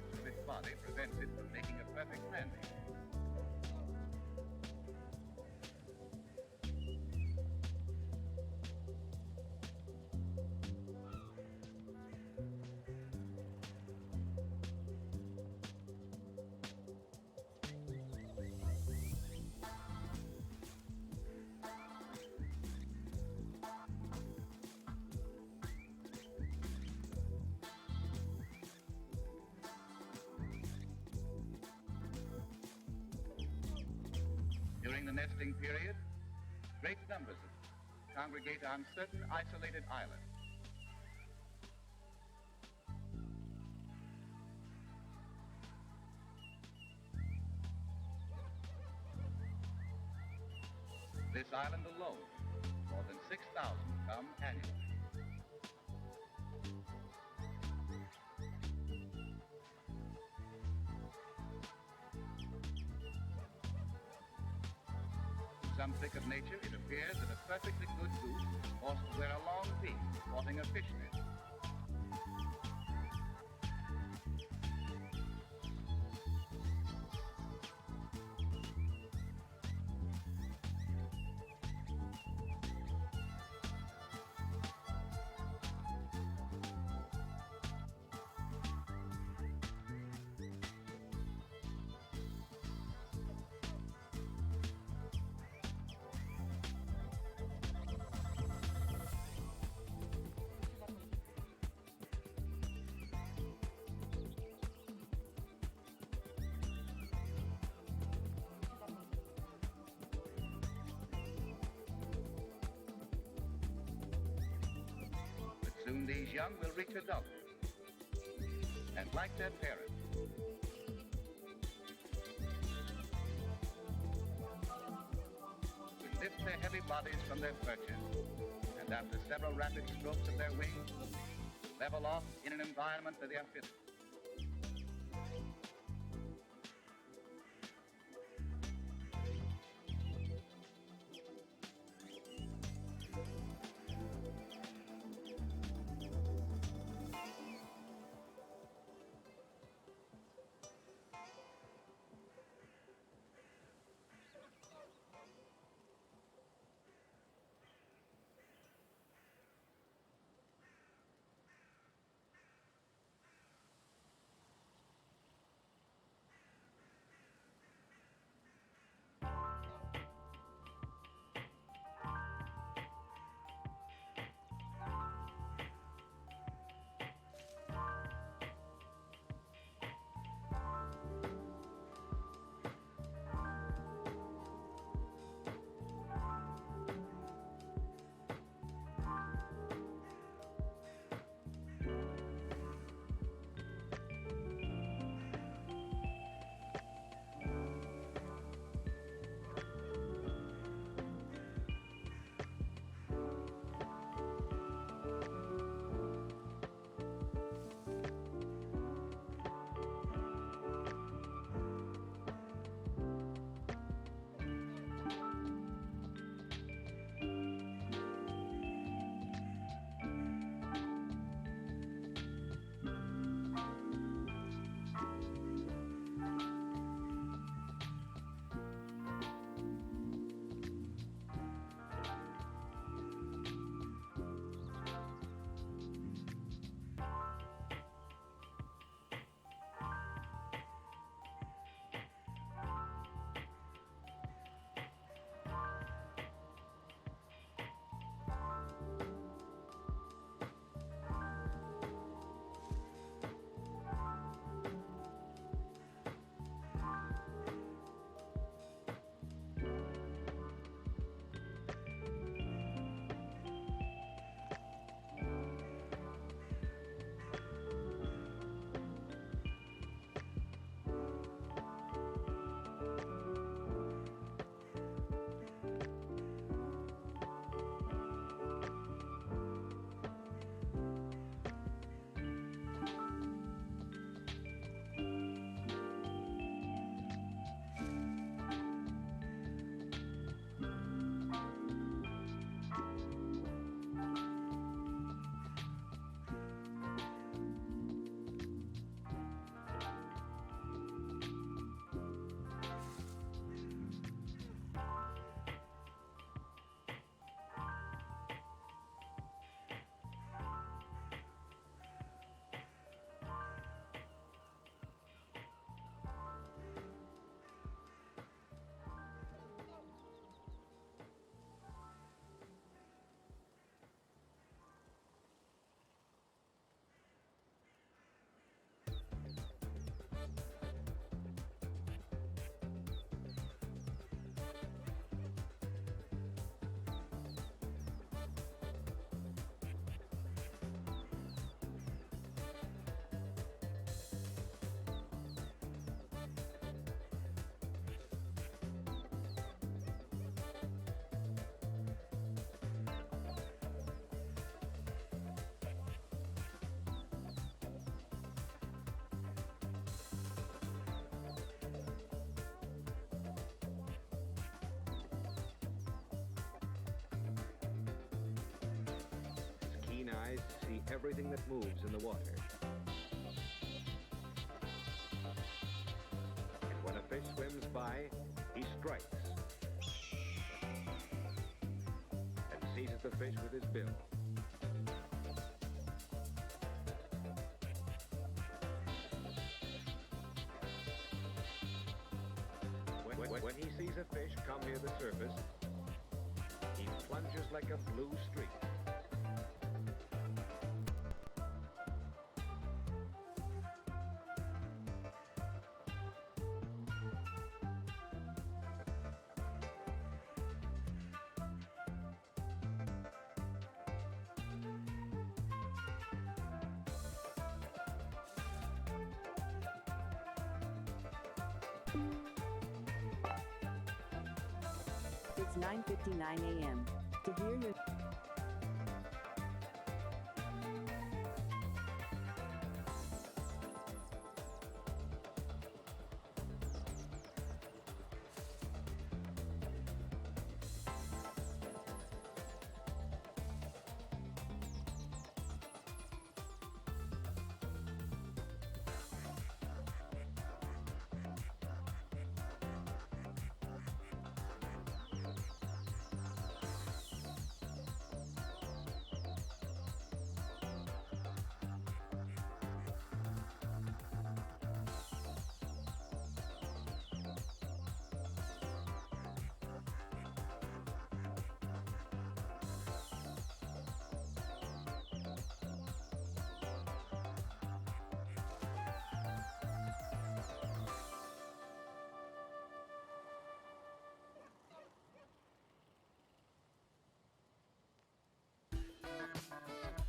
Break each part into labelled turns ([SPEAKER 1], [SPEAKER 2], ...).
[SPEAKER 1] structure of its body prevents it from making a perfect landing. During the nesting period, great numbers congregate on certain isolated islands. This island alone, more than 6,000 come annually. Some trick of nature, it appears that a perfectly good goose ought to wear a long beak sporting a fish net. Soon these young will reach adulthood, and like their parents, will lift their heavy bodies from their perches, and after several rapid strokes of their wings, level off in an environment that they are fitted.
[SPEAKER 2] everything that moves in the water. And when a fish swims by, he strikes and seizes the fish with his bill. When he sees a fish come near the surface, he plunges like a blue streak.
[SPEAKER 3] It's 9:59 a.m. To hear your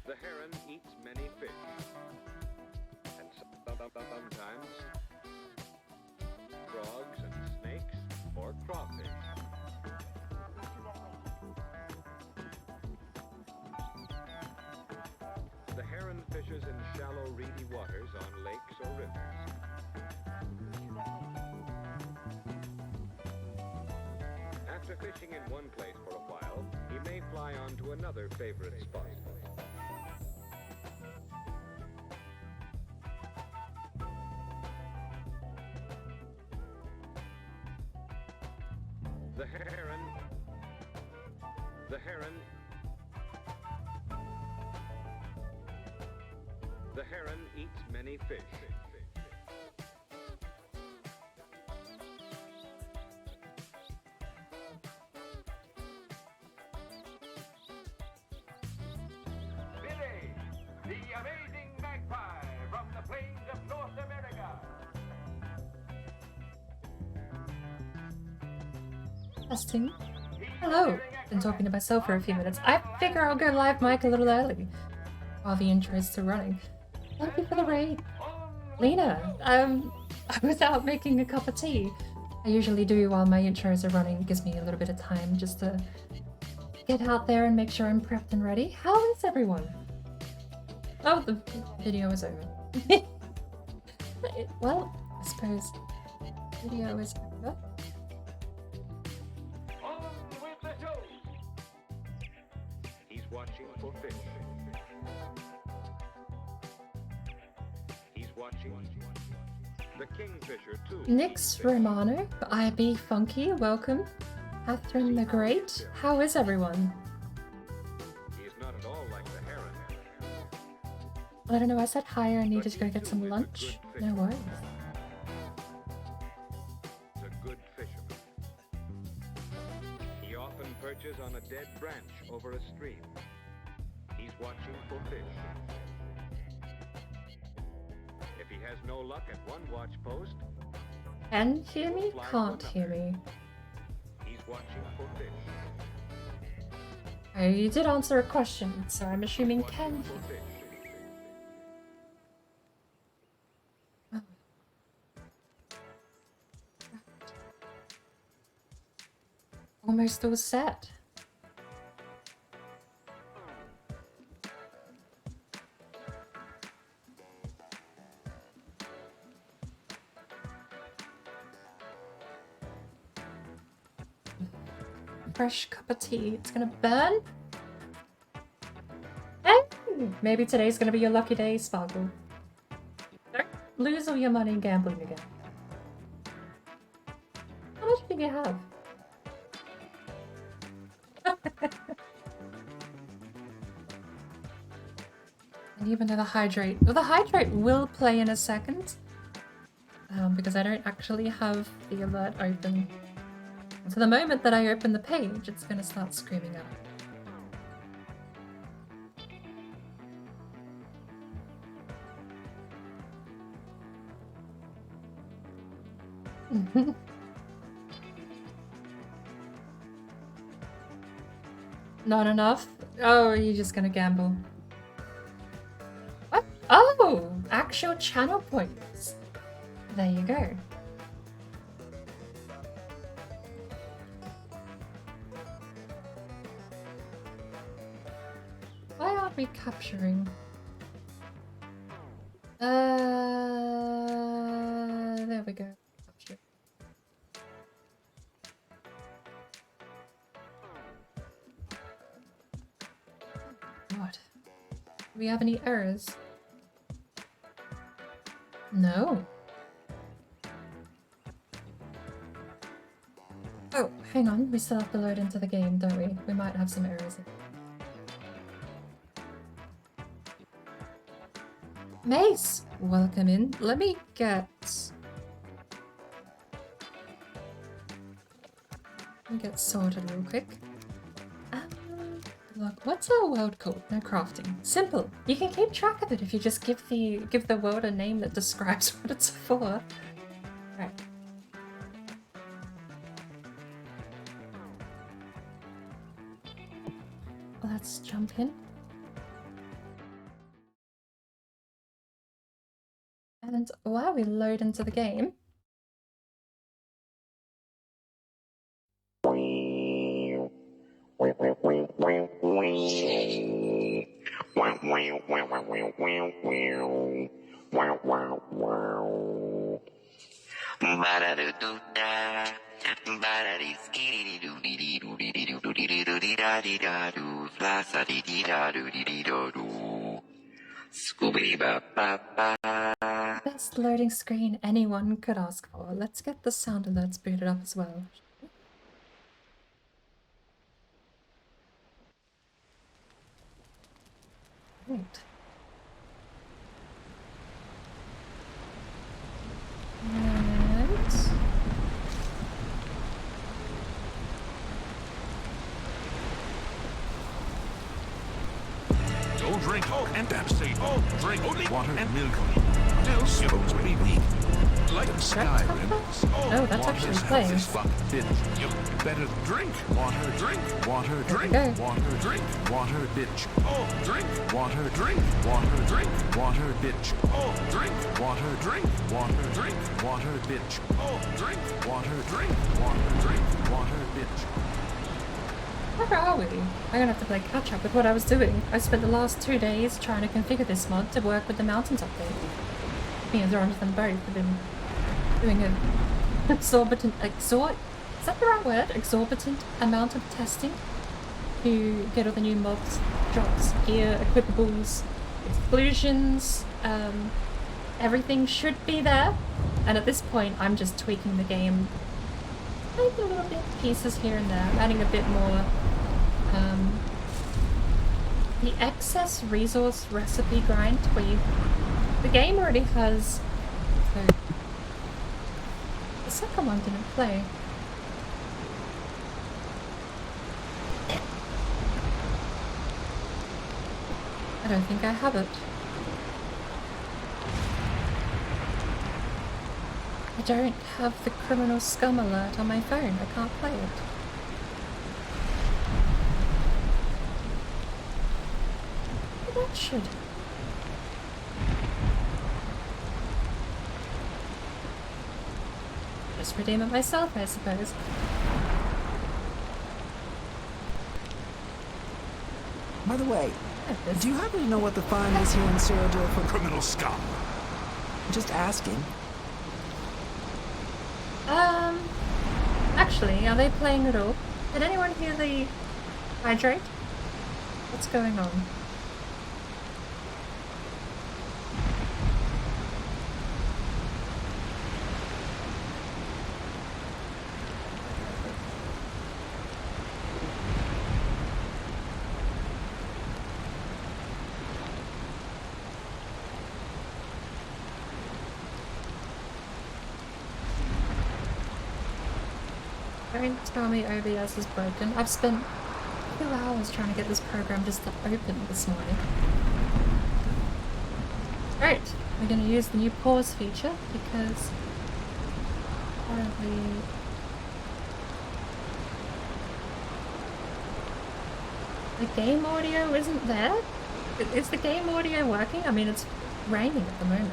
[SPEAKER 2] The heron eats many fish, and sometimes frogs and snakes or crawfish. The heron fishes in shallow, reedy waters on lakes or rivers. After fishing in one place for a while, he may fly on to another favorite spot. The heron eats many fish.
[SPEAKER 4] Billy, the amazing magpie from the plains of North America.
[SPEAKER 5] Testing. Hello. Been talking to myself for a few minutes. I figure I'll go live mic a little early while the intro is still running. Thank you for the raid. Lena, I was out making a cup of tea. I usually do while my intros are running. It gives me a little bit of time just to get out there and make sure I'm prepped and ready. How is everyone? Oh, the video is over. Well, I suppose video is over.
[SPEAKER 2] He's watching for fish. He's watching the kingfisher too.
[SPEAKER 5] Nix Romano, IB Funky, welcome. Catherine the Great, how is everyone?
[SPEAKER 2] He's not at all like the heron.
[SPEAKER 5] I don't know, I said hi, I needed to go get some lunch. No worries.
[SPEAKER 2] He's a good fisherman. He often perches on a dead branch over a stream. He's watching for fish. If he has no luck at one watch post,
[SPEAKER 5] Can hear me? Can't hear me.
[SPEAKER 2] he's watching for fish.
[SPEAKER 5] Oh, you did answer a question, so I'm assuming can
[SPEAKER 2] For
[SPEAKER 5] hear.
[SPEAKER 2] fish.
[SPEAKER 5] Almost all set. Fresh cup of tea. It's gonna burn. Hey! Maybe today's gonna be your lucky day, Sparkle. Don't lose all your money gambling again. How much do you have? And even though the hydrate... Well, the hydrate will play in a second. Because I don't actually have the alert open. So the moment that I open the page, it's gonna start screaming out. Not enough? Oh, you're just gonna gamble. What? Oh! Actual channel points. There you go. Why aren't we capturing? There we go. Capture. What? Do we have any errors? No. Oh, hang on. We still have to load into the game, don't we? We might have some errors. Mace! Welcome in. Let me get sorted real quick. Look, what's our world called? No crafting. Simple. You can keep track of it if you just give the world a name that describes what it's for. Right. Let's jump in. And while we load into the game, best loading screen anyone could ask for. Let's get the sound alerts booted up as well. Right. And...
[SPEAKER 6] Don't drink and abstain. Drink only water and milk. Else you're going to be weak. Like Skyrim.
[SPEAKER 5] Oh, that's actually playing.
[SPEAKER 6] You better drink water, drink water, drink water, drink water, bitch. Oh, drink water, drink water, drink water, bitch. Oh, drink water, drink water, drink water, bitch. Oh, drink water, drink water, drink water, bitch.
[SPEAKER 5] Where are we? I'm gonna have to play catch up with what I was doing. I spent the last 2 days trying to configure this mod to work with the mountains update. Me and Jonathan both have been doing an exorbitant is that the right word? Exorbitant amount of testing to get all the new mobs, drops, gear, equipables, exclusions, everything should be there. And at this point I'm just tweaking the game maybe a little bit, pieces here and there. I'm adding a bit more. The excess resource recipe grind where the game already has. So the second one didn't play. I don't think I have it. I don't have the criminal scum alert on my phone. I can't play it. That should. Just redeem it myself, I suppose.
[SPEAKER 7] By the way, do you happen to know what the fine is here in Cyrodiil for
[SPEAKER 6] Criminal scum.
[SPEAKER 7] just asking?
[SPEAKER 5] Actually, are they playing at all? Did anyone hear the hydrate? What's going on? Don't tell me OBS is broken. I've spent 2 hours trying to get this program just to open this morning. Right, we're going to use the new pause feature because apparently the game audio isn't there. Is the game audio working? I mean, it's raining at the moment.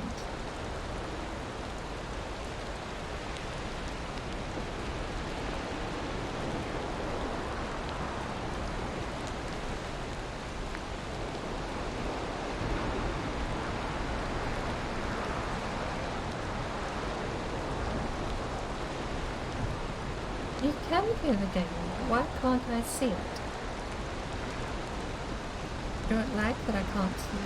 [SPEAKER 5] You can hear the game, why can't I see it? I don't like that I can't see it.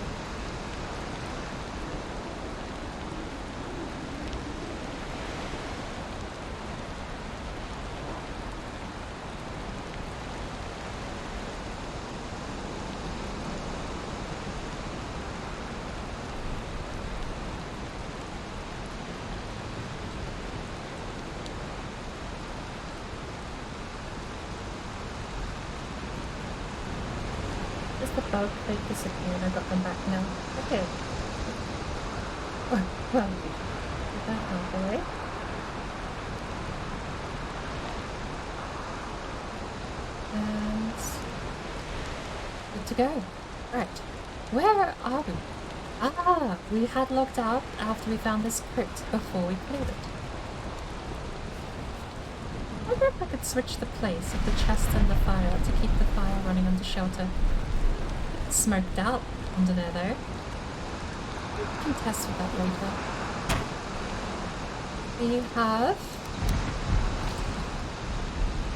[SPEAKER 5] The bug they disappeared. I got them back now. Okay. Well, get that out of the way. And good to go. Right. Where are we? Ah, we had logged out after we found this crypt before we cleared it. I wonder if I could switch the place of the chest and the fire to keep the fire running under shelter. Smoked out under there though. We can test with that later. We have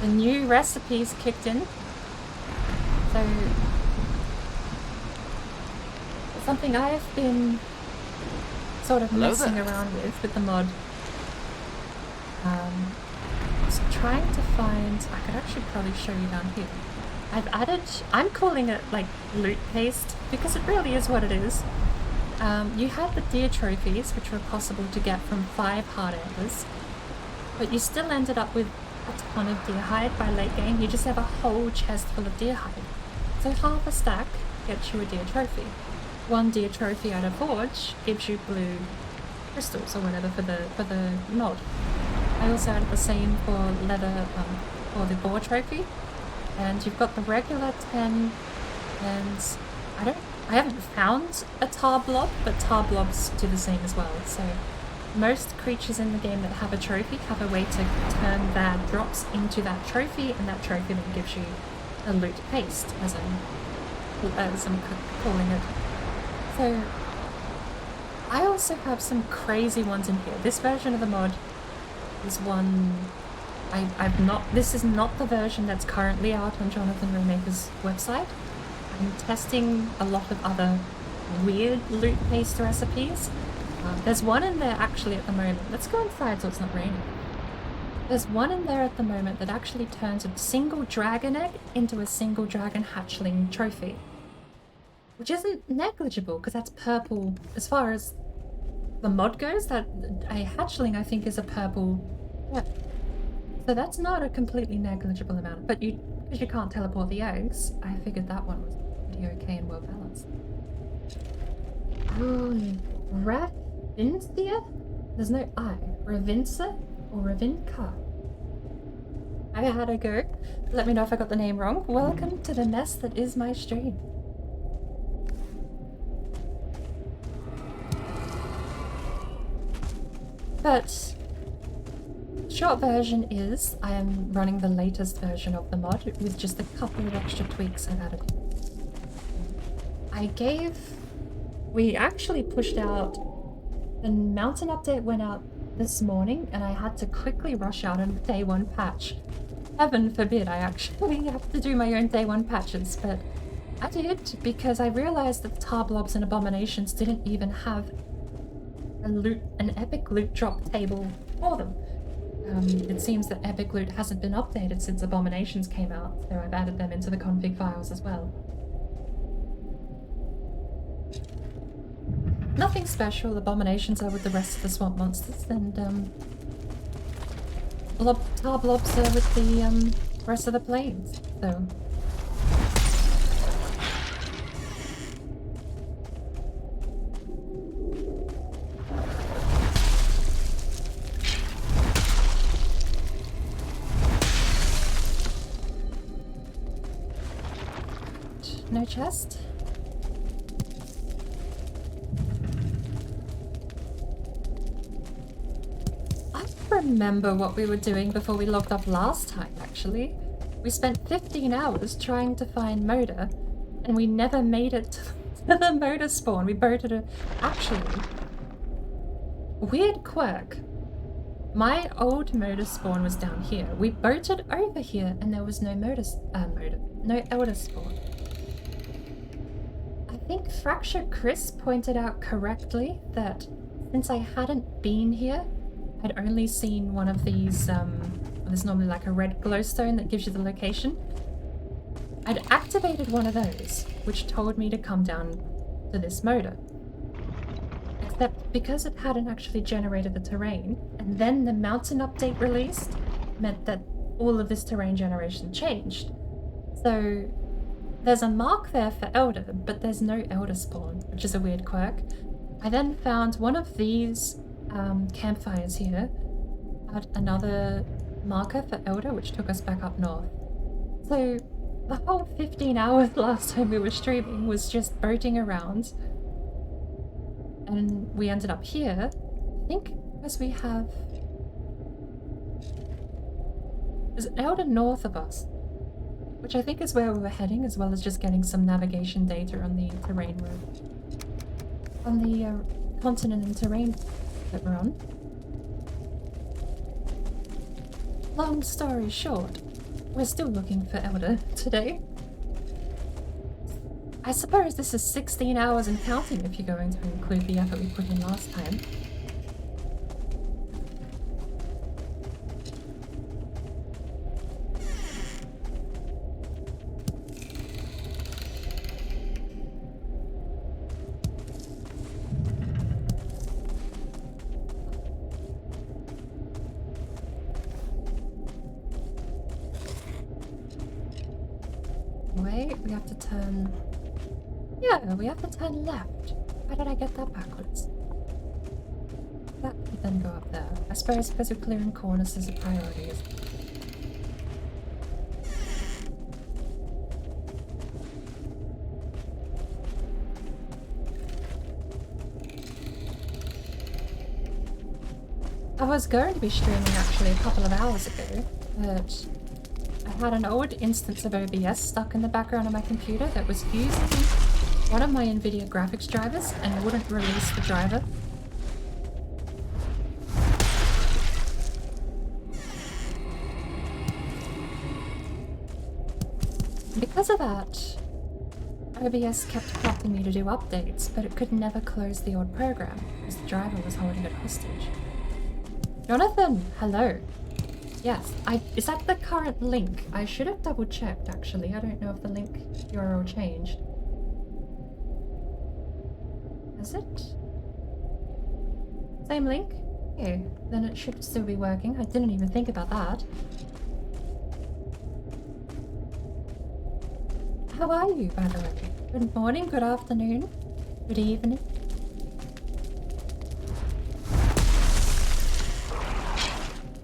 [SPEAKER 5] the new recipes kicked in. So something I've been sort of messing around with the mod. Just trying to find, I could actually probably show you down here. I've added, I'm calling it like loot paste because it really is what it is. You had the deer trophies, which were possible to get from 5 hard antlers, but you still ended up with a ton of deer hide by late game. You just have a whole chest full of deer hide. So half a stack gets you a deer trophy. 1 deer trophy out of forge gives you blue crystals or whatever for the mod. I also added the same for leather for the boar trophy. And you've got the regular 10, and I haven't found a tar blob, but tar blobs do the same as well. So most creatures in the game that have a trophy have a way to turn their drops into that trophy, and that trophy then gives you a loot paste, as I'm calling it. So I also have some crazy ones in here. This version of the mod is one this is not the version that's currently out on Jonathan Raymaker's website. I'm testing a lot of other weird loot paste recipes. There's one in there actually at the moment. Let's go inside so it's not raining. There's one in there at the moment that actually turns a single dragon egg into a single dragon hatchling trophy. Which isn't negligible because that's purple. As far as the mod goes, that a hatchling I think is a purple. Yeah. So that's not a completely negligible amount, but because you can't teleport the eggs, I figured that one was pretty okay and well balanced. Ravincia? There's no I. Ravinsa or Ravinka? I had a go. Let me know if I got the name wrong. Welcome to the mess that is my stream. But short version is I am running the latest version of the mod with just a couple of extra tweaks I've added. We actually pushed out, the mountain update went out this morning and I had to quickly rush out a day 1 patch. Heaven forbid I actually have to do my own day 1 patches, but I did because I realized that tar blobs and abominations didn't even have an epic loot drop table for them. It seems that epic loot hasn't been updated since abominations came out, so I've added them into the config files as well. Nothing special, abominations are with the rest of the swamp monsters, and tar blobs there with the rest of the planes. So no chest. I remember what we were doing before we logged off last time, actually. We spent 15 hours trying to find Moda, and we never made it to the Moda spawn. We boated it. Actually, weird quirk. My old Moda spawn was down here. We boated over here, and there was no no Elder spawn. I think Fracture Chris pointed out correctly that since I hadn't been here, I'd only seen one of these, there's normally like a red glowstone that gives you the location. I'd activated one of those, which told me to come down to this Moda. Except because it hadn't actually generated the terrain, and then the mountain update released, meant that all of this terrain generation changed. So there's a mark there for Elder, but there's no Elder spawn, which is a weird quirk. I then found one of these campfires here had another marker for Elder, which took us back up north. So the whole 15 hours last time we were streaming was just boating around, and we ended up here, I think, because we have... There's Elder north of us, which I think is where we were heading, as well as just getting some navigation data on the terrain road. On the continent and terrain that we're on. Long story short, we're still looking for Elder today. I suppose this is 16 hours and counting if you're going to include the effort we put in last time. Wait, we have to turn... Yeah, we have to turn left. Why did I get that backwards? That could then go up there. I suppose because of clearing corners is a priority. I was going to be streaming actually a couple of hours ago, but I had an old instance of OBS stuck in the background of my computer that was using one of my NVIDIA graphics drivers and wouldn't release the driver. Because of that, OBS kept prompting me to do updates, but it could never close the old program because the driver was holding it hostage. Jonathan, hello. Yes, is that the current link? I should have double checked actually. I don't know if the link URL changed. Is it? Same link? Okay, then it should still be working. I didn't even think about that. How are you, by the way? Good morning, good afternoon, good evening.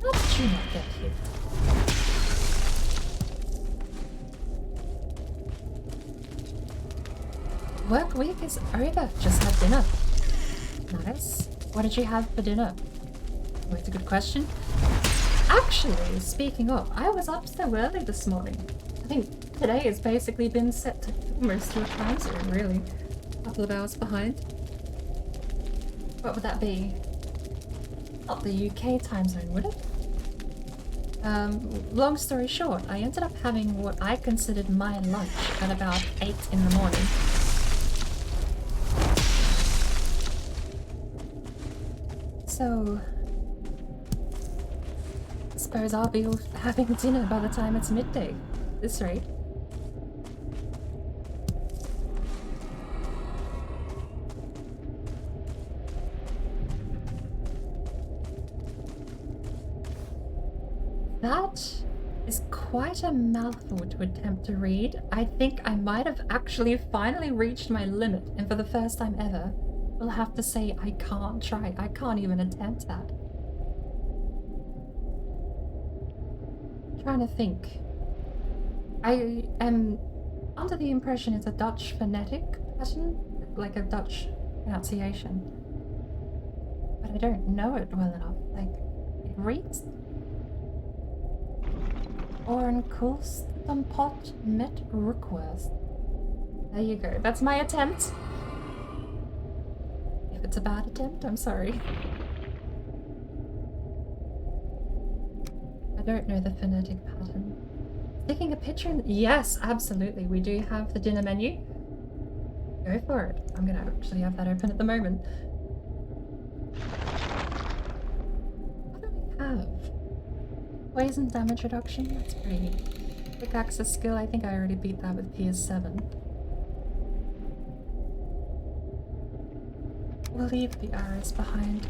[SPEAKER 5] How did you not get here? Work week is over. Just had dinner. Nice. What did you have for dinner? Oh, that's a good question. Actually, speaking of, I was up so early this morning. I think today has basically been set to almost your time zone, really. A couple of hours behind. What would that be? Not the UK time zone, would it? Long story short, I ended up having what I considered my lunch at about 8 in the morning. So, I suppose I'll be having dinner by the time it's midday, at this rate. That is quite a mouthful to attempt to read. I think I might have actually finally reached my limit, and for the first time ever, will have to say I can't try. I can't even attempt that. Trying to think. I am under the impression it's a Dutch phonetic pattern, like a Dutch pronunciation. But I don't know it well enough. Like, it reads Oren Kulst pot met request. There you go. That's my attempt. If it's a bad attempt, I'm sorry. I don't know the phonetic pattern. Sticking a picture in... Yes, absolutely. We do have the dinner menu. Go for it. I'm gonna actually have that open at the moment. What do we have? Poison damage reduction? That's pretty neat. Quick access skill, I think I already beat that with PS7. We'll leave the arrows behind.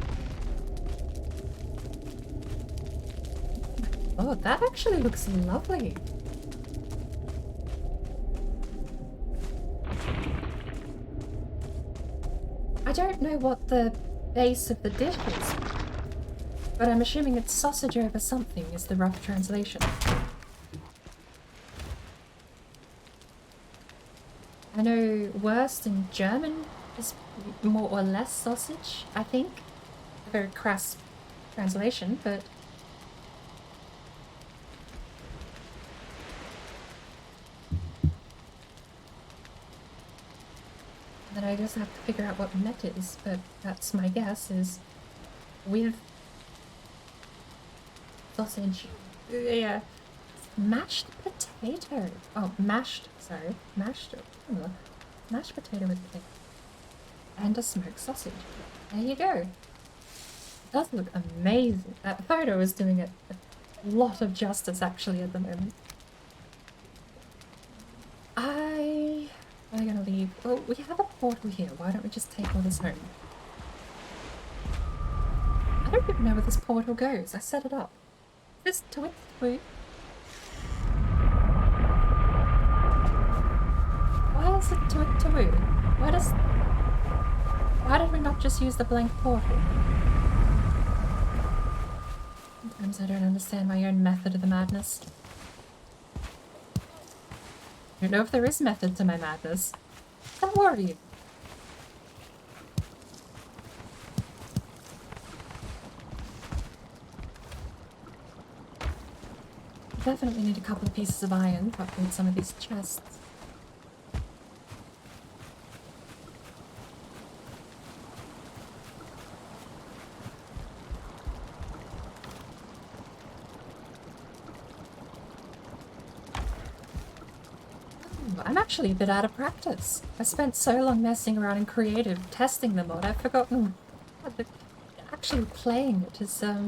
[SPEAKER 5] Oh, that actually looks lovely. I don't know what the base of the dish is, but I'm assuming it's sausage over something is the rough translation. I know worst in German is more or less sausage, I think. A very crass translation, but... Then I just have to figure out what met is, but that's my guess, is with sausage. Yeah. Mashed potato. Oh, mashed, sorry. Mashed potato with cake. And a smoked sausage. There you go. It does look amazing. That photo is doing it a lot of justice actually at the moment. Are they gonna leave? Well, we have a portal here. Why don't we just take all this home? I don't even know where this portal goes. I set it up. This to it. Why is it to it? Why did we not just use the blank portal? Sometimes I don't understand my own method of the madness. I don't know if there is method to my madness. Don't worry. Definitely need a couple of pieces of iron to upgrade some of these chests. I'm actually a bit out of practice. I spent so long messing around in creative, testing the mod, I've forgotten that actually playing it is a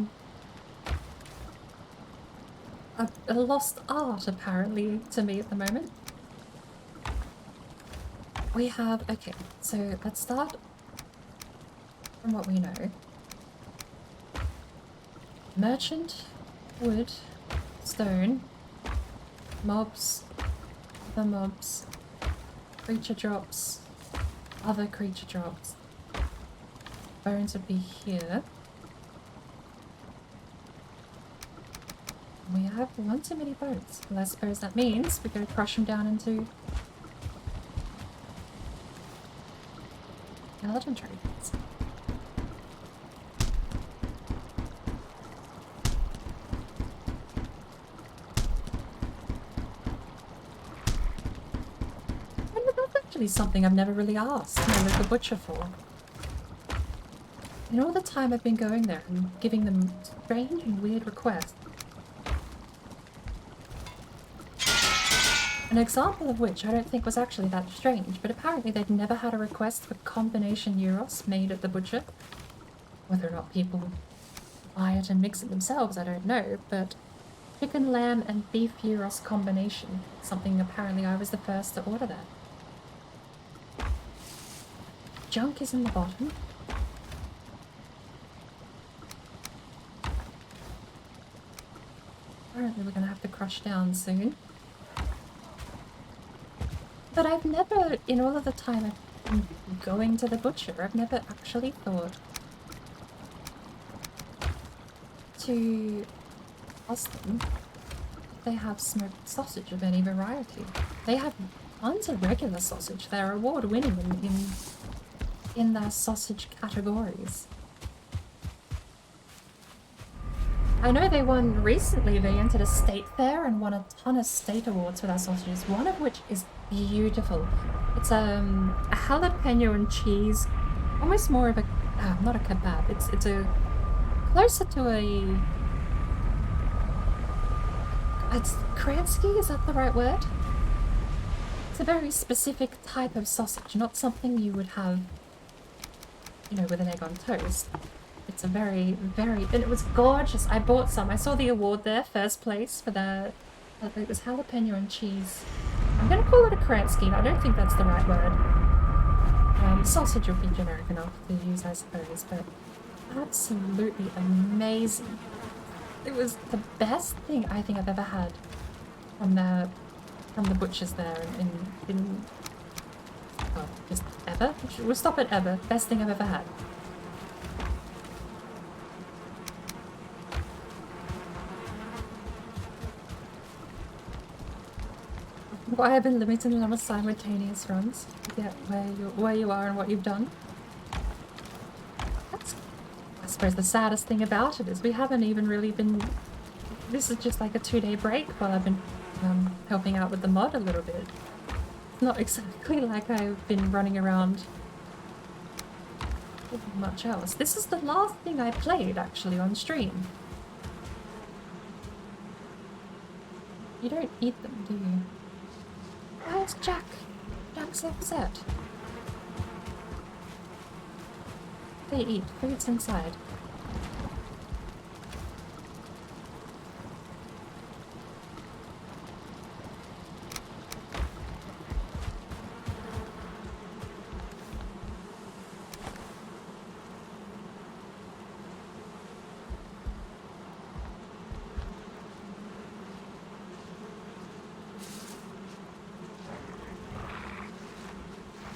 [SPEAKER 5] lost art apparently to me at the moment. We have, okay, so let's start from what we know. Merchant, wood, stone, mobs, the mobs, creature drops, other creature drops. Bones would be here. We have one too many bones. Well, I suppose that means we go crush them down into skeleton trophies. Something I've never really asked my local butcher for. In all the time I've been going there and giving them strange and weird requests. An example of which I don't think was actually that strange, but apparently they'd never had a request for combination gyros made at the butcher. Whether or not people buy it and mix it themselves, I don't know, but chicken, lamb and beef gyros combination, something apparently I was the first to order that. Junk is in the bottom. apparently we're gonna have to crush down soon. But I've never, in all of the time I've been going to the butcher, I've never actually thought to ask them if they have smoked sausage of any variety. They have tons of regular sausage. They're award-winning in their sausage categories. I know they won recently, they entered a state fair and won a ton of state awards for their sausages, one of which is beautiful. It's a jalapeno and cheese, almost more of a, not a kebab, it's a, closer to a, it's Kransky, is that the right word? It's a very specific type of sausage, not something you would have, you know, with an egg on toast. It's a very, and it was gorgeous. I bought some. I saw the award there, first place for the, it was jalapeno and cheese. I'm gonna call it a Kransky. I don't think that's the right word. Sausage would be generic enough to use, I suppose, but absolutely amazing. It was the best thing I think I've ever had from the butchers there in oh, just ever? We'll stop at ever. Best thing I've ever had. Why have been limited in number of simultaneous runs? Yeah, where you are and what you've done. That's, I suppose, the saddest thing about it is we haven't even really been. This is just like a 2-day break while I've been helping out with the mod a little bit. It's not exactly like I've been running around with much else. This is the last thing I played actually on stream. You don't eat them, do you? Where's Jack? Jack's upset. They eat. Food's inside.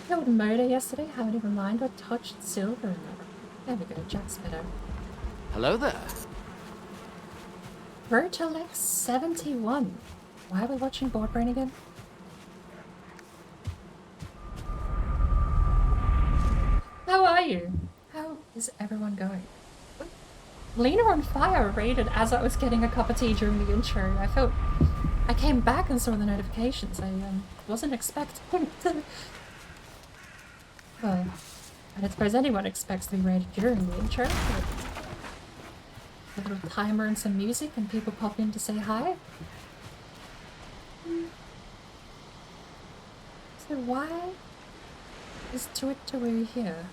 [SPEAKER 5] Killed Moda yesterday, haven't even mined or touched silver in there. There we go, Jack's better.
[SPEAKER 6] Hello there.
[SPEAKER 5] Rotalex 71. Why are we watching Board Brain again? How are you? How is everyone going? Lena on Fire raided as I was getting a cup of tea during the intro. I came back and saw the notifications. I wasn't expecting to. Well, I don't suppose anyone expects to be raided during the intro. A little timer and some music and people pop in to say hi. So why is Twitter here?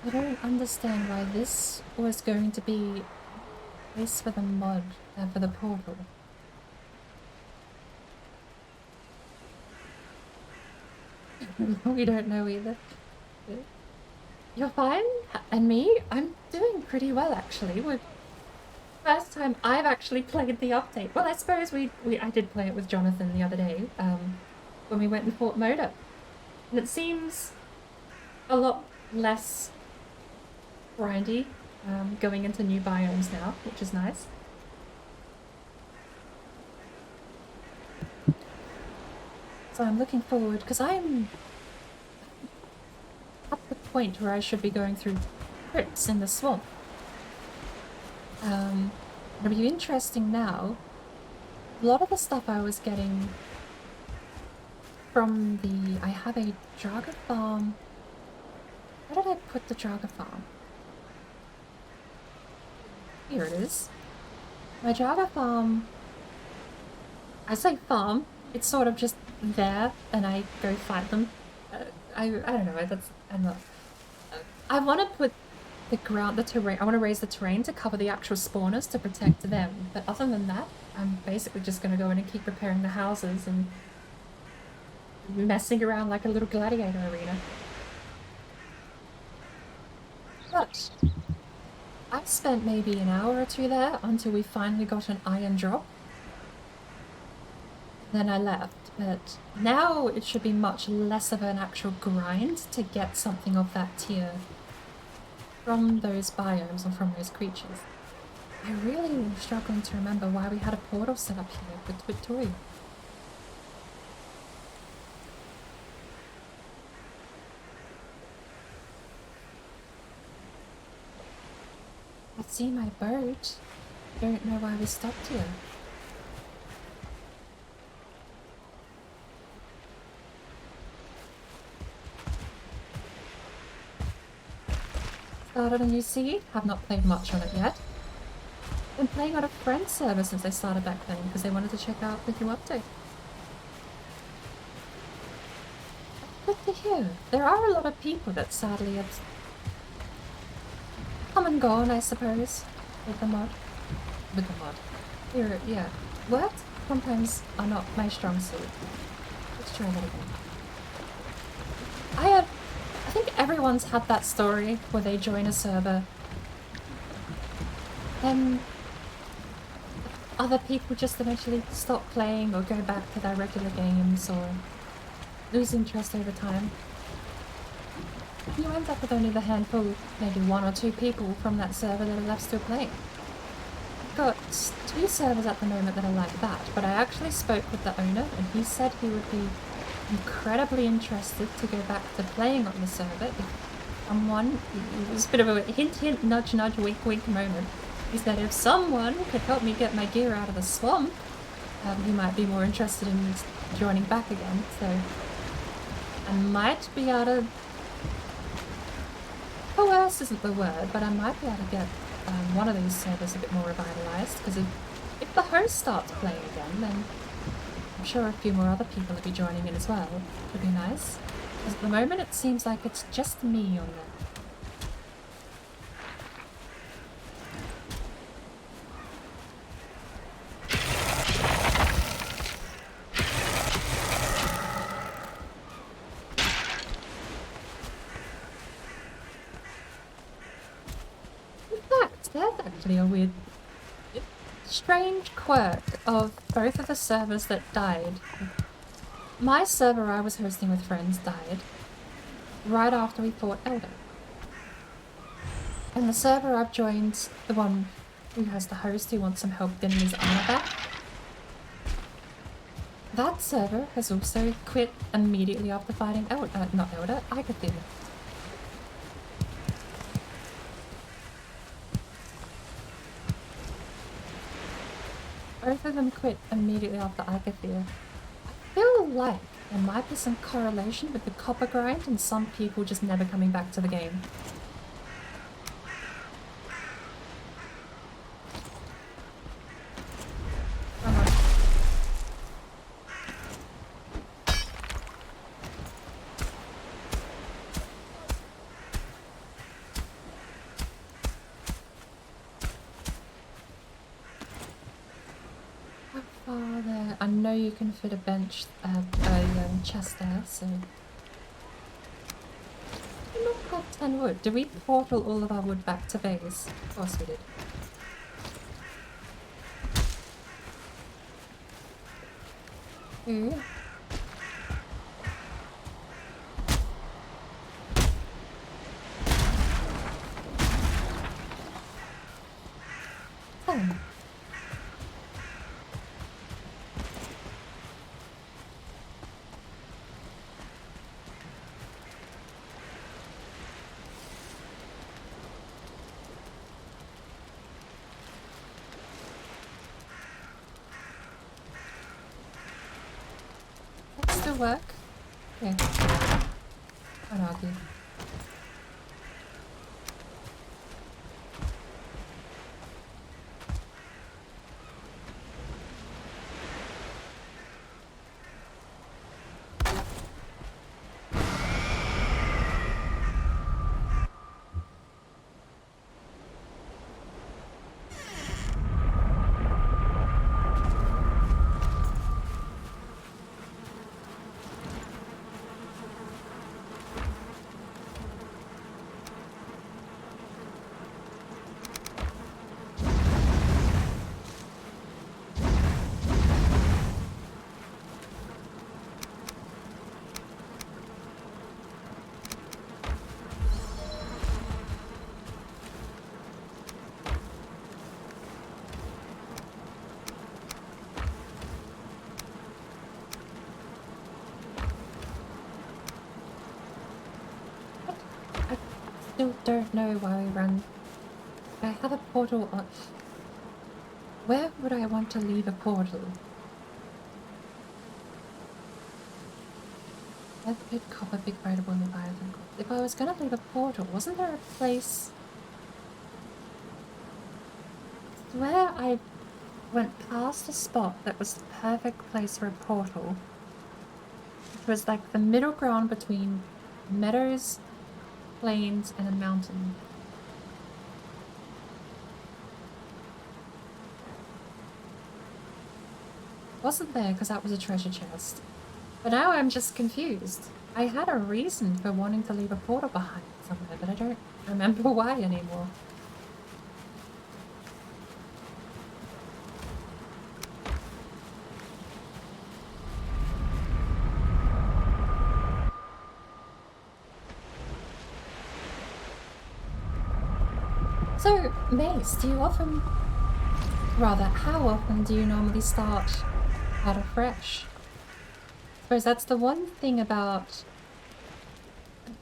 [SPEAKER 5] I don't understand why this was going to be a place for the mod, for the portal. We don't know either. You're fine? And me? I'm doing pretty well actually. First time I've actually played the update. Well, I suppose I did play it with Jonathan the other day, when we went and fought Moda. And it seems a lot less grindy, going into new biomes now, which is nice. So I'm looking forward, because I'm at the point where I should be going through crypts in the swamp. It'll be interesting now. A lot of the stuff I was getting from I have a Draga farm. Where did I put the Draga farm? Here it is. My Draga farm, I say farm, it's sort of just there and I go fight them. I don't know, I'm not. I want to put the ground, the terrain. I want to raise the terrain to cover the actual spawners to protect them. But other than that, I'm basically just going to go in and keep repairing the houses and messing around like a little gladiator arena. But I've spent maybe an hour or two there until we finally got an iron drop. Then I left, but now it should be much less of an actual grind to get something of that tier from those biomes or from those creatures. I really am struggling to remember why we had a portal set up here with Victoria. I see my boat. Don't know why we stopped here. Started a new seed. Have not played much on it yet. Been playing on a friend's server since I started back then because they wanted to check out the new update. Good to hear. There are a lot of people that sadly have come and gone, I suppose, with the mod. With the mod. Here, yeah. What? Sometimes are not my strong suit. Let's try that again. I think everyone's had that story where they join a server and other people just eventually stop playing or go back to their regular games or lose interest over time. You end up with only the handful, maybe 1 or 2 people from that server that are left still playing. I've got 2 servers at the moment that are like that, but I actually spoke with the owner and he said he would be incredibly interested to go back to playing on the server if someone, it was a bit of a hint hint, nudge nudge, wink wink moment. He said if someone could help me get my gear out of the swamp, he might be more interested in joining back again, so I might be able to, coerce isn't the word, but I might be able to get one of these servers a bit more revitalized, because if the host starts playing again, then I'm sure a few more other people will be joining in as well. Would be nice. Because at the moment it seems like it's just me on there. In fact, there's actually a weird, strange quirk of both of the servers that died. My server I was hosting with friends died right after we fought Elder. And the server I've joined, the one who has the host who wants some help getting his armor back, that server has also quit immediately after fighting not Elder, Agathir. Both of them quit immediately after Agathir. I feel like there might be some correlation with the copper grind and some people just never coming back to the game. I know you can fit a bench, chest there, so... We not have 10 wood. Did we portal all of our wood back to base? Of course we did. Ooh. Oh. Still work? Yeah. Can't argue. still don't know why we run. I have a portal on. Where would I want to leave a portal? Lead pit, copper, big vibrable leviathan. If I was gonna leave a portal, wasn't there a place? I swear I went past a spot that was the perfect place for a portal. It was like the middle ground between meadows, plains, and a mountain. Wasn't there because that was a treasure chest. But now I'm just confused. I had a reason for wanting to leave a portal behind somewhere, but I don't remember why anymore. So, Mace, how often do you normally start out afresh? I suppose that's the one thing about...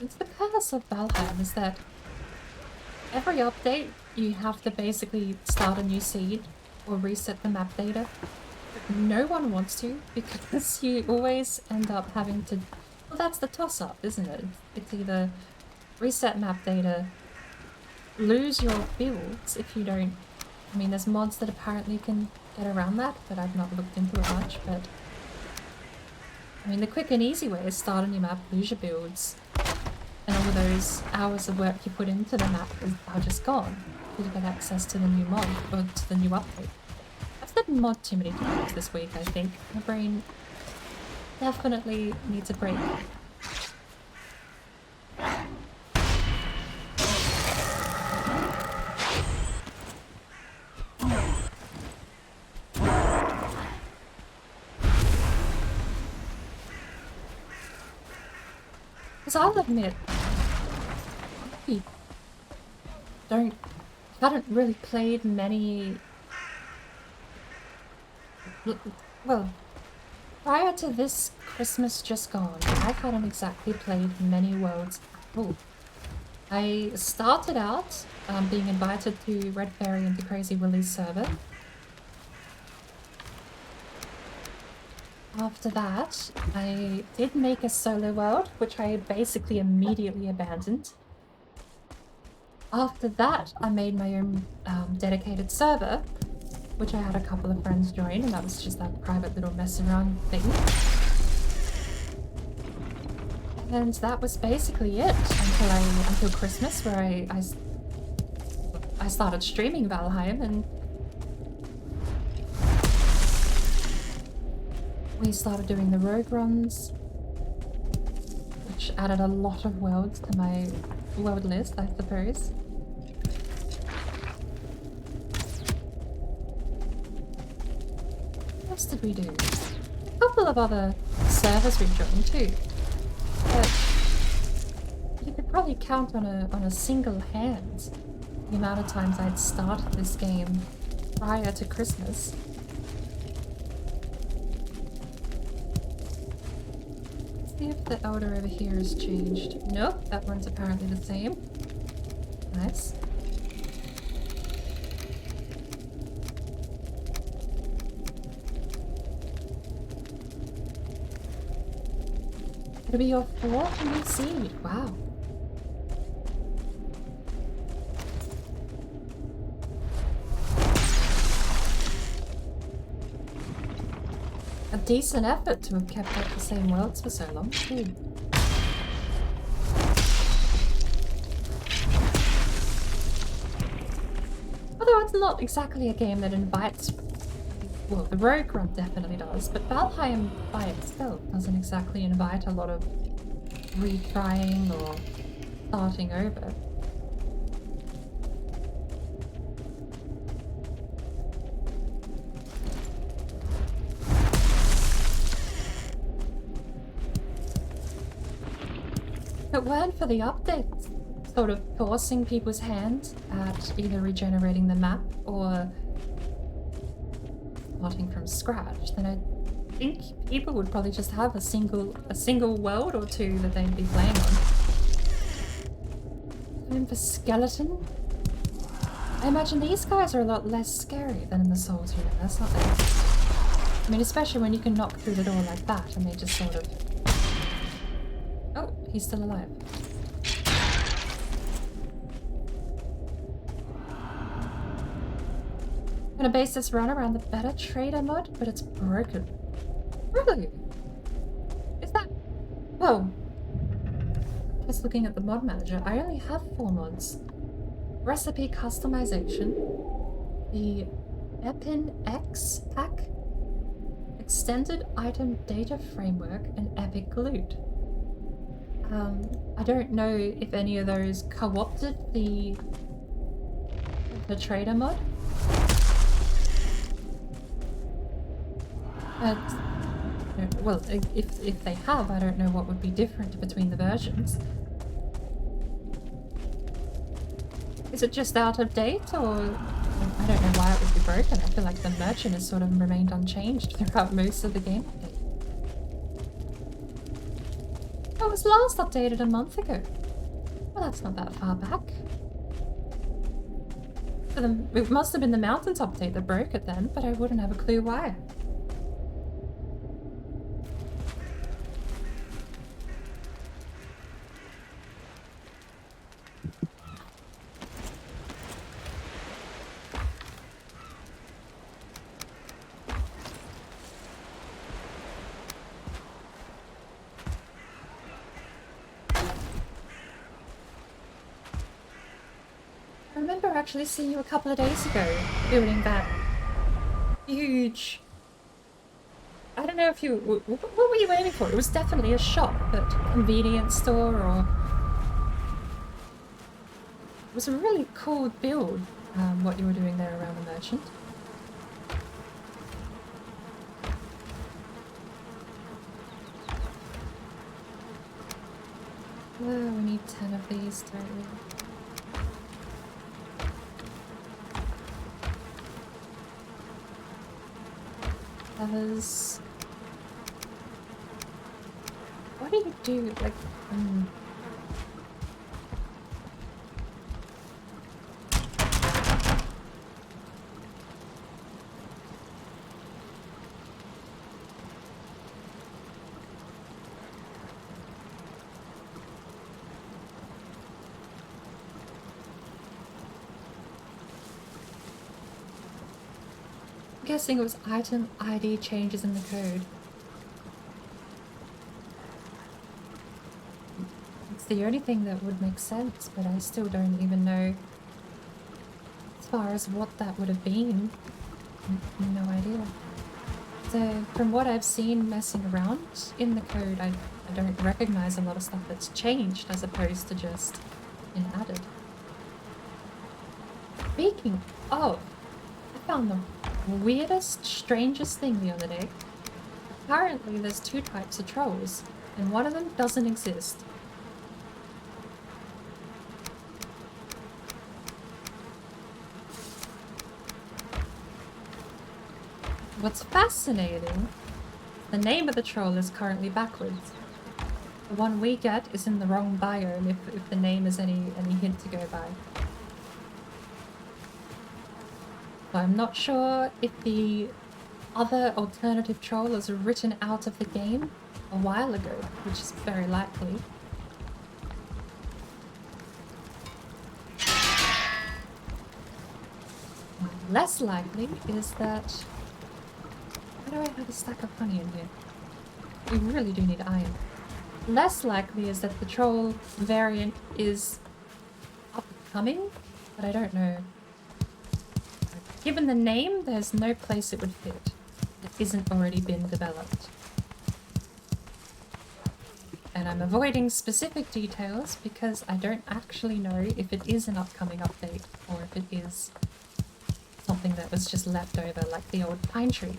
[SPEAKER 5] It's the curse of Valheim, is that every update you have to basically start a new seed or reset the map data. No one wants to, because you always end up having to... Well, that's the toss-up, isn't it? It's either reset map data, lose your builds if you don't... I mean, there's mods that apparently can get around that, but I've not looked into it much, but... I mean, the quick and easy way is start a new map, lose your builds, and all of those hours of work you put into the map are just gone. You get access to the new mod, or to the new update. I've said mod too many times this week, I think. My brain definitely needs a break. Because I'll admit, I haven't really played many... Well, prior to this Christmas just gone, I hadn't exactly played many worlds at all. I started out being invited to Red Fairy and the Crazy Willie's server. After that, I did make a solo world, which I basically immediately abandoned. After that, I made my own dedicated server, which I had a couple of friends join, and that was just that private little mess around thing. And that was basically it until Christmas, where I started streaming Valheim, and we started doing the rogue runs, which added a lot of worlds to my world list, I suppose. What else did we do? A couple of other servers we joined too. But you could probably count on a single hand the amount of times I'd started this game prior to Christmas. See if the elder over here has changed. Nope, that one's apparently the same. Nice. It'll be your fourth new seed. Wow. A decent effort to have kept up the same worlds for so long, too. Although it's not exactly a game that invites... Well, the Rogue Run definitely does, but Valheim by itself doesn't exactly invite a lot of retrying or starting over. If it weren't for the updates sort of forcing people's hand at either regenerating the map or starting from scratch, then I think people would probably just have a single world or two that they'd be playing on. Valheim for skeleton? I imagine these guys are a lot less scary than in the Souls universe, aren't they? I mean, especially when you can knock through the door like that and they just sort of... Oh, he's still alive. I'm gonna base this run around the better trader mod, but it's broken. Really? Is that... Whoa. Just looking at the mod manager, I only have 4 mods. Recipe customization, the Epin X pack, extended item data framework, and epic loot. I don't know if any of those co-opted the trader mod. But, well, if they have, I don't know what would be different between the versions. Is it just out of date, or I don't know why it would be broken? I feel like the merchant has sort of remained unchanged throughout most of the game update. Oh, it was last updated a month ago. Well, that's not that far back. It must have been the Mountains update that broke it then, but I wouldn't have a clue why. I remember actually seeing you a couple of days ago building that huge... I don't know if you... What were you aiming for? It was definitely a shop, but convenience store or... It was a really cool build, what you were doing there around the merchant. Oh, we need 10 of these, don't we? Others. What do you do? Like, I'm guessing it was item ID changes in the code. It's the only thing that would make sense, but I still don't even know as far as what that would have been. No idea. So from what I've seen messing around in the code, I don't recognize a lot of stuff that's changed as opposed to just been added. Speaking of, I found the weirdest, strangest thing the other day. Apparently there's 2 types of trolls, and one of them doesn't exist. What's fascinating, the name of the troll is currently backwards. The one we get is in the wrong biome if the name is any hint to go by. I'm not sure if the other alternative troll was written out of the game a while ago, which is very likely. Less likely is that... Why do I have a stack of honey in here? We really do need iron. Less likely is that the troll variant is upcoming, but I don't know. Given the name, there's no place it would fit that isn't already been developed. And I'm avoiding specific details because I don't actually know if it is an upcoming update or if it is something that was just left over like the old pine tree.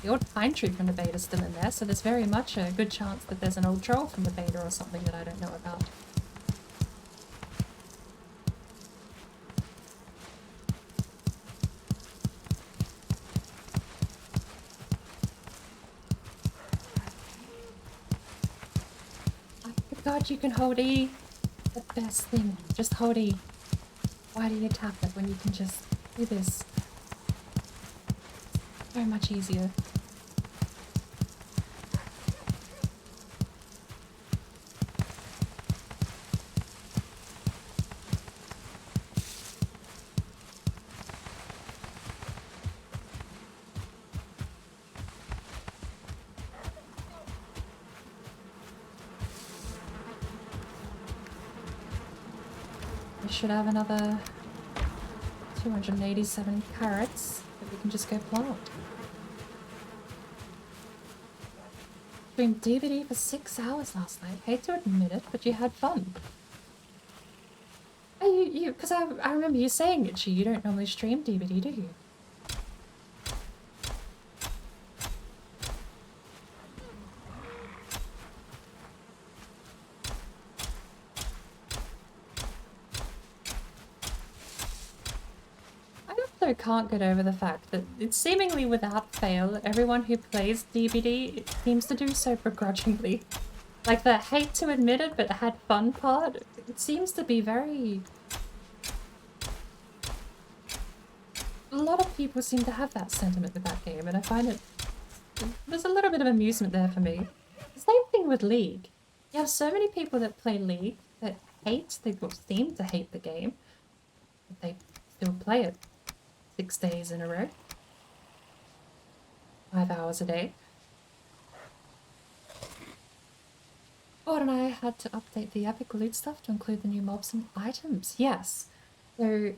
[SPEAKER 5] The old pine tree from the beta is still in there, so there's very much a good chance that there's an old troll from the beta or something that I don't know about. god, you can hold E. The best thing. Just hold E. Why do you tap it when you can just do this? So much easier. We should have another 287 carrots that we can just go plant. Streamed DVD for 6 hours last night. Hate to admit it, but you had fun. Oh, because I remember you saying, Itchy, you don't normally stream DVD, do you? I can't get over the fact that it's seemingly without fail, everyone who plays DBD seems to do so begrudgingly. Like the hate to admit it but had fun part, it seems to be very... A lot of people seem to have that sentiment with that game, and I find it... There's a little bit of amusement there for me. The same thing with League. You have so many people that play League that hate, they seem to hate the game, but they still play it. 6 days in a row. 5 hours a day. Oh, and I had to update the epic loot stuff to include the new mobs and items. Yes. So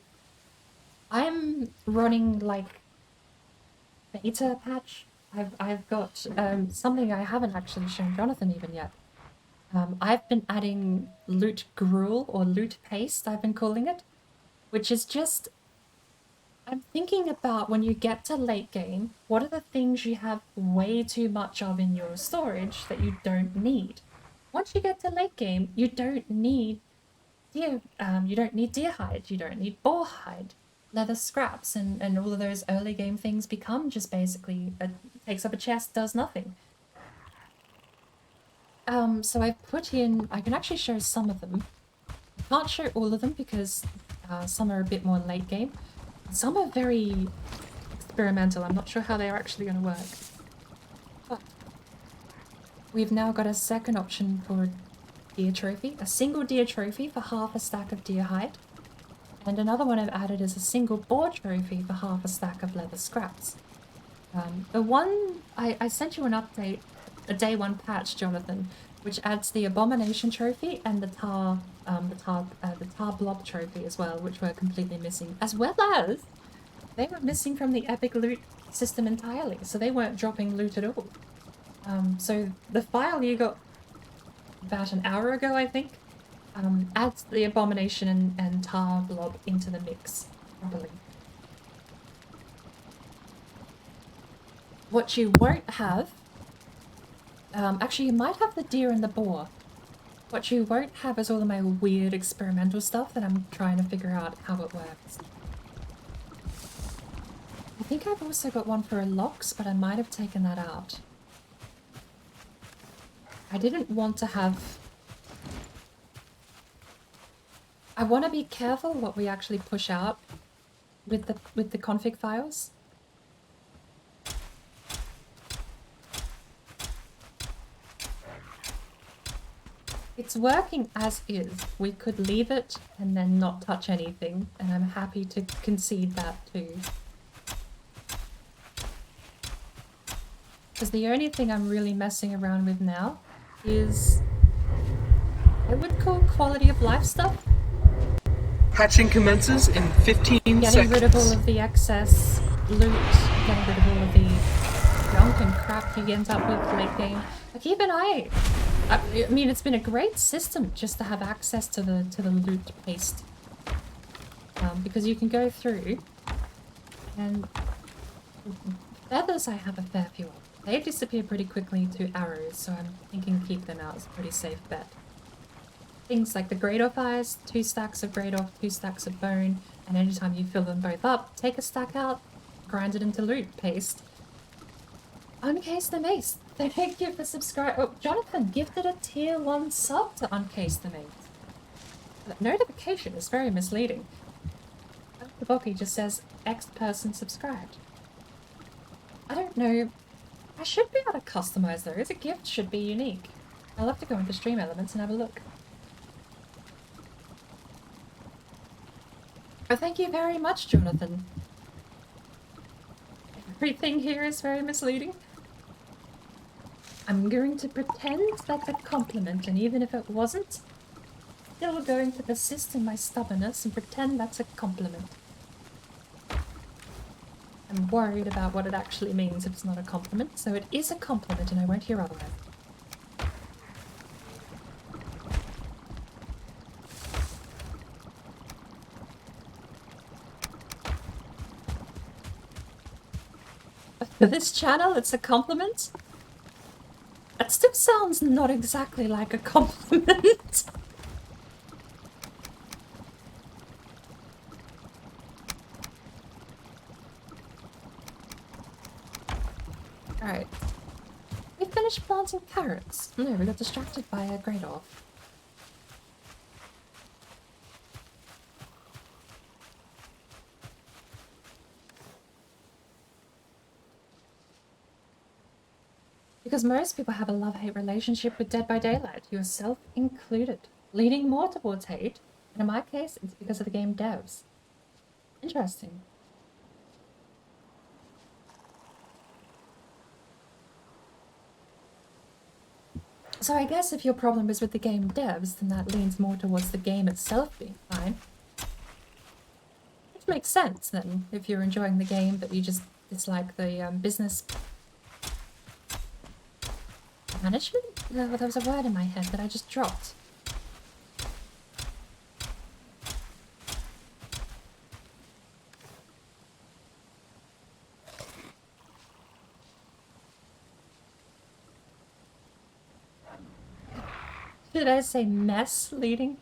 [SPEAKER 5] I'm running like beta patch. I've got something I haven't actually shown Jonathan even yet. I've been adding loot gruel or loot paste, I've been calling it, which is just... I'm thinking about when you get to late game, what are the things you have way too much of in your storage that you don't need? Once you get to late game, you don't need deer hide, you don't need boar hide, leather scraps, and all of those early game things become just basically takes up a chest, does nothing. So I've put in, I can actually show some of them. I can't show all of them because some are a bit more late game. Some are very experimental. I'm not sure how they're actually going to work. But we've now got a second option for deer trophy. A single deer trophy for half a stack of deer hide. And another one I've added is a single boar trophy for half a stack of leather scraps. The one... I sent you an update, a day one patch, Jonathan, which adds the abomination trophy and the tar blob trophy as well, which were completely missing, as well as they were missing from the epic loot system entirely, so they weren't dropping loot at all. So the file you got about an hour ago, I think, adds the abomination and tar blob into the mix properly. What you won't have, actually you might have the deer and the boar. What you won't have is all of my weird experimental stuff that I'm trying to figure out how it works. I think I've also got one for locks, but I might have taken that out. I didn't want to have... I want to be careful what we actually push out with the config files. It's working as is. We could leave it and then not touch anything, and I'm happy to concede that too. Because the only thing I'm really messing around with now is... I would call quality of life stuff.
[SPEAKER 8] Hatching commences in 15 seconds.
[SPEAKER 5] Getting rid of all of the excess loot, getting rid of all of the junk and crap you end up with late game. Like even I mean, it's been a great system just to have access to the loot paste, because you can go through and feathers I have a fair few of. They disappear pretty quickly to arrows, so I'm thinking keep them out is a pretty safe bet. Things like the great off eyes, 2 stacks of great off, 2 stacks of bone, and anytime you fill them both up, take a stack out, grind it into loot paste. Uncase the mace. Thank you for subscribing. Oh, Jonathan gifted a tier 1 sub to Uncase the Mate. That notification is very misleading. The bookie just says X person subscribed. I don't know. I should be able to customize those. A gift should be unique. I'll have to go into stream elements and have a look. Oh, thank you very much, Jonathan. Everything here is very misleading. I'm going to pretend that's a compliment, and even if it wasn't, still going to persist in my stubbornness and pretend that's a compliment. I'm worried about what it actually means if it's not a compliment, so it is a compliment and I won't hear otherwise. For this channel, it's a compliment? That still sounds not exactly like a compliment. Alright. We finished planting carrots. No, we got distracted by a great off. Because most people have a love-hate relationship with Dead by Daylight, yourself included, leaning more towards hate, and in my case, it's because of the game devs. Interesting. So I guess if your problem is with the game devs, then that leans more towards the game itself being fine. Which makes sense then, if you're enjoying the game but you just dislike the business management? No, there was a word in my head that I just dropped. Did I say mess leading?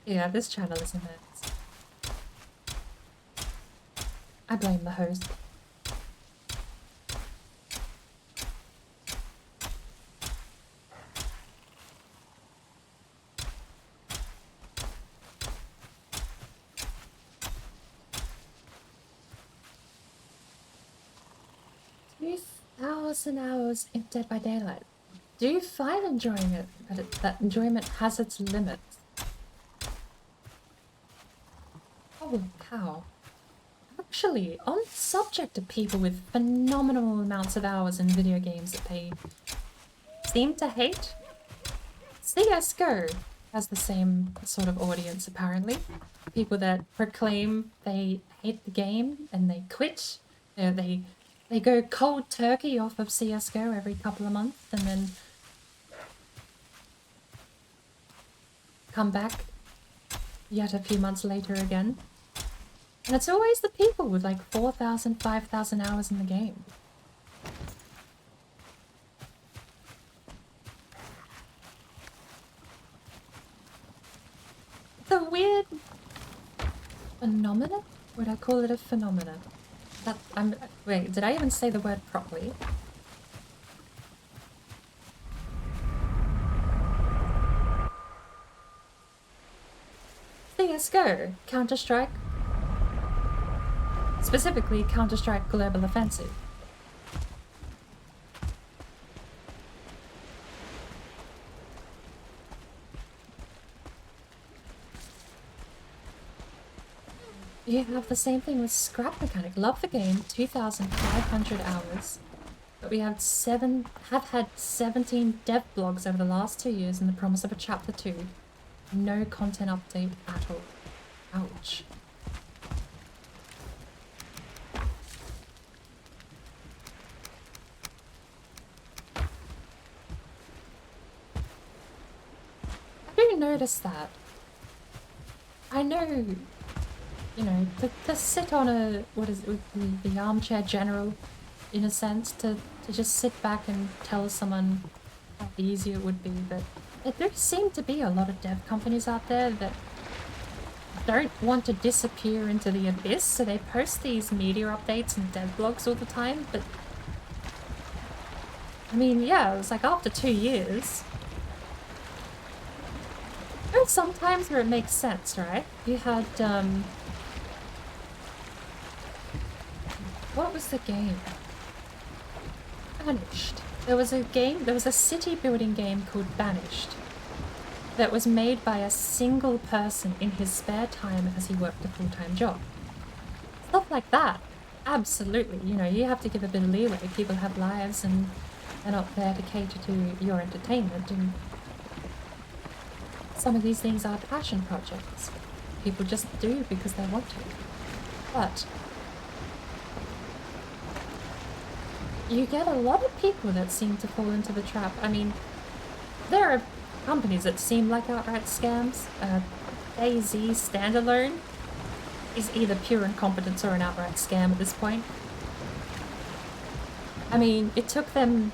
[SPEAKER 5] Yeah, this channel is a mess. I blame the host. Hours in Dead by Daylight. Do you find enjoying it, but that enjoyment has its limits? Holy cow. Actually, on the subject of people with phenomenal amounts of hours in video games that they seem to hate, CSGO has the same sort of audience apparently. People that proclaim they hate the game and they quit. They go cold turkey off of CSGO every couple of months and then come back yet a few months later again. And it's always the people with like 4,000, 5,000 hours in the game. The weird phenomenon? Would I call it a phenomenon? Wait, did I even say the word properly? CSGO, Counter-Strike. Specifically, Counter-Strike Global Offensive. You have the same thing with Scrap Mechanic. Love the game, 2,500 hours. But we have had 17 dev blogs over the last 2 years and the promise of a chapter 2. No content update at all. Ouch. I do notice that. I know, you know, to sit on a, what is it, with the armchair general, in a sense, to just sit back and tell someone how easy it would be, but there seem to be a lot of dev companies out there that don't want to disappear into the abyss, so they post these media updates and dev blogs all the time, but I mean, yeah, it was like after 2 years. There are some times where it makes sense, right? You had, what was the game? Banished. There was a city building game called Banished that was made by a single person in his spare time as he worked a full-time job. Stuff like that. Absolutely. You know, you have to give a bit of leeway. People have lives and they're not there to cater to your entertainment, and some of these things are passion projects. People just do because they want to. But you get a lot of people that seem to fall into the trap. I mean, there are companies that seem like outright scams. DayZ standalone is either pure incompetence or an outright scam at this point. I mean, it took them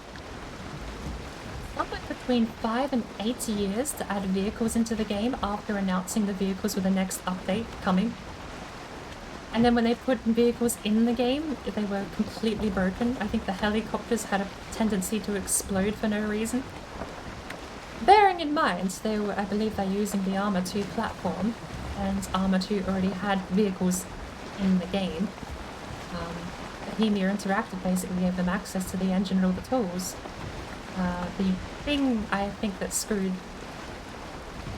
[SPEAKER 5] somewhere between 5 and 8 years to add vehicles into the game after announcing the vehicles with the next update coming. And then when they put vehicles in the game, they were completely broken. I think the helicopters had a tendency to explode for no reason. Bearing in mind, I believe they're using the Arma 2 platform, and Arma 2 already had vehicles in the game. Bohemia Interactive basically gave them access to the engine and all the tools. The thing I think that screwed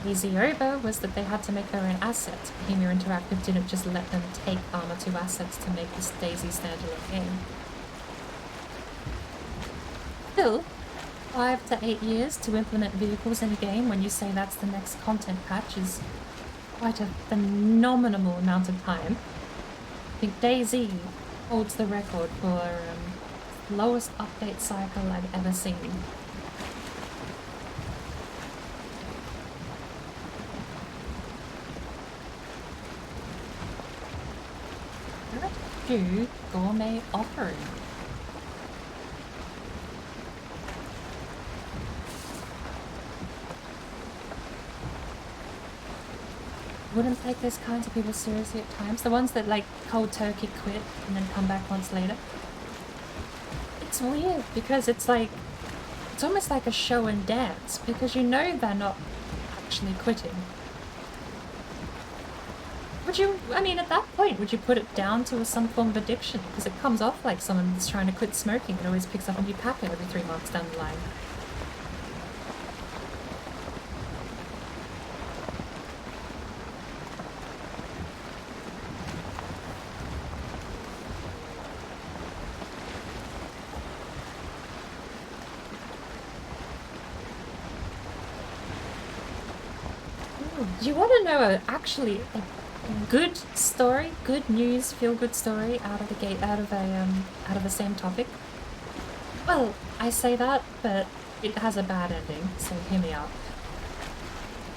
[SPEAKER 5] DayZ over was that they had to make their own assets. Bohemia Interactive didn't just let them take Arma 2 assets to make this DayZ standalone game. Still, 5 to 8 years to implement vehicles in a game when you say that's the next content patch is quite a phenomenal amount of time. I think DayZ holds the record for lowest update cycle I've ever seen. Let's do gourmet offering. Wouldn't take those kinds of people seriously at times. The ones that like cold turkey quit and then come back months later. It's weird because it's almost like a show and dance because you know they're not actually quitting. Would you, I mean, at that point, would you put it down to some form of addiction? Because it comes off like someone that's trying to quit smoking and always picks up a new packet every 3 months down the line. Do you want to know actually a good story, good news, feel-good story out of the gate, out of the same topic? Well, I say that, but it has a bad ending, so hear me out.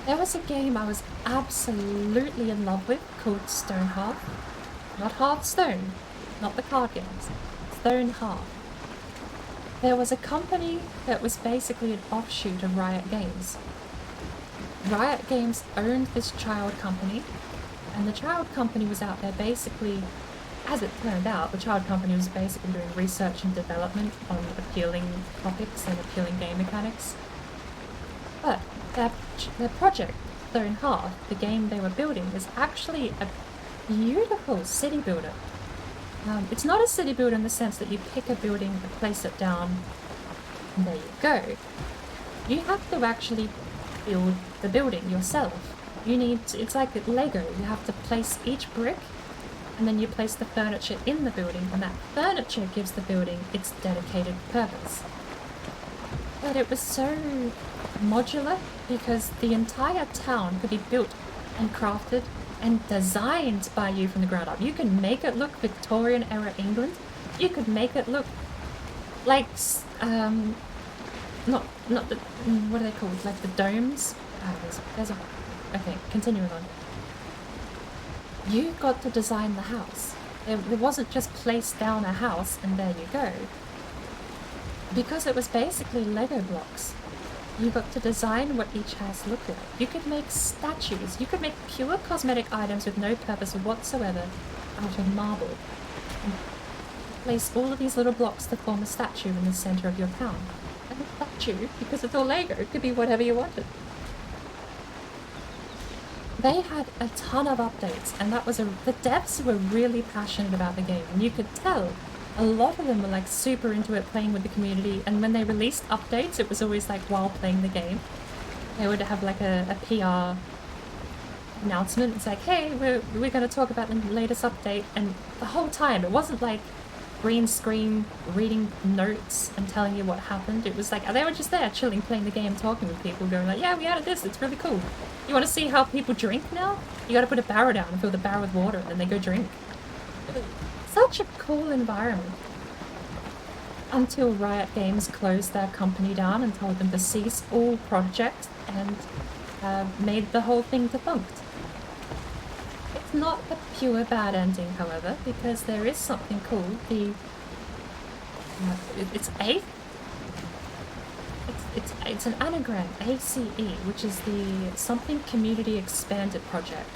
[SPEAKER 5] There was a game I was absolutely in love with called Stonehearth. Not Hearthstone, not the card games. Stonehearth. There was a company that was basically an offshoot of Riot Games. Riot Games owned this child company, and the child company was out there basically, as it turned out, the child company was basically doing research and development on appealing topics and appealing game mechanics. But their project, Stonehearth, the game they were building, is actually a beautiful city builder. It's not a city builder in the sense that you pick a building and place it down, and there you go. You have to actually build the building yourself. It's like Lego. You have to place each brick, and then you place the furniture in the building, and that furniture gives the building its dedicated purpose. But it was so modular because the entire town could be built and crafted and designed by you from the ground up. You can make it look Victorian era England. You could make it look like not the, what are they called? Like the domes? Okay, continuing on. You got to design the house. It wasn't just place down a house and there you go. Because it was basically Lego blocks. You got to design what each house looked like. You could make statues. You could make pure cosmetic items with no purpose whatsoever out of marble. And place all of these little blocks to form a statue in the center of your town. wouldn't touch you because it's all Lego. It could be whatever you wanted. They had a ton of updates, and that was the devs were really passionate about the game, and you could tell a lot of them were like super into it, playing with the community, and when they released updates, it was always like while playing the game. They would have like a PR announcement. It's like, hey, we're going to talk about the latest update, and the whole time it wasn't like green screen reading notes and telling you what happened. It was like they were just there chilling, playing the game, talking with people, going like, yeah, we added this, it's really cool. You want to see how people drink now? You got to put a barrel down and fill the barrel with water, and then they go drink. Such a cool environment. Until Riot Games closed their company down and told them to cease all projects and made the whole thing defunct. It's not a pure bad ending, however, because there is something cool. It's an anagram, ACE, which is the Something Community Expanded project,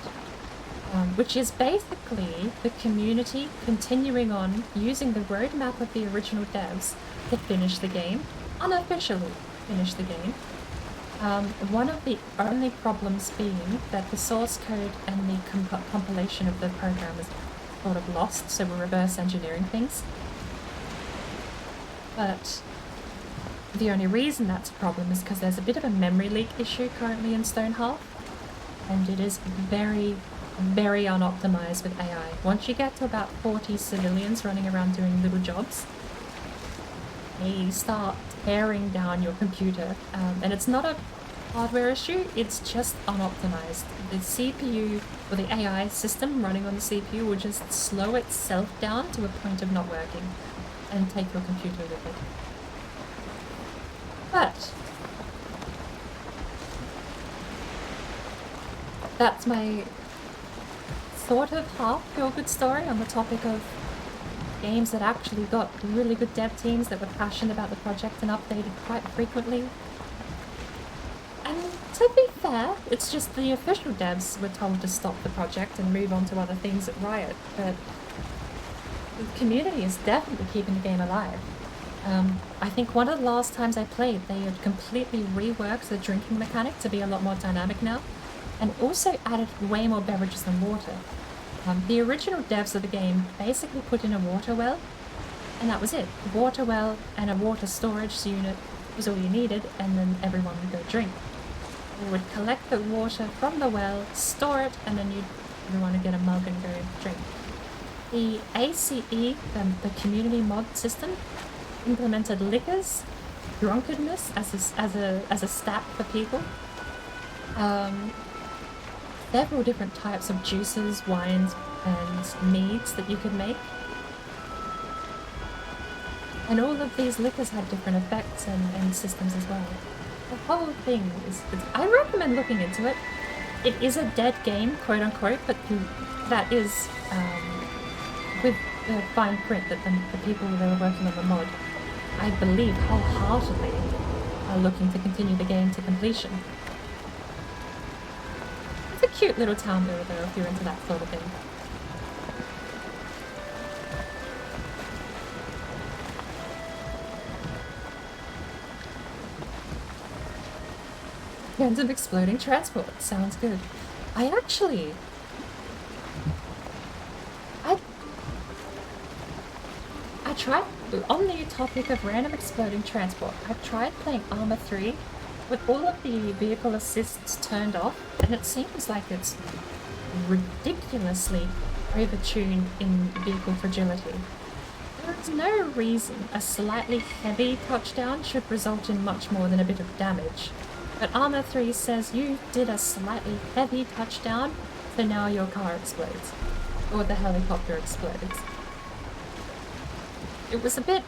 [SPEAKER 5] which is basically the community continuing on using the roadmap of the original devs to finish the game, unofficially finish the game. One of the only problems being that the source code and the compilation of the program is sort of lost, so we're reverse engineering things. But the only reason that's a problem is because there's a bit of a memory leak issue currently in Stonehalf, and it is very, very unoptimized with AI. Once you get to about 40 civilians running around doing little jobs, they start tearing down your computer, and it's not a hardware issue, it's just unoptimized. The CPU, or the AI system running on the CPU, will just slow itself down to a point of not working and take your computer with it. But that's my sort of half feel-good story on the topic of games that actually got really good dev teams that were passionate about the project and updated quite frequently. And to be fair, it's just the official devs were told to stop the project and move on to other things at Riot, but the community is definitely keeping the game alive. I think one of the last times I played, they had completely reworked the drinking mechanic to be a lot more dynamic now, and also added way more beverages than water. The original devs of the game basically put in a water well, and that was it. A water well and a water storage unit was all you needed, and then everyone would go drink. You would collect the water from the well, store it, and then everyone would get a mug and go drink. The ACE, the community mod system, implemented liquors, drunkenness as a stat for people. Several different types of juices, wines, and meads that you could make. And all of these liquors had different effects and systems as well. The whole thing I recommend looking into it. It is a dead game, quote unquote, but that is with the fine print that the people that were working on the mod, I believe wholeheartedly, are looking to continue the game to completion. It's a cute little town builder if you're into that sort of thing. Random exploding transport. Sounds good. I tried, on the topic of random exploding transport, I tried playing Arma 3 with all of the vehicle assists turned off, and it seems like it's ridiculously overtuned in vehicle fragility. There is no reason a slightly heavy touchdown should result in much more than a bit of damage. But Arma 3 says you did a slightly heavy touchdown, so now your car explodes. Or the helicopter explodes. It was a bit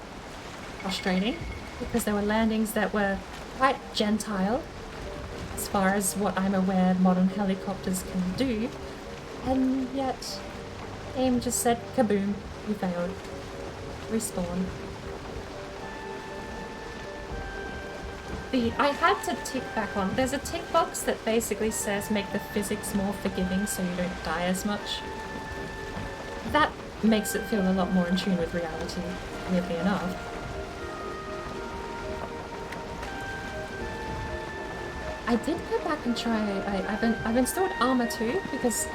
[SPEAKER 5] frustrating, because there were landings that were quite gentile, as far as what I'm aware modern helicopters can do, and yet AIM just said, kaboom, you failed. Respawn. I had to tick back on. There's a tick box that basically says make the physics more forgiving so you don't die as much. That makes it feel a lot more in tune with reality, weirdly enough. I did go back and try. I've installed Armor 2 because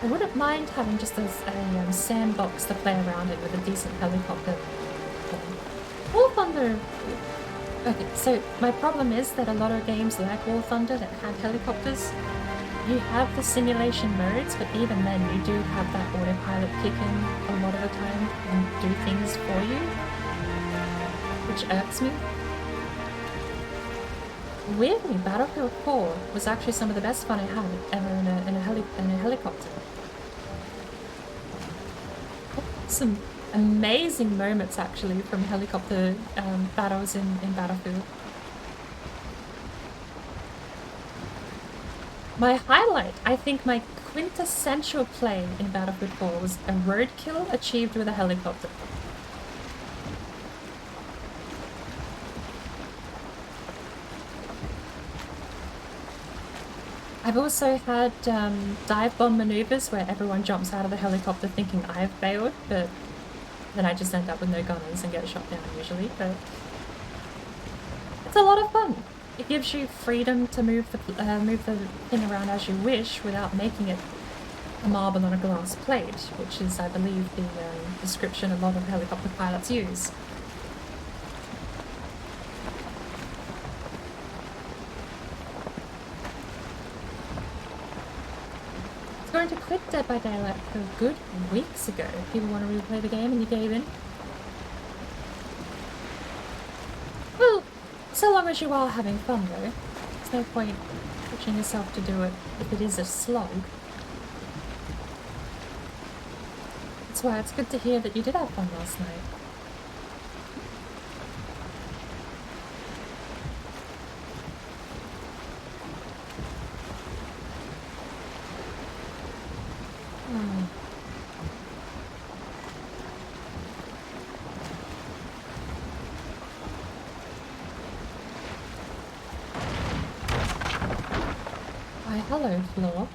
[SPEAKER 5] I wouldn't mind having just a sandbox to play around in with a decent helicopter. War Thunder. Okay, so my problem is that a lot of games like War Thunder that have helicopters, you have the simulation modes, but even then you do have that autopilot kick in a lot of the time and do things for you, which irks me. Weirdly, Battlefield 4 was actually some of the best fun I had ever in a helicopter. Some amazing moments actually from helicopter battles in Battlefield. My highlight, I think my quintessential play in Battlefield 4 was a roadkill achieved with a helicopter. I've also had dive bomb maneuvers where everyone jumps out of the helicopter thinking I've failed, but then I just end up with no gunners and get shot down usually, but it's a lot of fun. It gives you freedom to move the thing around as you wish without making it a marble on a glass plate, which is, I believe, the description a lot of helicopter pilots use. Going to quit Dead by Daylight for good weeks ago. People want to replay the game and you gave in. Well, so long as you are having fun though. There's no point pushing yourself to do it if it is a slog. That's why it's good to hear that you did have fun last night. Hello, Flo.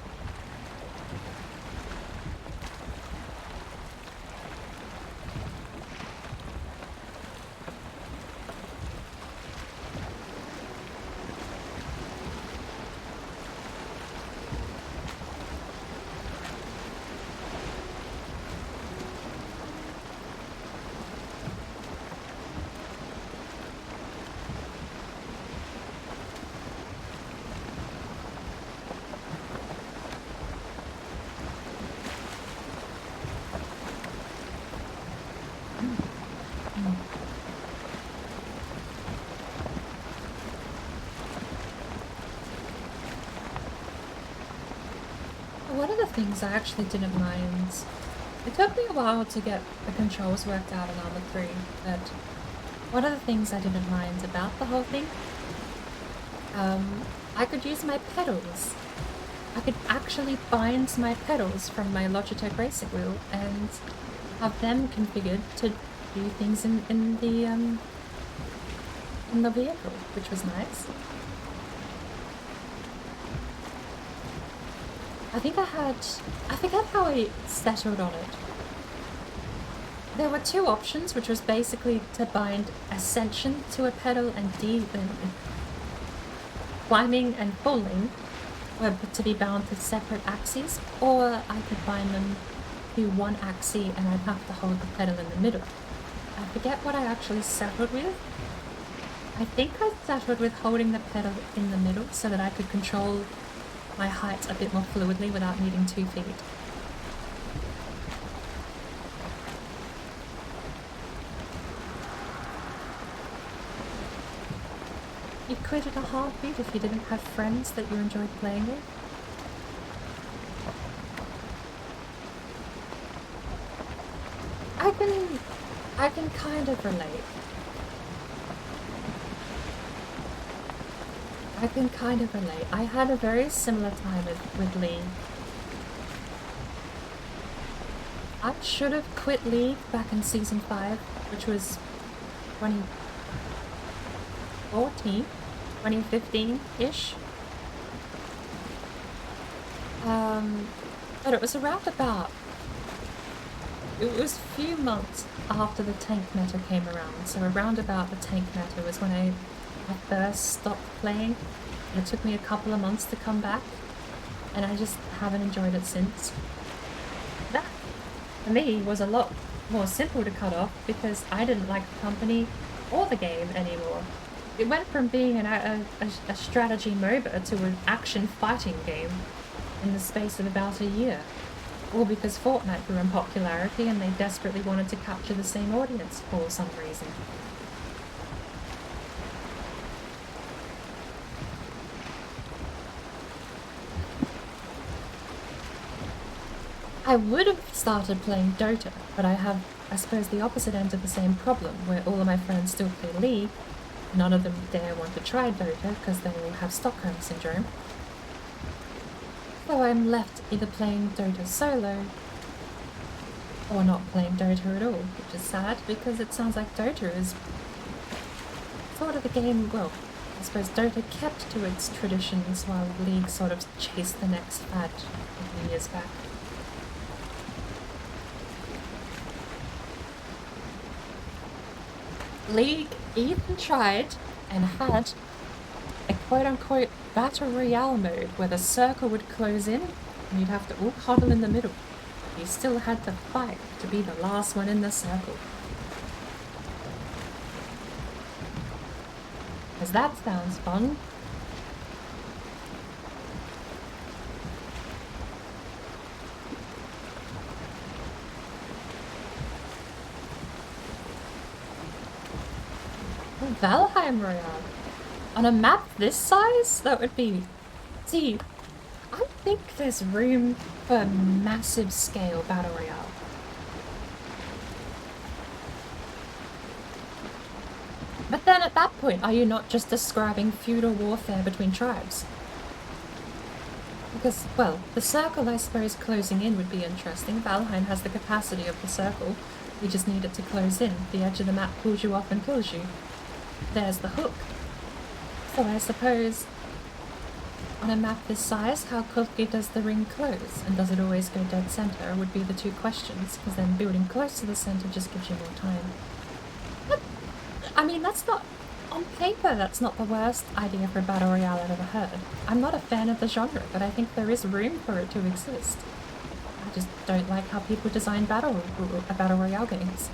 [SPEAKER 5] One of the things I actually didn't mind, it took me a while to get the controls worked out in Armor 3, but one of the things I didn't mind about the whole thing, I could use my pedals. I could actually bind my pedals from my Logitech racing wheel and have them configured to do things in the vehicle, which was nice. I forget how I settled on it. There were two options, which was basically to bind ascension to a pedal and climbing and falling were to be bound to separate axes, or I could bind them to one axis and I'd have to hold the pedal in the middle. I forget what I actually settled with. I think I settled with holding the pedal in the middle so that I could control my height a bit more fluidly without needing 2 feet. You'd quit at a heartbeat if you didn't have friends that you enjoyed playing with. I can kind of relate. I can kind of relate. I had a very similar time with League. I should have quit League back in Season 5, which was 2014, 2015-ish. But it was around about... It was a few months after the tank meta came around, so around about the tank meta was when I first stopped playing. It took me a couple of months to come back, and I just haven't enjoyed it since. That, for me, was a lot more simple to cut off because I didn't like the company or the game anymore. It went from being a strategy MOBA to an action fighting game in the space of about a year. All because Fortnite grew in popularity and they desperately wanted to capture the same audience for some reason. I would have started playing Dota, but I have, I suppose, the opposite end of the same problem, where all of my friends still play League. None of them dare want to try Dota because they all have Stockholm Syndrome. So I'm left either playing Dota solo or not playing Dota at all, which is sad because it sounds like Dota is sort of the game, well, I suppose Dota kept to its traditions while League sort of chased the next fad a few years back. League even tried and had a quote-unquote Battle Royale mode where the circle would close in and you'd have to all huddle in the middle. You still had to fight to be the last one in the circle. Because that sounds fun. Valheim Royale. On a map this size? That would be... See, I think there's room for a massive scale Battle Royale. But then at that point, are you not just describing feudal warfare between tribes? Because, well, the circle, I suppose, closing in would be interesting. Valheim has the capacity of the circle. You just need it to close in. The edge of the map pulls you off and kills you. There's the hook. So I suppose on a map this size, how quickly does the ring close? And does it always go dead center would be the two questions, because then building close to the center just gives you more time. But, I mean, that's not, on paper, that's not the worst idea for a Battle Royale I've ever heard. I'm not a fan of the genre, but I think there is room for it to exist. I just don't like how people design Battle Royale games.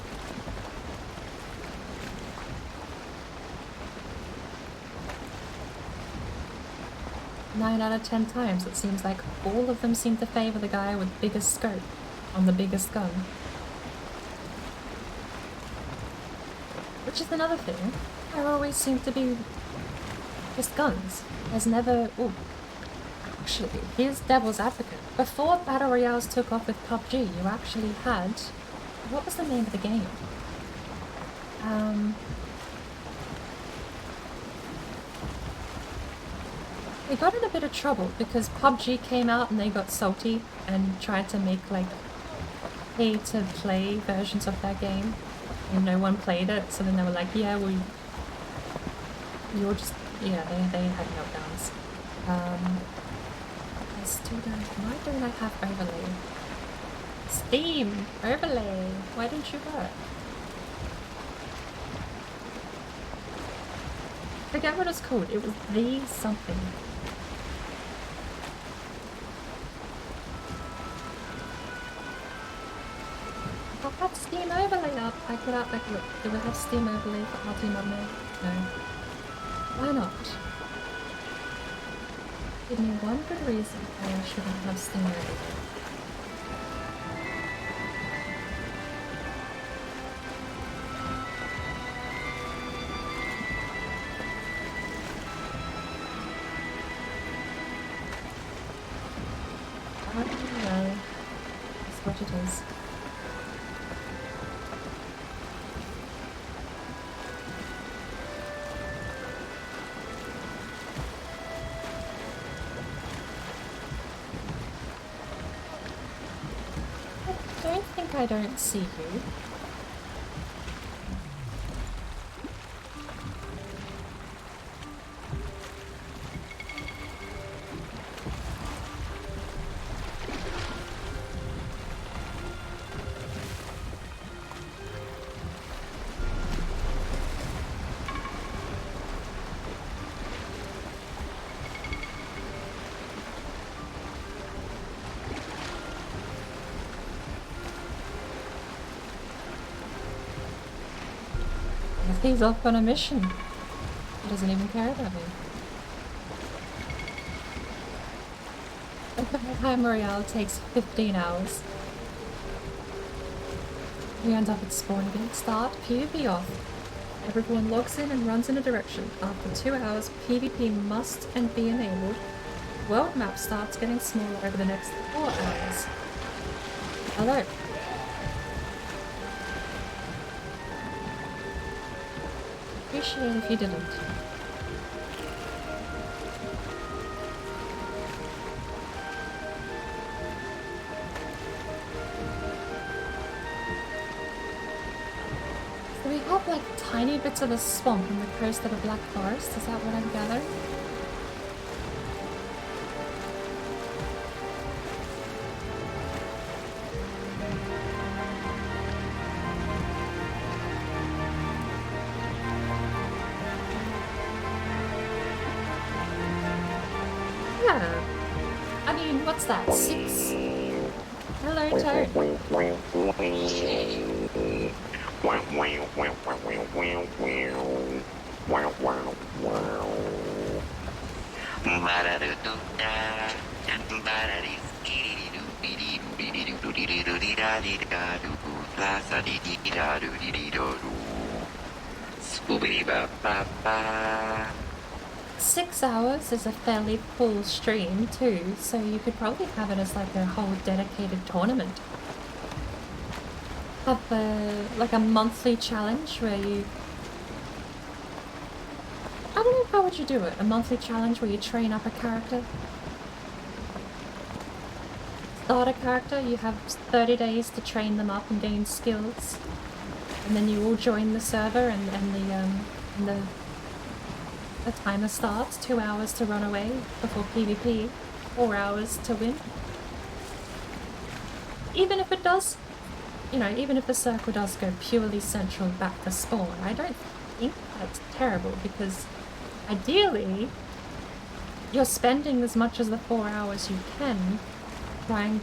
[SPEAKER 5] 9 out of 10 times, it seems like all of them seem to favour the guy with biggest scope on the biggest gun. Which is another thing. There always seem to be just guns. There's never... Ooh. Actually, here's Devil's Advocate. Before Battle Royales took off with PUBG, you actually had... What was the name of the game? They got in a bit of trouble because PUBG came out and they got salty and tried to make like pay-to-play versions of that game, and no one played it. So then they were like, "Yeah, you're just yeah." They had meltdowns. I still don't. Why don't I have overlay? Steam overlay. Why don't you work? I forget what it's called. It was the something. I'll have Steam overlay up. I could have, like, look, do we have Steam overlay for RT Mod now? No. Why not? Give me one good reason why I shouldn't have Steam overlay. Oh well, that's what it is. I don't see you. He's off on a mission. He doesn't even care about me. The Valheim Royale takes 15 hours. We end up at spawn again. Start, PvP off. Everyone logs in and runs in a direction. After 2 hours, PvP must and be enabled. World map starts getting smaller over the next 4 hours. Hello. Appreciate it if you didn't. So we have like tiny bits of a swamp on the coast of the Black Forest, is that what I'm gathering? Yeah. I mean, what's that? 6? Hello, Toad.
[SPEAKER 4] Scooby-Ba-Ba-Ba.
[SPEAKER 5] 6 hours is a fairly full stream too, so you could probably have it as like a whole dedicated tournament. Have like a monthly challenge where you... I don't know, how would you do it? A monthly challenge where you train up a character? Start a character, you have 30 days to train them up and gain skills. And then you all join the server and the timer starts, 2 hours to run away before PvP, 4 hours to win. Even if it does, you know, even if the circle does go purely central back to spawn, I don't think that's terrible because ideally you're spending as much as the 4 hours you can trying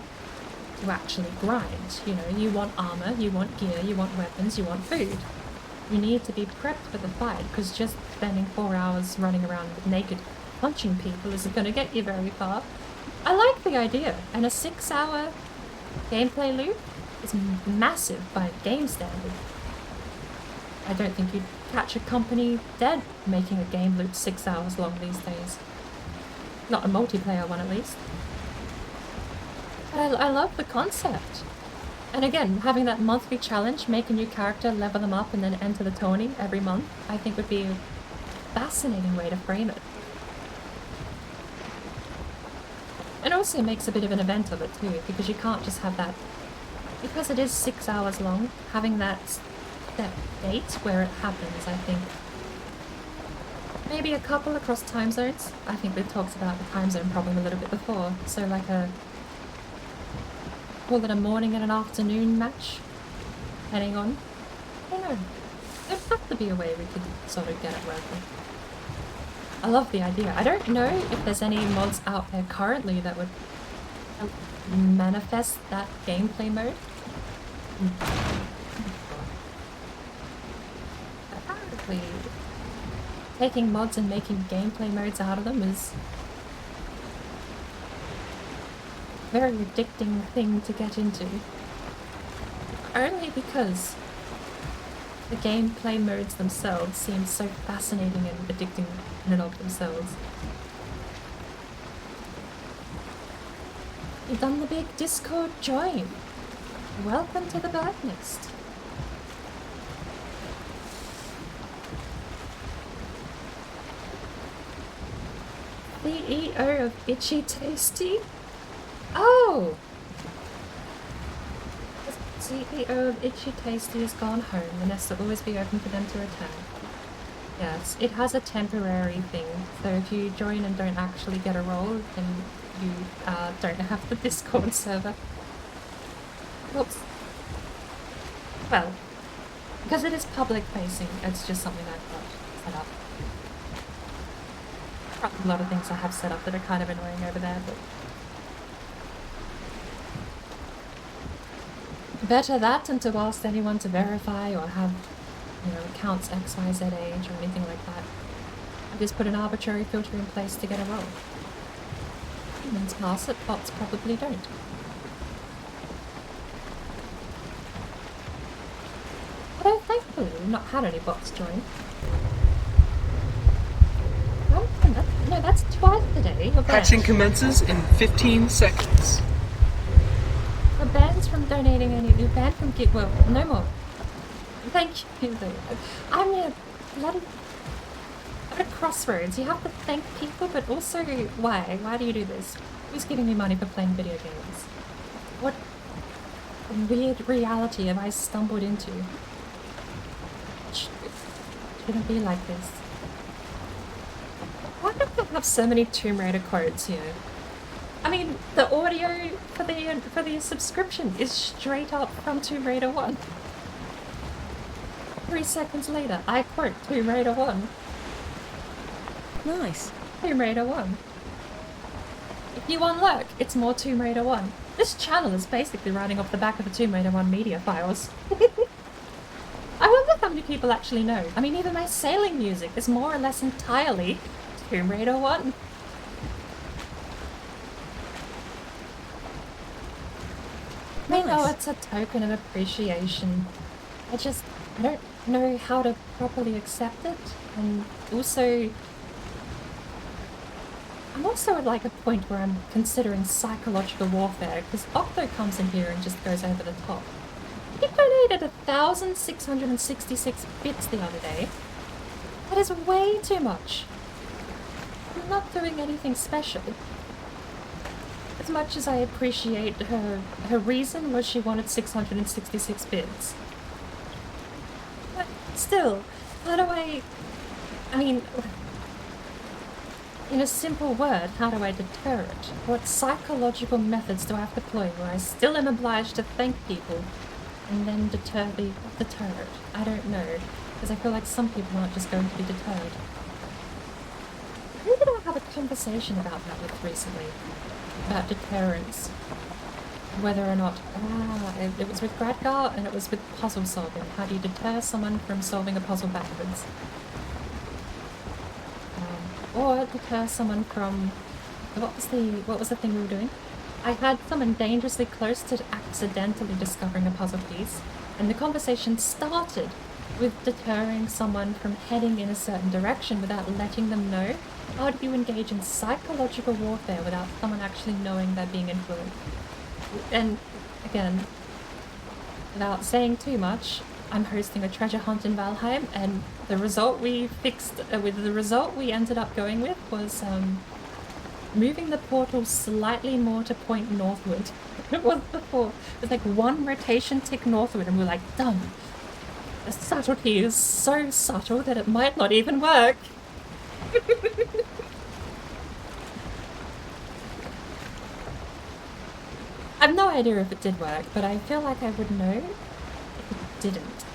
[SPEAKER 5] to actually grind. You know, you want armor, you want gear, you want weapons, you want food. You need to be prepped for the fight, because just spending 4 hours running around naked punching people isn't going to get you very far. I like the idea, and a 6-hour gameplay loop is massive by game standard. I don't think you'd catch a company dead making a game loop 6 hours long these days. Not a multiplayer one, at least. But I love the concept. And again, having that monthly challenge, make a new character, level them up, and then enter the tourney every month, I think would be a fascinating way to frame it. And also makes a bit of an event of it too, because you can't just have that... Because it is 6 hours long, having that date where it happens, I think... Maybe a couple across time zones. I think we talked about the time zone problem a little bit before, so like a... Call it a morning and an afternoon match, depending on... I don't know. There'd have to be a way we could sort of get it working. I love the idea. I don't know if there's any mods out there currently that would manifest that gameplay mode. Apparently, taking mods and making gameplay modes out of them is a very addicting thing to get into. Only because the gameplay modes themselves seem so fascinating and addicting in and of themselves. You've done the big Discord join. Welcome to the Blacklist. CEO of Itchy Tasty? Oh! The CEO of Itchy Tasty has gone home. The nest will always be open for them to return. Yes, it has a temporary thing, so if you join and don't actually get a role, then you don't have the Discord server. Whoops. Well, because it is public facing, it's just something I've got set up. A lot of things I have set up that are kind of annoying over there, but... Better that than to ask anyone to verify or have counts X, Y, Z age or anything like that. I just put an arbitrary filter in place to get a roll. Humans pass it, bots probably don't. Although thankfully we've not had any bots join. No, that's twice today.
[SPEAKER 8] Hatching commences in 15 seconds.
[SPEAKER 5] We're banned from donating any. We're banned from well, no more. Thank you though. I'm a bloody at a crossroads. You have to thank people, but also why? Why do you do this? Who's giving me money for playing video games? What weird reality have I stumbled into? It shouldn't be like this. Why do I have so many Tomb Raider quotes here? I mean, the audio for the subscription is straight up from Tomb Raider 1. 3 seconds later, I quote Tomb Raider 1.
[SPEAKER 3] Nice.
[SPEAKER 5] Tomb Raider 1. If you want luck, it's more Tomb Raider 1. This channel is basically riding off the back of the Tomb Raider 1 media files. I wonder how many people actually know. I mean, even my sailing music is more or less entirely Tomb Raider 1. I know it's a token of appreciation. I don't know how to properly accept it, and also I'm also at like a point where I'm considering psychological warfare, because Octo comes in here and just goes over the top. He donated 1,666 bits the other day. That is way too much. I'm not doing anything special. As much as I appreciate her reason was she wanted 666 bits. But still, how do I mean, in a simple word, how do I deter it? What psychological methods do I have to deploy where I still am obliged to thank people and then deter it? I don't know, because I feel like some people aren't just going to be deterred. Who did I have a conversation about that with recently? About deterrence. Whether or not... it was with Gradgar and it was with puzzle solving. How do you deter someone from solving a puzzle backwards? Or deter someone from... What was the thing we were doing? I had someone dangerously close to accidentally discovering a puzzle piece, and the conversation started with deterring someone from heading in a certain direction without letting them know. How do you engage in psychological warfare without someone actually knowing they're being influenced? And again, without saying too much, I'm hosting a treasure hunt in Valheim, and the result we ended up going with was moving the portal slightly more to point northward than it was before. It was like one rotation tick northward, and we were like, done. The subtlety is so subtle that it might not even work. I have no idea if it did work, but I feel like I would know if it didn't.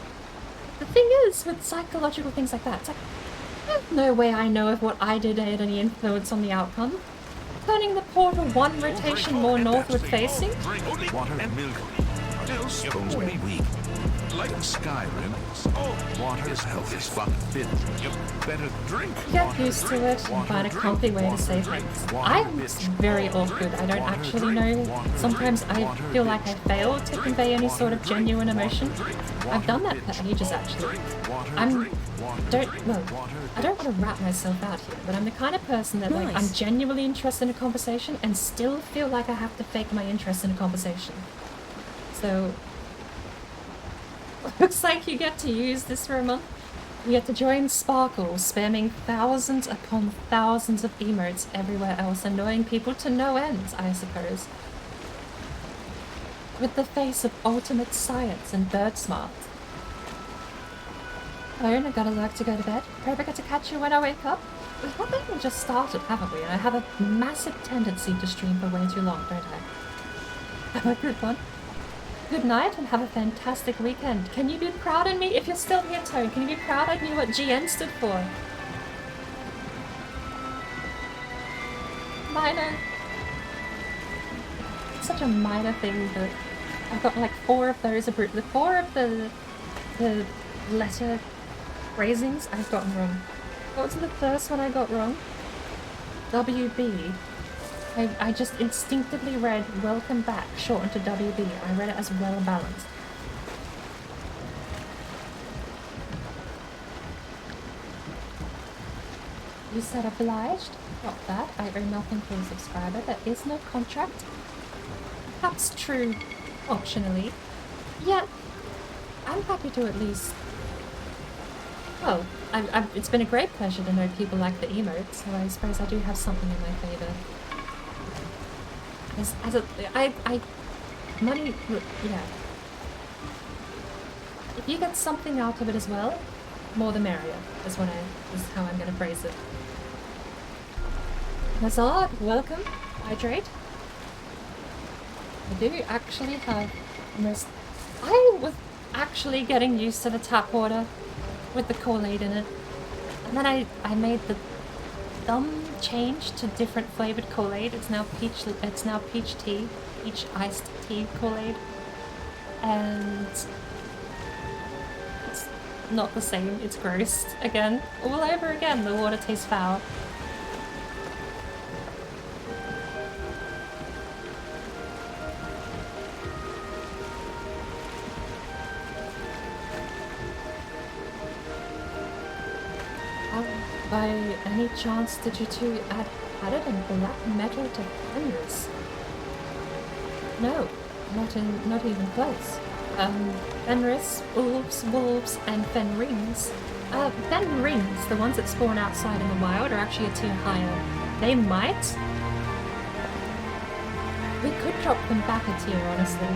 [SPEAKER 5] The thing is, with psychological things like that, it's like, there's no way I know if what I did had any influence on the outcome. Turning the portal one rotation more northward facing?
[SPEAKER 6] Water and milk. Still supposed to be weak. Like Skyrim, water is healthy, but fit. You better drink.
[SPEAKER 5] You get used to it and find a comfy way to say things. I'm very awkward. I don't actually know. Sometimes I feel like I fail to convey any sort of genuine emotion. I've done that for ages, actually. I don't want to wrap myself out here, but I'm the kind of person that like I'm genuinely interested in a conversation and still feel like I have to fake my interest in a conversation. So looks like you get to use this for a month. You get to join Sparkle, spamming thousands upon thousands of emotes everywhere else, annoying people to no end, I suppose. With the face of ultimate science and bird smart. Alone, I gotta work to go to bed. Hope I get to catch you when I wake up. We've probably just started, haven't we? And I have a massive tendency to stream for way too long, don't I? Have a good one. Good night and have a fantastic weekend. Can you be proud of me? If you're still here, Tone, can you be proud I knew what GN stood for? Minor. It's such a minor thing that I've got like 4 of those, the 4 of the letter phrasings I've gotten wrong. What was the first one I got wrong? WB. I just instinctively read welcome back shortened to WB. I read it as well balanced. You said obliged? Not that. I owe nothing for a subscriber. There is no contract. Perhaps true optionally. Yet, I'm happy to at least... Well, it's been a great pleasure to know people like the emotes, so I suppose I do have something in my favour. Money, yeah. If you get something out of it as well, more the merrier, is how I'm gonna phrase it. Nazard, welcome. Hydrate. I do actually have I was actually getting used to the tap water with the Kool-Aid in it. And then I made the dumb change to different flavored Kool-Aid. It's now peach tea, peach iced tea Kool-Aid. And it's not the same. It's gross. Again, all over again, the water tastes foul. By any chance, did you two added a black metal to Fenris? No, not even close. Fenris, wolves, and Fenrings. Fenrings, the ones that spawn outside in the wild, are actually a tier higher. They might. We could drop them back a tier, honestly.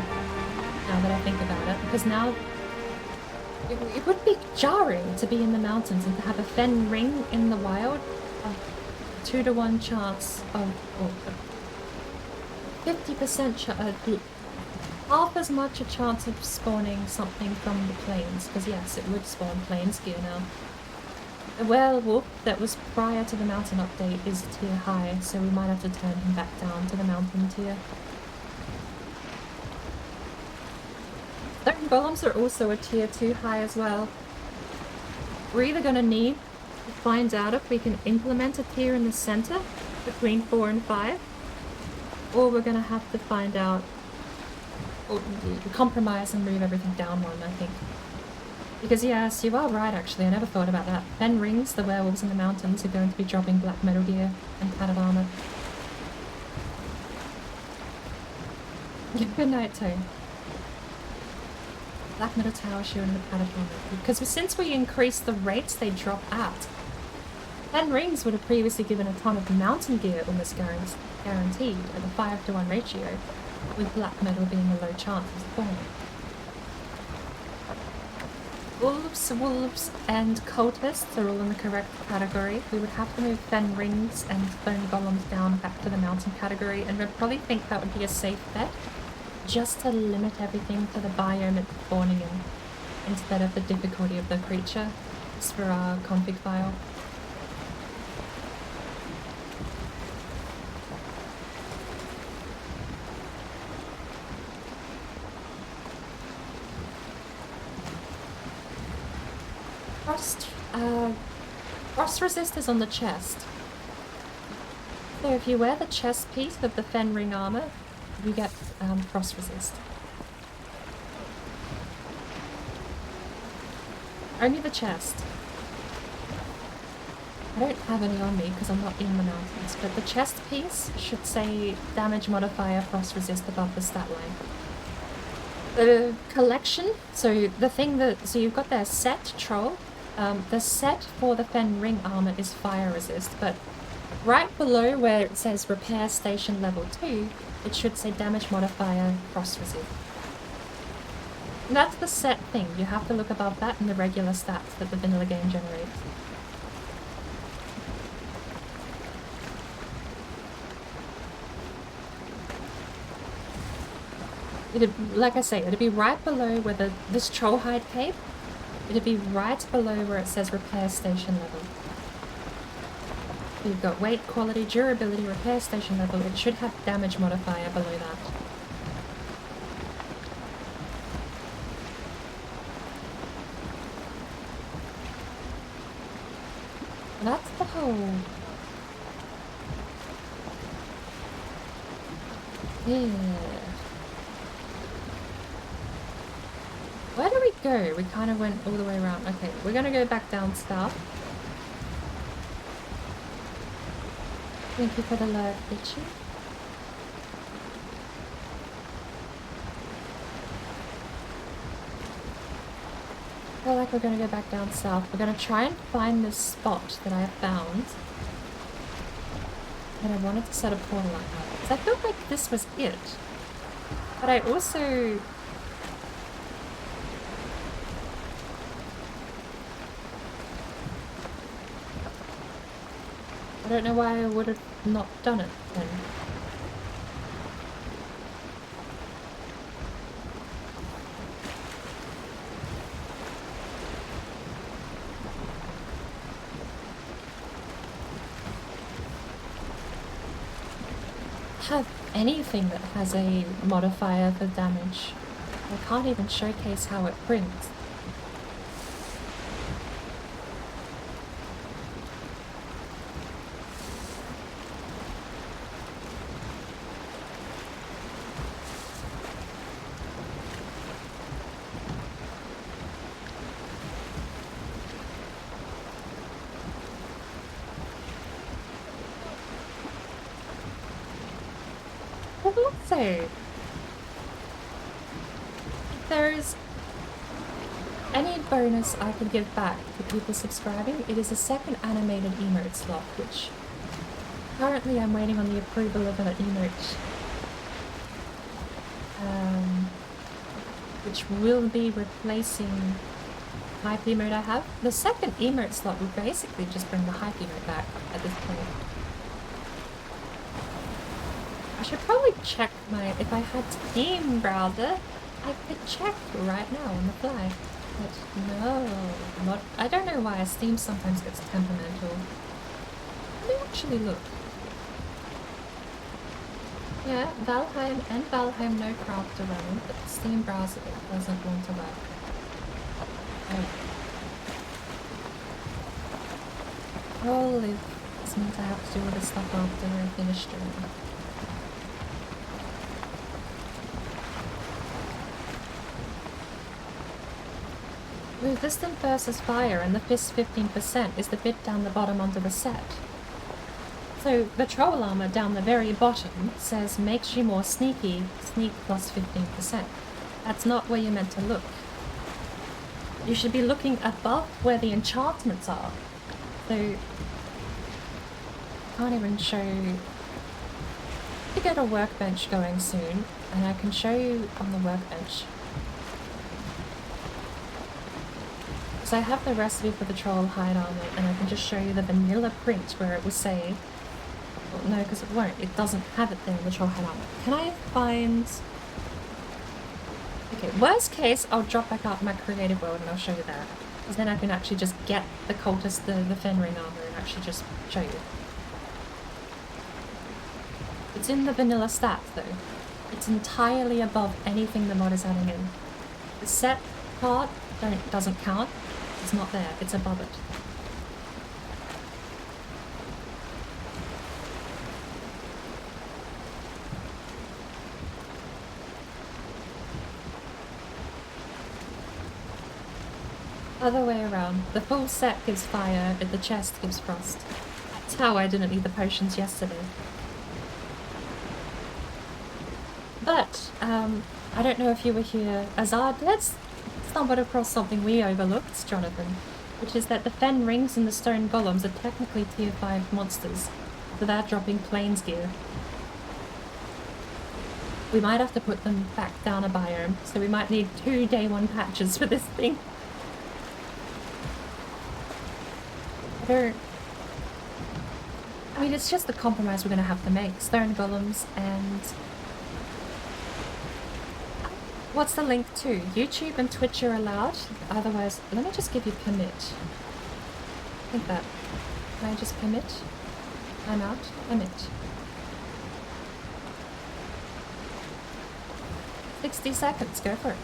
[SPEAKER 5] Now that I think about it, because now. It would be jarring to be in the mountains and to have a fen ring in the wild. A 2-to-1 chance of, or 50% half as much a chance of spawning something from the plains, because yes, it would spawn plains gear now. The werewolf that was prior to the mountain update is tier high, so we might have to turn him back down to the mountain tier. Stone golems are also a tier 2 high as well. We're either going to need to find out if we can implement a tier in the center between 4 and 5, or we're going to have to find out, or compromise and move everything down one, I think. Because yes, you are right actually, I never thought about that. Fen rings, the werewolves in the mountains, are going to be dropping black metal gear and padded armor. Good night, Tone. Black metal tower shield and the padded armor. Because since we increased the rates they drop at, Fen rings would have previously given a ton of mountain gear almost guaranteed at a 5-to-1 ratio, with black metal being a low chance of spawning. Wolves, and cultists are all in the correct category. We would have to move Fen rings and stone golems down back to the mountain category, and we'd probably think that would be a safe bet, just to limit everything to the biome it's spawning in, instead of the difficulty of the creature. Just for our config file. Frost resist is on the chest. So if you wear the chest piece of the Fen ring armor, you get frost resist. Only the chest. I don't have any on me because I'm not in the mountains, but the chest piece should say damage modifier frost resist above the stat line. The collection, so you've got their set troll. The set for the Fen ring armor is fire resist, but right below where it says repair station level 2, it should say damage modifier frost resist. And that's the set thing. You have to look above that in the regular stats that the vanilla game generates. Like I say, it'd be right below where this troll hide cape. It'd be right below where it says repair station level. You've got weight, quality, durability, repair station level. It should have damage modifier below that. That's the hole. Yeah. Where do we go? We kind of went all the way around. Okay, we're gonna go back down south. Thank you for the lurk, bitchy. I feel like we're gonna go back down south. We're gonna try and find this spot that I have found. And I wanted to set a portal like that. Because I felt like this was it. But I also... I don't know why I would have not done it then. Have anything that has a modifier for damage. I can't even showcase how it prints. Also, if there's any bonus I could give back to people subscribing, it is a second animated emote slot, which currently I'm waiting on the approval of an emote, which will be replacing hype emote I have. The second emote slot would basically just bring the hype emote back at this point. I should probably check my... if I had Steam browser, I could check right now on the fly. But no, not... I don't know why Steam sometimes gets temperamental. Let me actually look. Yeah, Valheim and Valheim NoCraft are running, but the Steam browser doesn't want to work. Holy... this means I have to do all this stuff after I finish doing it. Resistant versus fire, and the fist 15% is the bit down the bottom under the set. So the troll armor down the very bottom says makes you more sneaky, sneak plus 15%. That's not where you're meant to look. You should be looking above where the enchantments are. So I can't even show you. To get a workbench going soon, and I can show you on the workbench. So I have the recipe for the troll hide armor, and I can just show you the vanilla print where it will say... well, no, because it won't. It doesn't have it there in the troll hide armor. Can I find... okay, worst case, I'll drop back out my creative world and I'll show you that. Because then I can actually just get the cultist, the Fenring armor, and actually just show you. It's in the vanilla stats, though. It's entirely above anything the mod is adding in. The set part doesn't count. It's not there. It's above it. Other way around. The full set gives fire, and the chest gives frost. That's how I didn't need the potions yesterday. But, I don't know if you were here. Azard, let's stumbled across something we overlooked, Jonathan, which is that the Fen Rings and the Stone Golems are technically tier 5 monsters, without dropping plains gear. We might have to put them back down a biome, so we might need 2 day 1 patches for this thing. I mean, it's just the compromise we're going to have to make. Stone Golems and... what's the link to? YouTube and Twitch are allowed. Otherwise, let me just give you permit. I think that. Can I just permit? I'm out. Permit. 60 seconds. Go for it.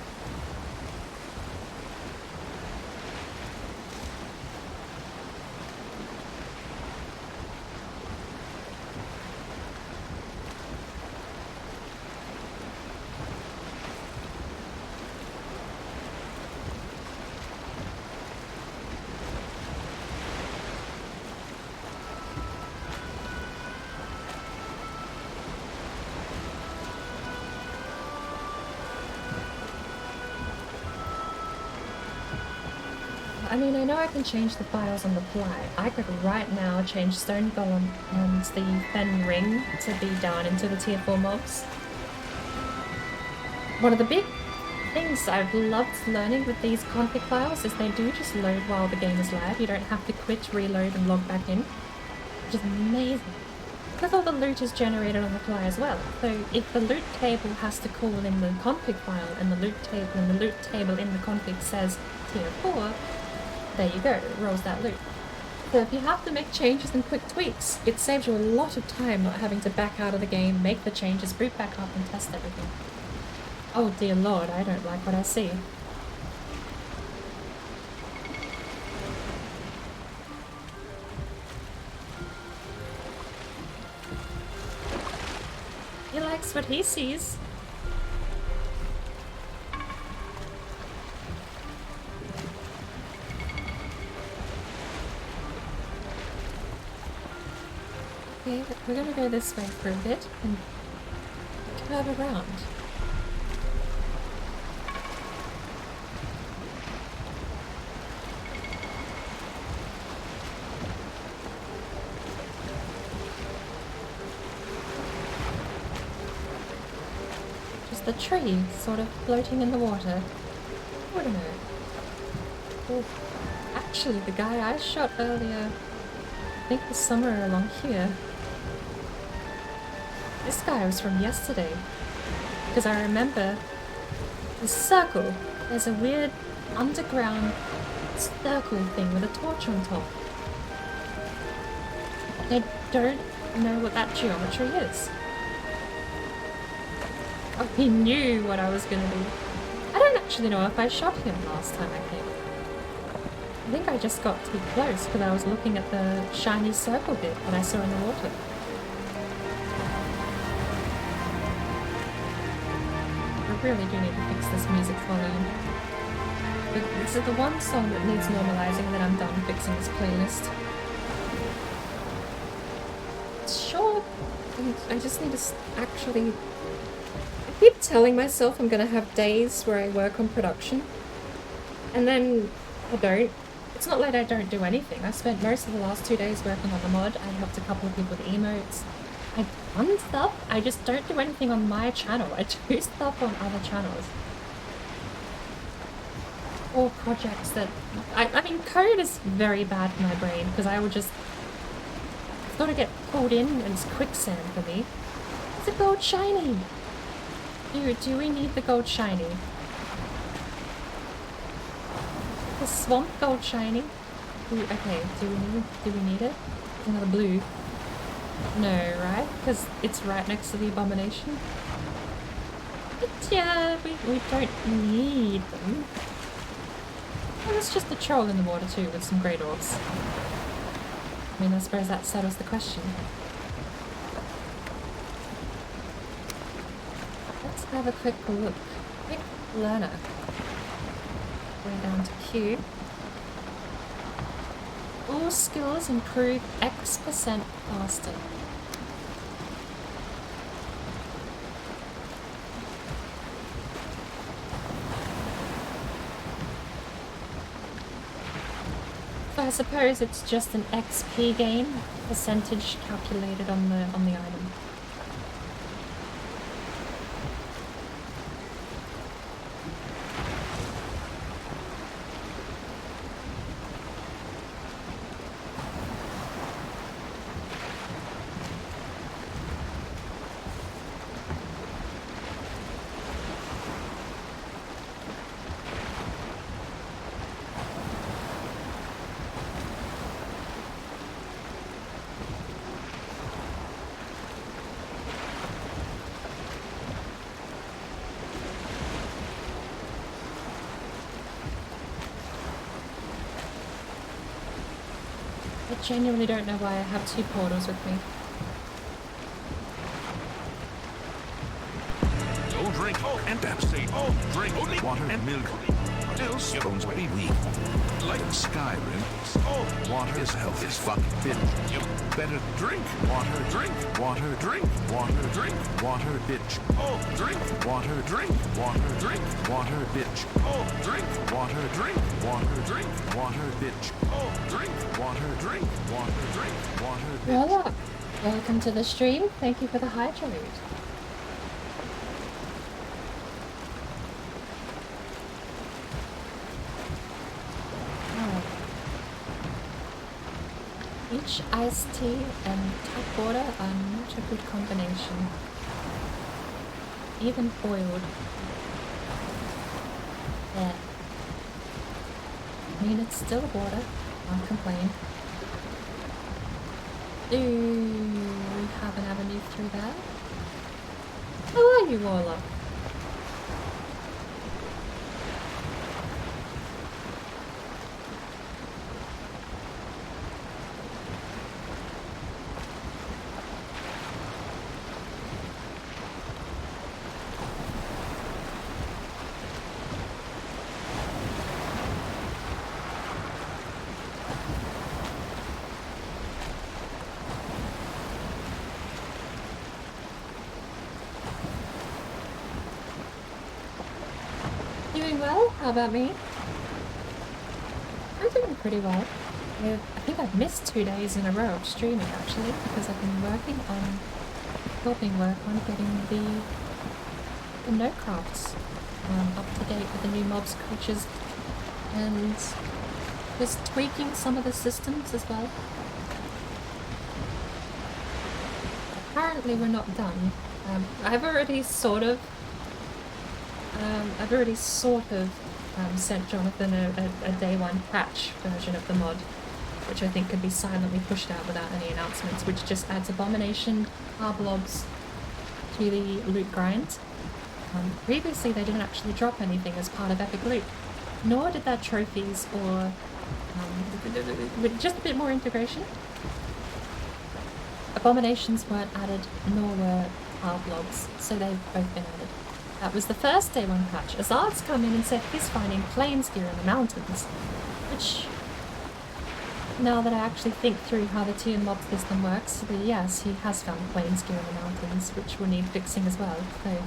[SPEAKER 5] I mean, I know I can change the files on the fly. I could right now change Stone Golem and the Fen Ring to be down into the tier 4 mobs. One of the big things I've loved learning with these config files is they do just load while the game is live. You don't have to quit, reload, and log back in, which is amazing. Because all the loot is generated on the fly as well. So if the loot table has to call in the config file and the loot table in the config says tier 4, there you go, it rolls that loot. So if you have to make changes and quick tweaks, it saves you a lot of time not having to back out of the game, make the changes, boot back up and test everything. Oh dear lord, I don't like what I see. He likes what he sees. Okay, we're gonna go this way for a bit and curve around. The tree sort of floating in the water. I don't know. Oh, actually, the guy I shot earlier, I think was somewhere along here. This guy was from yesterday. Because I remember the circle. There's a weird underground circle thing with a torch on top. I don't know what that geometry is. Oh, he knew what I was gonna do. I don't actually know if I shot him last time I came. I think I just got too close because I was looking at the shiny circle bit that I saw in the water. I really do need to fix this music volume. But this is the one song that needs normalizing, then I'm done fixing this playlist. It's short, and I just need to actually... I keep telling myself I'm gonna have days where I work on production, and then I don't. It's not like I don't do anything. I spent most of the last 2 days working on the mod. I helped a couple of people with emotes. I've done stuff, I just don't do anything on my channel. I do stuff on other channels. Or projects that... I mean, code is very bad for my brain, because I will just... It's gotta get pulled in, and it's quicksand for me. It's a gold shiny! Dude, do we need the gold shiny? The swamp gold shiny? Ooh, okay, do we need it? Another blue. No, right? Because it's right next to the abomination. But yeah, we don't need them. Well, it's just a troll in the water too, with some grey dwarfs. I mean, I suppose that settles the question. Let's have a quick look. Quick learner. Going down to Q. All skills improve X% faster. So I suppose it's just an XP gain, percentage calculated on the item. I genuinely don't know why I have two portals with me.
[SPEAKER 6] Oh, drink, and that's it. Oh, drink, only water and milk. still supposed to be weak. Like Skyrim, water is health is fucking bitch. You better drink water, drink water, drink water, drink water, bitch. Oh, drink water, drink water, drink water, bitch. Oh, drink water, drink water, drink water, bitch. Oh, drink water, drink water, drink water, bitch.
[SPEAKER 5] Voila! Welcome to the stream. Thank you for the hydrate. Each iced tea and tap water are not a good combination. Even boiled. Yeah. I mean, it's still water. Can't complain. Do we have an avenue through there? How are you, Warlock? Doing well? How about me? I'm doing pretty well. I think I've missed 2 days in a row of streaming actually, because I've been helping work on getting the NoCrafts up to date with the new mobs, creatures, and just tweaking some of the systems as well. Apparently we're not done. I've already sort of sent Jonathan a day one patch version of the mod, which I think could be silently pushed out without any announcements, which just adds abomination blobs to the loot grind. Previously they didn't actually drop anything as part of epic loot, nor did that trophies or with just a bit more integration. Abominations weren't added, nor were blobs, so they've both been added. That was the first day one patch. Azad's come in and said he's finding plains gear in the mountains, which, now that I actually think through how the tier mob system works, yes, he has found plains gear in the mountains, which will need fixing as well. So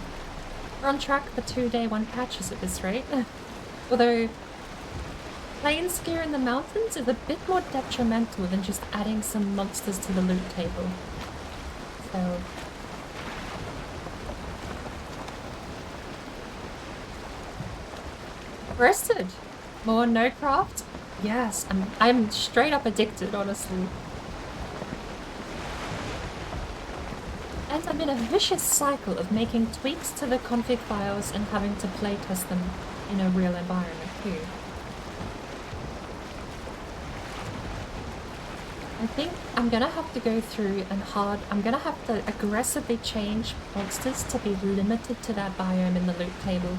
[SPEAKER 5] we're on track for 2 day one patches at this rate. Although plains gear in the mountains is a bit more detrimental than just adding some monsters to the loot table. So rested. More NoCraft? Yes, I'm straight up addicted, honestly. And I'm in a vicious cycle of making tweaks to the config files and having to playtest them in a real environment too. I think I'm gonna have to go through and I'm gonna have to aggressively change monsters to be limited to that biome in the loot table.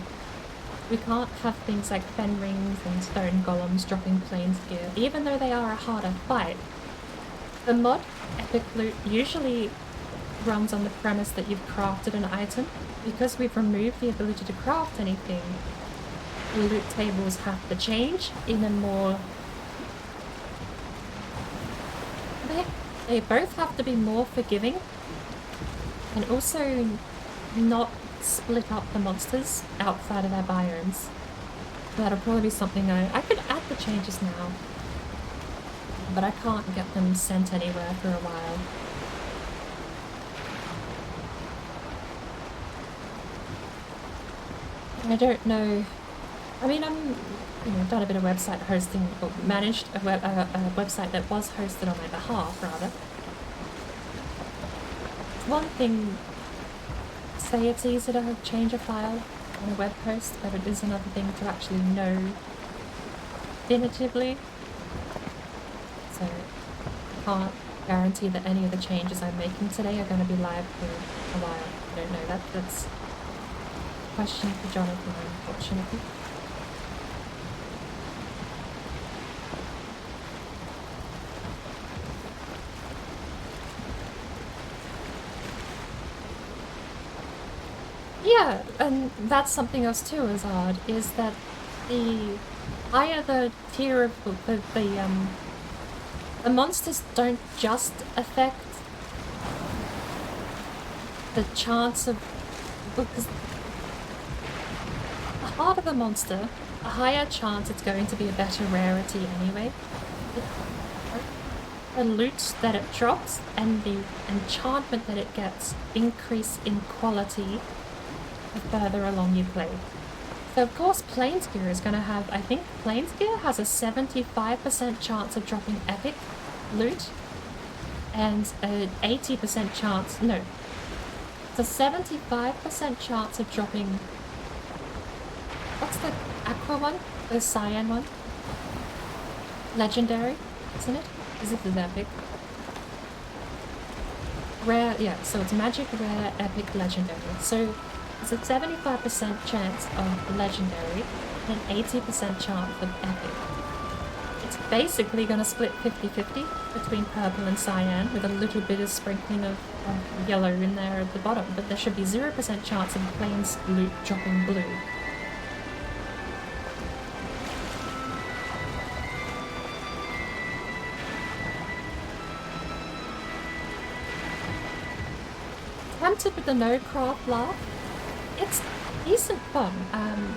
[SPEAKER 5] We can't have things like fen rings and stone golems dropping plains gear, even though they are a harder fight. The mod epic loot usually runs on the premise that you've crafted an item. Because we've removed the ability to craft anything, the loot tables have to change in a more... They both have to be more forgiving, and also not split up the monsters outside of their biomes. That'll probably be something I could add the changes now, but I can't get them sent anywhere for a while. I don't know. I mean, I've done a bit of website hosting, or managed a website that was hosted on my behalf, rather. One thing, say it's easy to change a file on a web post, but it is another thing to actually know definitively. So I can't guarantee that any of the changes I'm making today are going to be live for a while. I don't know. That's a question for Jonathan, unfortunately. Yeah, and that's something else too, Azad, is that the higher the tier of the monsters don't just affect the chance of, because the harder the monster, a higher chance it's going to be a better rarity anyway. The loot that it drops and the enchantment that it gets increase in quality the further along you play. So of course Planesgear is going to have, I think Planesgear has a 75% chance of dropping epic loot and an 80% chance, no, it's a 75% chance of dropping, what's the aqua one? The cyan one? Legendary, isn't it? Is it the epic? Rare, yeah, so it's magic, rare, epic, legendary. So it's a 75% chance of legendary and an 80% chance of epic. It's basically going to split 50-50 between purple and cyan with a little bit of sprinkling of yellow in there at the bottom, but there should be 0% chance of plains loot dropping blue. Tempted with the NoCraft laugh. It's decent fun.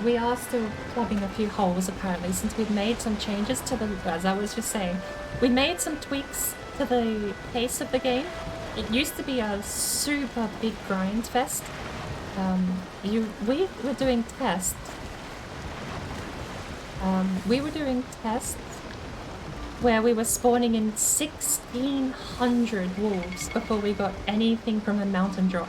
[SPEAKER 5] We are still plugging a few holes apparently since we've made some changes to the, as I was just saying, we made some tweaks to the pace of the game. It used to be a super big grind fest. We were doing tests. We were doing tests where we were spawning in 1,600 wolves before we got anything from a mountain drop.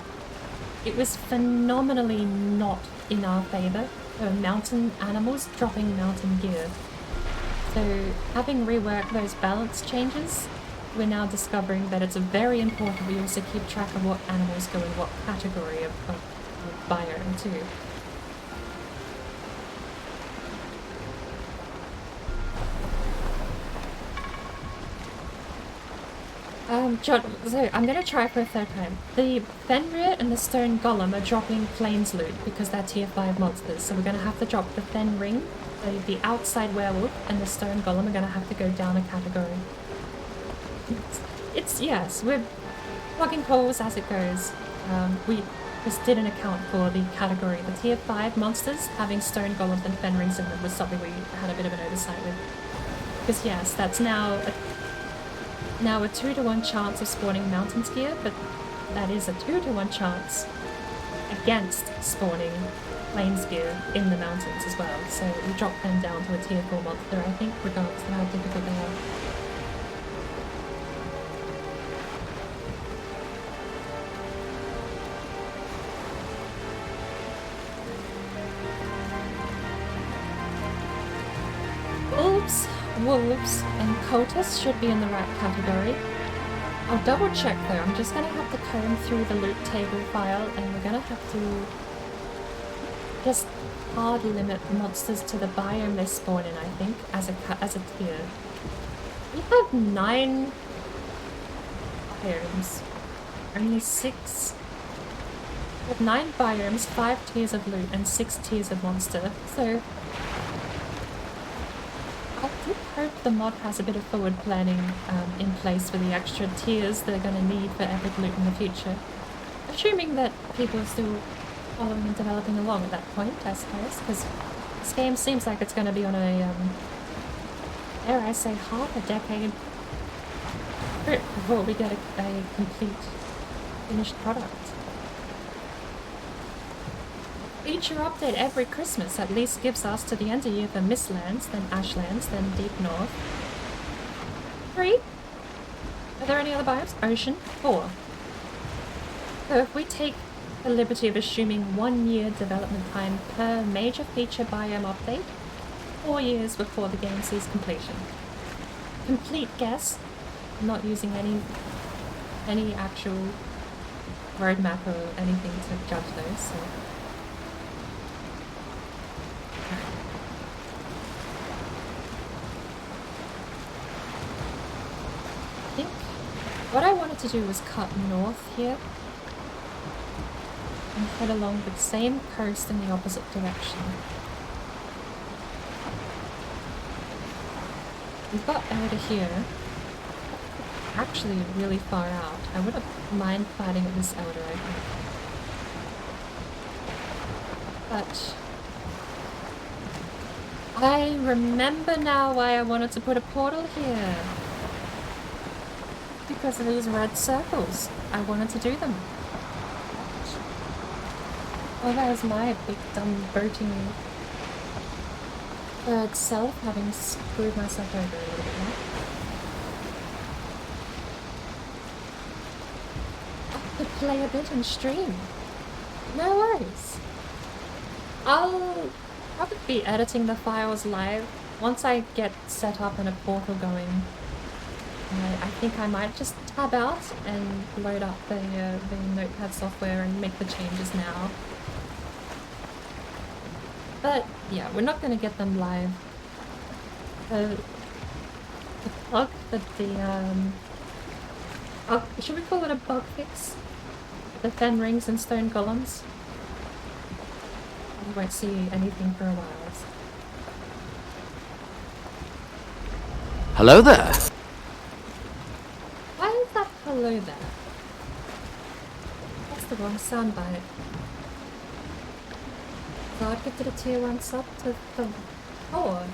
[SPEAKER 5] It was phenomenally not in our favour. There were mountain animals dropping mountain gear. So having reworked those balance changes, we're now discovering that it's very important we also keep track of what animals go in what category of biome too. John, so I'm going to try for a third time. The Fenrir and the Stone Golem are dropping plains loot because they're tier 5 monsters, so we're going to have to drop the Fen Ring, the outside werewolf, and the Stone Golem are going to have to go down a category. Yes, we're plugging holes as it goes. We just didn't account for the category. The tier 5 monsters having Stone Golems and Fen Rings in them was something we had a bit of an oversight with. Because yes, that's now a 2-to-1 chance of spawning mountain gear, but that is a 2-to-1 chance against spawning plains gear in the mountains as well. So we dropped them down to a tier 4 monster, I think, regardless of how difficult they are. Wolves and Kotus should be in the right category. I'll double check though, I'm just going to have to comb through the loot table file and we're going to have to just hard limit monsters to the biome they spawn in, I think, as a tier. We have 9 biomes, only 6. We have 9 biomes, 5 tiers of loot and 6 tiers of monster, so I do hope the mod has a bit of forward planning in place for the extra tiers they're going to need for epic loot in the future. Assuming that people are still following and developing along at that point, I suppose, because this game seems like it's going to be on a, dare I say, half a decade trip before we get a complete finished product. Feature update every Christmas at least gives us to the end of the year for Mistlands, then Ashlands, then Deep North. 3. Are there any other biomes? Ocean. 4. So if we take the liberty of assuming 1 year development time per major feature biome update, 4 years before the game sees completion. Complete guess, not using any actual roadmap or anything to judge those, so. What I wanted to do was cut north here and head along the same coast in the opposite direction. We've got elder here. Actually really far out. I wouldn't mind fighting with this elder, I think. But I remember now why I wanted to put a portal here. Because of these red circles. I wanted to do them. Oh, there's my big dumb boating bird self having screwed myself over a little bit more. I could play a bit and stream. No worries. I'll probably be editing the files live once I get set up and a portal going. I think I might just tab out and load up the Notepad software and make the changes now. But yeah, we're not going to get them live. The bug that should we call it a bug fix? The fen rings and stone golems. We won't see anything for a while.
[SPEAKER 9] Hello there.
[SPEAKER 5] Why is that hello there? That's the wrong soundbite. God gifted a tier 1 sub to the Horde.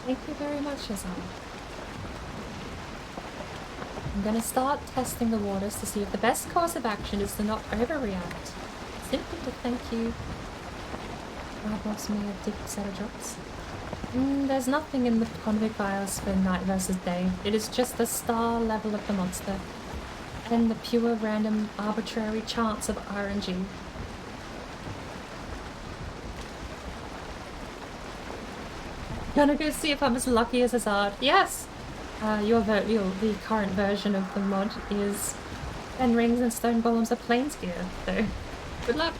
[SPEAKER 5] Thank you very much, Azar. I'm gonna start testing the waters to see if the best course of action is to not overreact. Simply to thank you. God loves me a deep set of drops. There's nothing in the config files for night versus day. It is just the star level of the monster. And the pure random arbitrary chance of RNG. Gonna go see if I'm as lucky as Azard. Yes! The current version of the mod is fen rings and stone golems are plains gear, so good luck!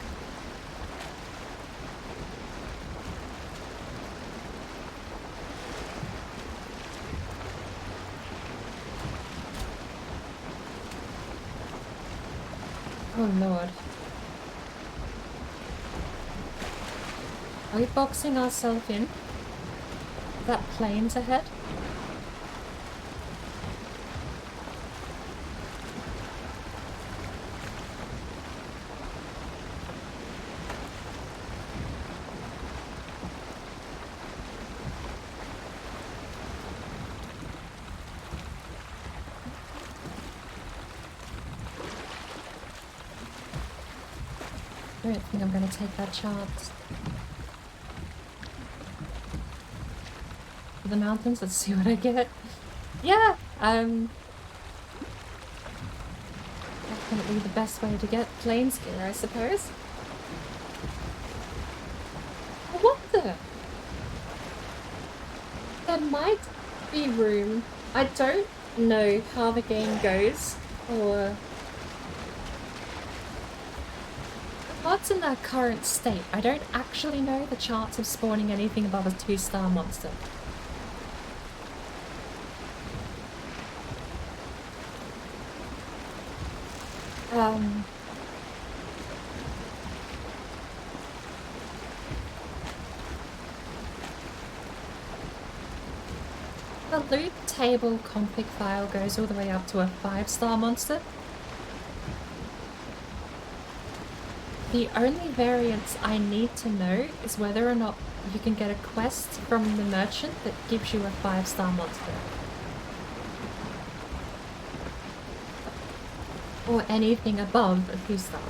[SPEAKER 5] Oh lord. Are we boxing ourselves in? That plane's ahead? I don't think I'm going to take that chance. For the mountains, let's see what I get. Yeah! Definitely the best way to get plains gear, I suppose. What the? There might be room. I don't know how the game goes, or what's in their current state. I don't actually know the chance of spawning anything above a 2-star monster. The loot table config file goes all the way up to a 5-star monster. The only variance I need to know is whether or not you can get a quest from the merchant that gives you a 5-star monster. Or anything above a 2-star.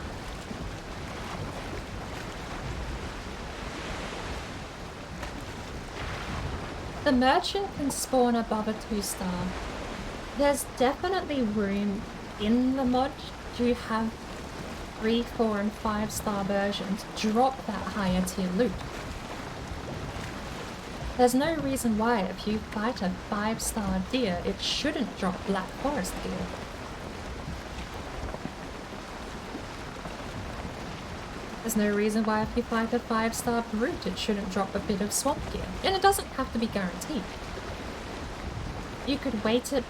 [SPEAKER 5] The merchant can spawn above a 2-star. There's definitely room in the mod to have 3, 4 and 5-star versions drop that higher tier loot. There's no reason why if you fight a 5-star deer it shouldn't drop Black Forest gear. There's no reason why if you fight a 5-star brute it shouldn't drop a bit of swamp gear. And it doesn't have to be guaranteed. You could weight it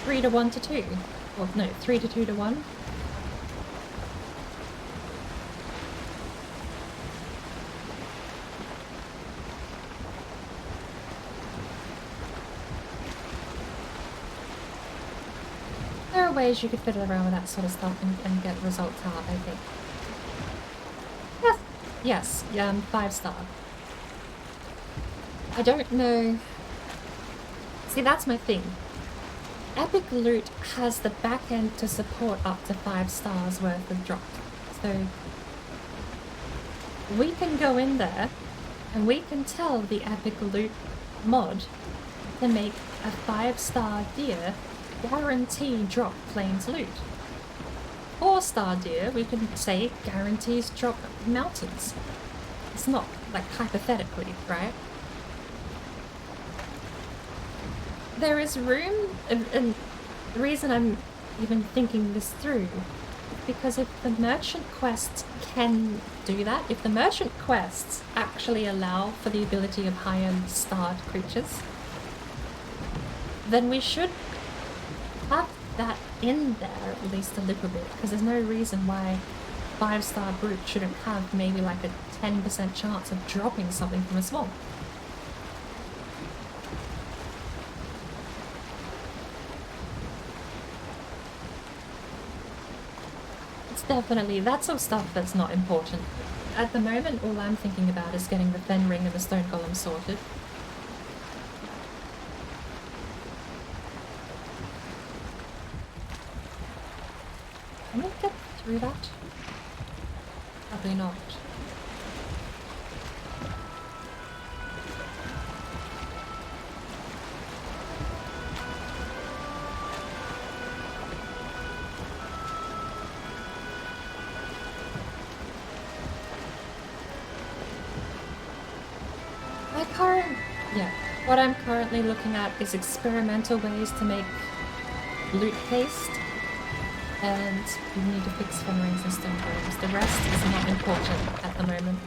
[SPEAKER 5] 3 to 1 to 2. Well, no, 3 to 2 to 1. ways you could fiddle around with that sort of stuff and get results out, I think. Yes, 5-star. I don't know. See, that's my thing. Epic Loot has the back end to support up to 5 stars worth of drop. So we can go in there and we can tell the Epic Loot mod to make a 5-star deer guarantee drop plains loot. 4-star deer, we can say guarantees drop mountains. It's not like hypothetically, right? There is room, and the reason I'm even thinking this through is because if the merchant quests can do that, if the merchant quests actually allow for the ability of higher starred creatures, then we should have that in there at least a little bit, because there's no reason why 5-star brute shouldn't have maybe like a 10% chance of dropping something from a swamp. It's definitely, that's all stuff that's not important. At the moment, all I'm thinking about is getting the Fen Ring and the Stone Golem sorted. Can we get through that? Probably not. What I'm currently looking at is experimental ways to make loot paste, and we need to fix Fen Rings and Stone Golems. The rest is not important at the moment.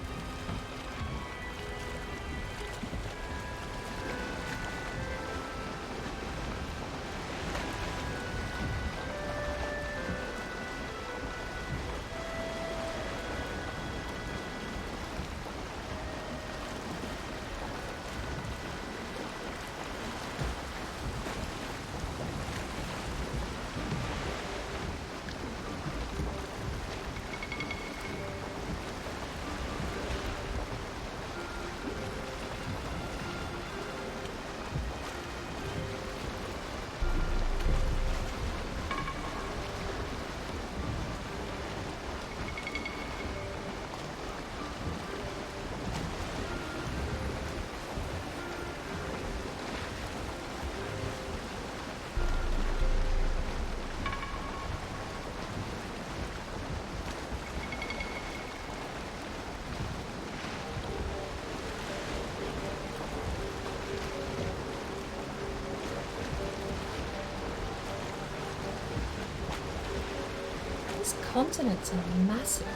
[SPEAKER 5] These continents are massive.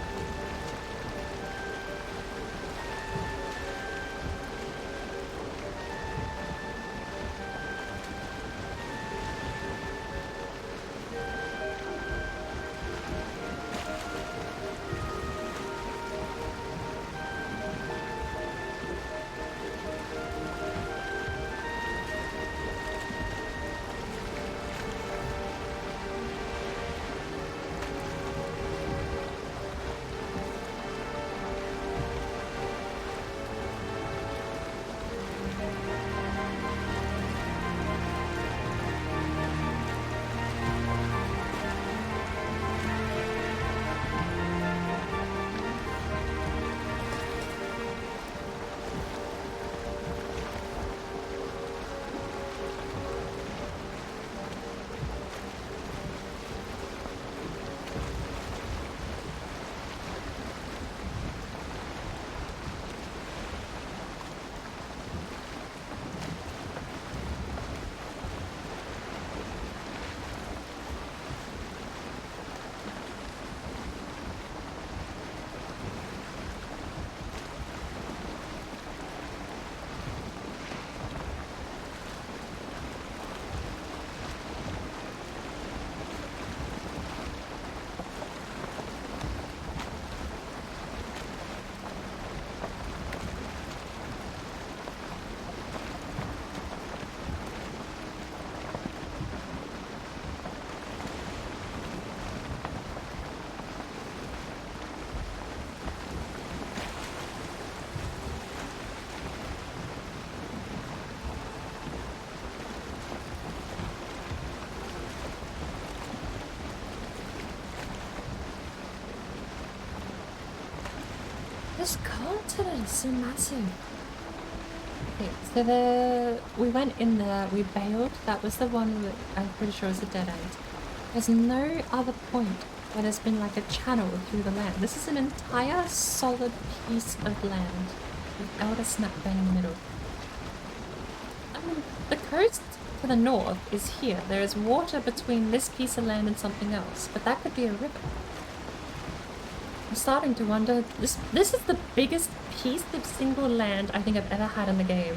[SPEAKER 5] This continent is so massive. Okay, so we went in there, we bailed. That was the one that I'm pretty sure is a dead end. There's no other point where there's been like a channel through the land. This is an entire solid piece of land with Elder Snapbane in the middle. I mean, the coast to the north is here. There is water between this piece of land and something else, but that could be a river. I'm starting to wonder, this is the biggest piece of single land I think I've ever had in the game.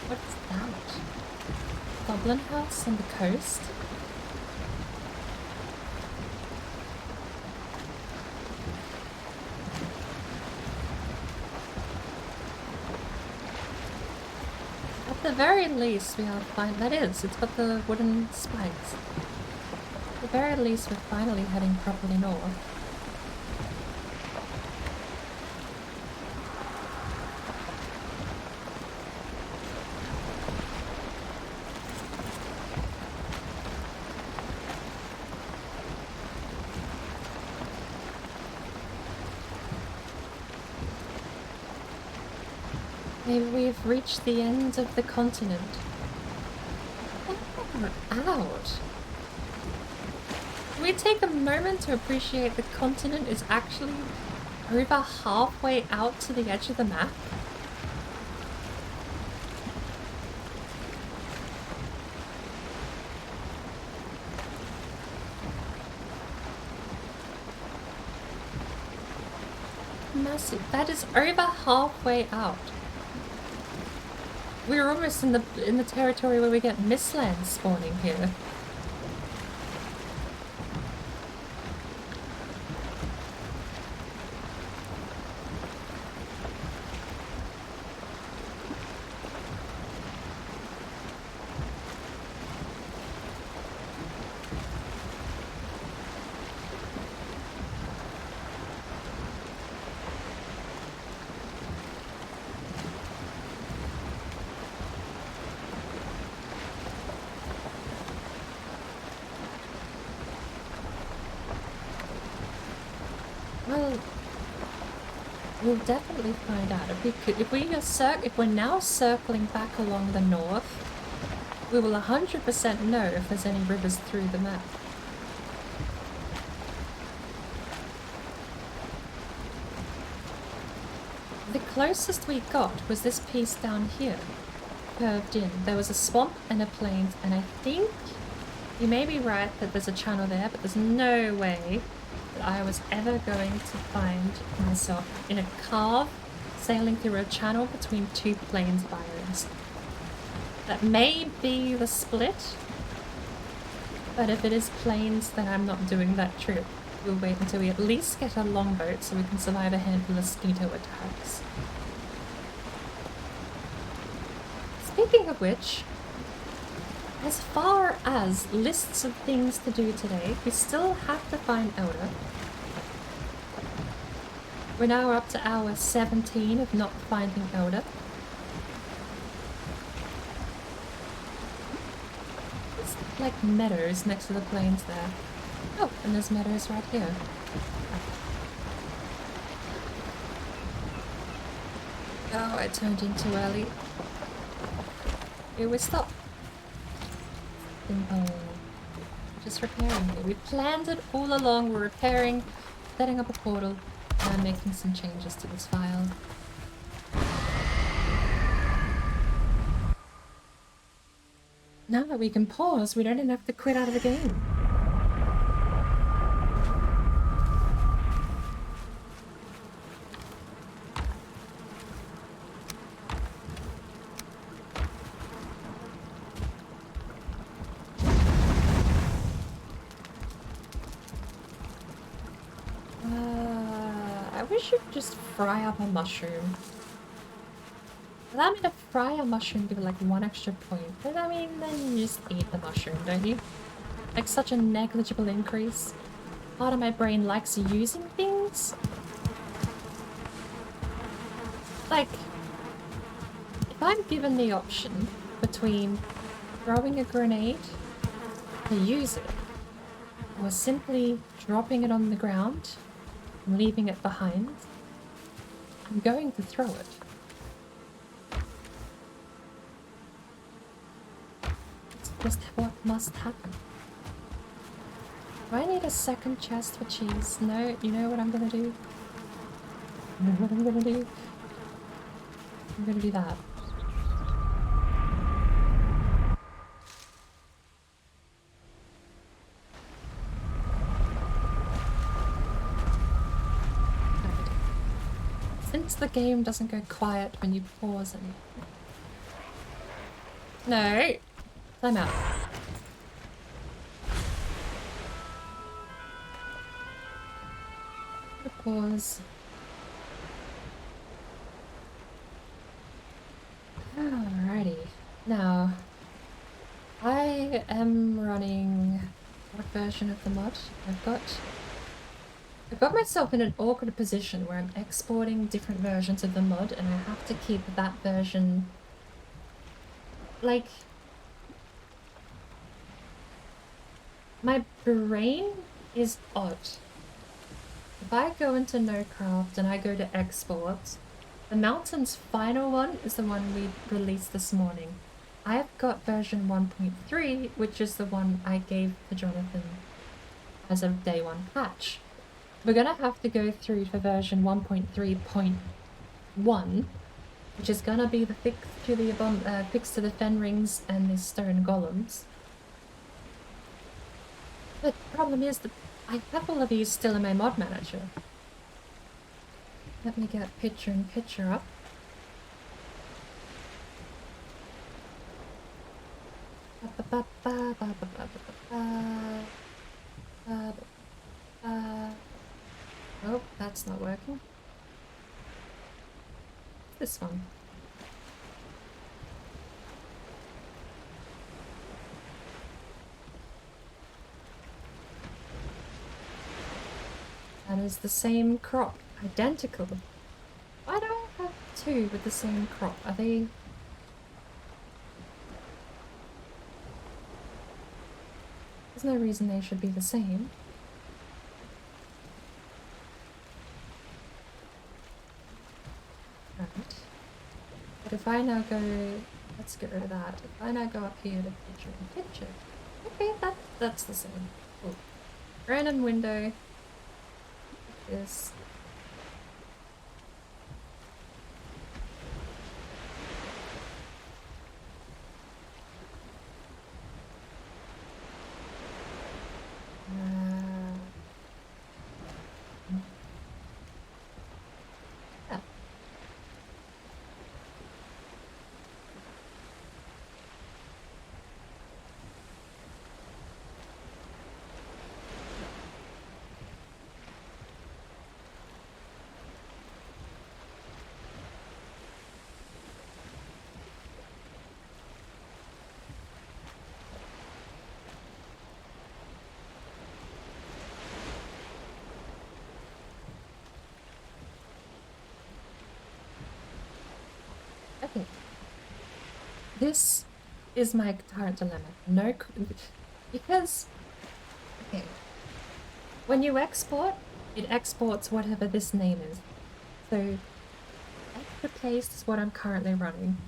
[SPEAKER 5] What's that? Goblin house on the coast? At the very least we are fine. That is, it's got the wooden spikes. At the very least we're finally heading properly north. Maybe we've reached the end of the continent. We're out. Can we take a moment to appreciate the continent is actually over halfway out to the edge of the map? Massive. That is over halfway out. We're almost in the territory where we get Mistlands spawning here. Well, we'll definitely find out. If we're now circling back along the north, we will 100% know if there's any rivers through the map. The closest we got was this piece down here, curved in. There was a swamp and a plains, and I think you may be right that there's a channel there, but there's no way that I was ever going to find myself in a carve sailing through a channel between two plains biomes. That may be the split, but if it is plains, then I'm not doing that trip. We'll wait until we at least get a longboat so we can survive a handful of mosquito attacks. Speaking of which, as far as lists of things to do today, we still have to find Elder. We're now up to hour 17 of not finding Elder. like meadows next to the plains there. Oh, and there's meadows right here. Oh, I turned in too early. Here we stop. Simple. Just repairing it. We planned it all along. We're repairing, setting up a portal, and making some changes to this file. Now that we can pause, we don't even have to quit out of the game. I wish you'd just fry up a mushroom. Allow me to fry a mushroom, give it like 1 extra point. But I mean, then you just eat the mushroom, don't you? Like such a negligible increase. Part of my brain likes using things. Like, if I'm given the option between throwing a grenade to use it, or simply dropping it on the ground and leaving it behind, I'm going to throw it. It's just what must happen. Do I need a second chest for cheese? No, you know what I'm gonna do? You know what I'm gonna do? I'm gonna do that. Since the game doesn't go quiet when you pause and... No! Time out. Pause. Alrighty. Now, I am running... What version of the mod? I've got myself in an awkward position where I'm exporting different versions of the mod and I have to keep that version... Like... My brain is odd. If I go into NoCraft and I go to export, the Mountains final one is the one we released this morning. I have got version 1.3, which is the one I gave to Jonathan as of day 1 patch. We're gonna have to go through to version 1.3.1, which is gonna be the fix to the fen rings and the stone golems. But the problem is that I have all of these still in my mod manager. Let me get picture in picture up. Oh, that's not working. This one. That is the same crop. Identical. Why do I have two with the same crop? Are they... There's no reason they should be the same. Right. But if I now go... Let's get rid of that. If I now go up here to picture in picture... Okay, that's the same. Cool. Random window. This. Yeah. Okay. This is my current dilemma. Because, okay, when you export, it exports whatever this name is. So, extra paste is what I'm currently running.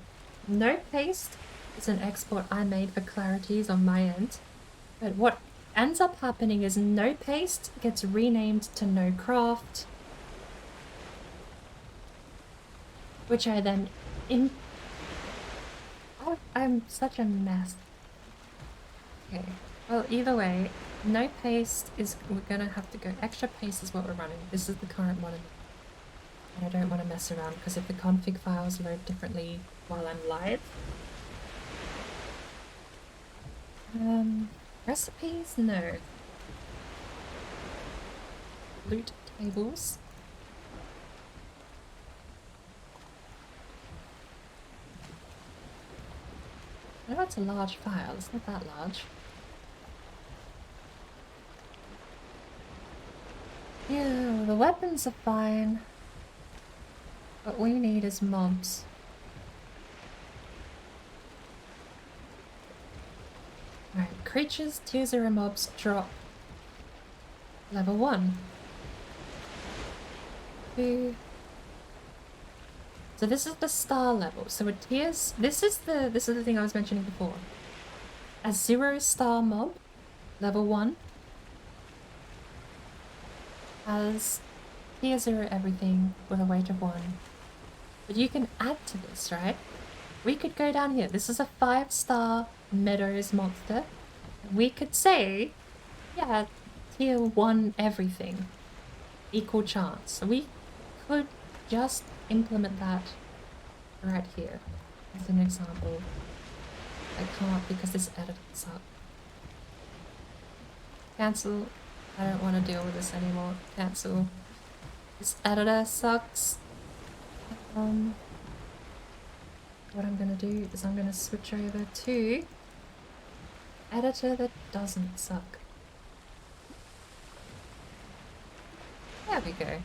[SPEAKER 5] No paste is an export I made for clarities on my end. But what ends up happening is no paste gets renamed to NoCraft, which I then I'm such a mess. Okay, well, either way, no paste is, we're gonna have to go, extra paste is what we're running. This is the current one, and I don't want to mess around because if the config files load differently while I'm live. Recipes? No. Loot tables. I know it's a large file, it's not that large. Yeah, the weapons are fine. What we need is mobs. Alright, creatures, tier 0 mobs drop level 1. 2. So this is the star level. So it tiers, this is the thing I was mentioning before. A 0-star mob, level 1, has tier 0 everything with a weight of 1. But you can add to this, right? We could go down here. This is a 5-star Meadows monster. We could say, yeah, tier 1 everything. Equal chance. So we could just implement that right here as an example. I can't because this editor sucks. Cancel. I don't want to deal with this anymore. Cancel. This editor sucks. What I'm gonna do is I'm gonna switch over to editor that doesn't suck. There we go.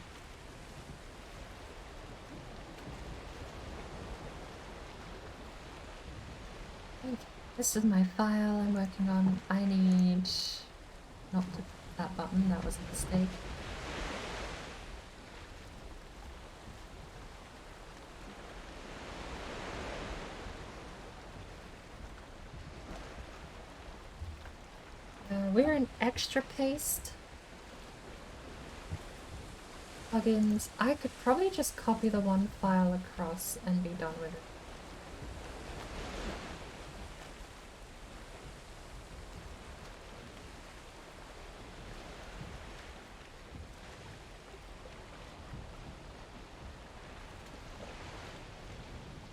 [SPEAKER 5] Okay, this is my file I'm working on. I need not to that button, that was a mistake. We're in extra paste. Plugins. I could probably just copy the one file across and be done with it.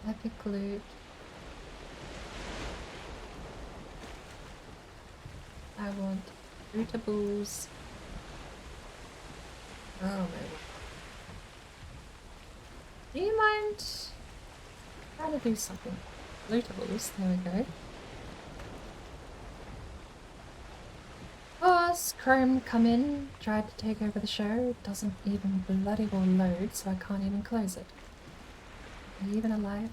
[SPEAKER 5] Epic loot. I want lootables. Oh my god. Do you mind trying to do something? Lootables, there we go. Of course, Chrome come in, tried to take over the show, doesn't even bloody well load, so I can't even close it. Are you even alive?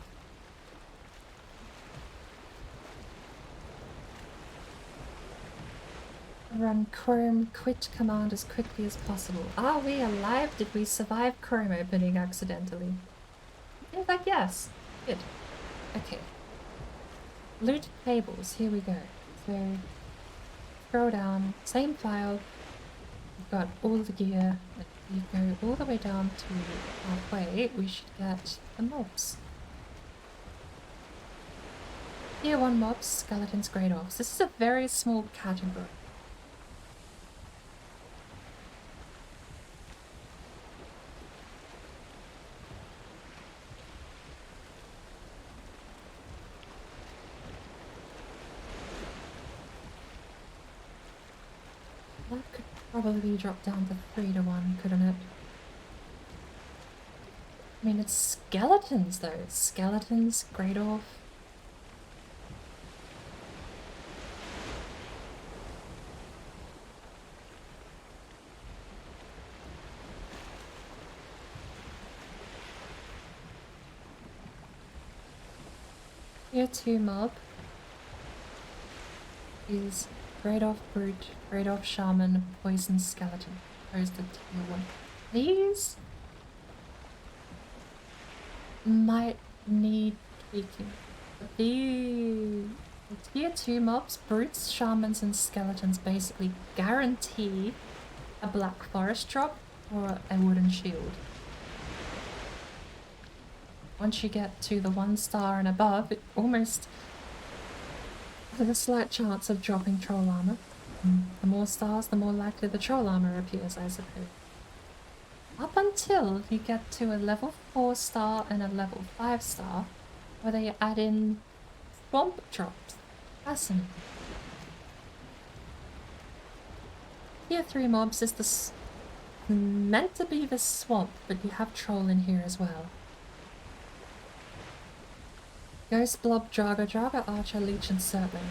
[SPEAKER 5] Run Chrome quit command as quickly as possible. Are we alive? Did we survive Chrome opening accidentally? Seems like yes. Good. Okay. Loot tables. Here we go. So, scroll down. Same file. We've got all the gear. If you go all the way down to halfway, we should get the mobs. Tier 1 mobs, skeletons, great orcs. This is a very small category. That could probably drop down to 3 to 1, couldn't it? I mean, it's skeletons though. Skeletons, great orc. Tier 2 mob is Grade off brute, grade off shaman, poison skeleton. Goes to tier 1. These might need tweaking. But the tier 2 mobs, brutes, shamans, and skeletons basically guarantee a black forest drop or a wooden shield. Once you get to the 1 star and above, it almost has a slight chance of dropping troll armor. The more stars, the more likely the troll armor appears, I suppose. Up until you get to a level 4 star and a level 5 star, where they add in swamp drops. Fascinating. Tier 3 mobs is meant to be the swamp, but you have troll in here as well. Ghost Blob, Draga, Archer, Leech, and Surtling.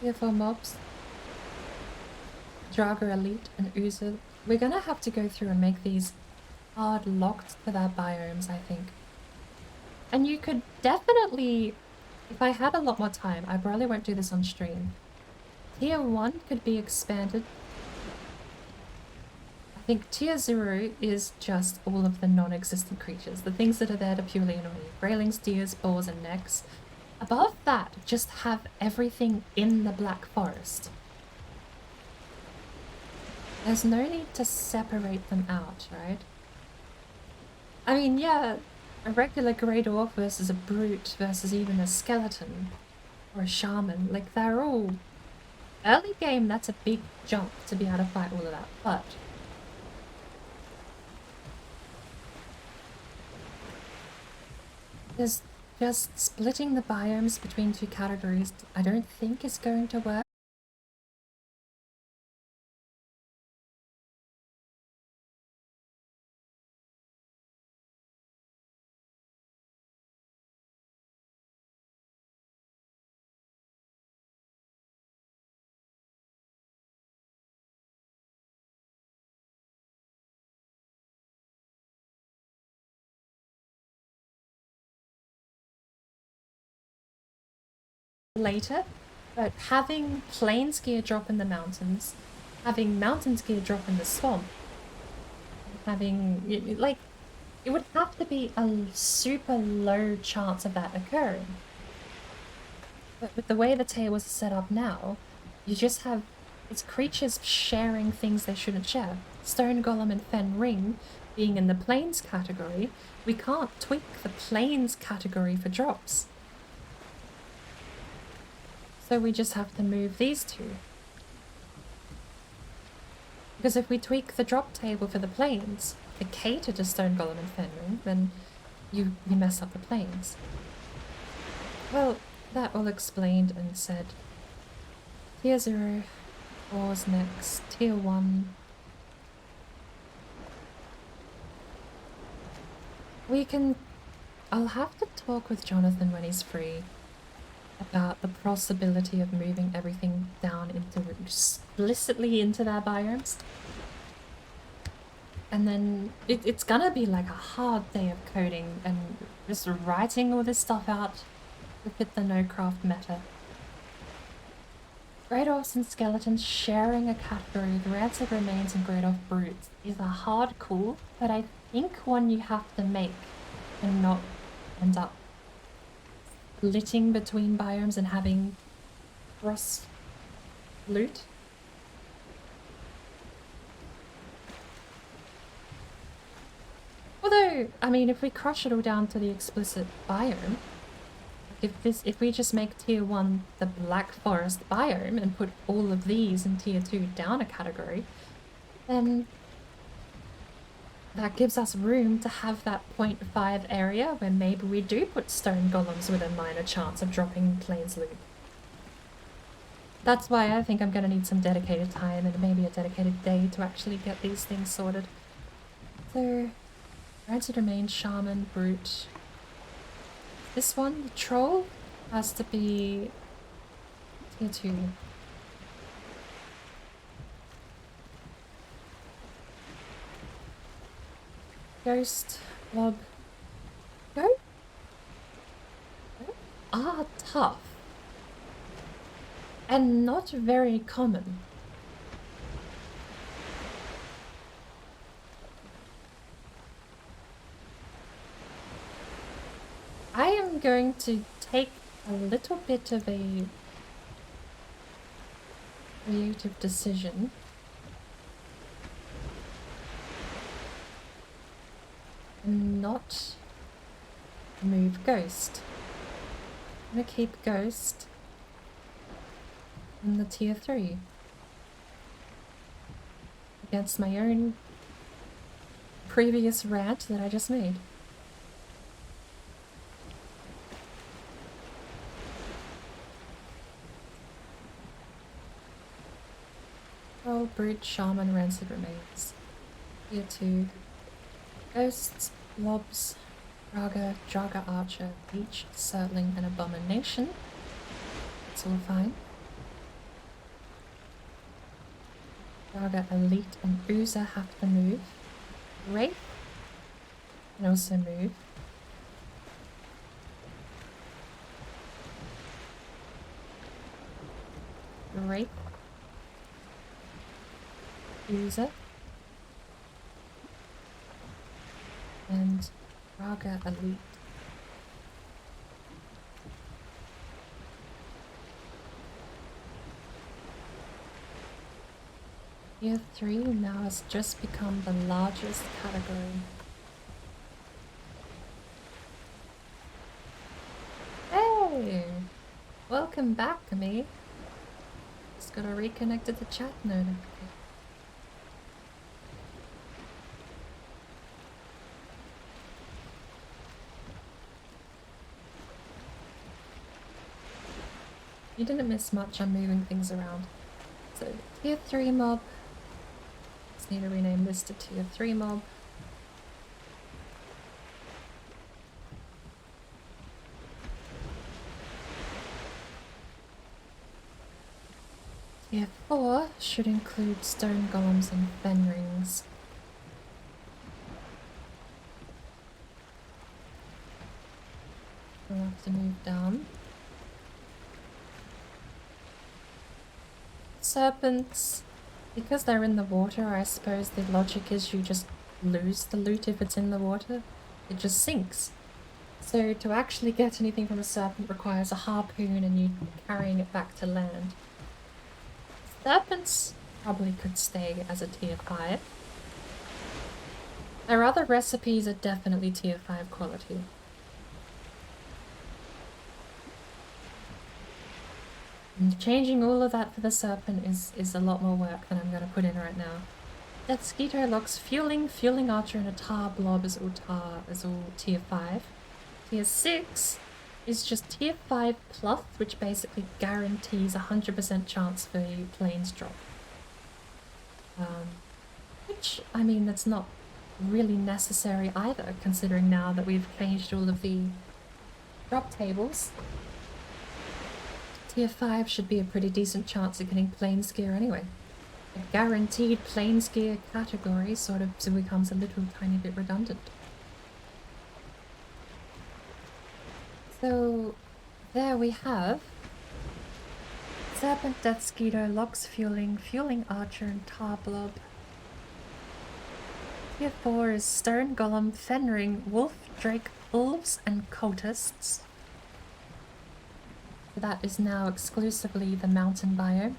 [SPEAKER 5] Tier 4 mobs. Draga Elite and Oozer. We're gonna have to go through and make these hard locked to their biomes, I think. And you could definitely, if I had a lot more time, I probably won't do this on stream. Tier 1 could be expanded. I think Tier 0 is just all of the non-existent creatures, the things that are there to purely annoy you. Graylings, deers, boars, and necks. Above that, just have everything in the Black Forest. There's no need to separate them out, right? I mean, yeah, a regular Grey Dwarf versus a Brute versus even a Skeleton or a Shaman, like they're all... Early game, that's a big jump to be able to fight all of that, but... There's just splitting the biomes between 2 categories I don't think is going to work. Later, but having plains gear drop in the mountains, having mountains gear drop in the swamp, having, like, it would have to be a super low chance of that occurring. But with the way the tables are set up now, you just have it's creatures sharing things they shouldn't share. Stone Golem and Fen Ring being in the plains category, we can't tweak the plains category for drops. So we just have to move these two. Because if we tweak the drop table for the plains to cater to Stone Golem and Fenring, then you mess up the plains. Well, that all explained and said. Tier 0, Wars next, Tier 1. I'll have to talk with Jonathan when he's free about the possibility of moving everything down explicitly into their biomes. And then it's gonna be like a hard day of coding and just writing all this stuff out to fit the NoCraft meta. Great Orcs and Skeletons sharing a category, the Rancid Remains and Great Orc Brutes is a hard call, but I think one you have to make and not end up splitting between biomes and having cross loot. Although, I mean, if we crush it all down to the explicit biome, if we just make Tier 1 the Black Forest biome and put all of these in Tier 2 down a category, then that gives us room to have that 0.5 area where maybe we do put stone golems with a minor chance of dropping plains loot. That's why I think I'm going to need some dedicated time and maybe a dedicated day to actually get these things sorted. So, Rancid Remains, Shaman, Brute. This one, the Troll, has to be Tier 2. Ghost, Blob, go? are tough and not very common. I am going to take a little bit of a creative decision. And not move Ghost. I'm gonna keep Ghost in the tier 3 against my own previous rant that I just made. Oh, Brute, Shaman, Rancid remains. Tier 2. Ghosts, Blobs, Raga, Jaga Archer, Leech, Surtling, and Abomination. It's all fine. Raga, Elite, and Oozer have to move. Wraith can also move. Wraith. Oozer. And Raga Elite. Tier 3 now has just become the largest category. Hey! Welcome back, me. Just gotta reconnect to the chat notification. You didn't miss much, I'm moving things around. So, tier 3 mob. Just need to rename this to tier 3 mob. Tier 4 should include stone golems and fen rings. We'll have to move down. Serpents, because they're in the water, I suppose the logic is you just lose the loot if it's in the water. It just sinks. So to actually get anything from a serpent requires a harpoon and you carrying it back to land. Serpents probably could stay as a tier 5. Their other recipes are definitely tier 5 quality. And changing all of that for the serpent is a lot more work than I'm going to put in right now. Death Skeeto locks Fueling, Fueling Archer, and a Tar Blob is all tier 5. Tier 6 is just tier 5 plus, which basically guarantees 100% chance for you planes drop. Which, I mean, that's not really necessary either, considering now that we've changed all of the drop tables. Tier 5 should be a pretty decent chance of getting planes gear anyway. A guaranteed planes gear category sort of becomes a little tiny bit redundant. So there we have Serpent, Death Skeeto, Locks, Fueling, Fueling Archer, and Tar Blob. Tier 4 is Stone Golem, Fenring, Wolf, Drake, Wolves, and Cultists. That is now exclusively the mountain biome.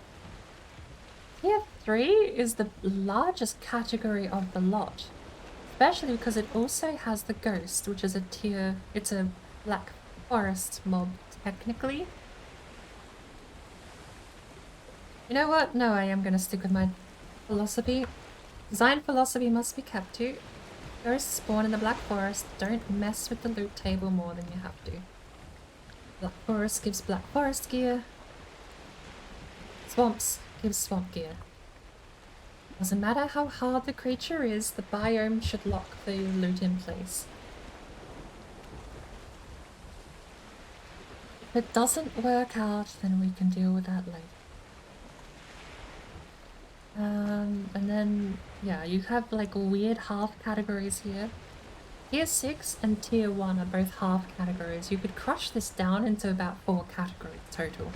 [SPEAKER 5] Tier 3 is the largest category of the lot, especially because it also has the Ghost, which is it's a Black Forest mob, technically. You know what? No, I am going to stick with my philosophy. Design philosophy must be kept to. Ghosts spawn in the Black Forest. Don't mess with the loot table more than you have to. Black Forest gives Black Forest gear. Swamps gives swamp gear. Doesn't matter how hard the creature is, the biome should lock the loot in place. If it doesn't work out, then we can deal with that later. And then, yeah, you have like weird half categories here. Tier 6 and Tier 1 are both half categories. You could crush this down into about 4 categories total.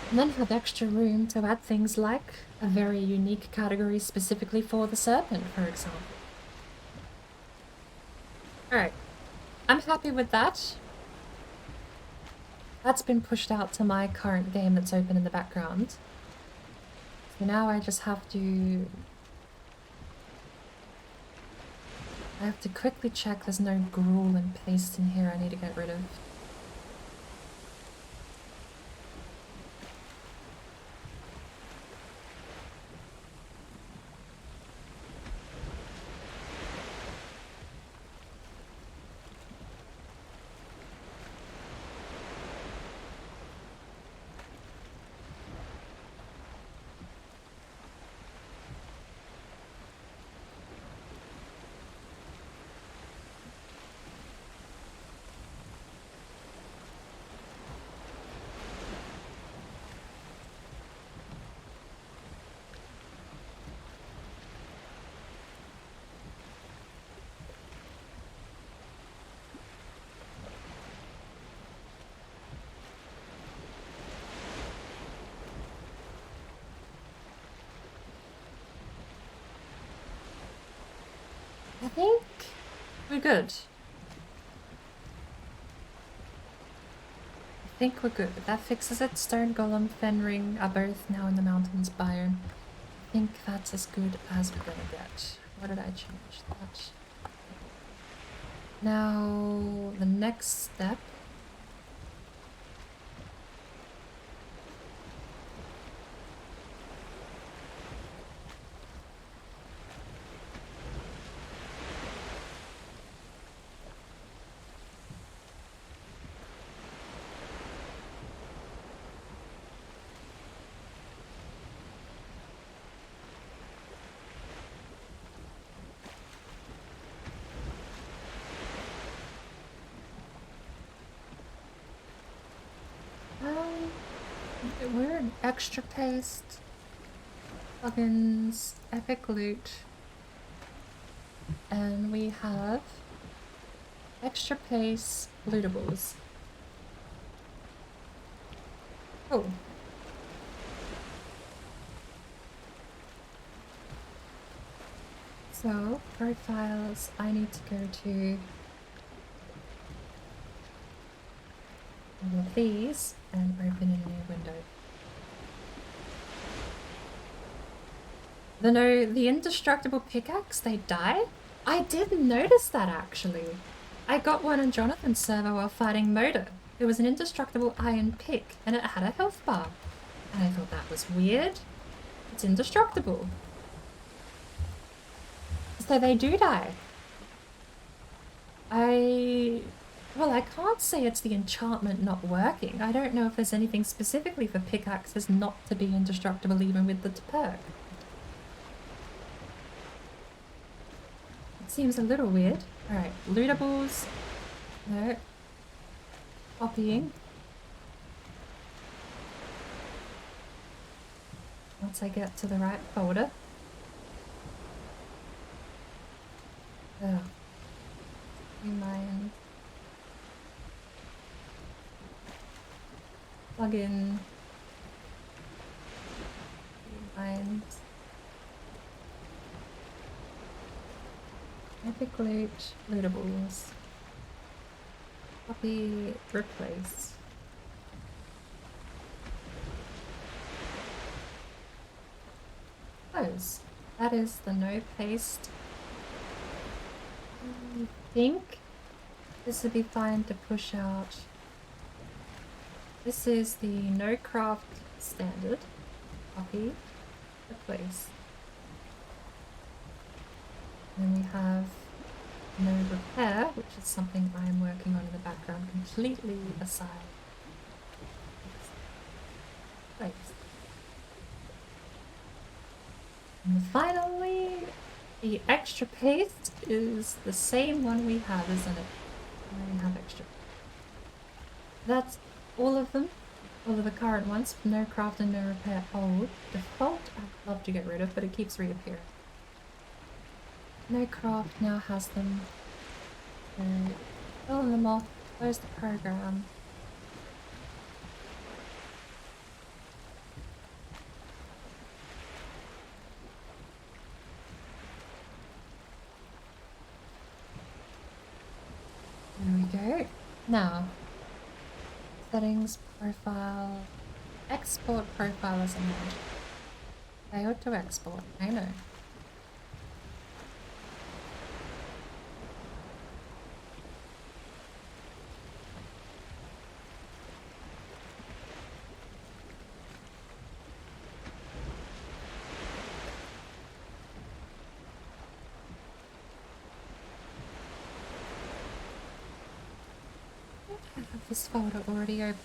[SPEAKER 5] And then have extra room to add things like a very unique category specifically for the serpent, for example. Alright, I'm happy with that. That's been pushed out to my current game that's open in the background. So now I just have to... I have to quickly check there's no gruel and paste in here I need to get rid of. I think we're good. I think we're good. That fixes it. Stone Golem, Fenring are both now in the mountains biome. I think that's as good as we're gonna get. What did I change? That. Now, the next step. We're in extra paste, plugins, epic loot, and we have extra paste lootables. Oh. So, profiles, I need to go to all of these and open a new window. The indestructible pickaxe, they die? I didn't notice that actually. I got one on Jonathan's server while fighting Moda. It was an indestructible iron pick and it had a health bar. And I thought that was weird. It's indestructible. So they do die. Well, I can't say it's the enchantment not working. I don't know if there's anything specifically for pickaxes not to be indestructible even with the perk. It seems a little weird. Alright, lootables. No. Copying. Once I get to the right folder. Ugh. Remind. Plug in. Remind. Epic loot, lootables. Copy, replace. Close. That is the no paste. I think this would be fine to push out. This is the NoCraft standard. Copy, replace. And we have no repair, which is something I'm working on in the background completely aside. Place. And finally, the extra paste is the same one we have, isn't it? We have extra. That's all of them. All of the current ones. No craft and no repair old. Default I'd love to get rid of, but it keeps reappearing. No craft now has them. So, filling them off, close the program. There we go. Now, settings, profile, export profile as a mod. Failed to export, I know. I have this folder already open.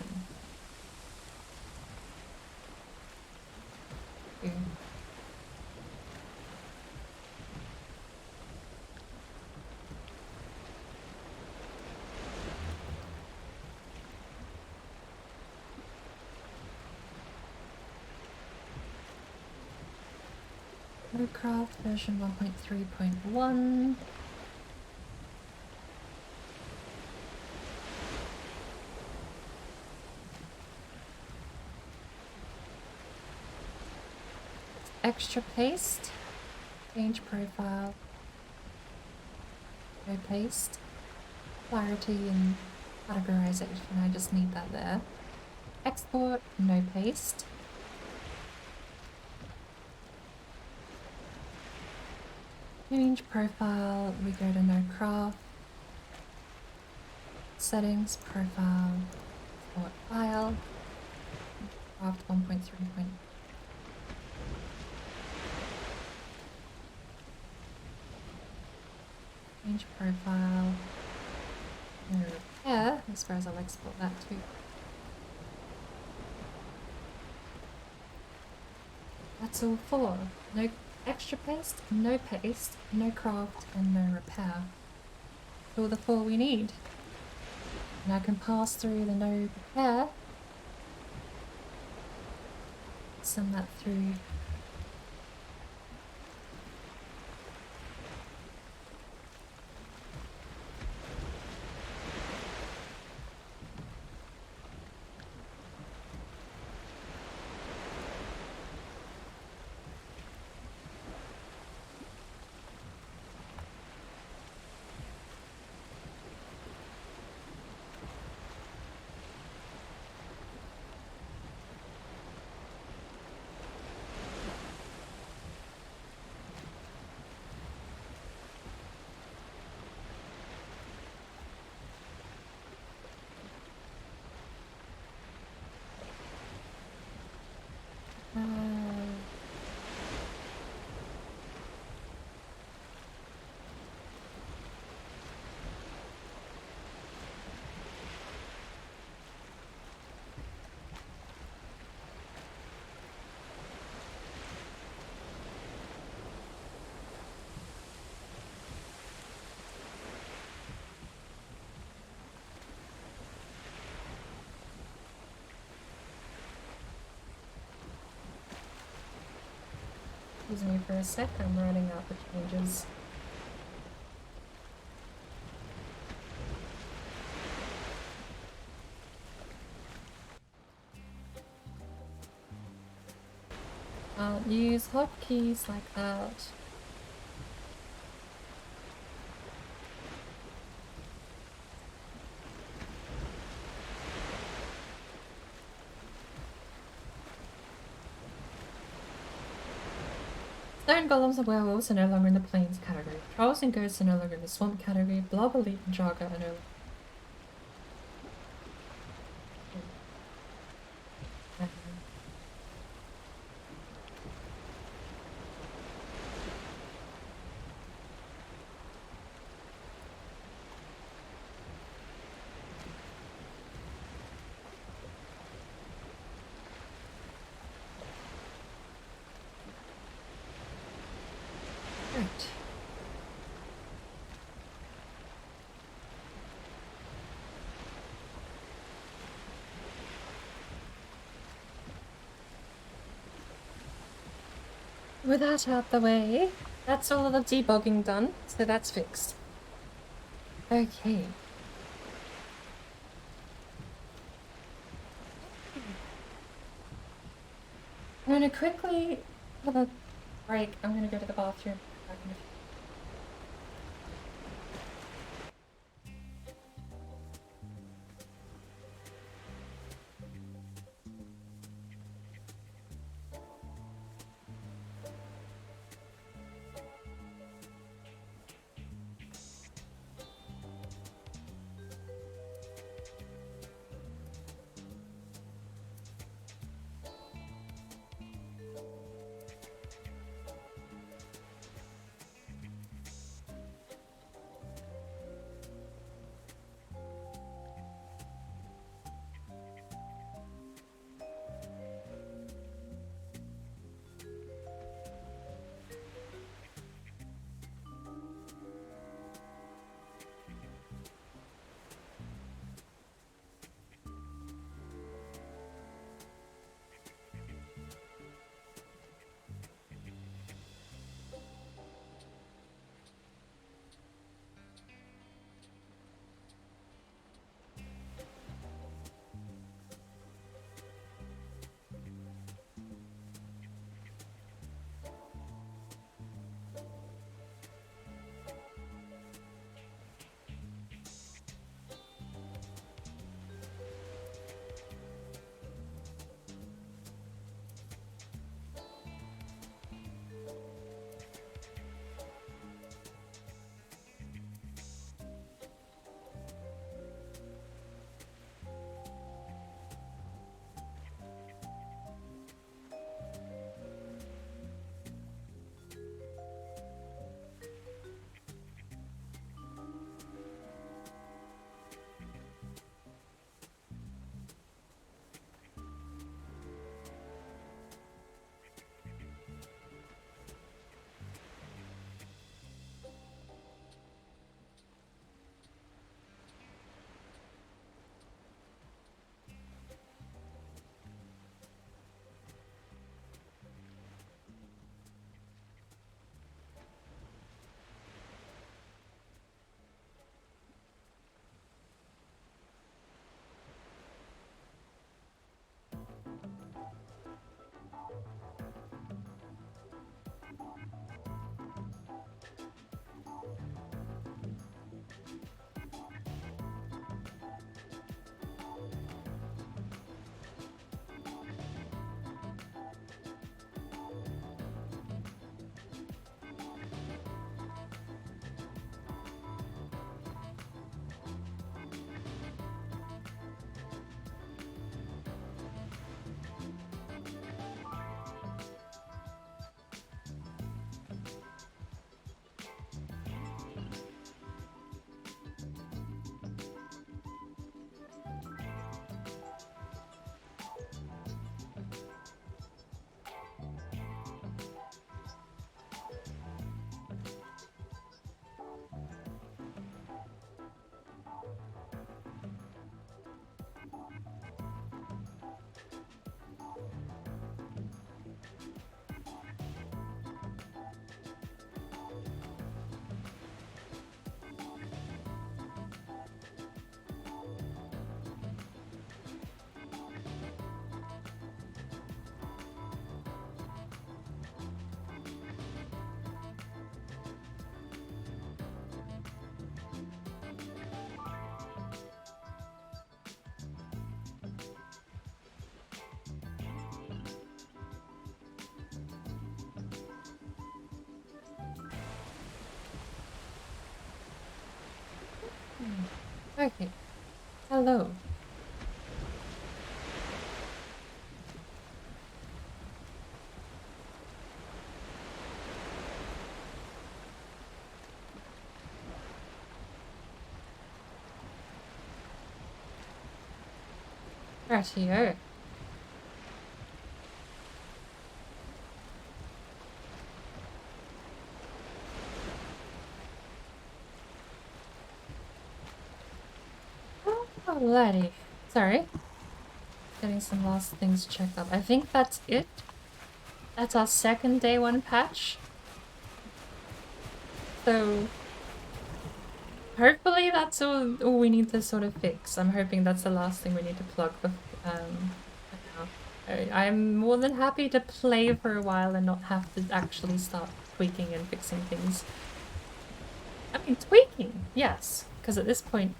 [SPEAKER 5] Okay. NoCraft version 1.3.1. Extra paste, change profile, no paste, clarity and categorization, I just need that there. Export, no paste. Change profile, we go to NoCraft. Settings, profile, export file, craft 1.3. Change profile, no repair, I suppose I'll export that too. That's all four. No extra paste, no paste, no craft, and no repair. All the four we need. And I can pass through the no repair. Send that through. Excuse me for a sec, I'm writing out the changes. I'll use hotkeys like that. Stone golems and werewolves are no longer in the plains category. Trolls and ghosts are no longer in the swamp category. Blob, elite, and Jaga are no longer. Right. With that out the way, that's all of the debugging done, so that's fixed. Okay. I'm gonna quickly have a break. I'm gonna go to the bathroom. Back in a few. Okay. Hello. Ratio. Alrighty. Sorry. Getting some last things checked up. I think that's it. That's our second day one patch. So Hopefully that's all we need to sort of fix. I'm hoping that's the last thing we need to plug. I'm more than happy to play for a while and not have to actually start tweaking and fixing things. I mean, tweaking, yes, because at this point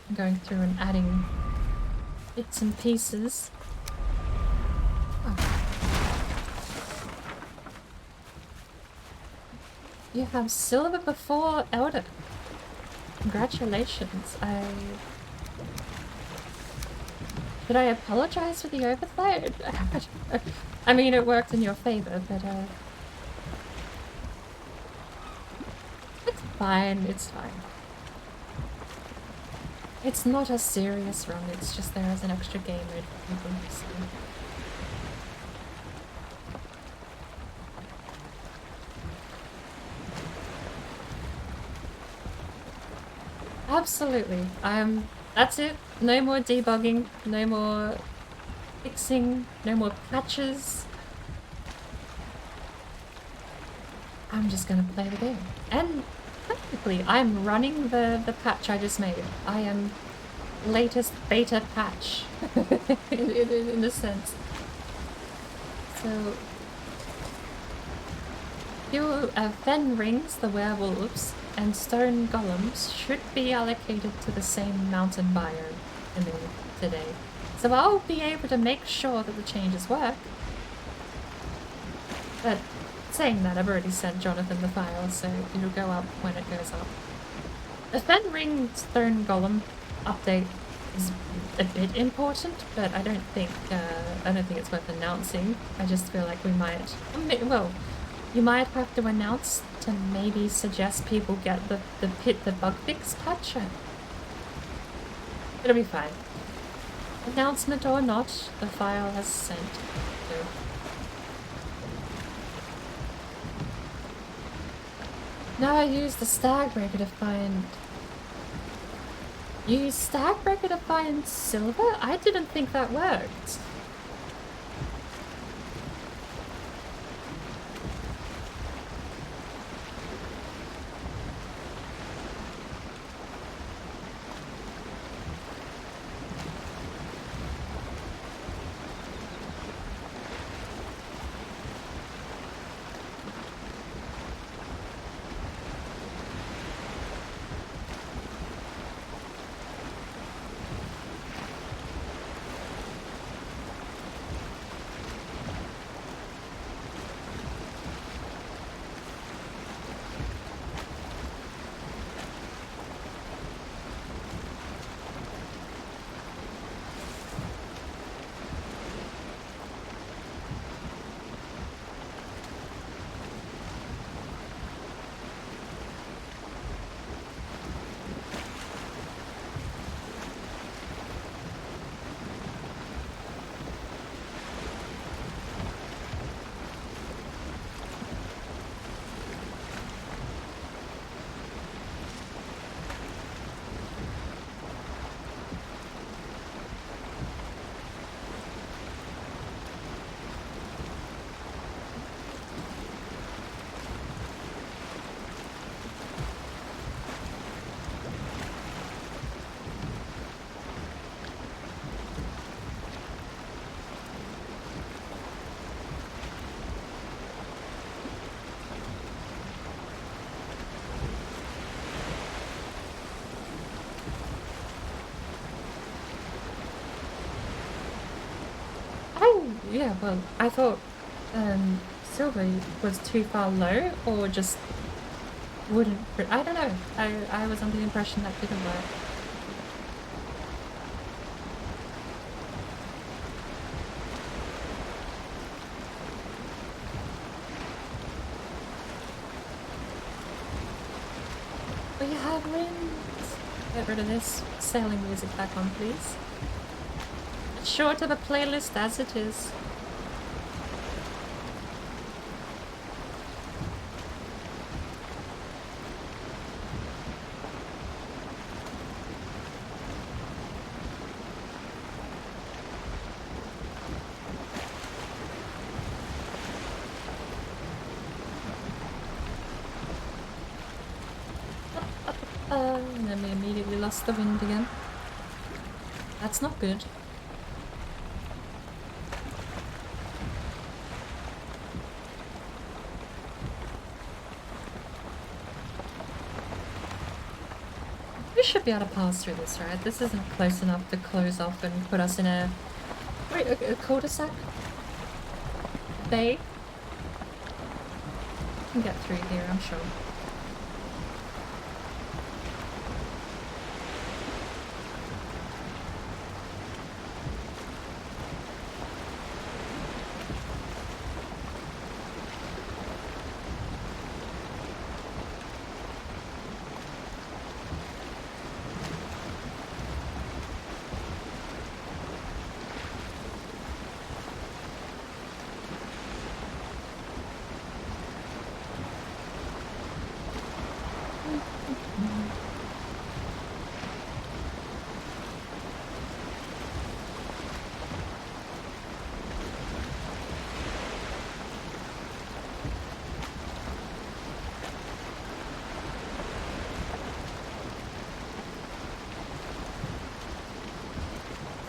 [SPEAKER 5] I'm going through and adding bits and pieces. Oh. You have silver before Elder. Congratulations. Should I apologize for the overflow? I mean, it worked in your favor, but it's fine, it's fine. It's not a serious run, it's just there as an extra game mode for people who see. Absolutely. That's it. No more debugging, no more fixing, no more patches. I'm just gonna play the game. And technically, I'm running the patch I just made. I am latest beta patch, in a sense. So, your fen rings, the werewolves, and stone golems should be allocated to the same mountain biome today. So I'll be able to make sure that the changes work. But saying that, I've already sent Jonathan the file, so it'll go up when it goes up. The fen ring stone golem update is a bit important, but I don't think it's worth announcing. I just feel like we might, well, you might have to announce to maybe suggest people get the bug fix patch. It'll be fine. Announcement or not, the file has sent. So. Now I use the stag breaker to find... You use stag breaker to find silver? I didn't think that worked. Yeah, well, I thought silver was too far low, or just wouldn't... I don't know. I was under the impression that didn't work. We have wins! Get rid of this sailing music back on, please. It's short of a playlist as it is. And then we immediately lost the wind again. That's not good. We should be able to pass through this, right? This isn't close enough to close off and put us in a... Wait, a cul-de-sac? Bay? We can get through here, I'm sure.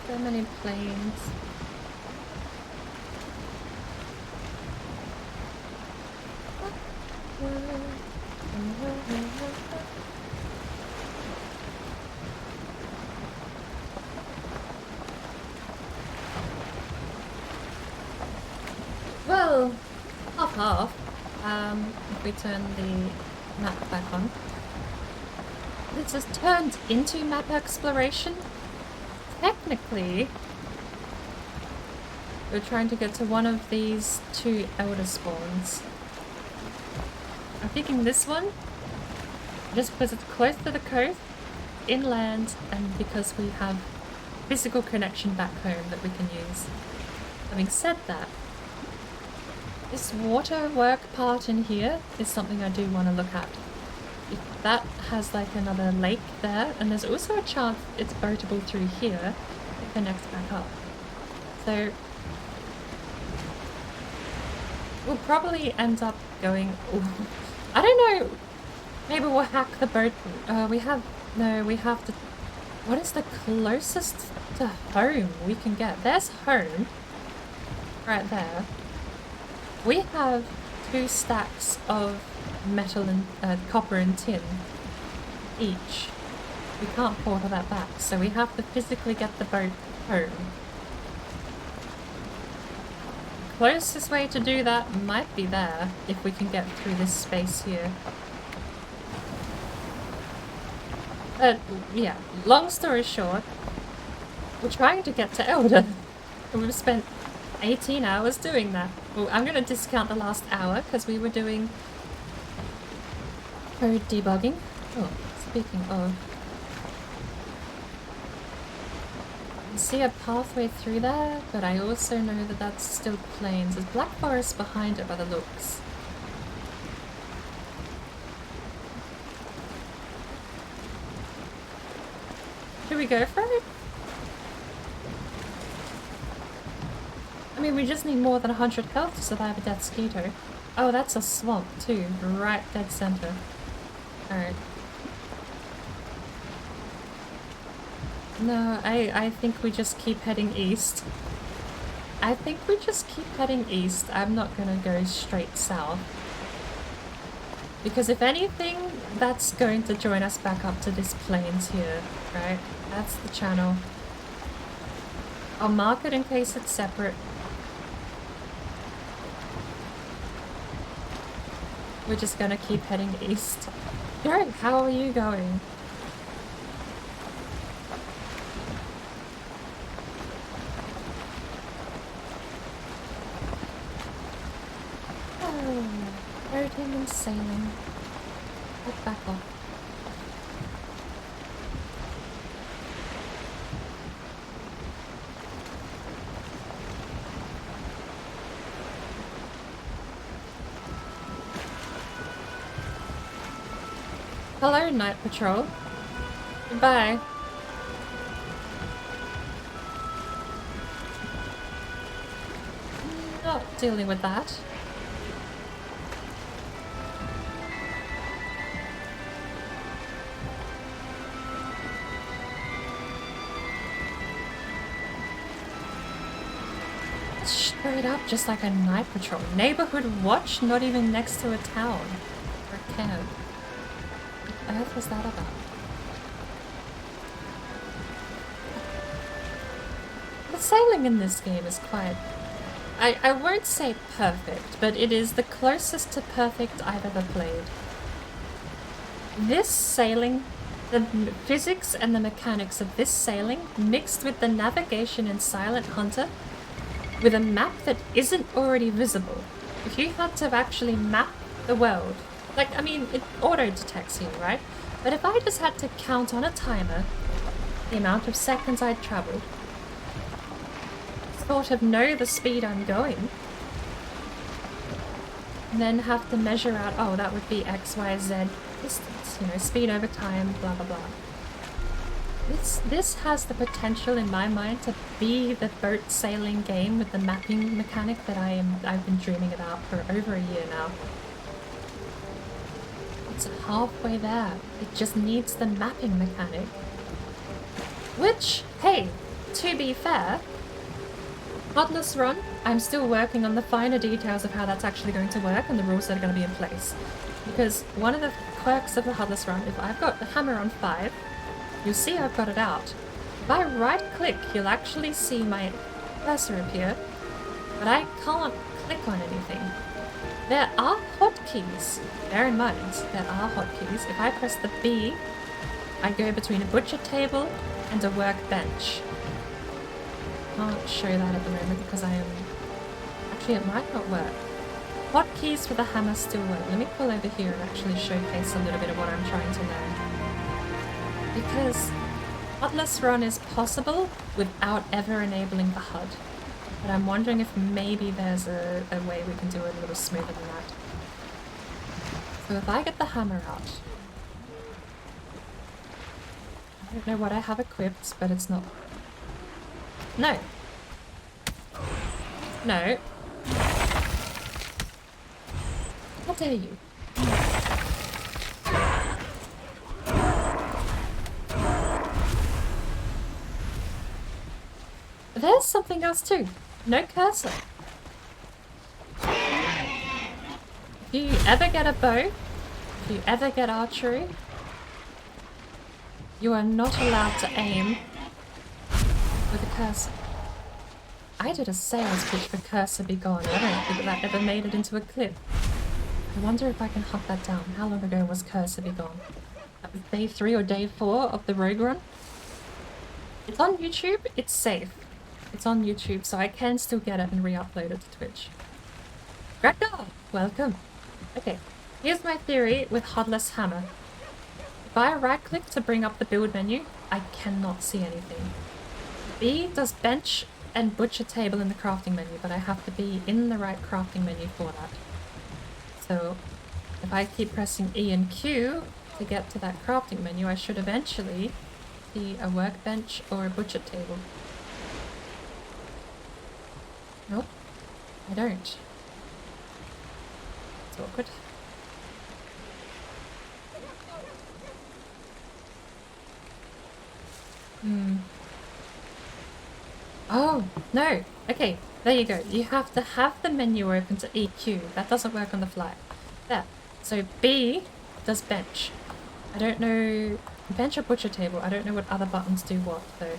[SPEAKER 5] So many planes. Well, half. If we turn the map back on. This has turned into map exploration. Technically, we're trying to get to one of these two elder spawns. I'm thinking this one, just because it's close to the coast, inland, and because we have physical connection back home that we can use. Having said that, this water work part in here is something I do want to look at. If that has like another lake there, and there's also a chance it's boatable through here, it connects back up. So we'll probably end up going, I don't know, maybe we'll hack the boat. We have to, what is the closest to home we can get? There's home, right there. We have 2 stacks of metal and copper and tin each. We can't portal that back, so we have to physically get the boat home. Closest way to do that might be there, if we can get through this space here. Yeah, long story short, we're trying to get to Elder, and we've spent 18 hours doing that. Well, I'm going to discount the last hour, because we were doing code debugging. Oh, speaking of. I see a pathway through there, but I also know that that's still plains. There's Black Forest behind it by the looks. Should we go for it? I mean, we just need more than 100 health to survive a death mosquito. Oh, that's a swamp too, right dead center. Alright. No, I think we just keep heading east. I think we just keep heading east. I'm not gonna go straight south. Because if anything, that's going to join us back up to this plains here, right? That's the channel. I'll mark it in case it's separate. We're just gonna keep heading east. Derek, how are you going? Oh, boating and sailing. Get back off. Hello, Night Patrol. Goodbye. Not dealing with that. straight up just like a night patrol. Neighborhood watch, not even next to a town. Or a camp. What the earth was that about? The sailing in this game is quite... I won't say perfect, but it is the closest to perfect I've ever played. This sailing, the physics and the mechanics of this sailing, mixed with the navigation in Silent Hunter, with a map that isn't already visible. If you had to actually map the world, like, I mean, it auto-detects you, right? But if I just had to count on a timer the amount of seconds I'd traveled, sort of know the speed I'm going, and then have to measure out, oh, that would be X, Y, Z distance, you know, speed over time, blah, blah, blah. This has the potential in my mind to be the boat sailing game with the mapping mechanic that I've been dreaming about for over a year now. It's halfway there. It just needs the mapping mechanic. Which, hey, to be fair, Heartless Run, I'm still working on the finer details of how that's actually going to work and the rules that are going to be in place. Because one of the quirks of the Heartless Run, if I've got the hammer on 5, you'll see I've got it out. If I right click, you'll actually see my cursor appear, but I can't click on anything. There are hotkeys. Bear in mind, there are hotkeys. If I press the B, I go between a butcher table and a workbench. Can't show that at the moment because I am... Actually, it might not work. Hotkeys for the hammer still work. Let me pull over here and actually showcase a little bit of what I'm trying to learn. Because Heartless Run is possible without ever enabling the HUD. But I'm wondering if maybe there's a way we can do it a little smoother than that. So if I get the hammer out... I don't know what I have equipped, but it's not... No! No! How dare you? There's something else too. No cursor. If you ever get a bow, if you ever get archery, you are not allowed to aim with a cursor. I did a sales pitch for Cursor Be Gone. I don't think that ever made it into a clip. I wonder if I can hunt that down. How long ago was Cursor Be Gone? That was day 3 or day 4 of the Rogue Run. It's on YouTube. It's safe. It's on YouTube, so I can still get it and re-upload it to Twitch. Gregor! Welcome. Okay, here's my theory with Heartless Hammer. If I right-click to bring up the build menu, I cannot see anything. B does bench and butcher table in the crafting menu, but I have to be in the right crafting menu for that. So if I keep pressing E and Q to get to that crafting menu, I should eventually see a workbench or a butcher table. Nope, I don't. It's awkward. Oh, no. Okay, there you go. You have to have the menu open to EQ. That doesn't work on the fly. There. So B does bench. I don't know... Bench or butcher table. I don't know what other buttons do what, though.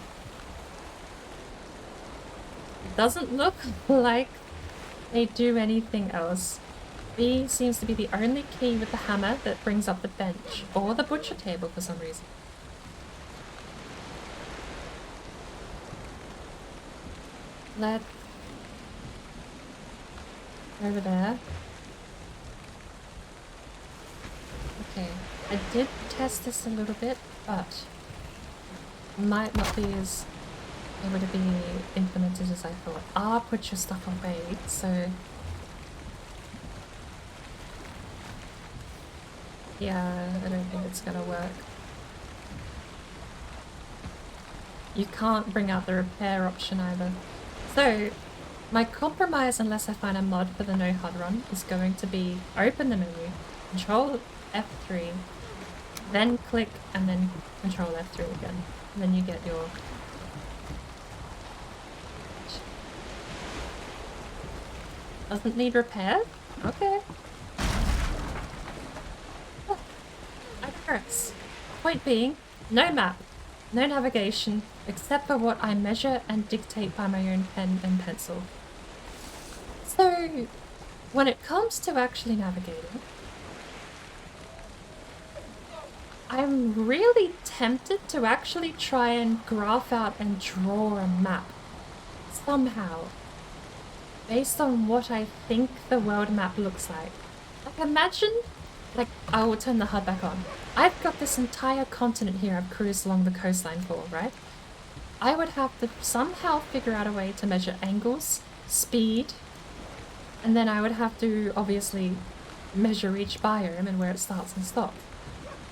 [SPEAKER 5] It doesn't look like they do anything else. B seems to be the only key with the hammer that brings up the bench. Or the butcher table for some reason. Let's... over there. Okay, I did test this a little bit, but might not be as able to be implemented as I thought. Ah, put your stuff away, so... Yeah, I don't think it's gonna work. You can't bring out the repair option either. So, my compromise, unless I find a mod for the no HUD run, is going to be open the menu, control F3, then click, and then control F3 again. And then you get your... Doesn't need repair? Okay. I digress. Point being, no map, no navigation, except for what I measure and dictate by my own pen and pencil. So, when it comes to actually navigating, I'm really tempted to actually try and graph out and draw a map. Somehow. Based on what I think the world map looks like. Like imagine, like I will turn the HUD back on. I've got this entire continent here I've cruised along the coastline for, right? I would have to somehow figure out a way to measure angles, speed, and then I would have to obviously measure each biome and where it starts and stops.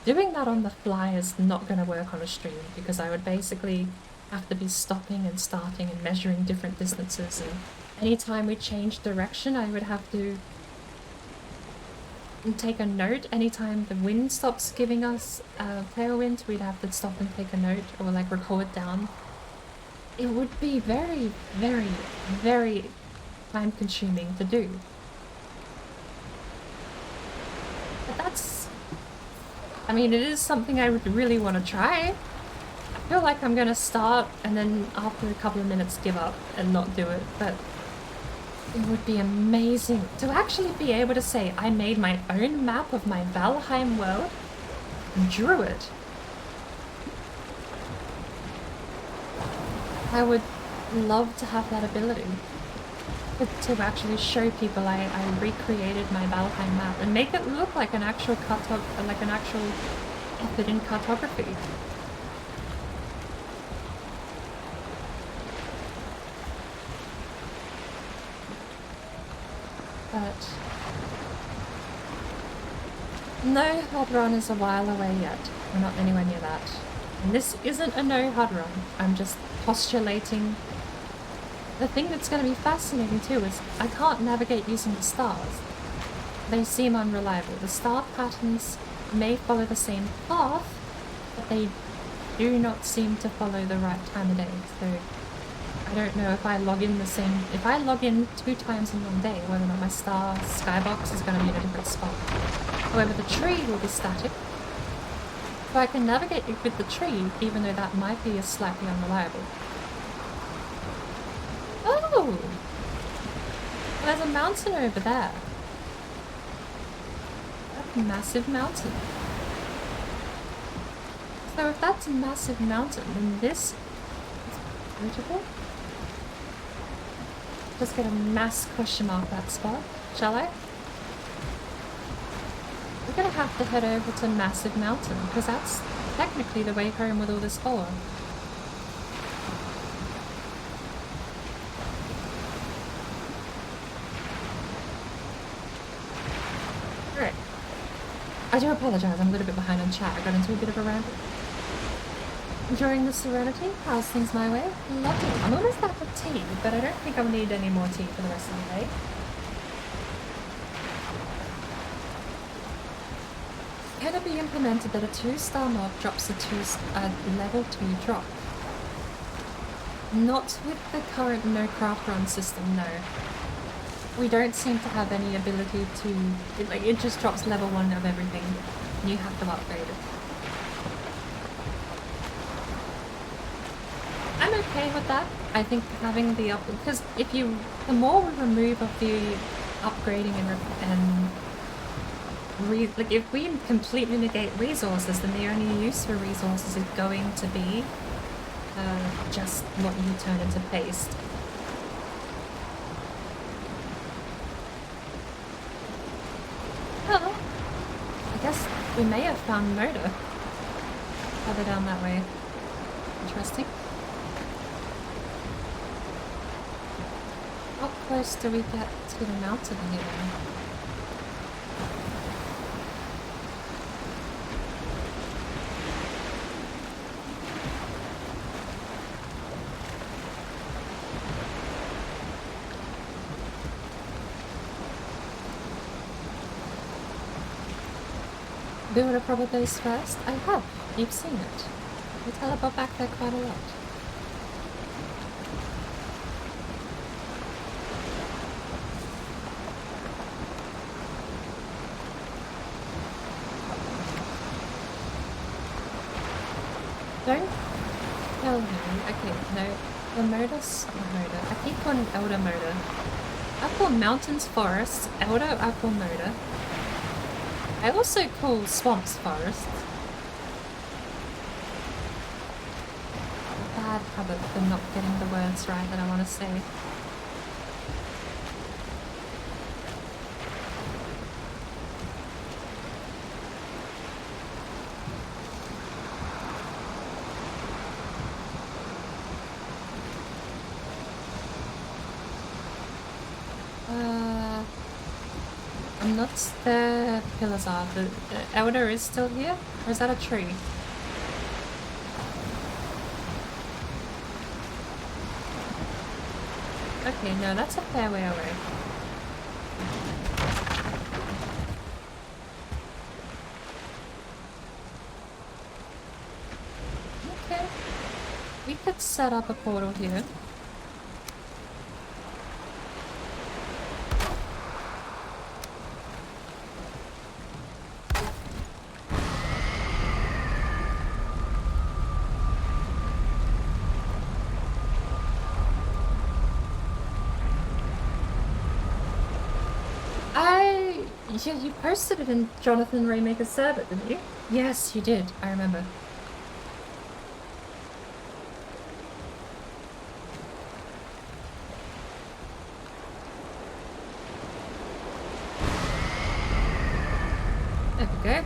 [SPEAKER 5] Doing that on the fly is not going to work on a stream because I would basically have to be stopping and starting and measuring different distances, and anytime we change direction I would have to take a note. Anytime the wind stops giving us tailwind, we'd have to stop and take a note or like record down. It would be very, very, very time consuming to do. But that's, I mean, it is something I would really want to try. I feel like I'm gonna start and then after a couple of minutes give up and not do it, but it would be amazing to actually be able to say I made my own map of my Valheim world and drew it. I would love to have that ability. To actually show people I recreated my Valheim map and make it look like an actual effort in cartography. But no HUD run is a while away yet. We're not anywhere near that. And this isn't a no HUD run. I'm just postulating. The thing that's going to be fascinating too is I can't navigate using the stars. They seem unreliable. The star patterns may follow the same path, but they do not seem to follow the right time of day. So I don't know if I log in if I log in 2 times in one day, whether or not my skybox is going to be in a different spot. However, the tree will be static. So I can navigate with the tree, even though that might be slightly unreliable. Oh! There's a mountain over there. That's a massive mountain. So if that's a massive mountain, then this is beautiful. Just get a mass question mark that spot, shall I? We're gonna have to head over to Massive Mountain, because that's technically the way home with all this ore. Alright. I do apologise, I'm a little bit behind on chat. I got into a bit of a ramble. Enjoying the serenity? How's things my way? Lovely. I'm almost out of tea, but I don't think I'll need any more tea for the rest of the day. Can it be implemented that a 2-star mob drops a level 2 drop? Not with the current NoCraft run system, no. We don't seem to have any ability to... It just drops level 1 of everything, and you have to upgrade it. I'm okay with that. I think having the because the more we remove of the upgrading if we completely negate resources, then the only use for resources is going to be just what you turn into paste. Well, I guess we may have found motor further down that way. Interesting. How close do we get to the mountain here? Build a proper base first? I have. You've seen it. We teleport back there quite a lot. Don't tell me. Okay, no. The Modus? Moda. I keep calling Elder Moda. I call mountains forests. Elder, I call Moda. I also call swamps forests. Bad habit for not getting the words right that I want to say. I'm not the pillars are. The elder is still here? Or is that a tree? Okay, no, that's a fair way away. Okay. We could set up a portal here. Yeah, you posted it in Jonathan Raymaker's server, didn't you? Yes, you did. I remember. There we go.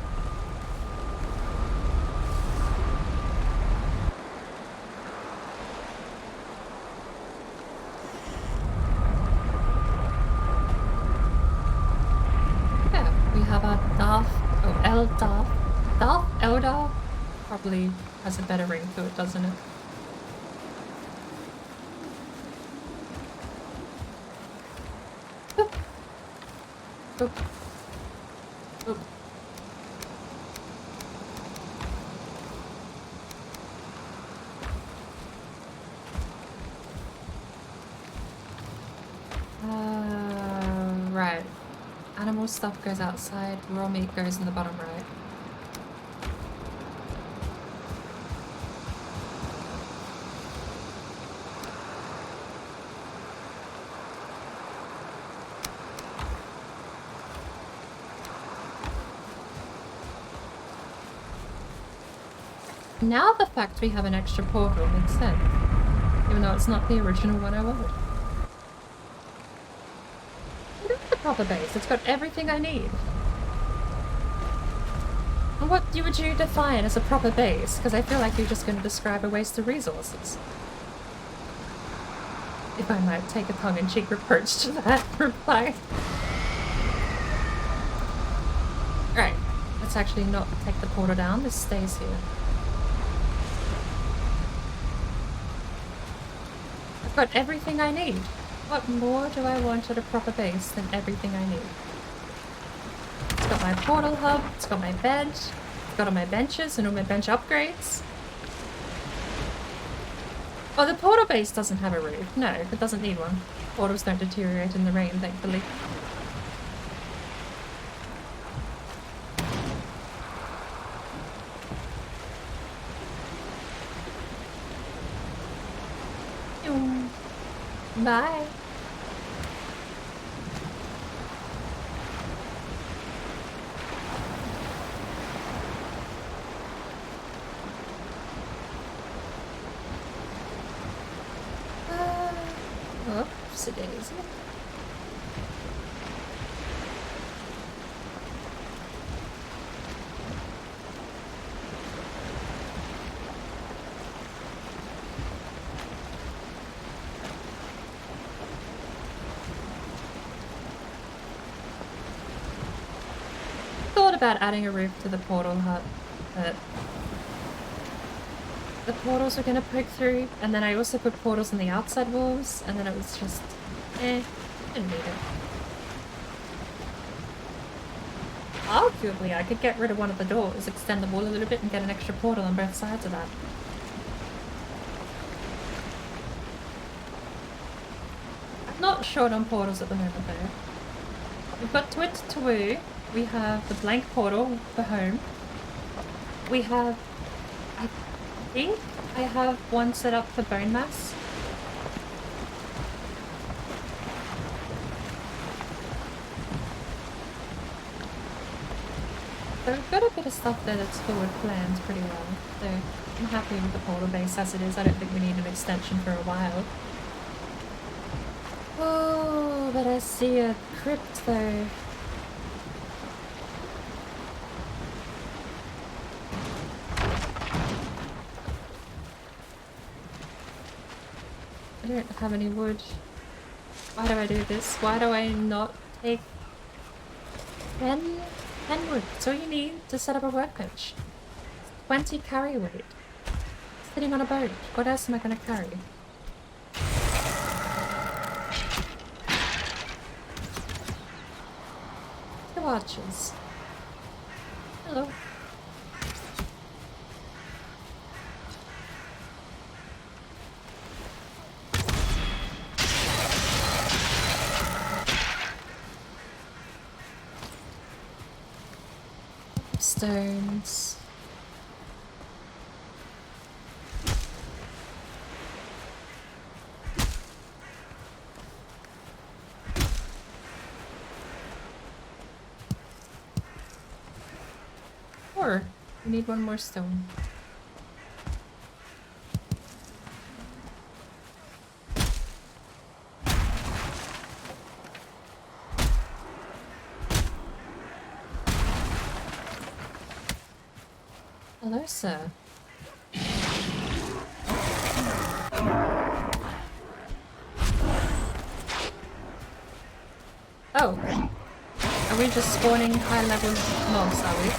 [SPEAKER 5] Elder probably has a better ring to it, doesn't it? Oop. Oop. Oop. Right. Animal stuff goes outside, raw meat goes in the bottom right. Now the fact we have an extra portal makes sense, even though it's not the original one I wanted. It is the proper base, it's got everything I need. And what would you define as a proper base? Because I feel like you're just going to describe a waste of resources. If I might take a tongue-in-cheek reproach to that reply. Right, let's actually not take the portal down, this stays here. I've got everything I need. What more do I want at a proper base than everything I need? It's got my portal hub, it's got my bed, it's got all my benches and all my bench upgrades. Oh, the portal base doesn't have a roof. No, it doesn't need one. Portals don't deteriorate in the rain, thankfully. Bye. Oopsie daisy. About adding a roof to the portal hut, but the portals are gonna poke through, and then I also put portals in the outside walls, and then it was just, didn't need it. Arguably, I could get rid of one of the doors, extend the wall a little bit, and get an extra portal on both sides of that. I'm not short on portals at the moment, though. We've got Twit Tawoo. We have the blank portal for home. We have... think I have one set up for bone mass. So we've got a bit of stuff there that's forward planned pretty well. So I'm happy with the polar base as it is. I don't think we need an extension for a while. Oh, but I see a crypt though. I don't have any wood. Why do I do this? Why do I not take 10 wood? That's all you need to set up a workbench. 20 carry weight. Sitting on a boat. What else am I going to carry? Two archers. Hello. Stones. Or we need one more stone. Hello, sir. Oh. Are we just spawning high level mobs, are we?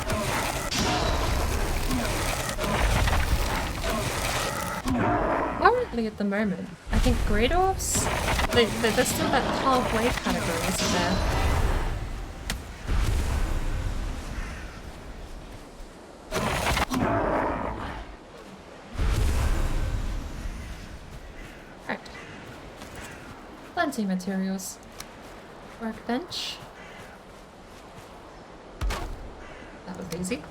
[SPEAKER 5] Currently at the moment, I think grey dwarfs? They're still that halfway category, isn't there? Plenty materials. Workbench. That was easy.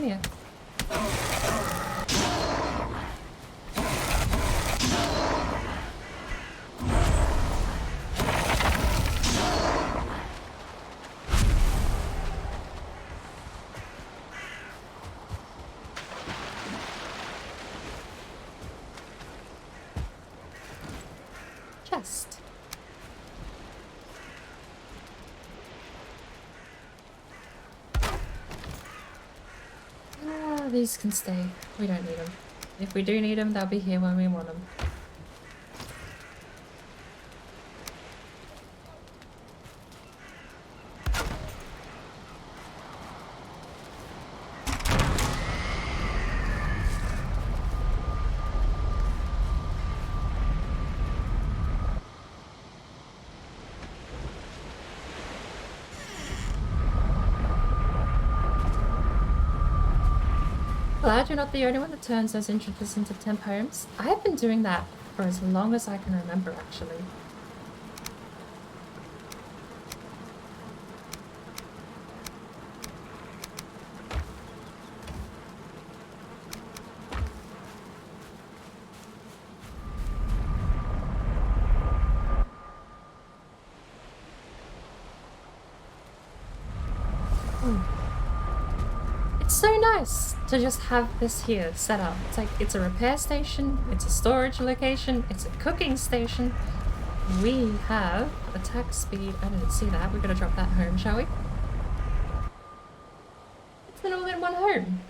[SPEAKER 5] Yeah. Chest. These can stay. We don't need them. If we do need them, they'll be here when we want them. Glad you're not the only one that turns those entrances into temp homes. I've been doing that for as long as I can remember, actually. It's so nice to just have this here set up. It's like, it's a repair station, it's a storage location, it's a cooking station. We have attack speed. I didn't see that. We're gonna drop that home, shall we? It's an all-in-one home.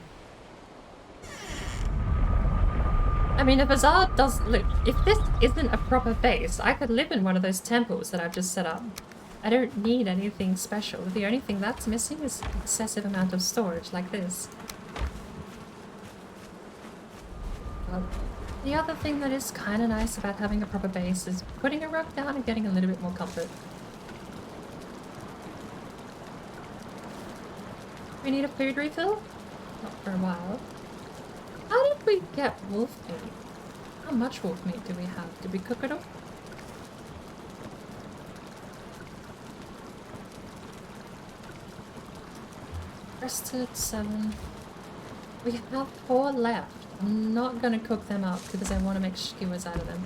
[SPEAKER 5] I mean, if Azar does... Look, if this isn't a proper base, I could live in one of those temples that I've just set up. I don't need anything special. The only thing that's missing is excessive amount of storage, like this. The other thing that is kind of nice about having a proper base is putting a rug down and getting a little bit more comfort. We need a food refill? Not for a while. How did we get wolf meat? How much wolf meat do we have? Did we cook it all? Rested 7. We have 4 left. I'm not gonna cook them up because I want to make skewers out of them.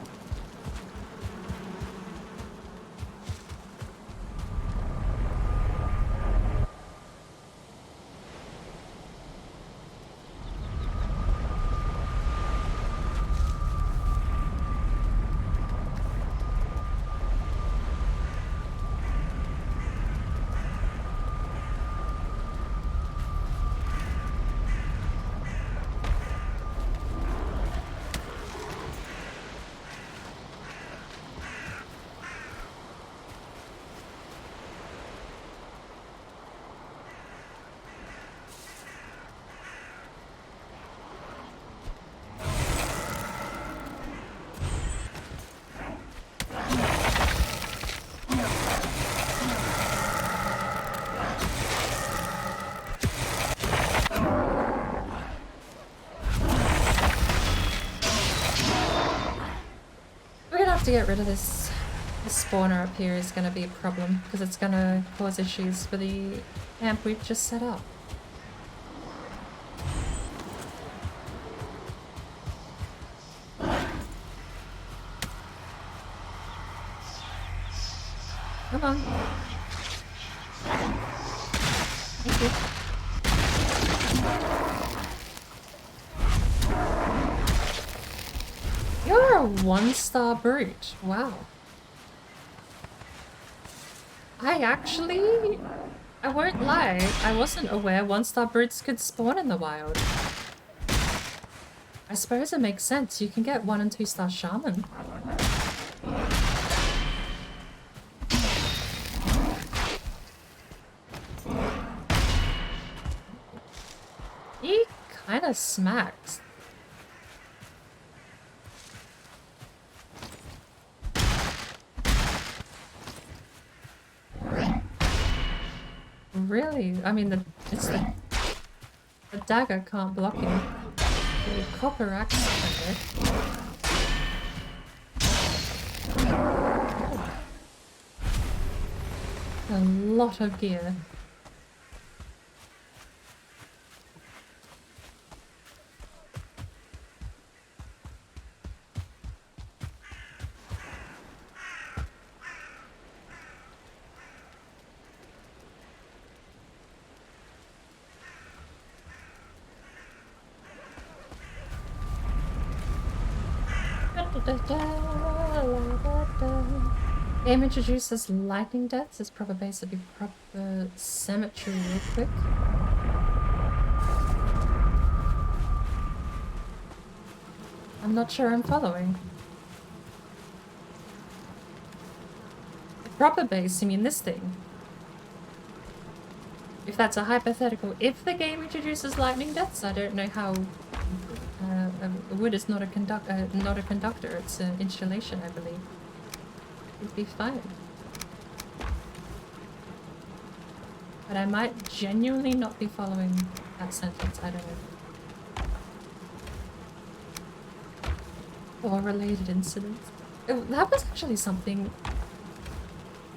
[SPEAKER 5] To get rid of this spawner up here is going to be a problem because it's going to cause issues for the camp we've just set up. Come on. Thank you. You're a 1-star brute. Wow. I won't lie, I wasn't aware 1-star brutes could spawn in the wild. I suppose it makes sense. You can get 1- and 2-star shaman. He kind of smacks. Really? I mean, the dagger can't block him. The copper axe a lot of gear. Game introduces lightning deaths as proper base to be proper cemetery real quick. I'm not sure I'm following. The proper base, you mean this thing? If that's a hypothetical, if the game introduces lightning deaths, I don't know how. Wood is not a conductor. It's an installation, I believe. It'd be fine. But I might genuinely not be following that sentence. I don't know. Or related incidents. Oh, that was actually something.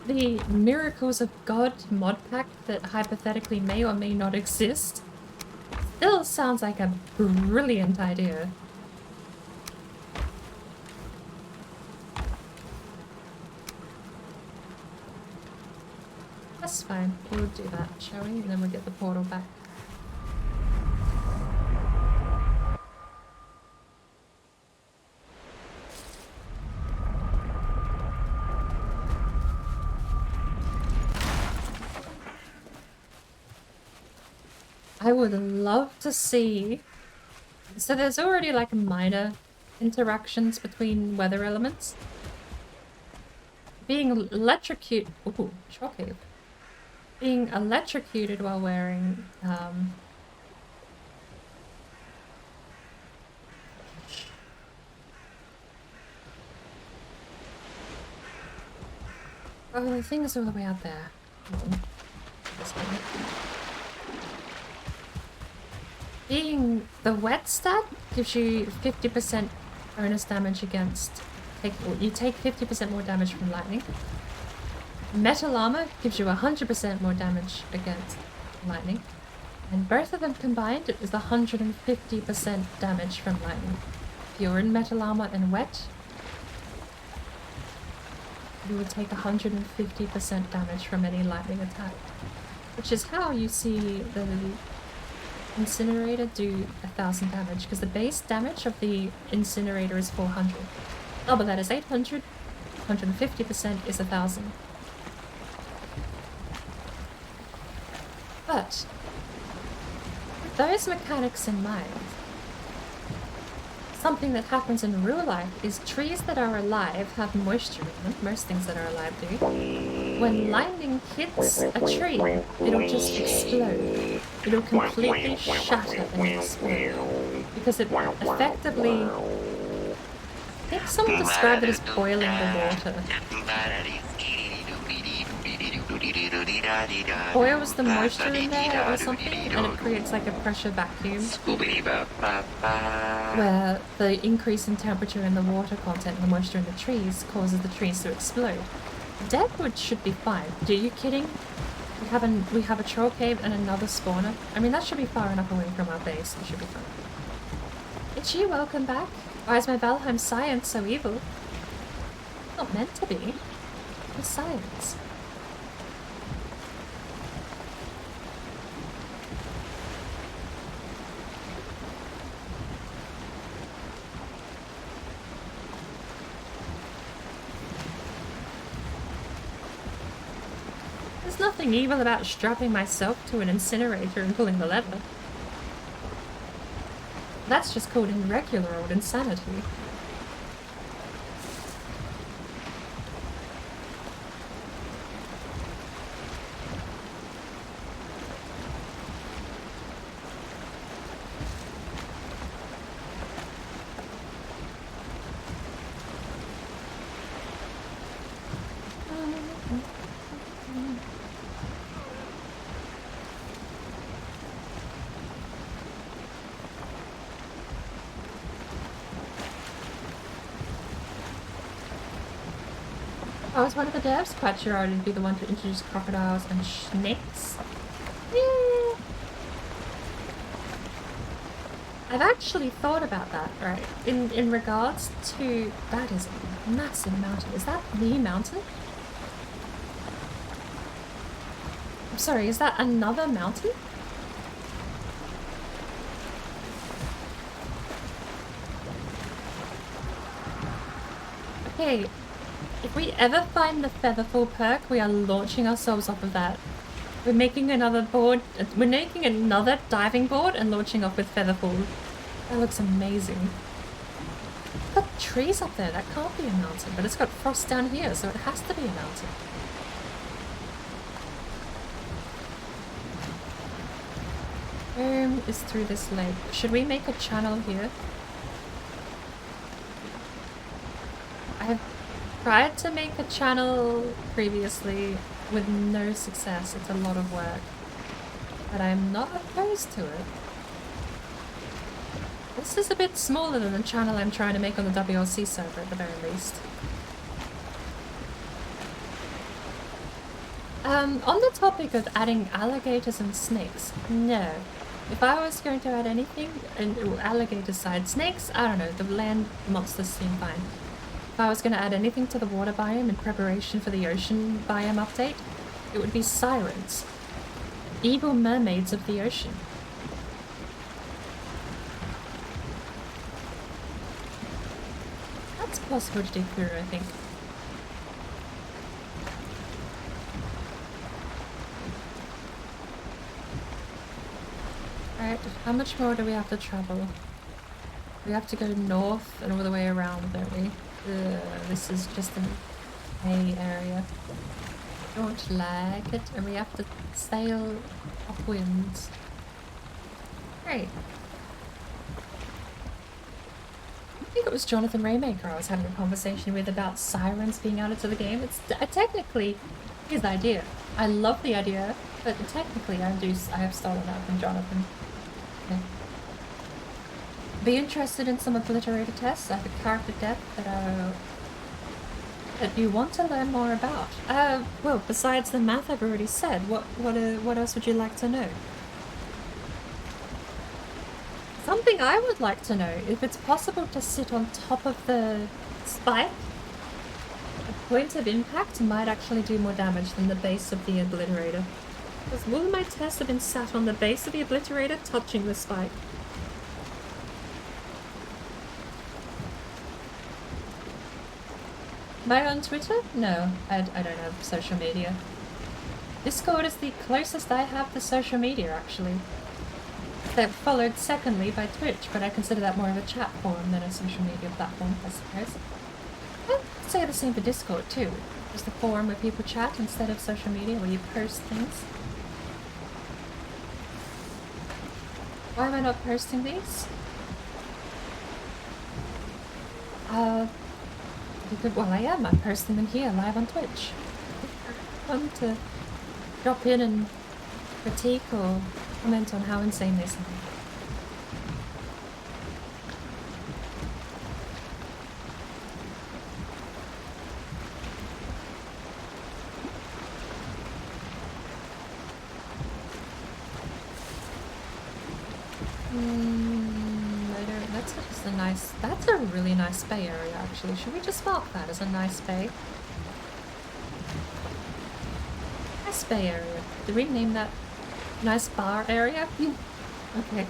[SPEAKER 5] The Miracles of God mod pack that hypothetically may or may not exist still sounds like a brilliant idea. That's fine. We'll do that, shall we? And then we'll get the portal back. I would love to see... So there's already like a minor interactions between weather elements. Being electrocuted. Ooh, shockwave. Being electrocuted while wearing oh, the thing is all the way out there. This way. Being the wet stat gives you 50% bonus damage against. You take 50% more damage from lightning. Metal armor gives you 100% more damage against lightning. And both of them combined is 150% damage from lightning. If you're in metal armor and wet, you would take 150% damage from any lightning attack. Which is how you see the incinerator do 1000 damage, because the base damage of the incinerator is 400. Oh, but that is 800. 150% is 1000. But with those mechanics in mind, something that happens in real life is trees that are alive have moisture in them. Most things that are alive do. When lightning hits a tree, it'll just explode. It'll completely shatter and explode. Because it effectively... I think someone described it as boiling the water. Boils the moisture in there or something, and it creates like a pressure vacuum. Where the increase in temperature in the water content and the moisture in the trees causes the trees to explode. Deadwood should be fine. Are you kidding? We have a troll cave and another spawner. I mean, that should be far enough away from our base. We should be fine. Itchy, welcome back. Why is my Valheim science so evil? Not meant to be. It's science. There's nothing evil about strapping myself to an incinerator and pulling the lever. That's just called irregular old insanity. I was one of the devs, quite sure I would be the one to introduce crocodiles and snakes. Yeah. I've actually thought about that, right? In regards to... That is a massive mountain. Is that the mountain? I'm sorry, is that another mountain? Okay. If we ever find the Featherfall perk, we are launching ourselves off of that. We're making another board. We're making another diving board and launching off with Featherfall. That looks amazing. It's got trees up there. That can't be a mountain, but it's got frost down here, so it has to be a mountain. Home is through this lake. Should we make a channel here? I have tried to make a channel previously with no success. It's a lot of work, but I'm not opposed to it. This is a bit smaller than the channel I'm trying to make on the WLC server at the very least. On the topic of adding alligators and snakes, no. If I was going to add anything, alligator side, snakes, I don't know, the land monsters seem fine. If I was going to add anything to the water biome in preparation for the ocean biome update, it would be sirens. Evil mermaids of the ocean. That's possible to do through, I think. Alright, how much more do we have to travel? We have to go north and all the way around, don't we? This is just an A area. Don't like it, and we have to sail upwind. Great. I think it was Jonathan Raymaker I was having a conversation with about sirens being added to the game. It's technically his idea. I love the idea, but technically I have stolen that from Jonathan. Okay. Be interested in some obliterator tests. I have a character death that you want to learn more about. Well, besides the math I've already said, what else would you like to know? Something I would like to know, if it's possible to sit on top of the spike, the point of impact might actually do more damage than the base of the obliterator. Because will my tests have been sat on the base of the obliterator touching the spike? Am I on Twitter? No, I don't have social media. Discord is the closest I have to social media, actually. They're followed secondly by Twitch, but I consider that more of a chat forum than a social media platform, I suppose. I'd say the same for Discord, too. Just a forum where people chat instead of social media where you post things. Why am I not posting these? Well, I am. I'm posting them here, live on Twitch. Fun to drop in and critique or comment on how insane they sound. That's a really nice bay area, actually. Should we just mark that as a nice bay? Nice bay area. Did we name that nice bar area? Okay.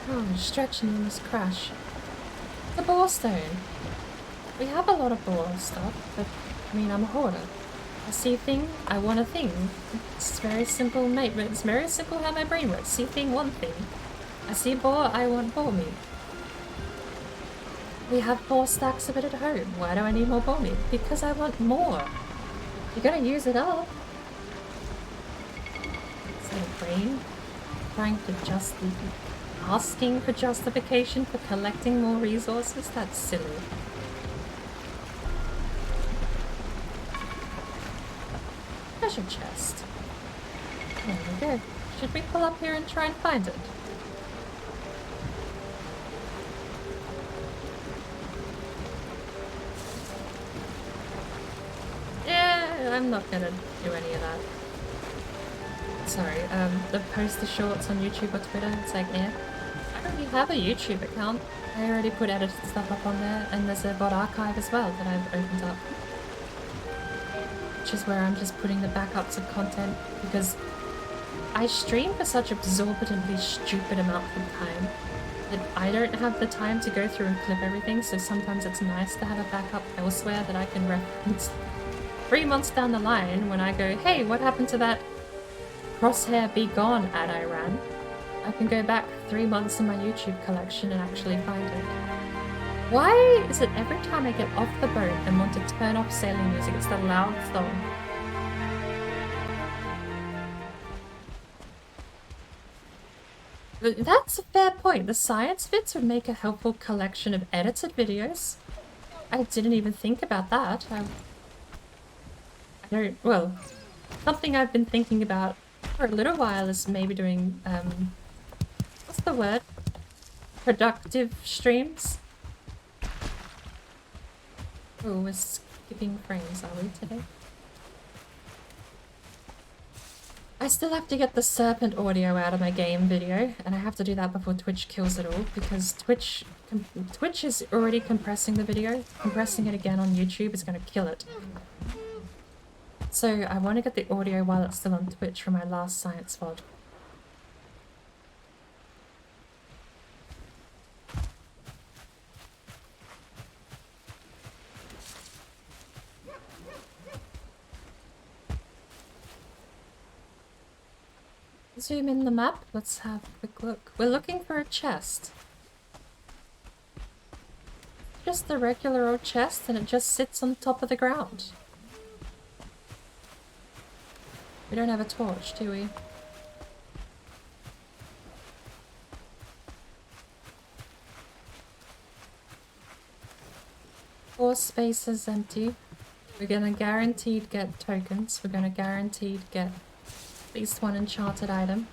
[SPEAKER 5] Oh, stretching in this crash. The boar stone. We have a lot of boar stuff, but I mean, I'm a hoarder. I see a thing, I want a thing. It's very simple, mate. It's very simple how my brain works. See a thing, want thing. I see a boar, I want boar meat. We have boar stacks of it at home. Why do I need more boar meat? Because I want more. You're gonna use it up. Is that a brain? Trying to asking for justification for collecting more resources? That's silly. Treasure chest. There we go. Should we pull up here and try and find it? Yeah, I'm not gonna do any of that. Sorry, the post the shorts on YouTube or Twitter, it's like, yeah. already have a YouTube account. I already put edited stuff up on there, and there's a VOD archive as well that I've opened up. Which is where I'm just putting the backups of content, because I stream for such exorbitantly stupid amounts of time that I don't have the time to go through and clip everything, so sometimes it's nice to have a backup elsewhere that I can reference 3 months down the line when I go, hey, what happened to that Crosshair Be Gone ad I ran? I can go back 3 months in my YouTube collection and actually find it. Why is it every time I get off the boat and want to turn off sailing music, it's the loud song? That's a fair point. The science vids would make a helpful collection of edited videos. I didn't even think about that. I don't, well, something I've been thinking about for a little while is maybe doing, what's the word? Productive streams? Oh, we're skipping frames, are we, today? I still have to get the serpent audio out of my game video, and I have to do that before Twitch kills it all, because Twitch is already compressing the video. Compressing it again on YouTube is going to kill it. So I want to get the audio while it's still on Twitch for my last science VOD. Zoom in the map, let's have a quick look. We're looking for a chest. Just a regular old chest, and it just sits on top of the ground. We don't have a torch, do we? Four spaces empty. We're gonna guaranteed get tokens. We're gonna guaranteed get at least one enchanted item.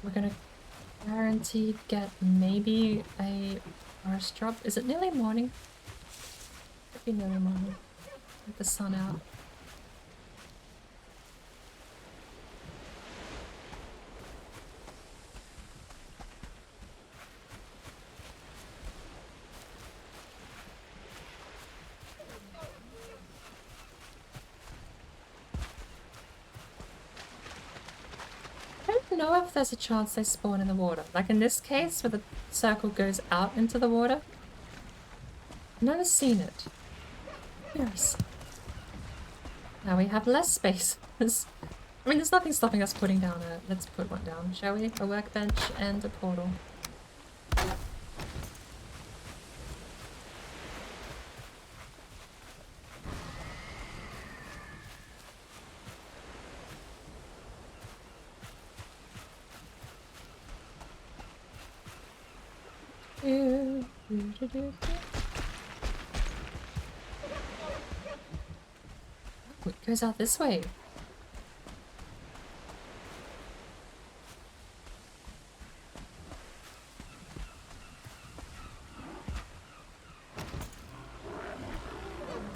[SPEAKER 5] We're gonna guaranteed get maybe a forest drop. Is it nearly morning? Could be nearly morning. With the sun out. I don't know if there's a chance they spawn in the water. Like in this case, where the circle goes out into the water. I've never seen it. Yes. Now we have less space. I mean, there's nothing stopping us putting down a... Let's put one down, shall we? A workbench and a portal. It goes out this way.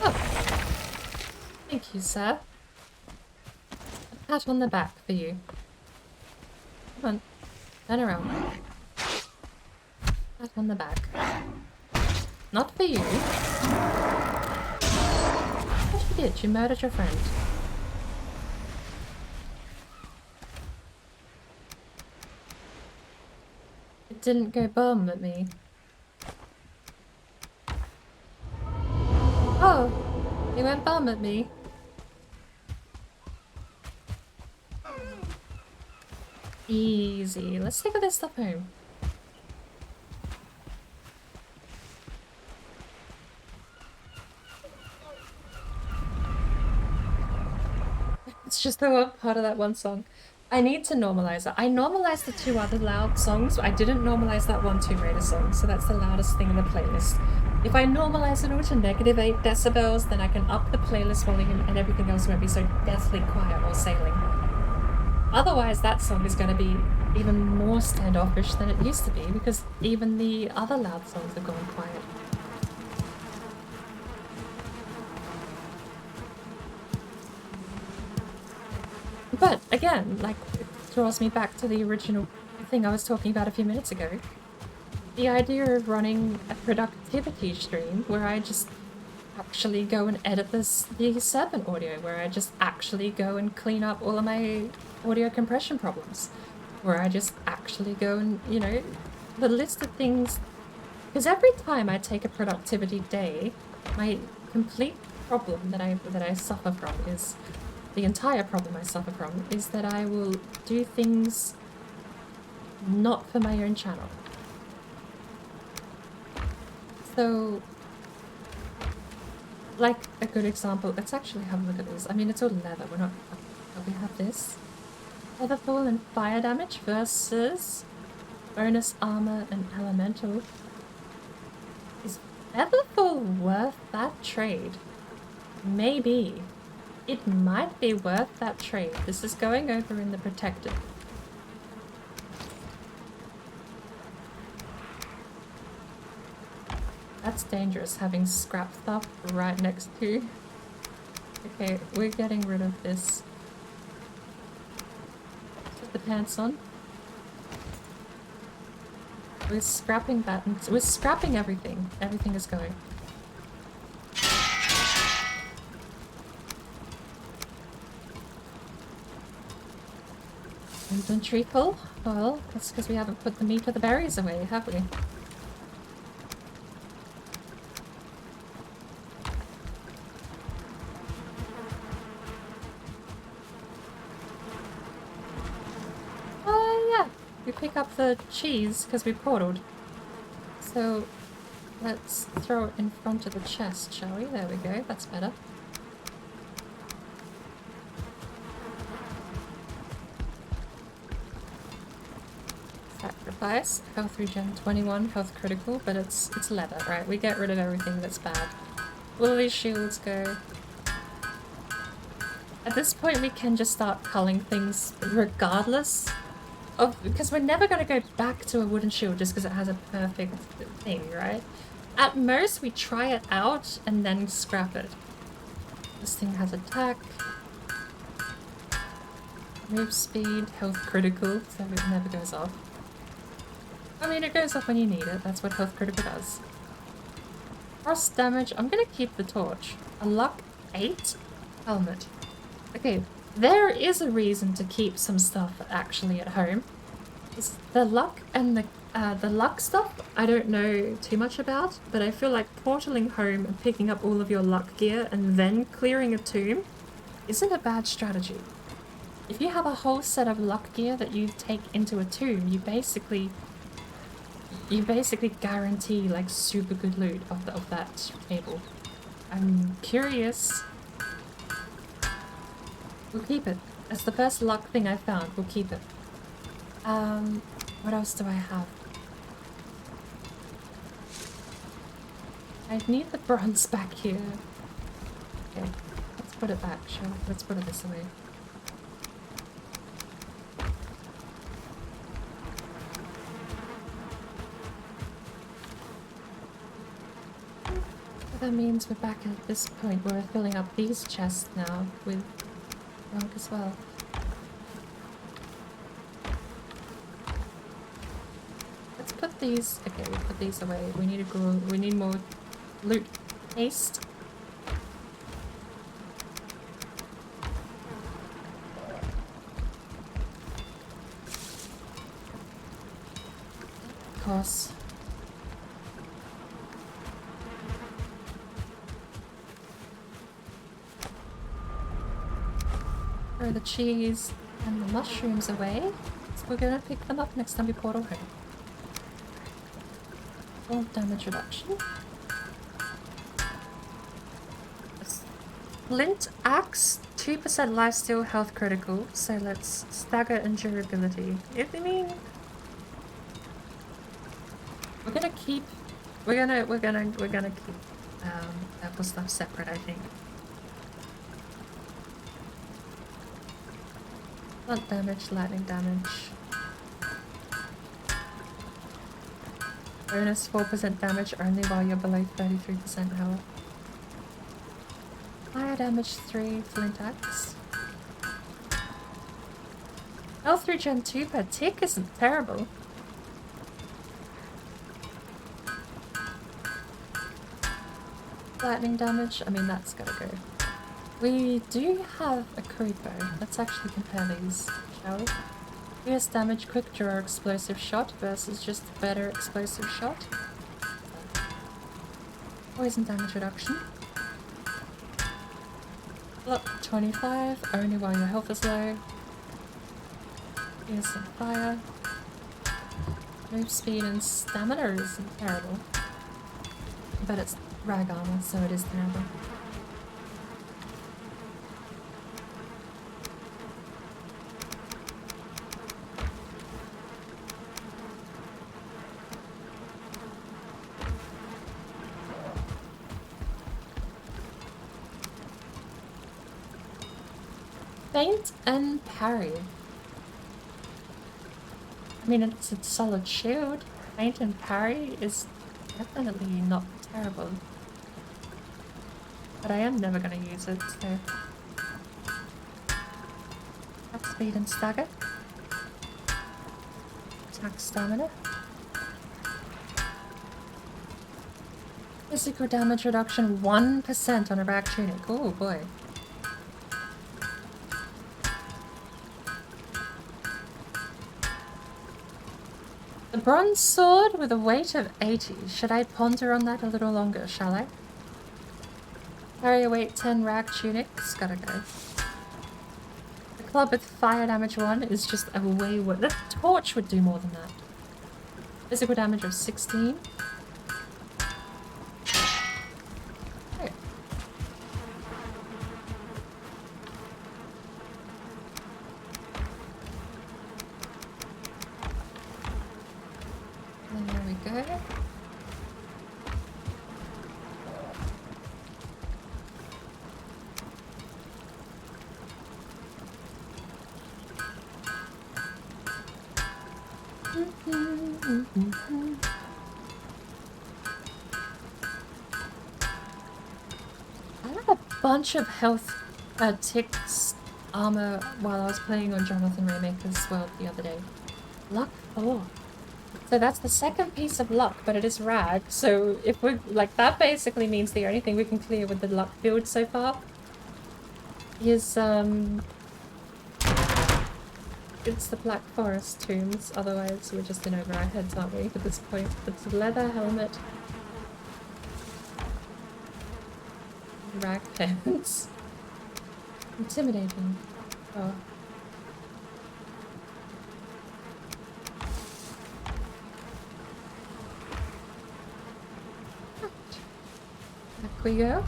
[SPEAKER 5] Oh. Thank you, sir. A pat on the back for you. Come on, turn around. Pat on the back. Not for you. What you did? You murdered your friend. It didn't go bum at me. Oh, it went bum at me. Easy. Let's take this stuff home. It's just the one part of that one song. I need to normalize it. I normalized the two other loud songs, but I didn't normalize that one Tomb Raider song, so that's the loudest thing in the playlist. If I normalize it all to -8 decibels, then I can up the playlist volume and everything else won't be so deathly quiet while sailing. Otherwise, that song is going to be even more standoffish than it used to be, because even the other loud songs have gone quiet. But again, like, it draws me back to the original thing I was talking about a few minutes ago. The idea of running a productivity stream where I just actually go and edit the Serpent audio, where I just actually go and clean up all of my audio compression problems, where I just actually go and, you know, the list of things, because every time I take a productivity day, my complete problem that I suffer from is, the entire problem I suffer from is that I will do things not for my own channel. So, like a good example, let's actually have a look at this. I mean, it's all leather, we're not, but we have this. Featherfall and fire damage versus bonus armor and elemental. Is Featherfall worth that trade? Maybe. It might be worth that trade. This is going over in the protected. That's dangerous, having scrap stuff right next to. Okay, we're getting rid of this. Put the pants on. We're scrapping that, and we're scrapping everything. Everything is going. Inventory full? Well, that's because we haven't put the meat or the berries away, have we? We pick up the cheese because we portaled. So let's throw it in front of the chest, shall we? There we go, that's better. Sacrifice, health regen 21, health critical, but it's leather, right? We get rid of everything that's bad. Will these shields go? At this point we can just start culling things regardless. Because we're never going to go back to a wooden shield just because it has a perfect thing, right? At most, we try it out and then scrap it. This thing has attack, move speed, health critical, so it never goes off. I mean, it goes off when you need it. That's what health critical does. Frost damage. I'm going to keep the torch. A luck 8 helmet. Okay. There is a reason to keep some stuff actually at home. It's the luck and the luck stuff I don't know too much about, but I feel like portaling home and picking up all of your luck gear and then clearing a tomb isn't a bad strategy. If you have a whole set of luck gear that you take into a tomb, you basically guarantee like super good loot of that table. I'm curious. We'll keep it. That's the first luck thing I found. We'll keep it. What else do I have? I need the bronze back here. Okay, let's put it back, shall we? Let's put it this way. That means we're back at this point where we're filling up these chests now with rock as well. Let's put these. Okay, we'll put these away. We need to grow. We need more loot haste. Of course. Throw the cheese and the mushrooms away. So we're gonna pick them up next time we portal home. Full damage reduction. Flint axe, 2% lifesteal, health critical. So let's stagger and durability. I mean, we're gonna keep purple stuff separate, I think. Blunt damage, lightning damage. Bonus 4% damage only while you're below 33% health. Fire damage 3, flint axe. Health regen 2 per tick isn't terrible. Lightning damage, I mean that's gotta go. We do have a creeper. Let's actually compare these, shall we? Fierce damage, quick draw, explosive shot versus just better explosive shot. Poison damage reduction. Look, 25, only while your health is low. Here's some fire. Move speed and stamina isn't terrible. But it's rag armor, so it is terrible. Feint and parry. I mean, it's a solid shield. Feint and parry is definitely not terrible. But I am never going to use it, so... Attack speed and stagger. Attack stamina. Physical damage reduction 1% on a rag tunic. Oh boy. The bronze sword with a weight of 80. Should I ponder on that a little longer, shall I? Carry a weight 10 rag tunics. Gotta go. The club with fire damage 1 is just a way worse. The torch would do more than that. Physical damage of 16. Okay. And there we go. I had a bunch of health ticks armor while I was playing on Jonathan Raymaker's World the other day. Luck 4. So that's the second piece of luck, but it is rag. So if we're like, that basically means the only thing we can clear with the luck build so far is it's the Black Forest tombs. Otherwise we're just in over our heads, aren't we, at this point? It's a leather helmet, rag pants. Intimidating. Oh. Back we go.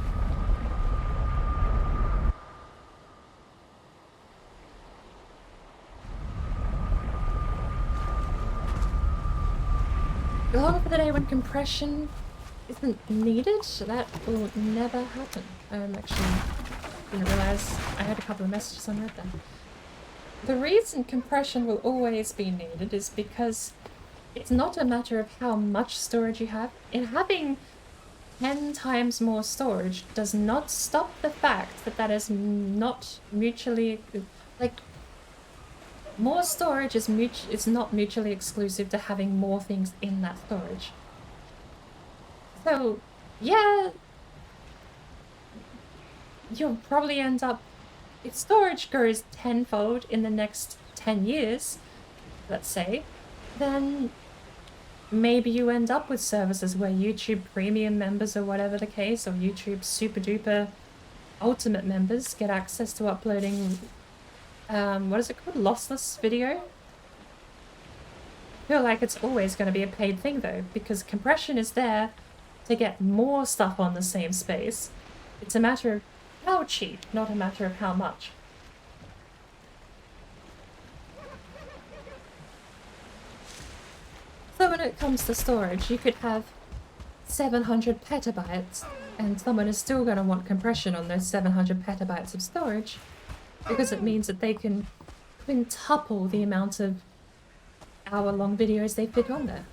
[SPEAKER 5] Long for the day when compression isn't needed. That will never happen. Actually, didn't realise I had a couple of messages on that then. The reason compression will always be needed is because it's not a matter of how much storage you have. In having 10 times more storage does not stop the fact that that is not mutually, like, more storage is not mutually exclusive to having more things in that storage. So, yeah, you'll probably end up, if storage grows tenfold in the next 10 years, let's say, then maybe you end up with services where YouTube Premium members or whatever the case, or YouTube Super Duper Ultimate members get access to uploading, what is it called? Lossless video? I feel like it's always going to be a paid thing though, because compression is there to get more stuff on the same space. It's a matter of how cheap, not a matter of how much. So when it comes to storage, you could have 700 petabytes, and someone is still going to want compression on those 700 petabytes of storage, because it means that they can quintuple the amount of hour-long videos they fit on there.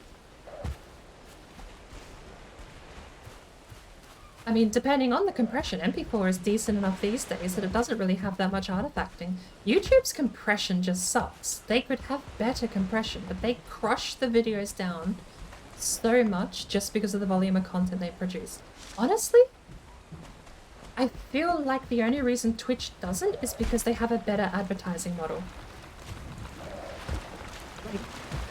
[SPEAKER 5] I mean, depending on the compression, MP4 is decent enough these days that it doesn't really have that much artifacting. YouTube's compression just sucks. They could have better compression, but they crush the videos down so much just because of the volume of content they produce. Honestly, I feel like the only reason Twitch doesn't is because they have a better advertising model. Like,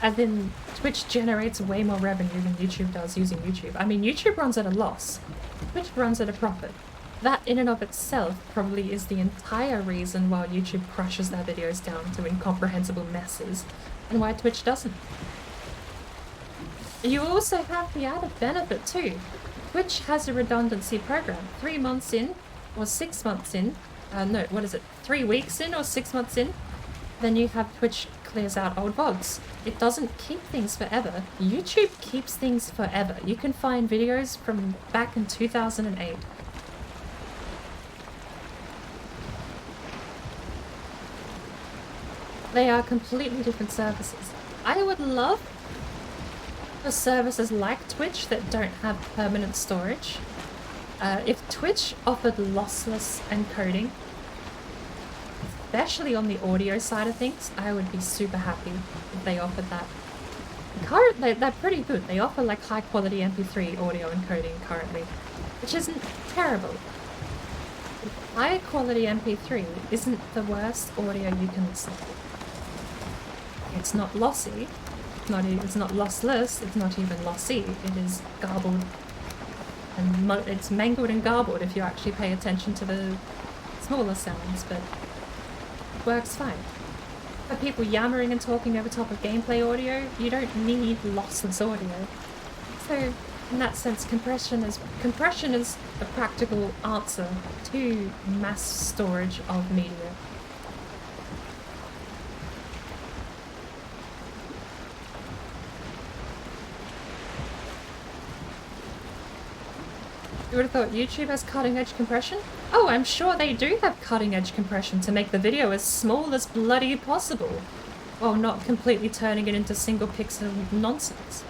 [SPEAKER 5] as in, Twitch generates way more revenue than YouTube does using YouTube. I mean, YouTube runs at a loss. Twitch runs at a profit. That in and of itself probably is the entire reason why YouTube crushes their videos down to incomprehensible messes, and why Twitch doesn't. You also have the added benefit too. Twitch has a redundancy program. 3 months in, or 6 months in, 3 weeks in or 6 months in, then you have Twitch clears out old VODs. It doesn't keep things forever. YouTube keeps things forever. You can find videos from back in 2008. They are completely different services. I would love for services like Twitch that don't have permanent storage. If Twitch offered lossless encoding, especially on the audio side of things, I would be super happy if they offered that. They're pretty good. They offer like high quality MP3 audio encoding currently, which isn't terrible. High quality MP3 isn't the worst audio you can listen to. It's not lossy, it's not lossless, it's not even lossy, it is garbled. And it's mangled and garbled if you actually pay attention to the smaller sounds, but it works fine. For people yammering and talking over top of gameplay audio, you don't need lossless audio. So, in that sense, compression is a practical answer to mass storage of media. You would have thought YouTube has cutting-edge compression? Oh, I'm sure they do have cutting-edge compression to make the video as small as bloody possible, while not completely turning it into single-pixel nonsense.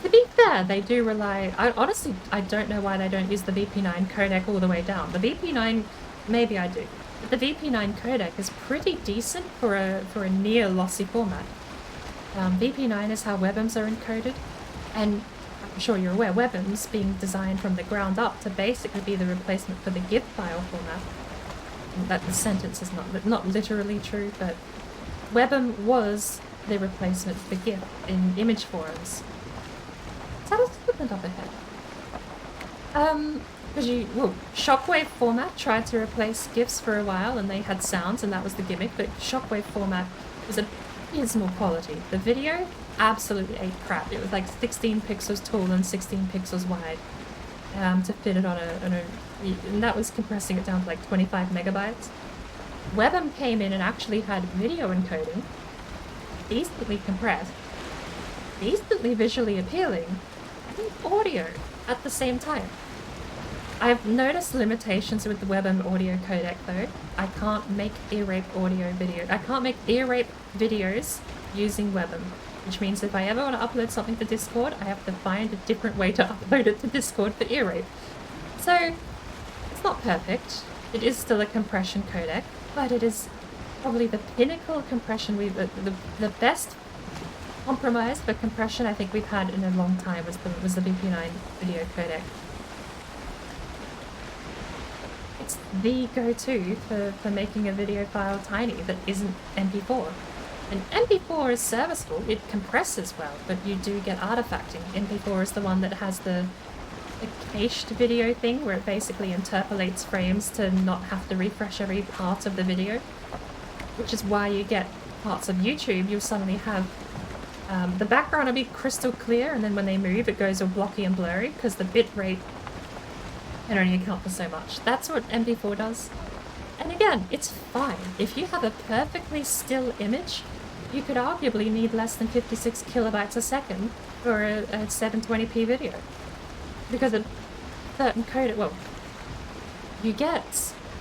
[SPEAKER 5] To be fair, they do rely... honestly, I don't know why they don't use the VP9 codec all the way down. The VP9... maybe I do. But the VP9 codec is pretty decent for a near-lossy format. VP9 is how webms are encoded, and I'm sure you're aware, webms being designed from the ground up to basically be the replacement for the GIF file format. That the sentence is not literally true, but webm was the replacement for GIF in image forums. Is that a statement up ahead? Because Shockwave format tried to replace GIFs for a while, and they had sounds, and that was the gimmick, but Shockwave format was a abysmal quality. The video absolutely ate crap. It was like 16 pixels tall and 16 pixels wide to fit it on and that was compressing it down to like 25 megabytes. Webm came in and actually had video encoding, decently compressed, decently visually appealing, and audio at the same time. I've noticed limitations with the webm audio codec though. I can't make ear rape audio video. I can't make ear rape videos using webm. Which means if I ever want to upload something to Discord, I have to find a different way to upload it to Discord for ear rape. So, it's not perfect. It is still a compression codec, but it is probably the pinnacle compression the best compromise for compression I think we've had in a long time was the VP9 video codec. It's the go-to for making a video file tiny that isn't MP4. And MP4 is serviceable, it compresses well, but you do get artifacting. MP4 is the one that has the cached video thing, where it basically interpolates frames to not have to refresh every part of the video. Which is why you get parts of YouTube, you'll suddenly have the background will be crystal clear, and then when they move it goes all blocky and blurry, because the bitrate can only account for so much. That's what MP4 does. And again, it's fine. If you have a perfectly still image, you could arguably need less than 56 kilobytes a second for a 720p video. Because a certain codec,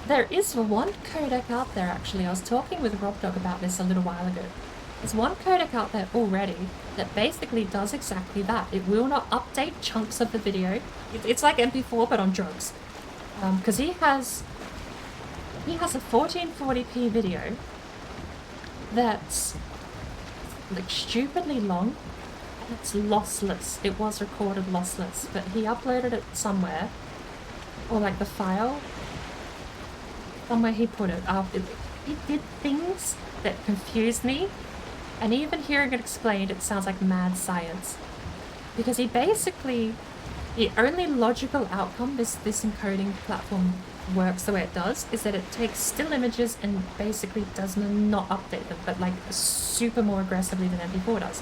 [SPEAKER 5] there is one codec out there actually. I was talking with Rob Dog about this a little while ago. There's one codec out there already that basically does exactly that. It will not update chunks of the video. It's like MP4 but on drugs. Because he has a 1440p video that's like stupidly long. It's lossless. It was recorded lossless, but he uploaded it somewhere, or like the file, somewhere he put it. He did things that confused me, and even hearing it explained, it sounds like mad science. Because he basically, the only logical outcome this encoding platform works the way it does is that it takes still images and basically does not update them, but like super more aggressively than MP4 does.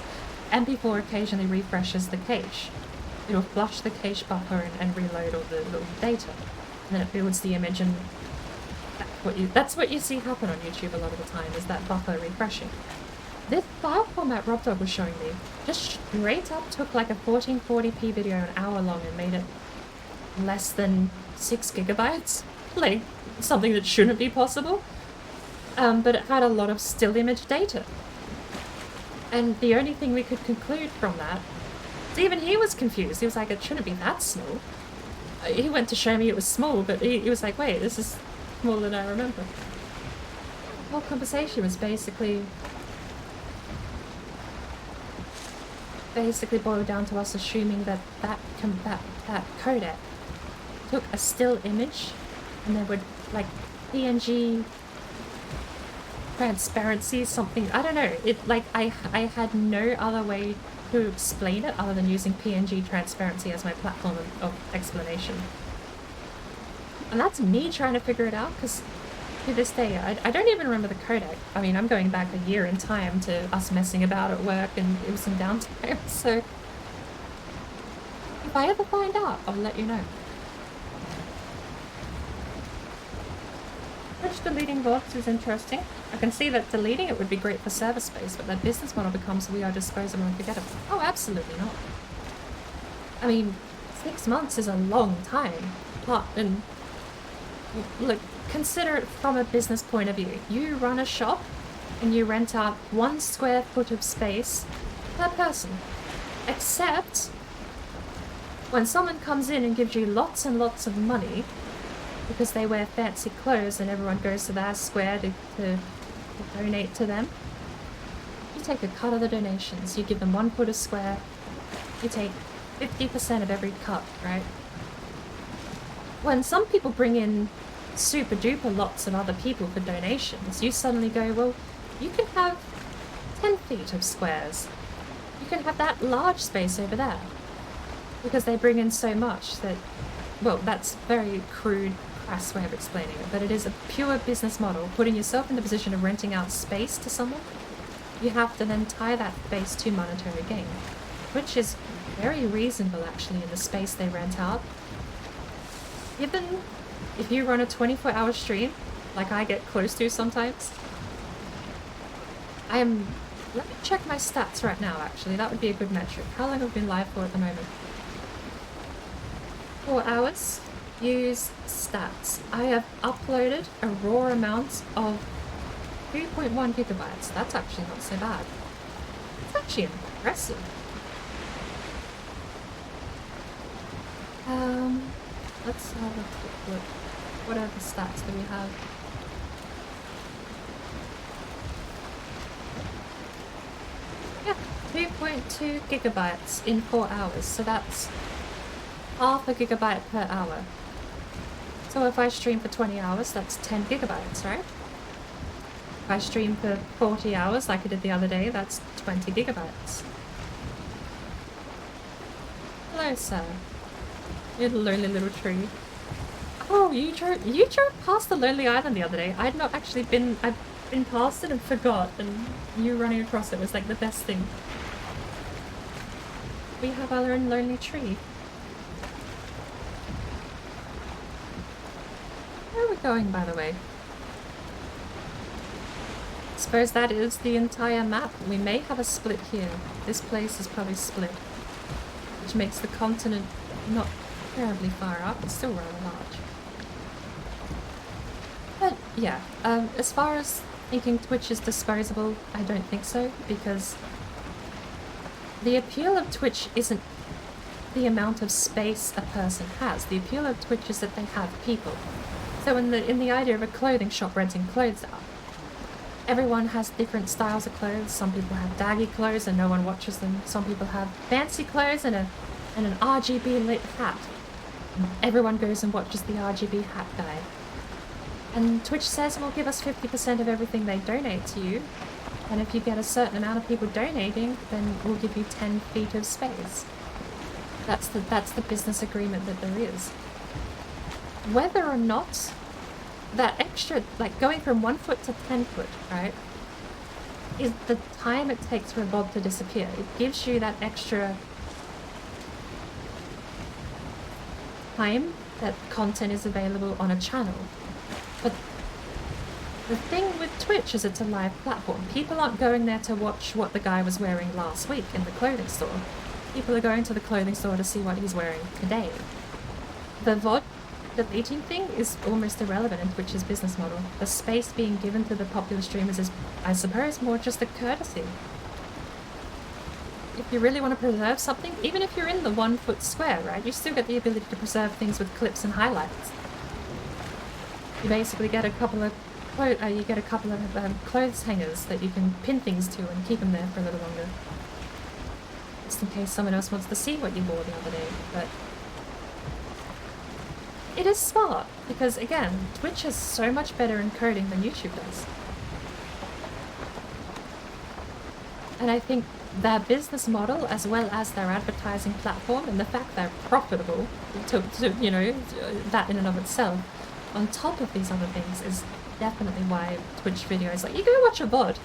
[SPEAKER 5] MP4 occasionally refreshes the cache. It'll flush the cache buffer and reload all the little data. And then it builds the image, and that's what you see happen on YouTube a lot of the time, is that buffer refreshing. This file format RobDog was showing me just straight up took like a 1440p video an hour long and made it less than 6 gigabytes. Like, something that shouldn't be possible. But it had a lot of still image data. And the only thing we could conclude from that, even he was confused. He was like, it shouldn't be that small. He went to show me it was small, but he was like, wait, this is smaller than I remember. The whole conversation was basically boiled down to us assuming that codec took a still image and there would, like, PNG transparency, something, I don't know, it, like, I had no other way to explain it other than using PNG transparency as my platform of explanation. And that's me trying to figure it out, because to this day, I don't even remember the codec. I mean, I'm going back a year in time to us messing about at work, and it was some downtime, so if I ever find out, I'll let you know. Which deleting VODs is interesting. I can see that deleting it would be great for server space, but their business model becomes we are disposable and forgettable. Oh, absolutely not. I mean, 6 months is a long time. And look, consider it from a business point of view. You run a shop and you rent out 1 square foot of space per person. Except when someone comes in and gives you lots and lots of money because they wear fancy clothes and everyone goes to their square to donate to them, you take a cut of the donations. You give them 1 foot a square. You take 50% of every cut, right? When some people bring in super duper lots of other people for donations, you suddenly go, well, you can have 10 feet of squares. You can have that large space over there. Because they bring in so much that, well, that's very crude, crass way of explaining it, but it is a pure business model, putting yourself in the position of renting out space to someone. You have to then tie that space to monetary gain, which is very reasonable actually in the space they rent out. Given if you run a 24-hour stream, like I get close to sometimes, let me check my stats right now actually, that would be a good metric. How long have I been live for at the moment? 4 hours. Use stats. I have uploaded a raw amount of 3.1 gigabytes. That's actually not so bad. It's actually impressive. Let's have a quick look. What other stats do we have? Yeah, 2.2 gigabytes in 4 hours. So that's half a gigabyte per hour. So if I stream for 20 hours, that's 10 gigabytes, right? If I stream for 40 hours, like I did the other day, that's 20 gigabytes. Hello, sir. You lonely little tree. Oh, you drove past the Lonely Island the other day. I'd not actually been, I'd been past it and forgot, and you running across it was like the best thing. We have our own lonely tree. Where are we going, by the way? I suppose that is the entire map. We may have a split here. This place is probably split, which makes the continent not terribly far up. It's still rather large. But yeah, as far as thinking Twitch is disposable. I don't think so, because the appeal of Twitch isn't the amount of space a person has. The appeal of Twitch is that they have people. So in the idea of a clothing shop renting clothes out, everyone has different styles of clothes. Some people have daggy clothes and no one watches them. Some people have fancy clothes and an RGB lit hat. Everyone goes and watches the RGB hat guy. And Twitch says, well, give us 50% of everything they donate to you. And if you get a certain amount of people donating, then we'll give you 10 feet of space. That's the business agreement that there is. Whether or not that extra, like going from 1 foot to 10 foot, right, is the time it takes for a bod to disappear. It gives you that extra time that content is available on a channel. But the thing with Twitch is it's a live platform. People aren't going there to watch what the guy was wearing last week in the clothing store. People are going to the clothing store to see what he's wearing today. The VOD deleting thing is almost irrelevant in Twitch's business model. The space being given to the popular streamers is, I suppose, more just a courtesy. If you really want to preserve something, even if you're in the 1 foot square, right, you still get the ability to preserve things with clips and highlights. You basically get a couple of clothes hangers that you can pin things to and keep them there for a little longer. Just in case someone else wants to see what you wore the other day, but it is smart, because again, Twitch is so much better encoding than YouTube does. And I think their business model, as well as their advertising platform, and the fact they're profitable, to you know, that in and of itself, on top of these other things, is definitely why Twitch videos, like, you go watch a VOD,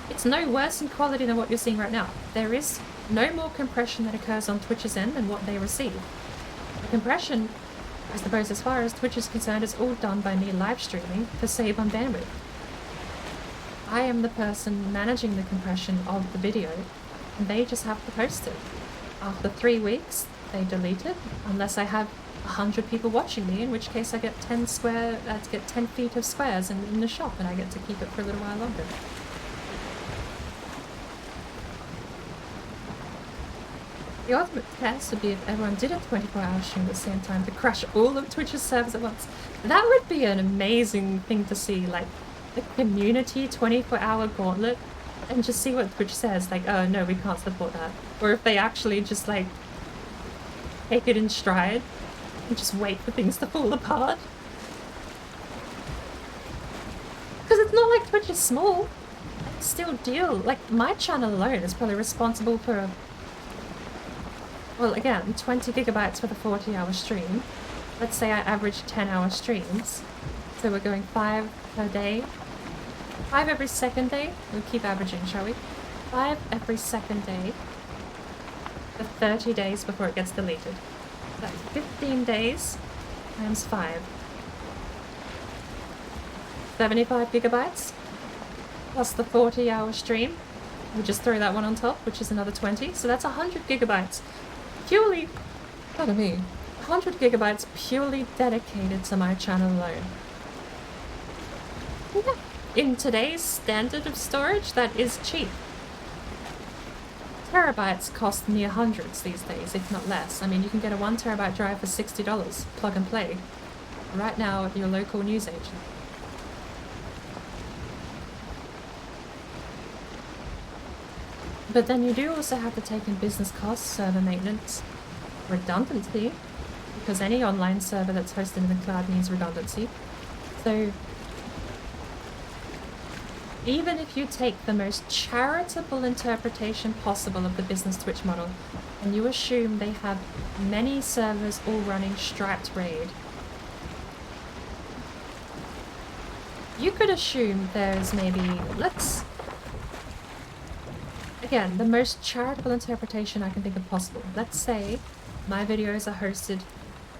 [SPEAKER 5] it's no worse in quality than what you're seeing right now. There is no more compression that occurs on Twitch's end than what they receive. The compression, I suppose, as far as Twitch is concerned, is all done by me live streaming to save on bandwidth. I am the person managing the compression of the video, and they just have to post it. After 3 weeks, they delete it, unless I have 100 people watching me, in which case I get 10 feet of squares in the shop, and I get to keep it for a little while longer. The ultimate test would be if everyone did a 24-hour stream at the same time to crash all of Twitch's servers at once. That would be an amazing thing to see, like a community 24-hour gauntlet, and just see what Twitch says, like, oh no, we can't support that. Or if they actually just like take it in stride and just wait for things to fall apart. Because it's not like Twitch is small. I still deal, like, my channel alone is probably responsible for well, again, 20 gigabytes for the 40-hour stream. Let's say I average 10-hour streams. So we're going 5 per day. 5 every second day. We'll keep averaging, shall we? 5 every second day for 30 days before it gets deleted. That's 15 days times 5. 75 gigabytes plus the 40-hour stream. We'll just throw that one on top, which is another 20. So that's 100 gigabytes. Purely, pardon me, 100 gigabytes purely dedicated to my channel alone. Yeah. In today's standard of storage, that is cheap. Terabytes cost near hundreds these days, if not less. I mean, you can get a 1 terabyte drive for $60, plug and play, right now at your local newsagent. But then you do also have to take in business costs, server maintenance, redundancy, because any online server that's hosted in the cloud needs redundancy. So even if you take the most charitable interpretation possible of the business Twitch model, and you assume they have many servers all running striped raid, you could assume there's maybe, again, the most charitable interpretation I can think of possible. Let's say my videos are hosted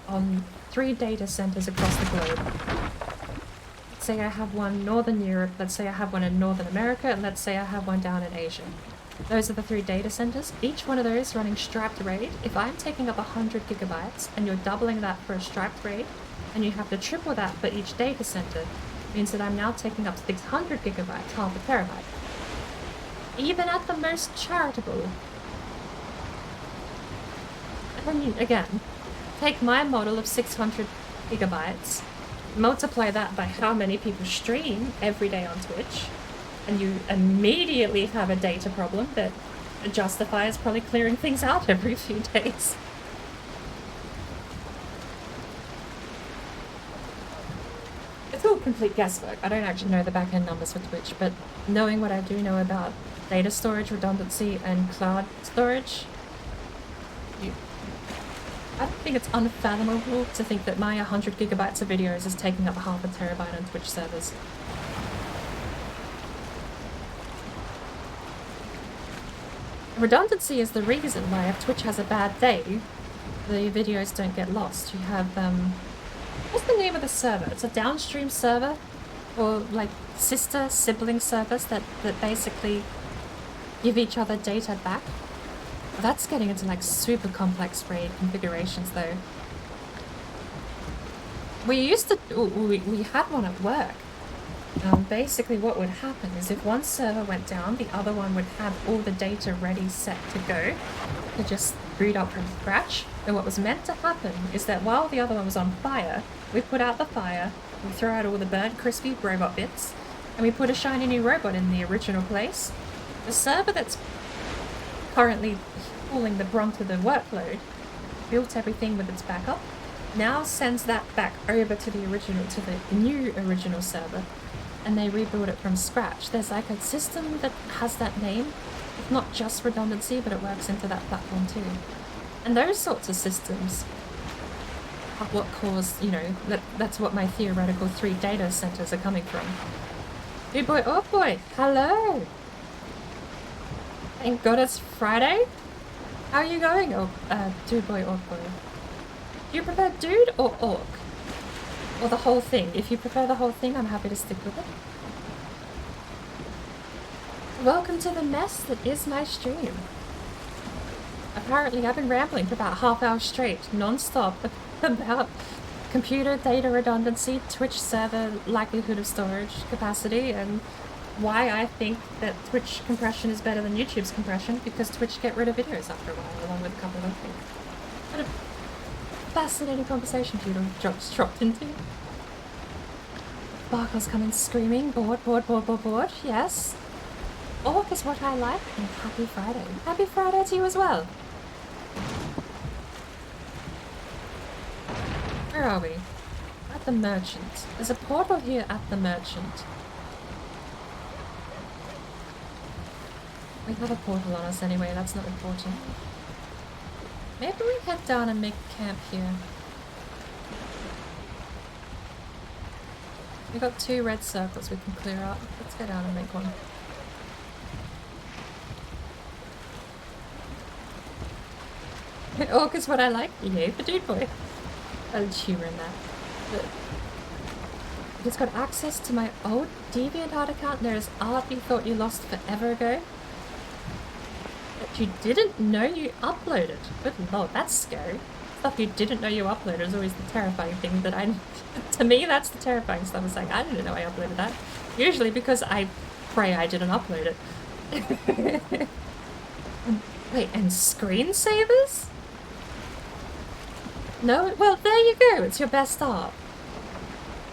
[SPEAKER 5] on 3 data centers across the globe. Let's say I have one in Northern Europe, let's say I have one in Northern America, and let's say I have one down in Asia. Those are the 3 data centers. Each one of those running striped raid. If I'm taking up 100 gigabytes and you're doubling that for a striped raid, and you have to triple that for each data center, means that I'm now taking up 600 gigabytes, half a terabyte. Even at the most charitable. And then again, take my model of 600 gigabytes, multiply that by how many people stream every day on Twitch, and you immediately have a data problem that justifies probably clearing things out every few days. It's all complete guesswork. I don't actually know the back-end numbers for Twitch, but knowing what I do know about data storage, redundancy, and cloud storage, I don't think it's unfathomable to think that my 100 gigabytes of videos is taking up half a terabyte on Twitch servers. Redundancy is the reason why if Twitch has a bad day, the videos don't get lost. You have, what's the name of the server? It's a downstream server, or like sister sibling servers that basically give each other data back. That's getting into like super complex RAID configurations though. We used to, we had one at work. Basically what would happen is if one server went down, the other one would have all the data ready, set to go, to just boot up from scratch. And what was meant to happen is that while the other one was on fire, we put out the fire, we throw out all the burnt crispy robot bits, and we put a shiny new robot in the original place. The server that's currently pulling the brunt of the workload, built everything with its backup, now sends that back over to the new original server, and they rebuild it from scratch. There's like a system that has that name. It's not just redundancy, but it works into that platform too. And those sorts of systems are what cause, you know, that's what my theoretical 3 data centers are coming from. Dude boy, oh boy, hello! Thank God it's Friday. How are you going? Oh, dude boy, orc boy. Do you prefer dude or orc? Or the whole thing? If you prefer the whole thing, I'm happy to stick with it. Welcome to the mess that is my stream. Apparently I've been rambling for about half hour straight, non-stop, about computer data redundancy, Twitch server likelihood of storage capacity, and why I think that Twitch compression is better than YouTube's compression, because Twitch get rid of videos after a while, along with a couple of other things. What a fascinating conversation for you to have dropped into. Sparkle's coming screaming, bored, yes. Orc is what I like, and happy Friday. Happy Friday to you as well. Where are we? At the merchant. There's a portal here at the merchant. We have a portal on us anyway, that's not important. Maybe we head down and make camp here. We got 2 red circles we can clear up. Let's go down and make one. Orc is what I like. Yay for dude boy. There's humour in that. But it's got access to my old DeviantArt account. There is art you thought you lost forever ago. That you didn't know you uploaded. Good lord, that's scary. Stuff you didn't know you uploaded is always the terrifying thing that I... To me, that's the terrifying stuff. It's like, I didn't know I uploaded that. Usually because I pray I didn't upload it. Wait, and screensavers? No? Well, there you go. It's your best art.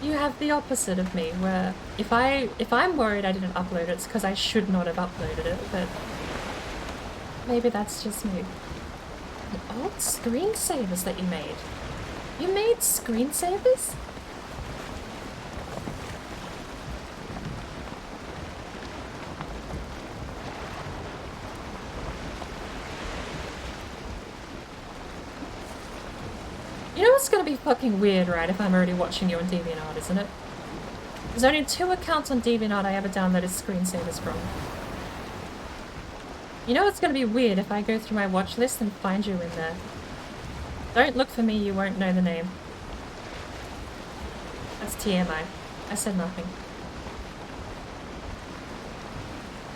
[SPEAKER 5] You have the opposite of me, where if I'm worried I didn't upload it, it's because I should not have uploaded it, but maybe that's just me. The old screensavers that you made. You made screensavers? You know what's gonna be fucking weird, right, if I'm already watching you on DeviantArt, isn't it? There's only 2 accounts on DeviantArt I ever downloaded screensavers from. You know what's gonna be weird if I go through my watch list and find you in there. Don't look for me, you won't know the name. That's TMI. I said nothing.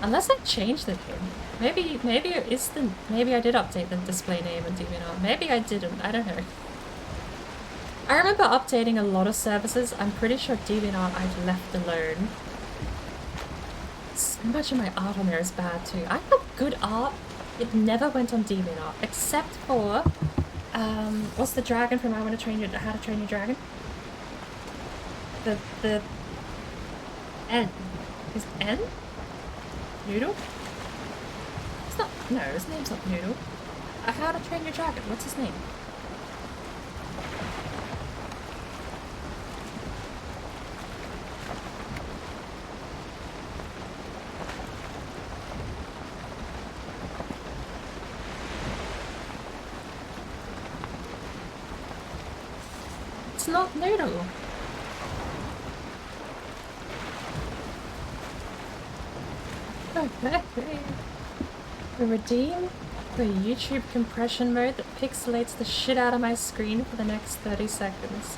[SPEAKER 5] Unless I changed the name. Maybe it is maybe I did update the display name in DeviantArt. Maybe I didn't, I don't know. I remember updating a lot of services. I'm pretty sure DeviantArt I've left alone. So much of my art on there is bad too. I have good art. It never went on DeviantArt except for what's the dragon from How to Train Your Dragon? The N. Is N? Noodle? It's not. No, his name's not Noodle. How to Train Your Dragon. What's his name? It's not Noodle. Redeem the YouTube compression mode that pixelates the shit out of my screen for the next 30 seconds.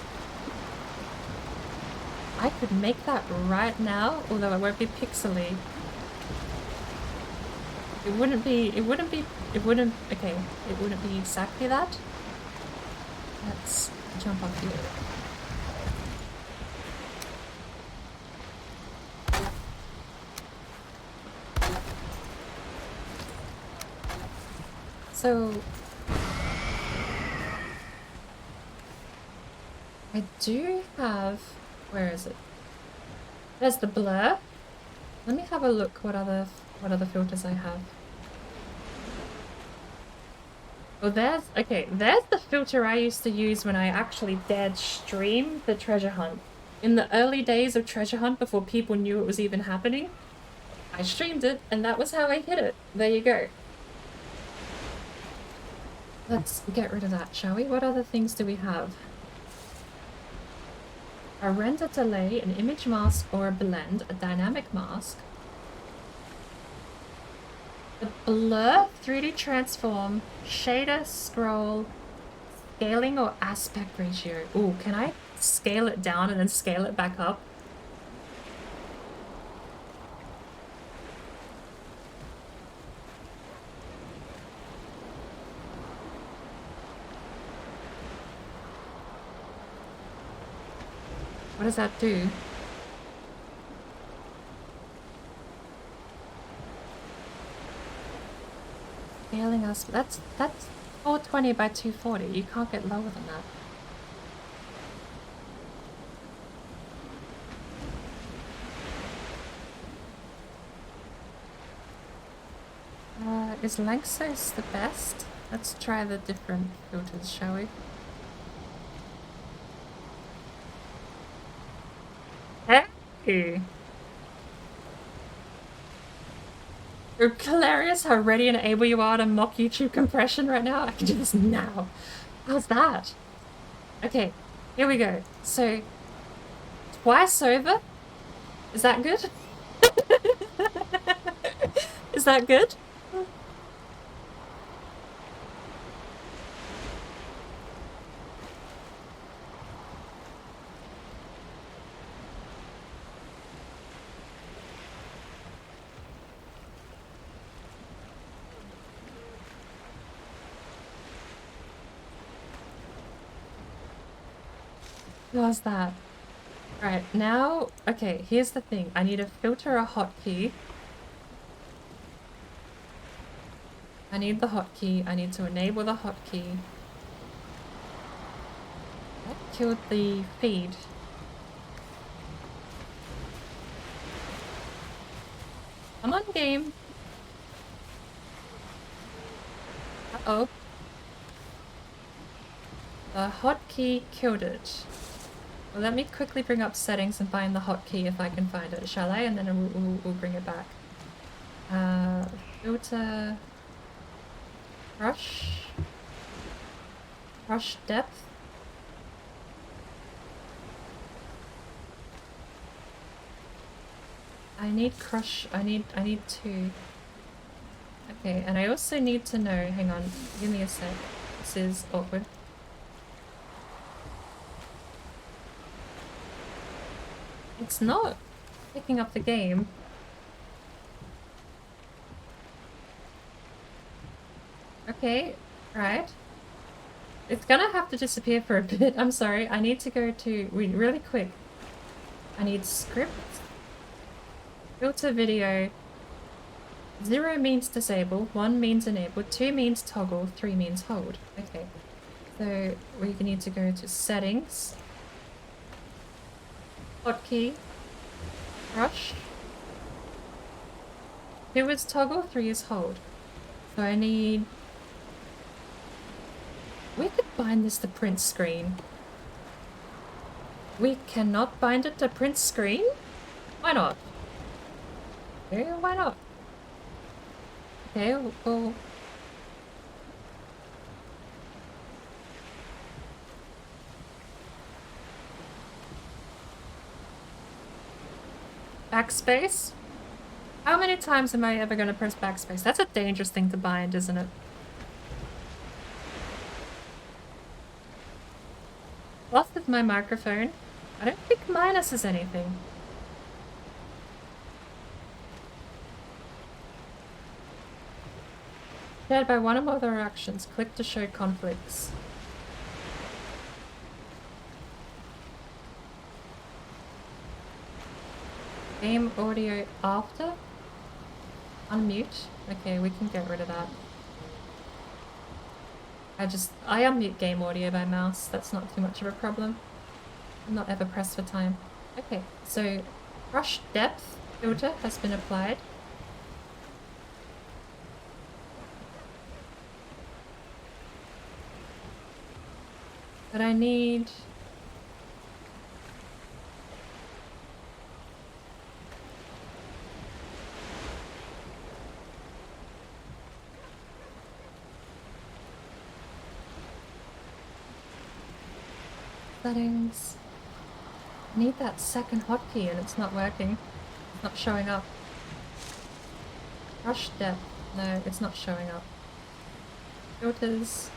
[SPEAKER 5] I could make that right now, although it won't be pixely. It wouldn't be exactly that. Let's jump off here. So I do have, where is it? There's the blur. Let me have a look what other filters I have. Oh, there's the filter I used to use when I actually dared stream the treasure hunt. In the early days of treasure hunt, before people knew it was even happening, I streamed it and that was how I hit it. There you go. Let's get rid of that, shall we? What other things do we have? A render delay, an image mask or a blend, a dynamic mask. The blur, 3D transform, shader, scroll, scaling or aspect ratio. Ooh, can I scale it down and then scale it back up? What does that do? Scaling us. That's 420 by 240. You can't get lower than that. Is Lanxos the best? Let's try the different filters, shall we? Hey! It's hilarious how ready and able you are to mock YouTube compression right now. I can do this now. How's that? Okay, here we go. So, twice over? Is that good? Is that good? How's that? Right, now, okay, here's the thing. I need to filter a hotkey. I need the hotkey. I need to enable the hotkey. That killed the feed. Come on, game. Uh-oh. The hotkey killed it. Well, let me quickly bring up settings and find the hotkey if I can find it, shall I? And then we'll bring it back. Filter... Crush depth. I need crush. I need 2. Okay, and I also need to know. Hang on, give me a sec. This is awkward. It's not picking up the game. Okay, right. It's gonna have to disappear for a bit. I'm sorry. I need to go to really quick. I need script, filter video. 0 means disable, 1 means enable, 2 means toggle, 3 means hold. Okay. So we need to go to settings, hotkey, brush. 2 is toggle, 3 is hold. So I need... We could bind this to print screen. We cannot bind it to print screen? Why not? Okay, why not? Okay, well... Backspace? How many times am I ever going to press backspace? That's a dangerous thing to bind, isn't it? Lost with my microphone. I don't think minus is anything. Shared by one or more other actions. Click to show conflicts. Game audio after? Unmute? Okay, we can get rid of that. I unmute game audio by mouse. That's not too much of a problem. I'm not ever pressed for time. Okay, so brush depth filter has been applied. But I need... Settings. I need that second hotkey and it's not working. It's not showing up. Brush depth. No, it's not showing up. Filters.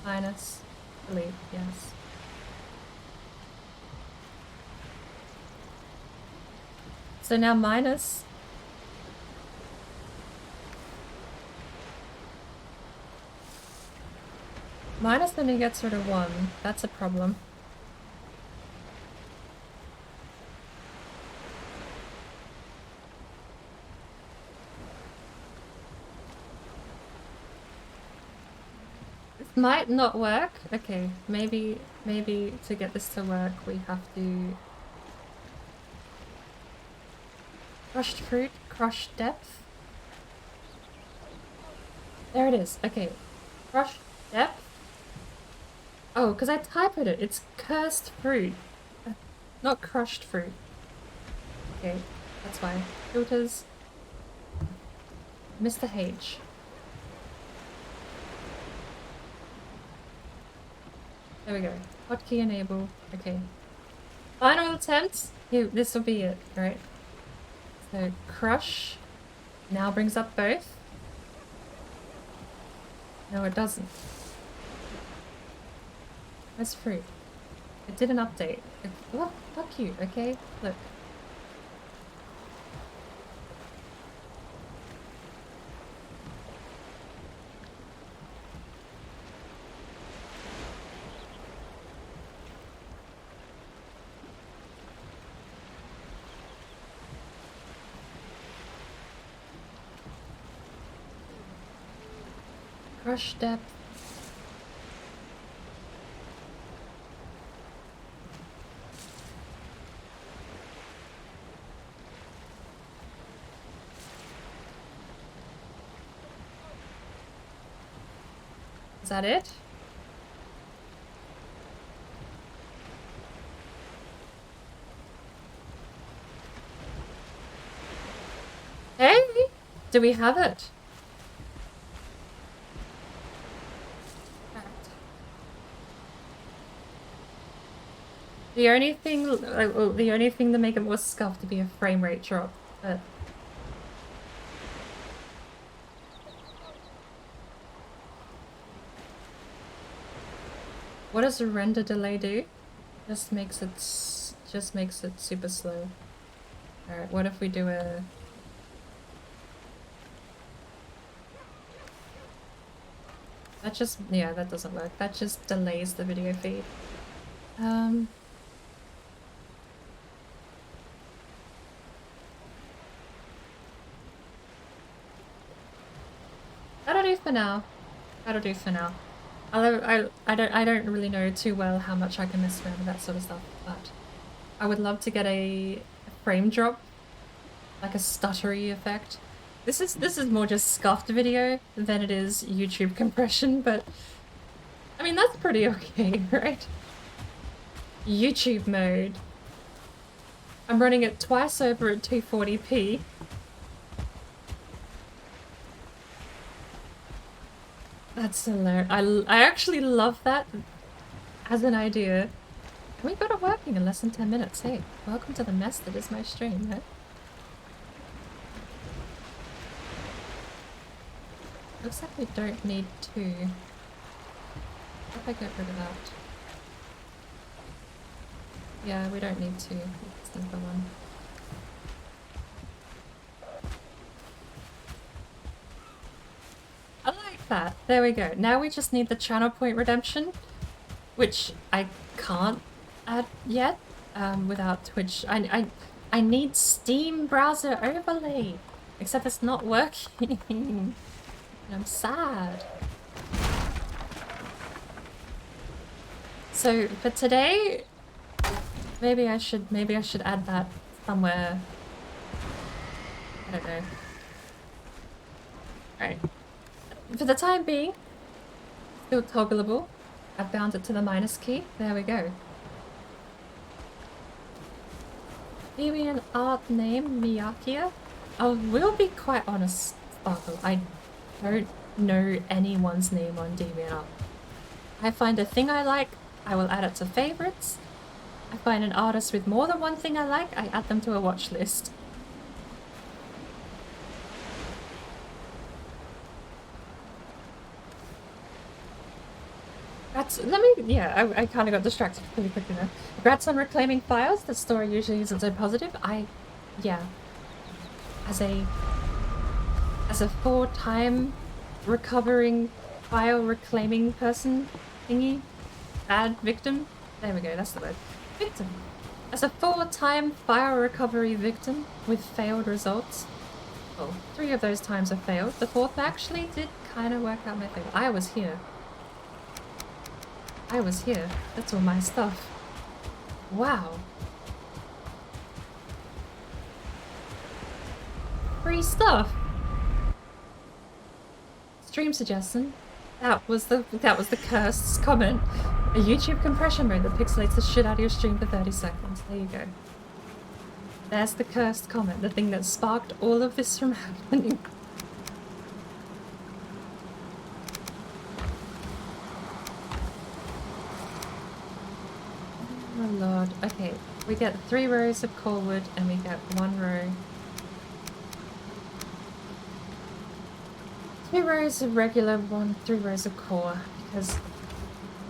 [SPEAKER 5] Minus. Delete. Yes. So now minus. Minus only gets rid of 1. That's a problem. This might not work. Okay, maybe to get this to work we have to... Crushed fruit, crushed depth. There it is. Okay. Crushed depth. Oh, because I typed it. It's cursed fruit. Not crushed fruit. Okay, that's why. Filters. Mr. H. There we go. Hotkey enable. Okay. Final attempt. Here, this will be it, right? So, crush. Now brings up both. No, it doesn't. Where's fruit? It did an update. Look, how cute, okay? Look. Crush depth. Is that it? Hey! Do we have it? The only thing, the only thing to make it more scuffed to be a frame rate drop, but... What does a render delay do? Just makes it super slow. Alright, what if we do a... That just, yeah, that doesn't work. That just delays the video feed. That'll do for now. That'll do for now. Although I don't really know too well how much I can mess around with that sort of stuff, but I would love to get a frame drop, like a stuttery effect. This is more just scuffed video than it is YouTube compression, but I mean that's pretty okay, right? YouTube mode. I'm running it twice over at 240p. That's hilarious. I actually love that as an idea. And we got it working in less than 10 minutes. Hey, welcome to the mess that is my stream, right? Looks like we don't need two. If I get rid of that. Yeah, we don't need two. Let's need the one. I like that. There we go. Now we just need the channel point redemption, which I can't add yet without Twitch. I need Steam browser overlay, except it's not working. And I'm sad. So for today, maybe I should add that somewhere. I don't know. Alright. For the time being, still toggleable. I've bound it to the minus key. There we go. Deviant art name Miyakia. I will be quite honest, Sparkle. I don't know anyone's name on DeviantArt. I find a thing I like, I will add it to favorites. I find an artist with more than one thing I like, I add them to a watch list. I kind of got distracted pretty quickly there. Congrats on reclaiming files. The story usually isn't so positive. Yeah. As a 4-time recovering file reclaiming person thingy, bad victim. There we go. That's the word. Victim. As a 4-time file recovery victim with failed results. Well, 3 of those times have failed. The 4th actually did kind of work out my favor. I was here. That's all my stuff. Wow. Free stuff. Stream suggestion. That was the cursed comment. A YouTube compression mode that pixelates the shit out of your stream for 30 seconds. There you go. There's the cursed comment, the thing that sparked all of this from happening. Oh lord. Okay, we get 3 rows of core wood and we get 1 row. 2 rows of regular 3 rows of core, because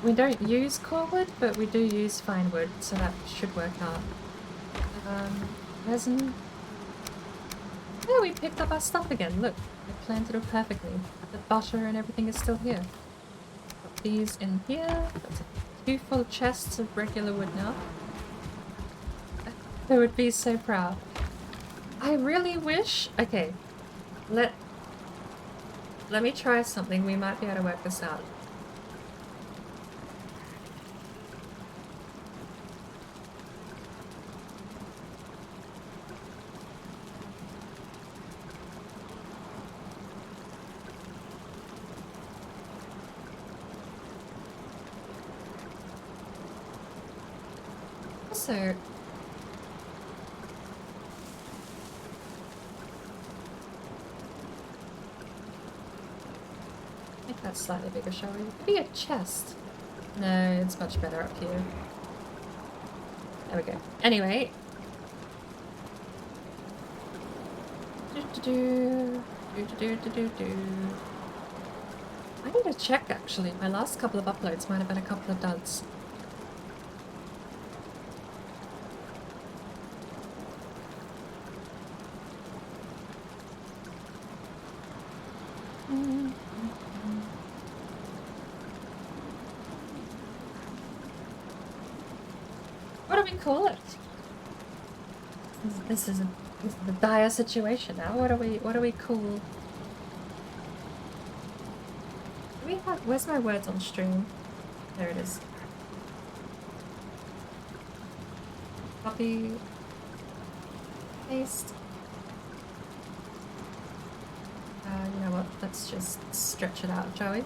[SPEAKER 5] we don't use core wood, but we do use fine wood, so that should work out. Resin. Yeah, we picked up our stuff again. Look, we planted it perfectly. The butter and everything is still here. Put these in here. That's 2 full chests of regular wood now. I would be so proud. I really wish... Okay, let me try something. We might be able to work this out. Also, make that slightly bigger, shall we? Maybe a chest. No, it's much better up here. There we go. Anyway. I need to check actually. My last couple of uploads might have been a couple of duds. we call it? This is a dire situation now. What do we call? Do we have? Where's my words on stream? There it is. Copy. Paste. You know what? Let's just stretch it out, shall we?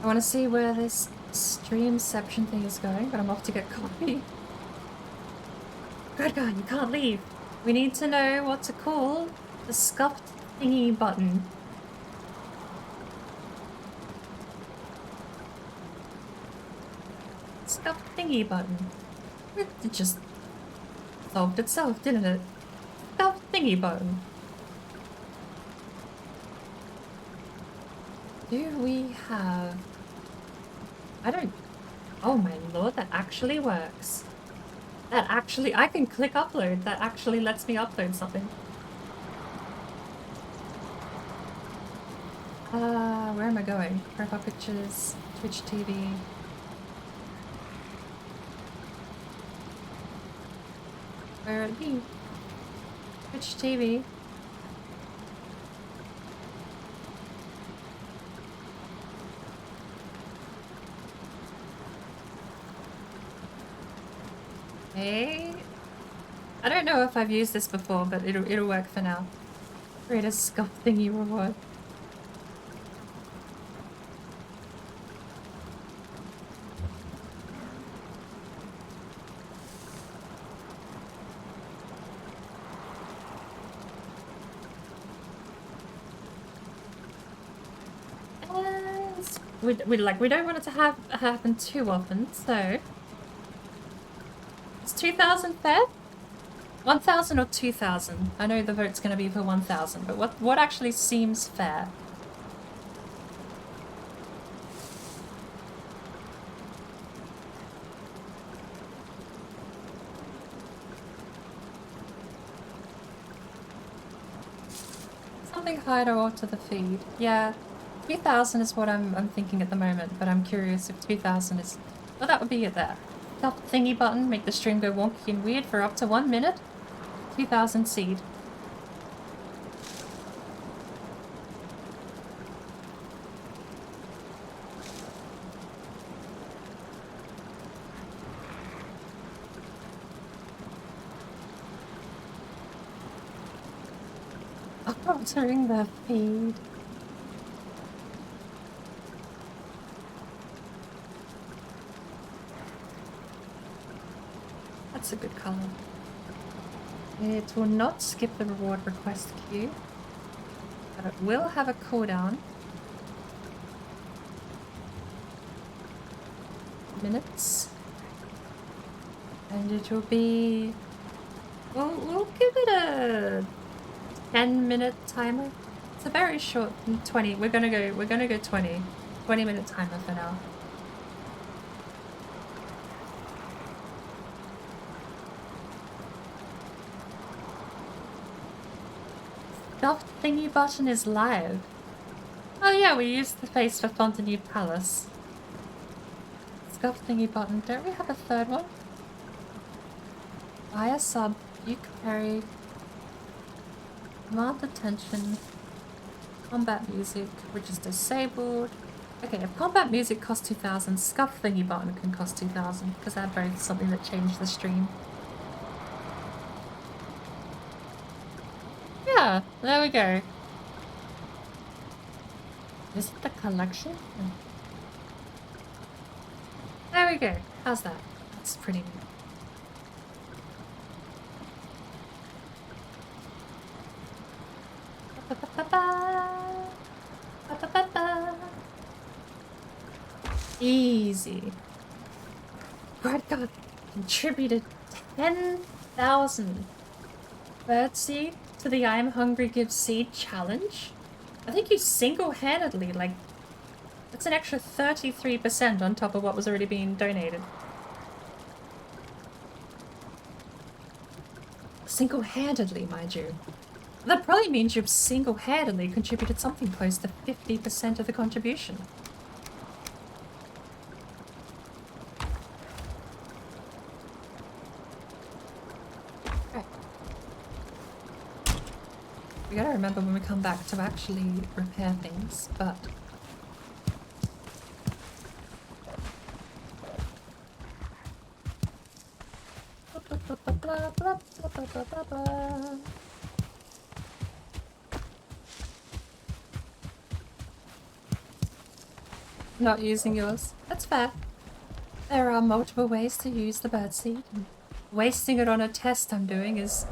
[SPEAKER 5] I want to see where this streamception thing is going, but I'm off to get coffee. Good God, you can't leave. We need to know what to call the scuffed thingy button. Scuffed thingy button. It just solved itself, didn't it? Scuffed thingy button. Do we have... I don't... Oh my lord, that actually works. That actually... I can click upload. That actually lets me upload something. Where am I going? Profile pictures, Twitch TV. Where are we? Twitch TV. Hey, I don't know if I've used this before, but it'll work for now. Create a scuff thingy reward. We don't want it to happen too often, so. 2,000 fair? 1,000 or 2,000? I know the vote's going to be for 1,000, but what actually seems fair? Something higher to the feed. Yeah, 2,000 is what I'm thinking at the moment, but I'm curious if 2,000 is... Well, that would be it there. That thingy button, make the stream go wonky and weird for up to 1 minute. 2,000 seed. Altering the feed. That's a good color. It will not skip the reward request queue, but it will have a cooldown. Minutes. And it will be... We'll give it a 10-minute timer. It's a very short 20. We're gonna go 20. 20-minute timer for now. Scuffed thingy button is live. Oh yeah, we used the face for Fontainebleau Palace. Scuffed thingy button. Don't we have a third one? Buy a sub, Duke Perry, command attention, combat music, which is disabled. Okay, if combat music costs 2,000, scuff thingy button can cost 2,000, because they're both something that changed the stream. Yeah, there we go. Is it the collection? No. There we go. How's that? That's pretty neat. Easy. Right, God, contributed 10,000 birdseed to the I'm Hungry Give Seed challenge. I think you single-handedly, like, that's an extra 33% on top of what was already being donated. Single-handedly, mind you. That probably means you've single-handedly contributed something close to 50% of the contribution. We gotta remember when we come back to actually repair things, but... Not using yours. That's fair. There are multiple ways to use the birdseed. Wasting it on a test I'm doing is...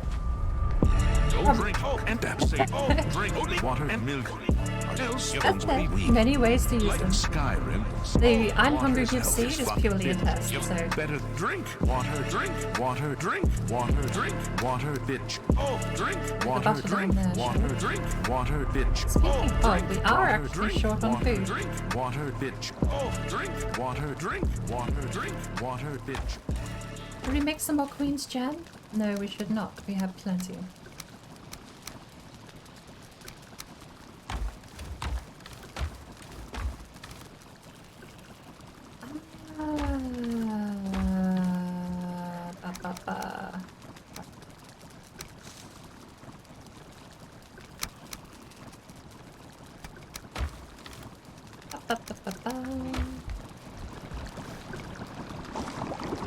[SPEAKER 6] Don't drink and say, oh, drink only water and milk. Else your bones will be weak.
[SPEAKER 5] Many ways to use
[SPEAKER 6] Like
[SPEAKER 5] them.
[SPEAKER 6] Skyrim.
[SPEAKER 5] The I'm hungry
[SPEAKER 6] Water's
[SPEAKER 5] give
[SPEAKER 6] health
[SPEAKER 5] seed is
[SPEAKER 6] fucked
[SPEAKER 5] purely a
[SPEAKER 6] bitch.
[SPEAKER 5] test,
[SPEAKER 6] You
[SPEAKER 5] so...
[SPEAKER 6] better drink. Water, drink. Water, drink. Water, drink. Water, bitch. Oh, drink. Water,
[SPEAKER 5] bottle
[SPEAKER 6] drink.
[SPEAKER 5] down there,
[SPEAKER 6] Water, drink. Water, bitch.
[SPEAKER 5] Speaking
[SPEAKER 6] Oh,
[SPEAKER 5] of,
[SPEAKER 6] drink.
[SPEAKER 5] we are
[SPEAKER 6] Water,
[SPEAKER 5] actually
[SPEAKER 6] drink.
[SPEAKER 5] short on
[SPEAKER 6] Water,
[SPEAKER 5] food.
[SPEAKER 6] drink. Water, bitch. Oh, drink. Water, drink. Water, drink. Water, bitch.
[SPEAKER 5] Should we make some more Queen's Jam? No, we should not. We have plenty.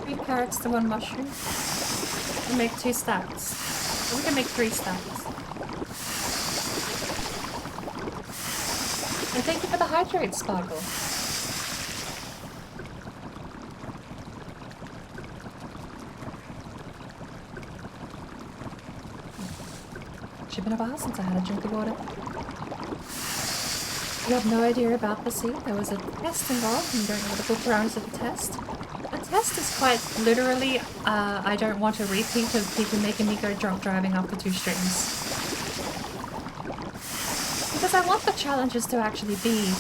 [SPEAKER 5] Three carrots to one mushroom. We'll make 2 stacks. Or we can make 3 stacks. And thank you for the hydrate, Sparkle. It's been a while since I had a drink of water. You have no idea about the seed. There was a test involved and you don't know the full parameters of the test. The test is quite literally, I don't want a repeat of people making me go drunk driving after 2 streams. Because I want the challenges to actually be...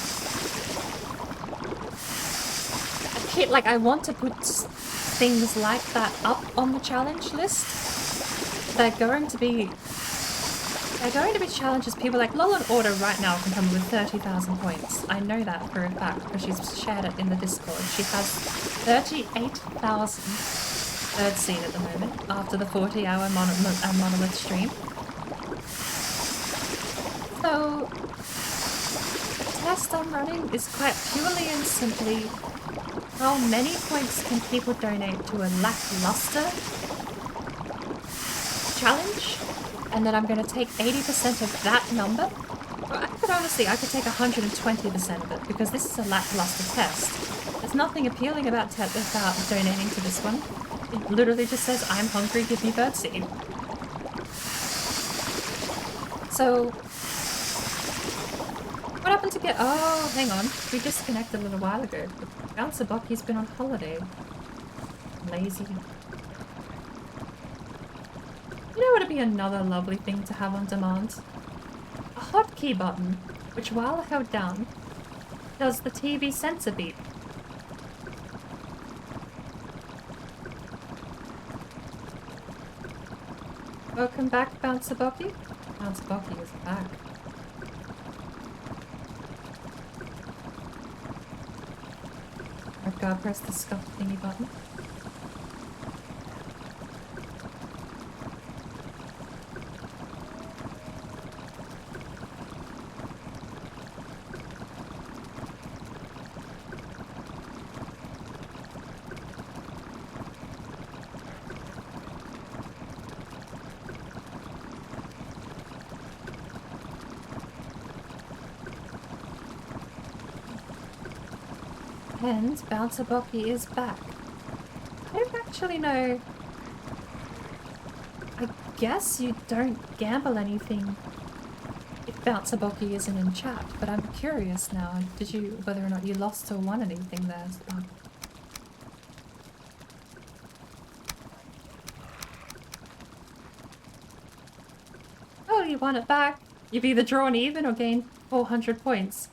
[SPEAKER 5] like, I want to put things like that up on the challenge list. They're going to be challenges people like Lolan Order right now can come with 30,000 points. I know that for a fact because she's shared it in the Discord. She has 38,000 third scene at the moment after the 40-hour monolith stream. So the test I'm running is quite purely and simply how many points can people donate to a lackluster challenge? And then I'm going to take 80% of that number. Well, I could take 120% of it because this is a lackluster test. There's nothing appealing about donating to this one. It literally just says, I'm hungry, give me birdseed. So, what happened to oh, hang on. We disconnected a little while ago. Bouncer Bucky's been on holiday. Lazy. You know what would be another lovely thing to have on demand? A hotkey button, which while held down, does the TV sensor beep. Welcome back, Bouncer Bucky. Bouncer Bucky is back. I've got to press the scuff thingy button. And Bouncer Bucky is back. I don't actually know. I guess you don't gamble anything if Bouncer Bucky isn't in chat, but I'm curious now. Whether or not you lost or won anything there, Spark? Oh, you won it back. You've either drawn even or gained 400 points.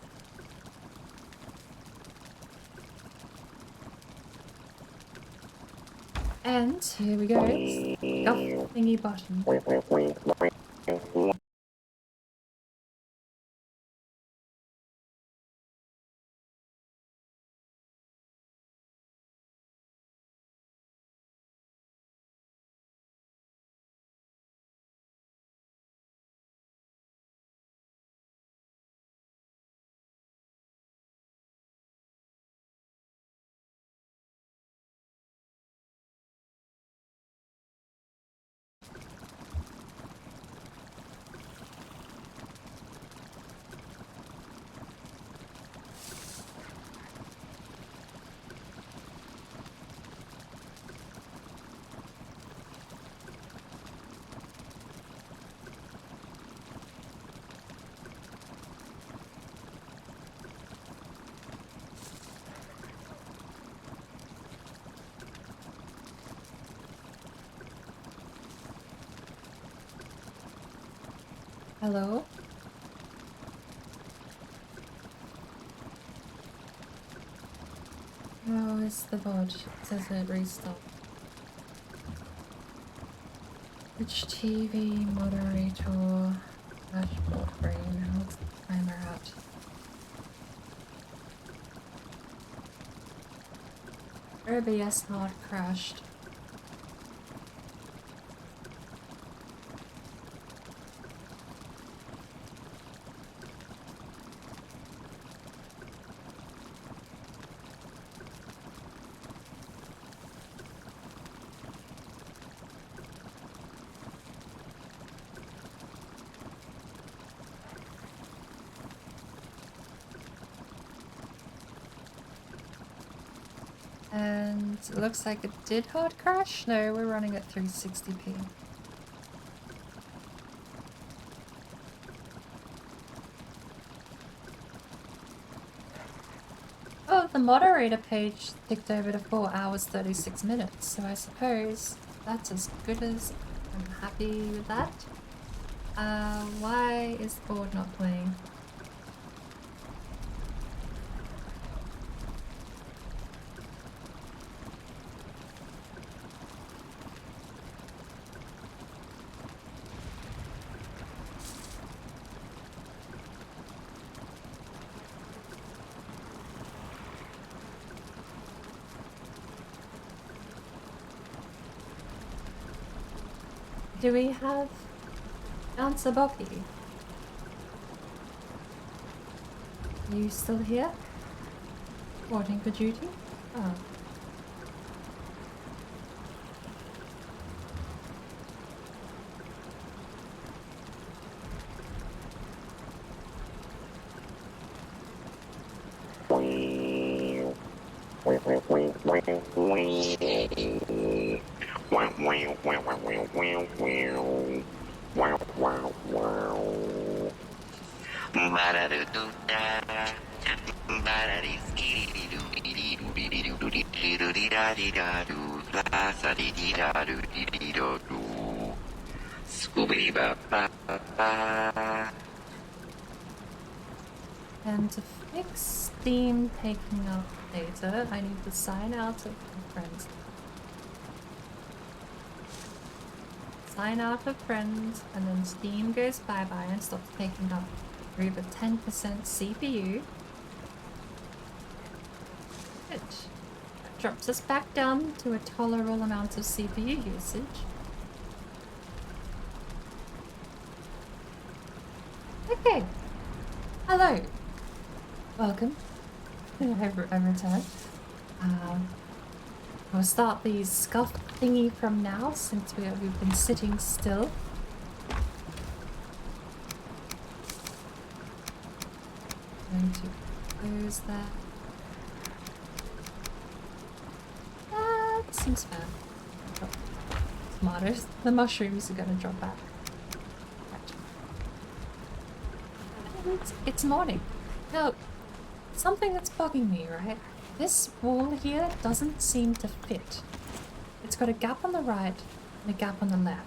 [SPEAKER 5] And here we go. Scuff thingy button. Hello? Oh, it's the VOD. It says it restart. Which TV moderator dashboard brain? How's the timer out? OBS not crashed. And it looks like it did hard crash. No, we're running at 360p. Oh, the moderator page ticked over to 4 hours 36 minutes, so I suppose that's as good as I'm happy with that. Why is the board not playing? Do we have Answer Bucky? You still here? Reporting for duty? Oh. And to fix Steam taking up data, I need to sign out of friends. Sign out of friends, and then Steam goes bye-bye and stops taking up over 10% CPU. Good. That drops us back down to a tolerable amount of CPU usage. Okay. Hello. Welcome. I've returned. We'll start the scuff thingy from now since we've been sitting still. Going to close that. That seems fair. Oh, tomatoes. The mushrooms are going to drop back. Right. It's morning. Now, something that's bugging me, right? This wall here doesn't seem to fit. It's got a gap on the right and a gap on the left.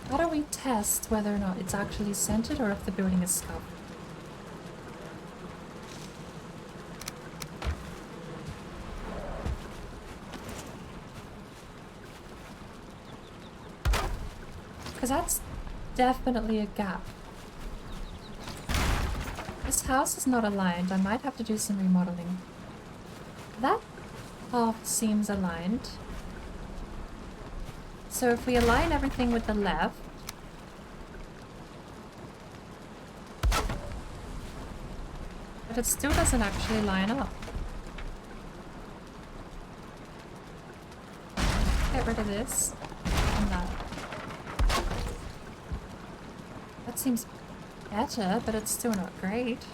[SPEAKER 5] How do we test whether or not it's actually centered or if the building is scuffed? Because that's definitely a gap. This house is not aligned. I might have to do some remodeling. That half seems aligned. So if we align everything with the left, but it still doesn't actually line up. Get rid of this and that. That seems better, but it's still not great.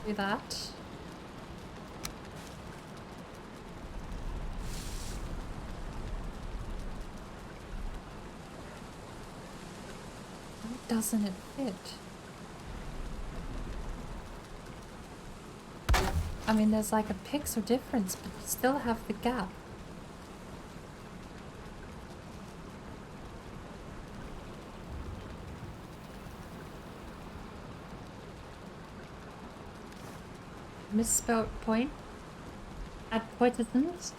[SPEAKER 5] Do that. Why doesn't it fit? I mean, there's like a pixel difference, but you still have the gap. Misspelled point at Poitisans.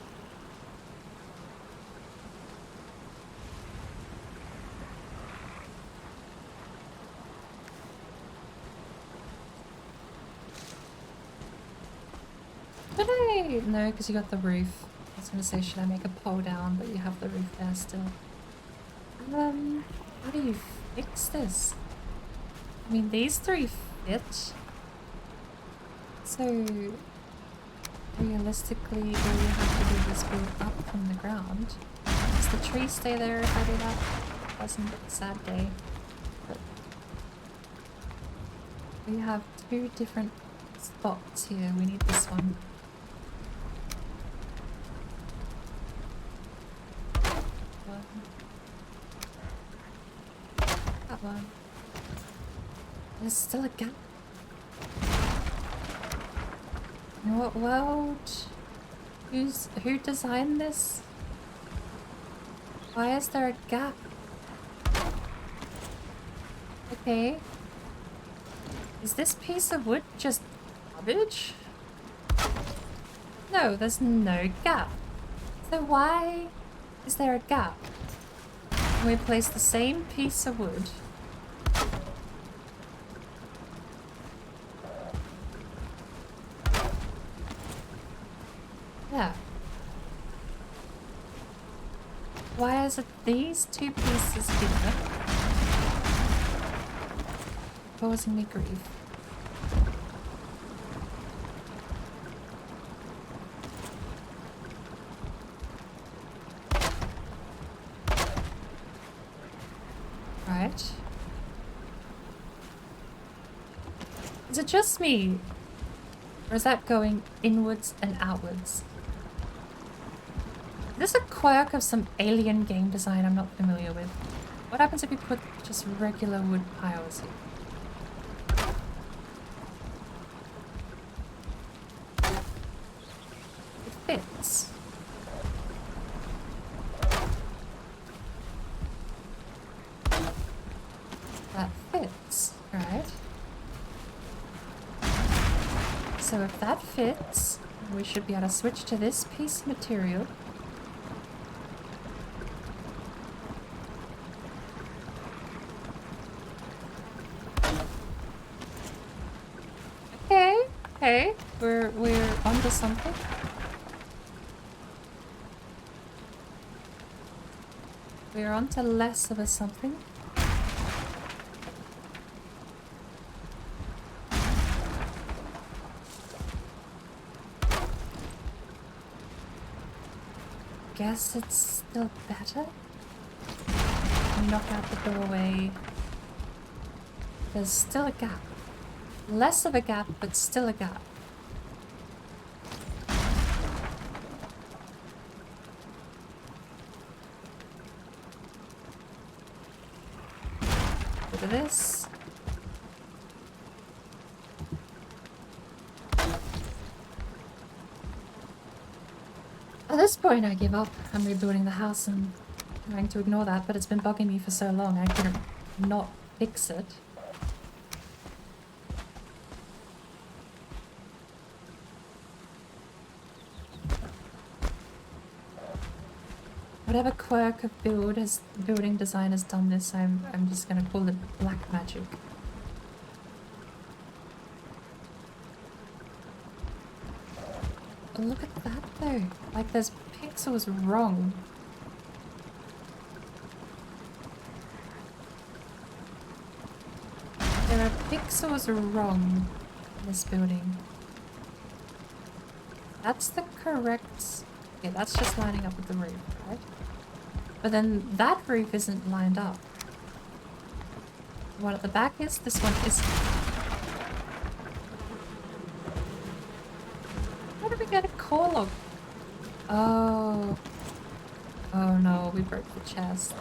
[SPEAKER 5] Should I? No, because you got the roof. I was gonna say, should I make a pole down? But you have the roof there still. How do you fix this? I mean, these three fit. So, realistically, all you have to do is build up from the ground. Does the tree stay there if I do that? Wasn't a sad day. But we have two different spots here. We need this one. That one. There's still a gap. In what world? Who designed this? Why is there a gap? Okay. Is this piece of wood just garbage? No, there's no gap. So why is there a gap? Can we place the same piece of wood? Yeah. Why is it these two pieces here causing me grief? Right. Is it just me? Or is that going inwards and outwards? Is this a quirk of some alien game design I'm not familiar with? What happens if you put just regular wood piles here? It fits. That fits, right? So if that fits, we should be able to switch to this piece of material. Okay, we're onto something. We're onto less of a something. Guess it's still better. Knock out the doorway. There's still a gap. Less of a gap, but still a gap. Look at this. At this point, I give up. I'm rebuilding the house and trying to ignore that, but it's been bugging me for so long I couldn't not fix it. Whatever quirk of building design has done this, I'm just gonna call it black magic. But look at that though. Like there's pixels wrong. There are pixels wrong in this building. That's the correct... Okay, that's just lining up with the roof, right? But then that roof isn't lined up. The one at the back is, this one isn't. How did we get a core log? Oh. Oh no, we broke the chests.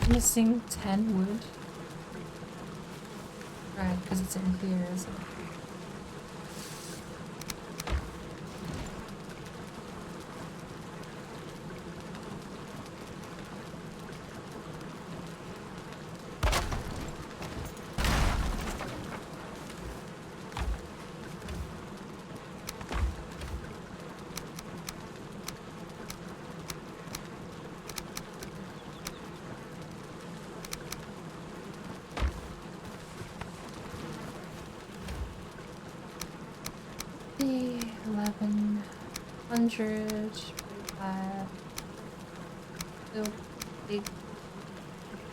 [SPEAKER 5] Missing 10 wood. Right, because it's in here, isn't it? The 1100 build big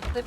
[SPEAKER 5] clip.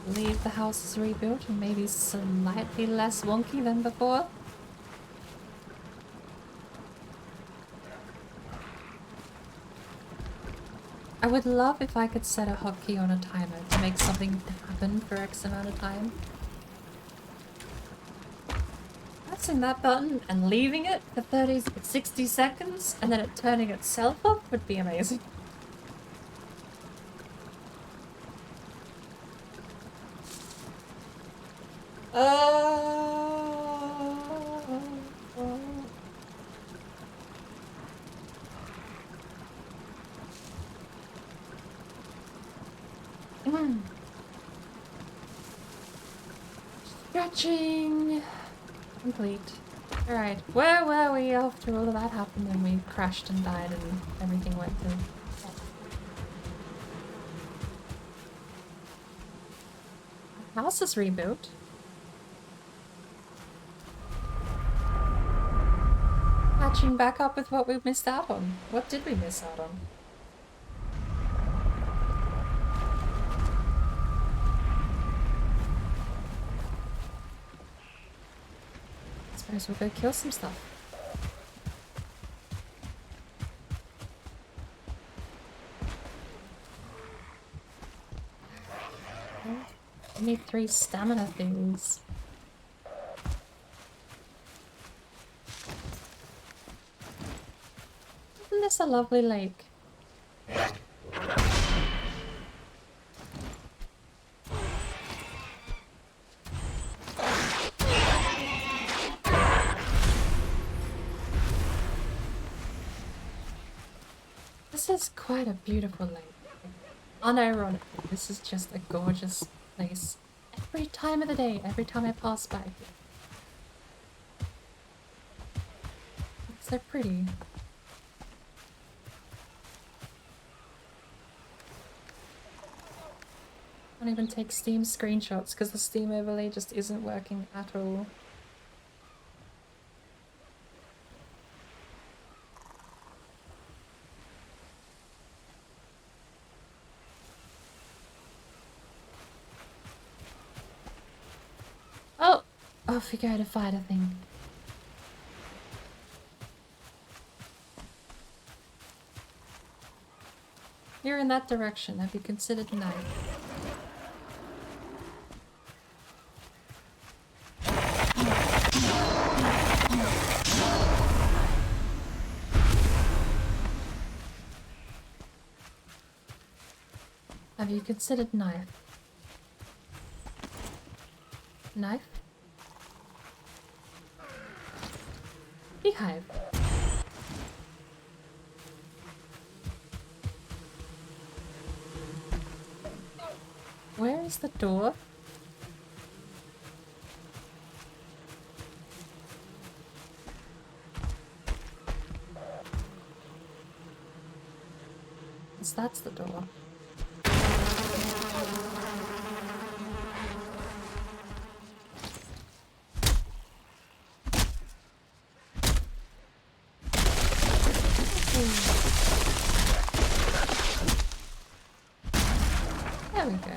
[SPEAKER 5] I believe the house is rebuilt and maybe slightly less wonky than before. I would love if I could set a hotkey on a timer to make something happen for X amount of time. Pressing that button and leaving it for 60 seconds and then it turning itself off would be amazing. Stretching complete. Alright, where were we after all of that happened and we crashed and died and everything went to... House is rebuilt. Catching back up with what we missed out on. What did we miss out on? I suppose we'll go kill some stuff. I need 3 stamina things. Isn't this a lovely lake? This is quite a beautiful lake. Unironically, this is just a gorgeous place. Every time of the day, every time I pass by here. It's so pretty. Can't even take Steam screenshots because the Steam overlay just isn't working at all. Oh! Off we go to fight a thing. You're in that direction. Have you considered a knife? Have you considered knife? Knife? Beehive. Where is the door? 'cause that's the door. There we go.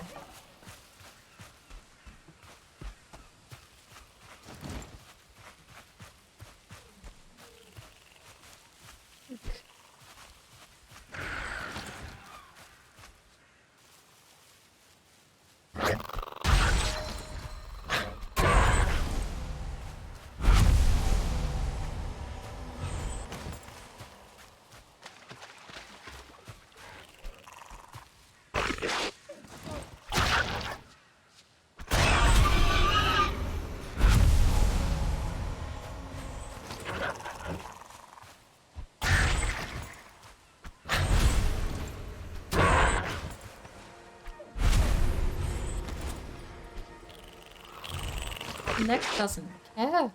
[SPEAKER 5] Nick doesn't care.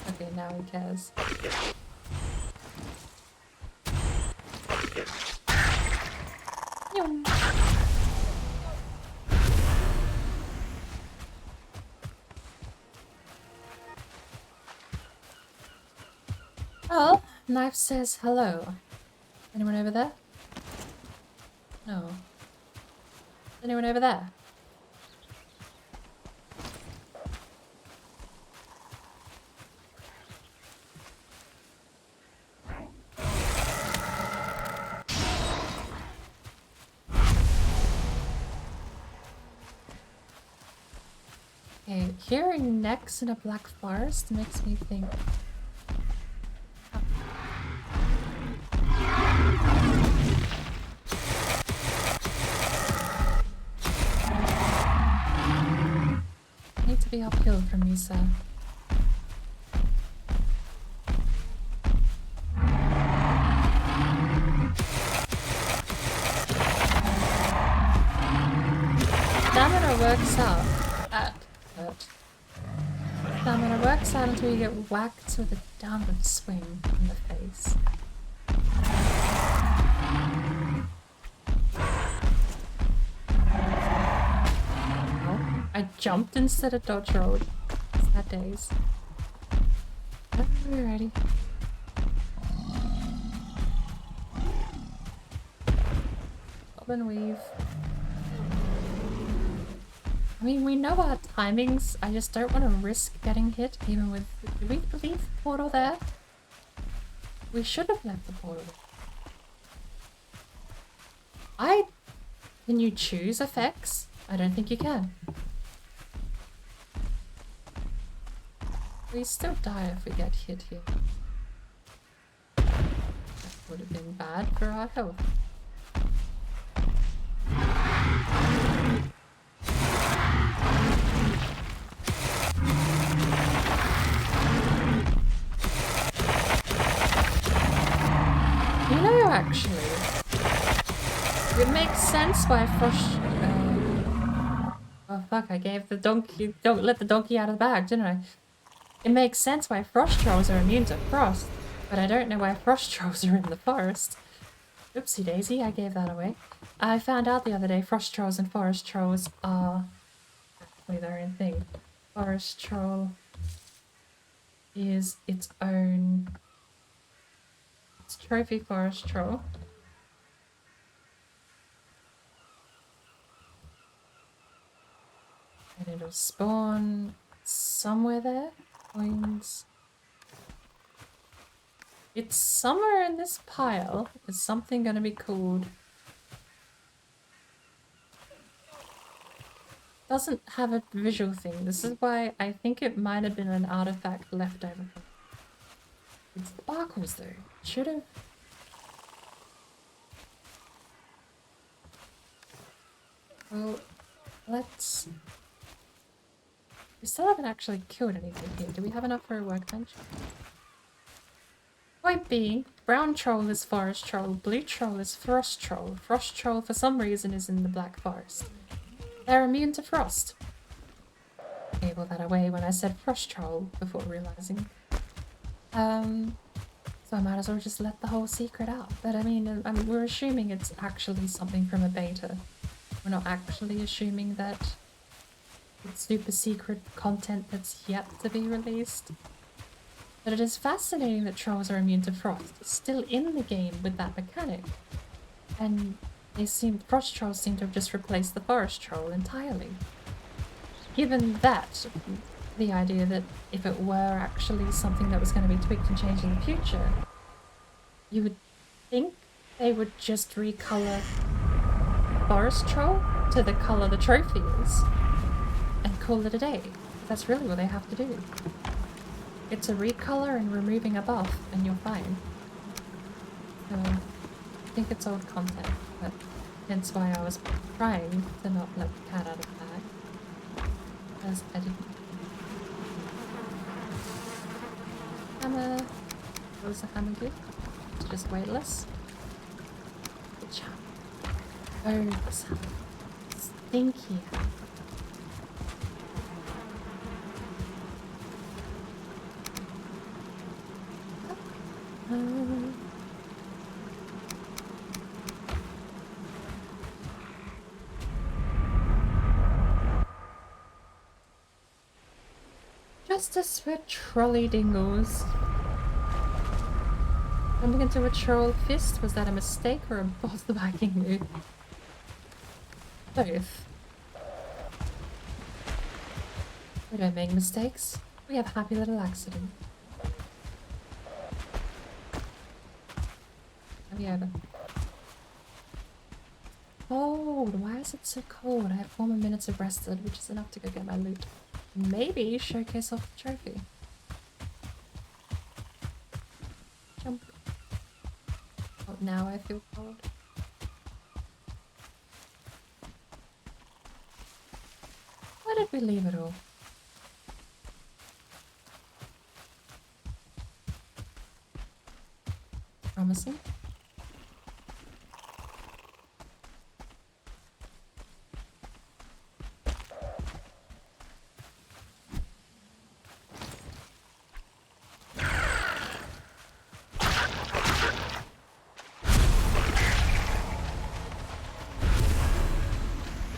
[SPEAKER 5] Okay, now he cares. Yum. Well, Knife says hello. Anyone over there? No. Anyone over there? Okay, hearing necks in a black forest makes me think. I need to be uphill from you, sir. Stamina works out at hurt. Stamina works out until you get whacked with a downward swing in the face. Oh, I jumped instead of dodge rolled. Sad days. Alrighty. Bob and weave. I mean, we know our timings. I just don't want to risk getting hit, even with... Did we leave the portal there? We should have left the portal there. Can you choose effects? I don't think you can. We still die if we get hit here. That would have been bad for our health. You know, actually, it makes sense why Frost... oh fuck, I gave the donkey... Don't let the donkey out of the bag, didn't I? It makes sense why frost trolls are immune to frost, but I don't know why frost trolls are in the forest. Oopsie daisy, I gave that away. I found out the other day frost trolls and forest trolls are actually their own thing. Forest troll is its own... It's trophy forest troll. And it'll spawn somewhere there. Coins. It's somewhere in this pile. Is something going to be called... Doesn't have a visual thing. This is why I think it might have been an artifact left over. It's sparkles though. Should have. Well, let's... We still haven't actually killed anything here. Do we have enough for a workbench? Point being, brown troll is forest troll, blue troll is frost troll. Frost troll for some reason is in the black forest. They're immune to frost. I gave all that away when I said frost troll before realizing. So So I might as well just let the whole secret out. But I mean, we're assuming it's actually something from a beta. We're not actually assuming that it's super secret content that's yet to be released. But it is fascinating that trolls are immune to frost. It's still in the game with that mechanic. And frost trolls seem to have just replaced the forest troll entirely. Given that, the idea that if it were actually something that was going to be tweaked and changed in the future, you would think they would just recolor forest troll to the color the trophy is and call it a day. That's really what they have to do. It's a recolor and removing a buff and you're fine. So I think it's old content, but hence why I was trying to not let the cat out of the bag. Because I didn't. Hammer. What does the hammer do? It's just weightless. Good job. Oh, this hammer. Stinky hammer. Justice for trolley dingles. Jumping into a troll fist, was that a mistake or a boss backing move? Both. We don't make mistakes. We have a happy little accident. Have you ever? Cold. Why is it so cold? I have 4 more minutes of rested, which is enough to go get my loot. Maybe showcase off the trophy. Jump. Oh, now I feel cold. Why did we leave it all? Promising.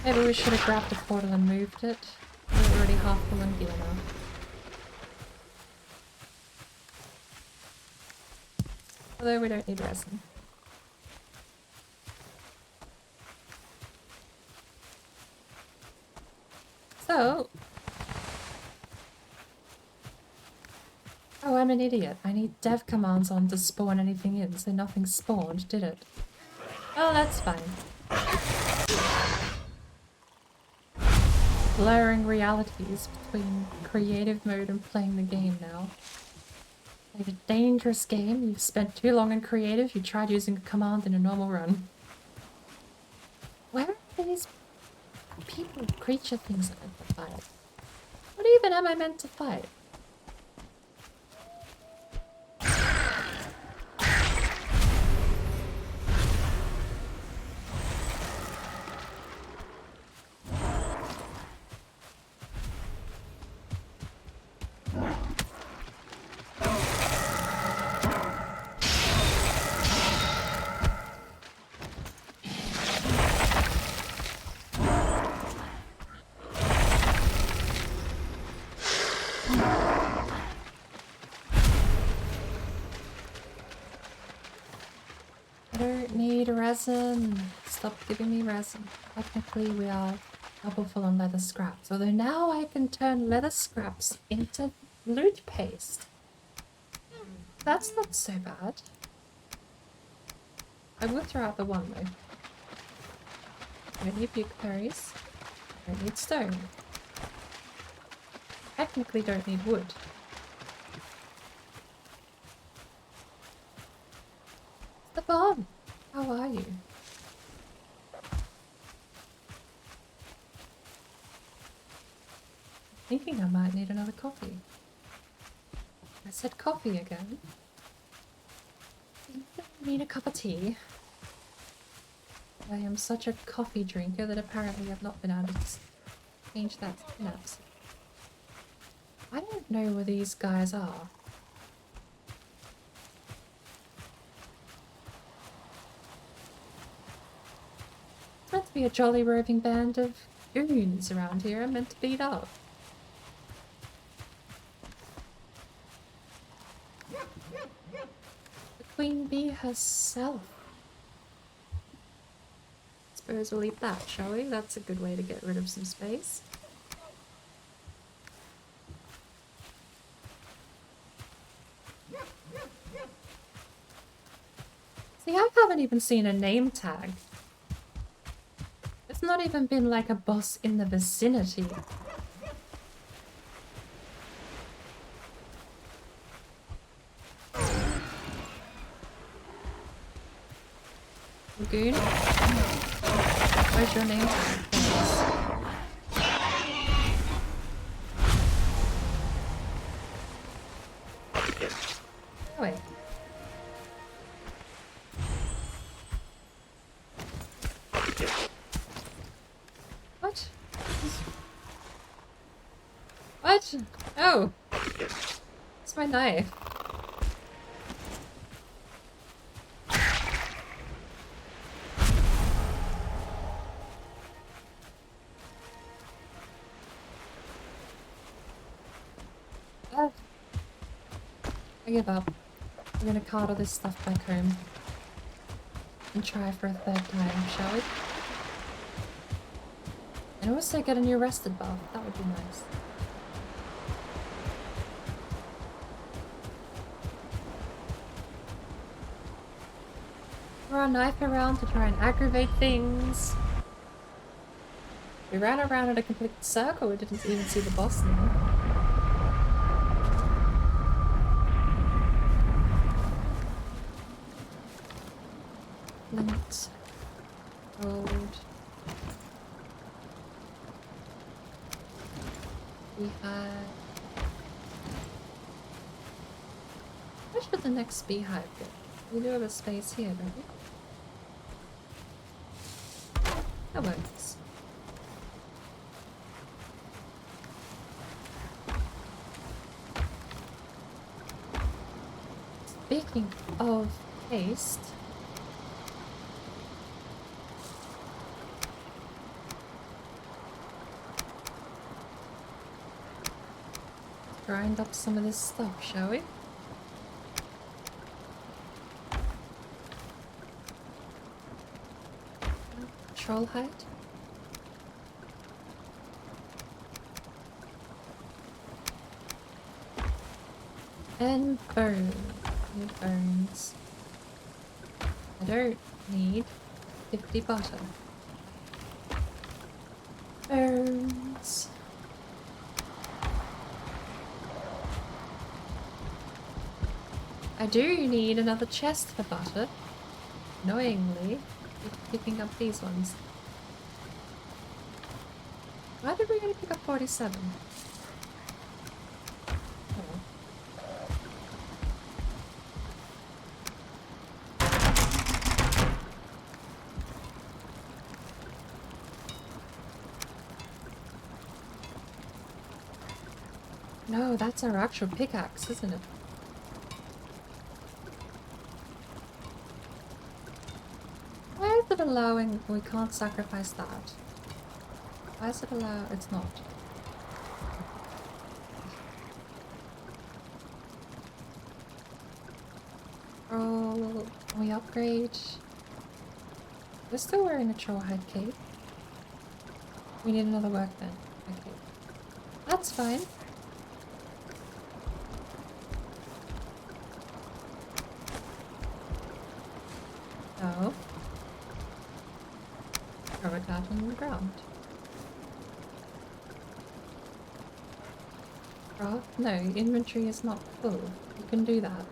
[SPEAKER 5] Maybe we should have grabbed the portal and moved it. We're already half full on gear now. Although we don't need resin. So... Oh, I'm an idiot. I need dev commands on to spawn anything in, so nothing spawned, did it? Oh, that's fine. Blurring realities between creative mode and playing the game now. Like a dangerous game, you've spent too long in creative, you tried using a command in a normal run. Where are these people, creature things I'm meant to fight? What even am I meant to fight? Resin. Stop giving me resin. Technically we are double full on leather scraps, although now I can turn leather scraps into loot paste. That's not so bad. I will throw out the one though. I don't need buchberries. I don't need stone. Technically don't need wood. Stefan! How are you? Thinking I might need another coffee. I said coffee again. I need a cup of tea. I am such a coffee drinker that apparently I've not been able to change that synapse. I don't know where these guys are. be a jolly roving band of goons around here I'm meant to beat up. The queen bee herself. Suppose we'll eat that, shall we? That's a good way to get rid of some space. See, I haven't even seen a name tag. There's not even been like a boss in the vicinity. Lagoon? Where's your name tag? Oh, wait. What? What? Oh! It's my knife. I give up. We're gonna cart all this stuff back home. And try for a third time, shall we? And also get a new rested buff. That would be nice. Throw our knife around to try and aggravate things. We ran around in a complete circle. We didn't even see the boss now. Flint. Gold. Beehive. Where should the next beehive go? We do have a space here, don't we? That works. Speaking of haste, grind up some of this stuff, shall we? Troll hide? And burn. Need burns. I don't need 50 butter. Burns. I do need another chest for butter. Annoyingly, keep picking up these ones. Why did we only pick up 47? Oh. No, that's our actual pickaxe, isn't it? Why is it allowing we can't sacrifice that? Why is it allow? It's not. Oh, can we upgrade? We're still wearing a troll hide cape. We need another workbench. Okay. That's fine. No. Throw it out on the ground. Craft? No, inventory is not full. You can do that.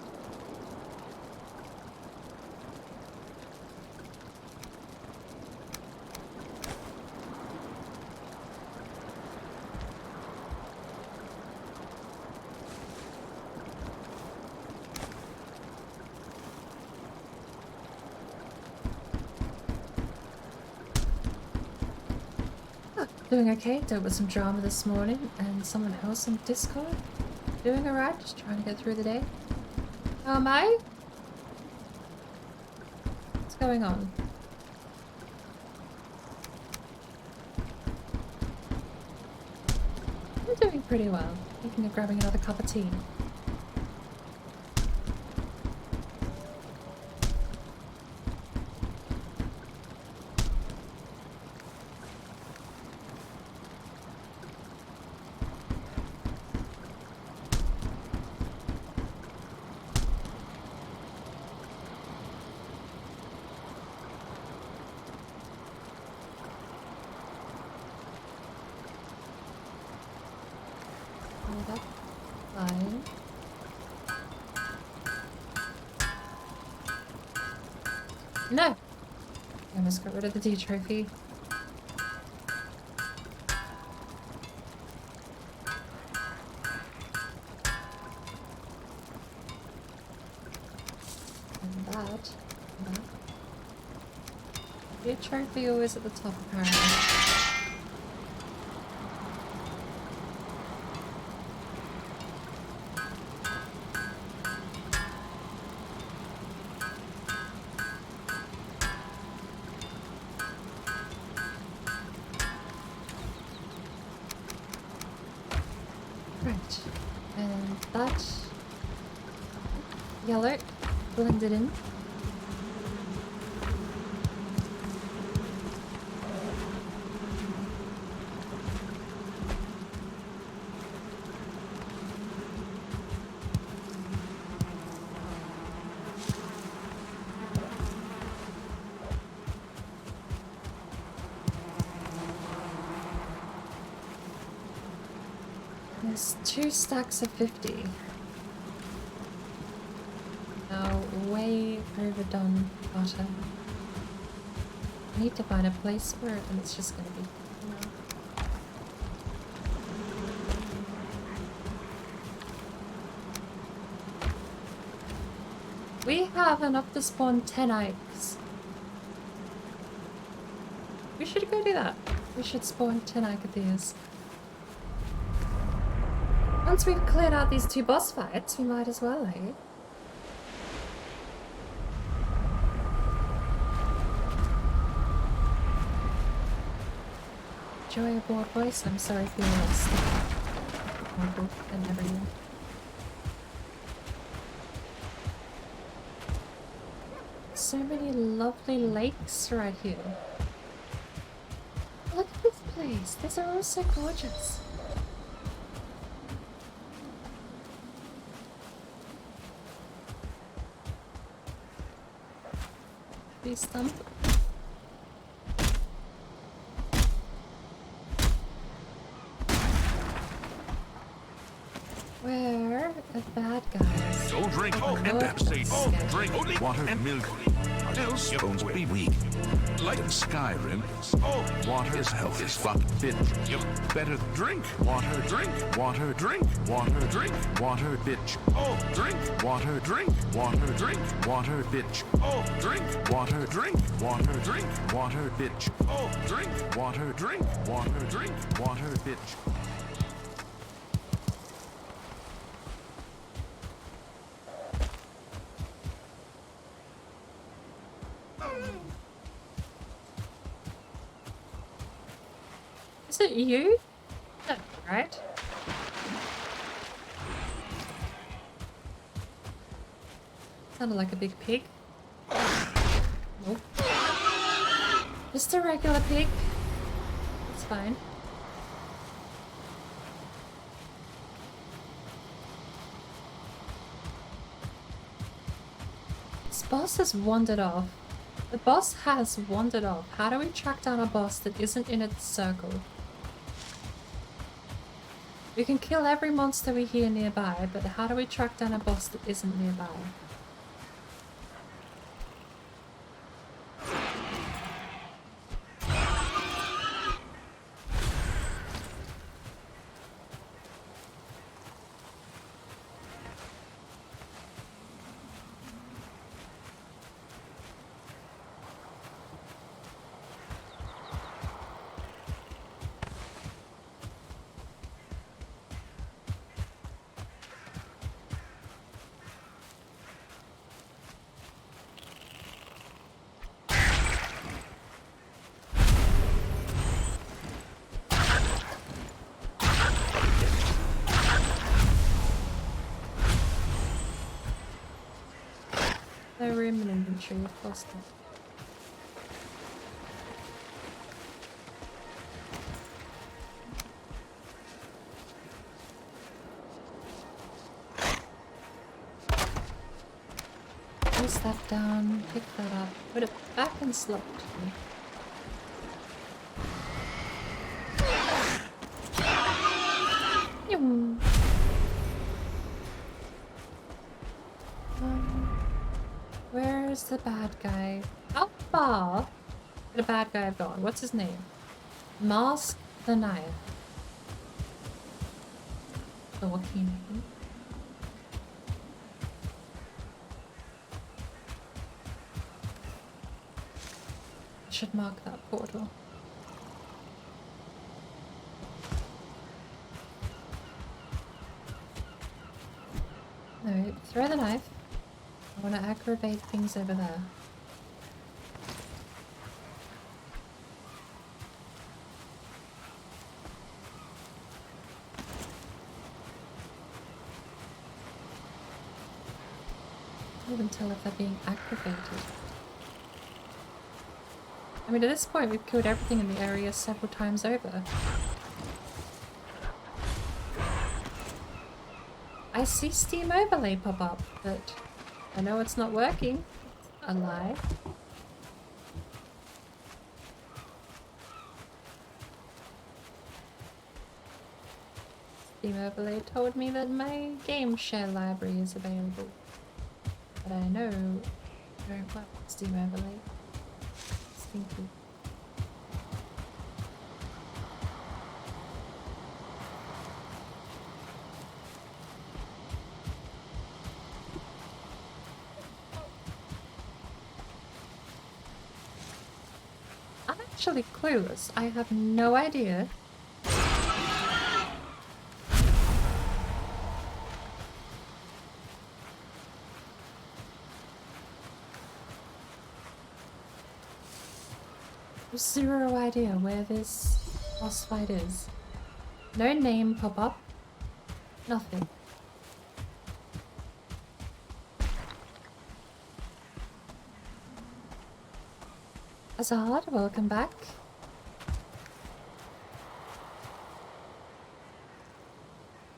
[SPEAKER 5] Doing okay, dealt with some drama this morning, and someone else on Discord. Doing alright, just trying to get through the day. How am I? What's going on? doing pretty well. Thinking of grabbing another cup of tea. Fine. No! I must get rid of the D trophy. And that. D trophy always at the top apparently. Right, and that yellow blended in. There's 2 stacks of 50. Now, way overdone butter. I need to find a place for it, and it's just gonna be. We have enough to spawn 10 eggs. We should go do that. We should spawn 10 agathers. Once we've cleared out these 2 boss fights, we might as well, eh? Joy aboard voice, I'm sorry for your loss. Horrible, and never you. So many lovely lakes right here. Look at this place, these are all so gorgeous. Stump. Where are the bad guys?
[SPEAKER 6] Don't drink and Pepsi. Drink only water and milk. Else bones will be weak. Like in Skyrim, water is health is fuck bitch. Better drink water, drink water, drink water, drink water, bitch. Drink water, drink water, drink water, bitch. Drink water, drink water, drink water, bitch. Drink water, drink water, drink water, bitch.
[SPEAKER 5] Is it you? No, right? Sounded like a big pig. Nope. Just a regular pig. It's fine. This boss has wandered off. The boss has wandered off. How do we track down a boss that isn't in its circle? We can kill every monster we hear nearby, but how do we track down a boss that isn't nearby? No room in inventory, of course not. Place that down, pick that up, put it back in slot. Where's the bad guy? How far could a bad guy have gone? What's his name? Mask the Knife. Dorky name. I should mark that portal. Alright, throw the knife. I want to aggravate things over there. I can't even tell if they're being aggravated. I mean, at this point, we've killed everything in the area several times over. I see Steam Overlay pop up, but I know it's not working. A lie. Steam Overlay told me that my game share library is available. But I know I don't work with Steam Overlay. Stinky. I'm actually clueless. I have no idea. Zero idea where this boss fight is. No name pop up. Nothing. Azad, welcome back.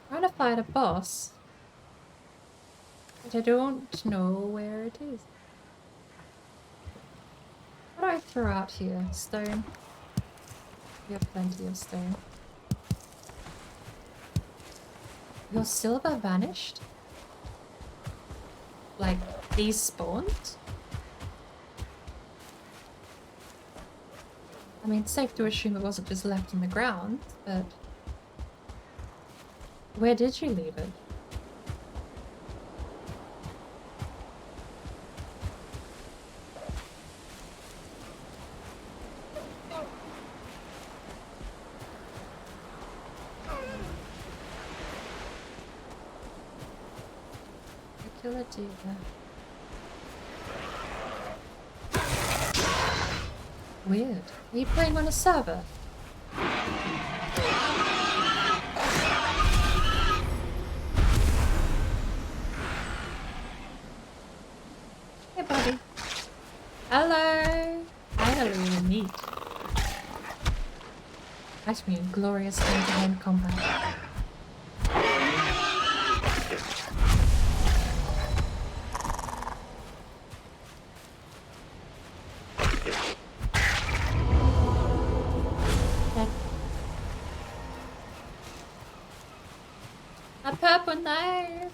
[SPEAKER 5] Trying to fight a boss, but I don't know where it is. What do I throw out here? Stone. We have plenty of stone. Your silver vanished? Like, despawned? I mean, it's safe to assume it wasn't just left in the ground, but... Where did you leave it? Kill a deer. Weird. Are you playing on a server? Hey, buddy. Hello. Finally, we meet. Nice to meet you. Glorious hand-to-hand combat. A purple knife!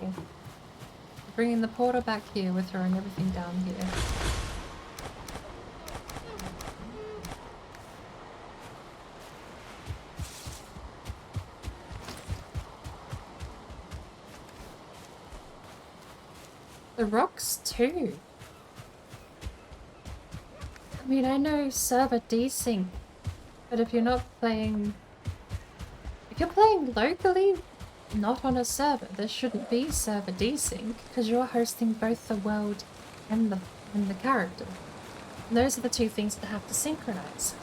[SPEAKER 5] Okay. Bringing the portal back here, we're throwing everything down here. The rocks too. I mean, I know server desync, but if you're not playing... If you're playing locally, not on a server, there shouldn't be server desync, because you're hosting both the world and the character. And those are the two things that have to synchronize.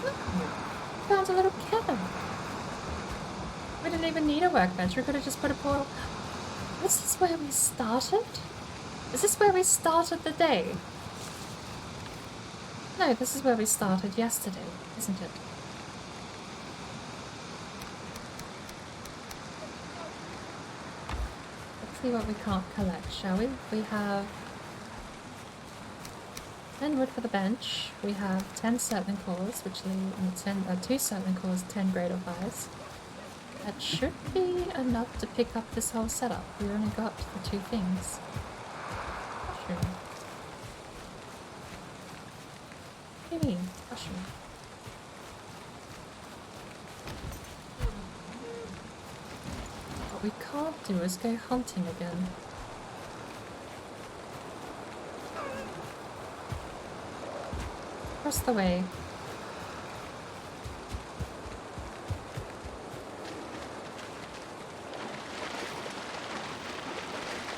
[SPEAKER 5] Oh, found a little cabin. We didn't even need a workbench, we could have just put a portal... Is this where we started? Is this where we started the day? No, this is where we started yesterday, isn't it? Let's see what we can't collect, shall we? We have 10 wood for the bench. We have 10 settling cores, which leave 2 settling cores, 10 greater fires. That should be enough to pick up this whole setup. We only got the 2 things. Sure. What do you mean? Mushroom. What we can't do is go hunting again. Across the way.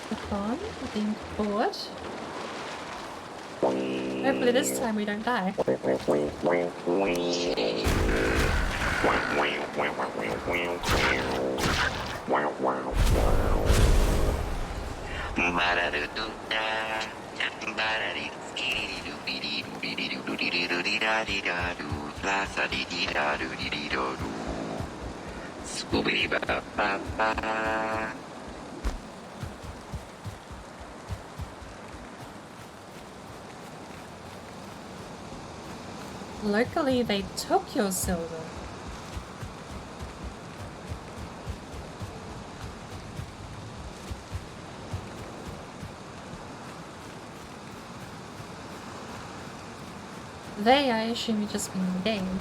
[SPEAKER 5] The farm? Being bored? Hopefully this time we don't die. Locally, they took your silver. They, I assume, you just mean the game.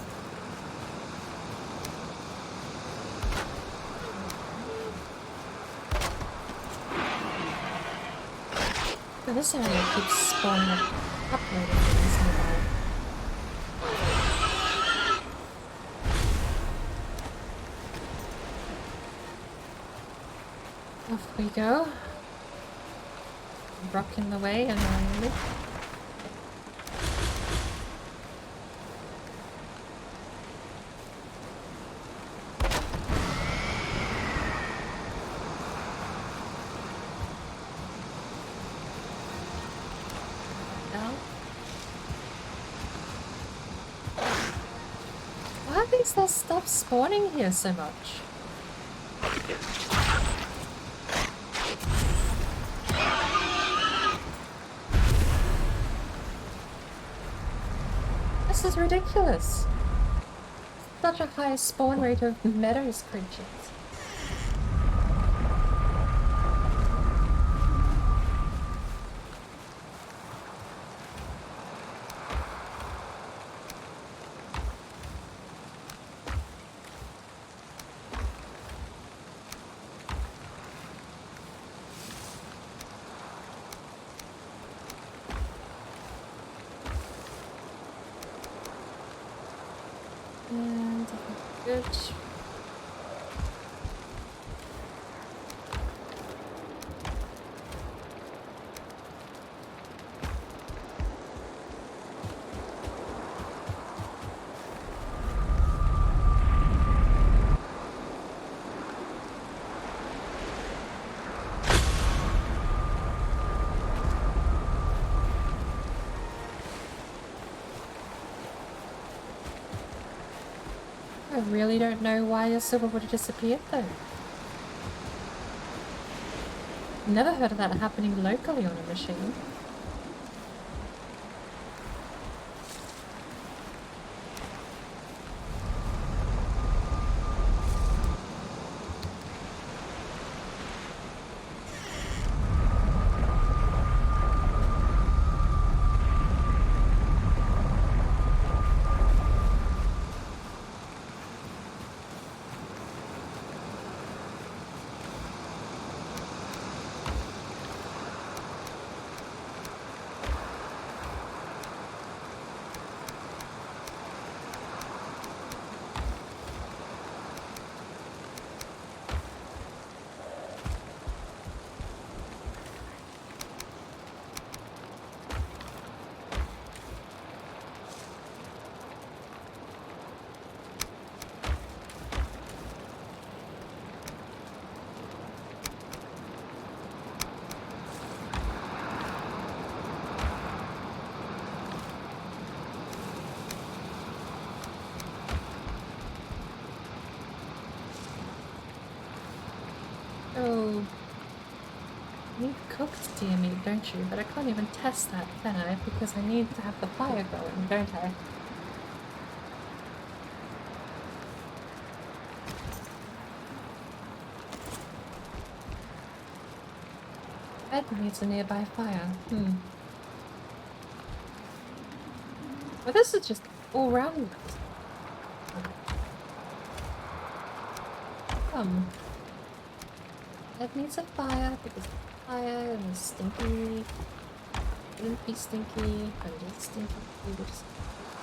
[SPEAKER 5] So this area keeps spawning up uploading things nearby. Off we go. Rocking the way annoyingly. Why is there stuff spawning here so much? This is ridiculous. Such a high spawn rate of meadows creatures. And good. I really don't know why your silver would have disappeared though. Never heard of that happening locally on a machine. So, you need cooked deer meat, don't you? But I can't even test that, can I? Because I need to have the fire going, don't I? Bed needs a nearby fire. Well, this is just all round. Bed needs a fire because fire is stinky. Wouldn't be stinky, but it is stinky. We would just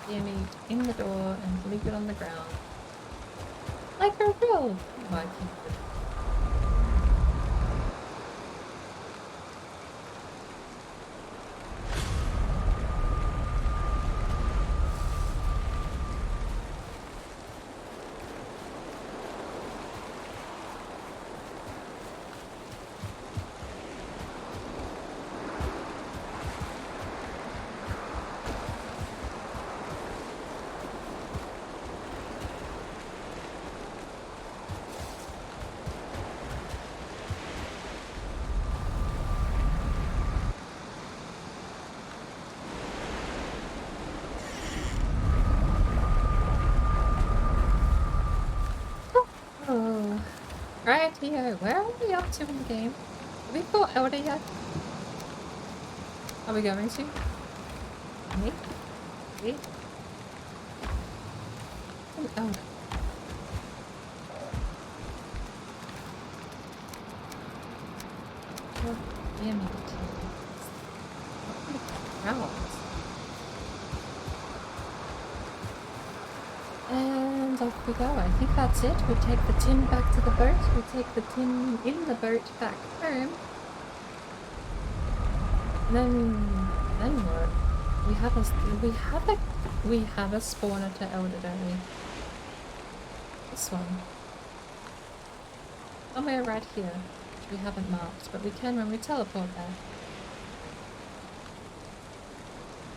[SPEAKER 5] deer meat in the door and leave it on the ground. Like a real Viking would. Oh, right here. Where are we up to in the game? Have we fought Elder yet? Are we going to? Me? Me? Oh, Elder. Oh, damn it. Crowds. And off we go. I think that's it. We take the tin back to the boat. We take the tin in the boat back home. And then what? We have a spawner to Elder, don't we? This one. Somewhere right here. Which we haven't marked, but we can when we teleport there.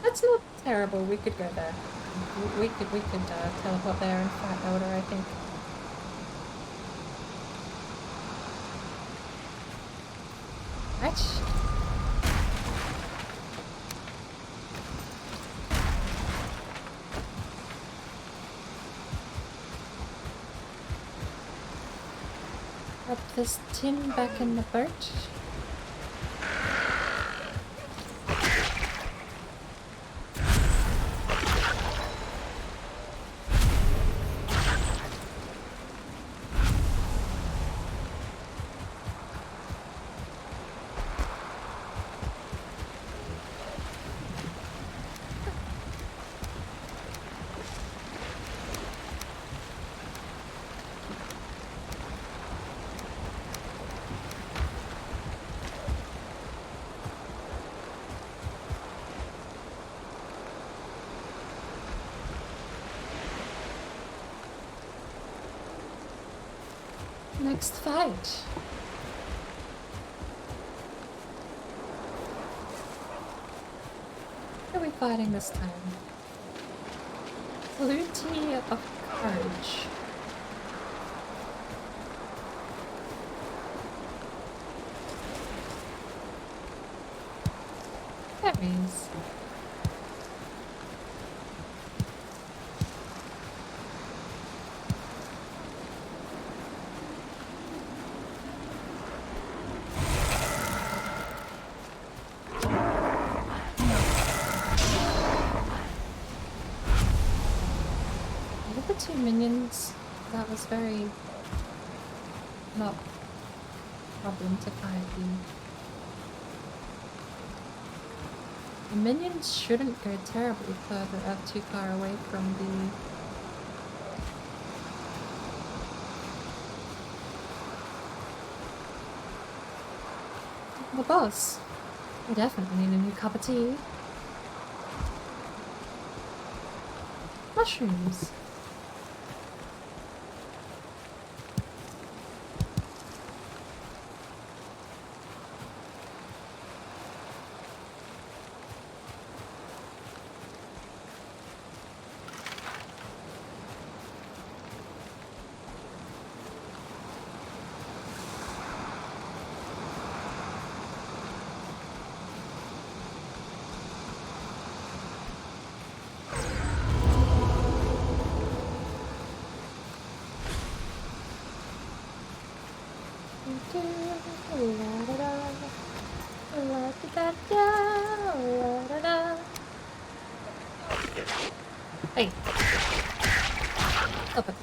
[SPEAKER 5] That's not terrible. We could go there. We could teleport there and fight Elder, I think. Right. Put this tin back in the boat. Next fight. Who are we fighting this time? Flutey of Courage. Berries. Two minions, that was very not a problem to fight the minions shouldn't go terribly further too far away from the boss. I definitely need a new cup of tea. Mushrooms. Hey. Stop it.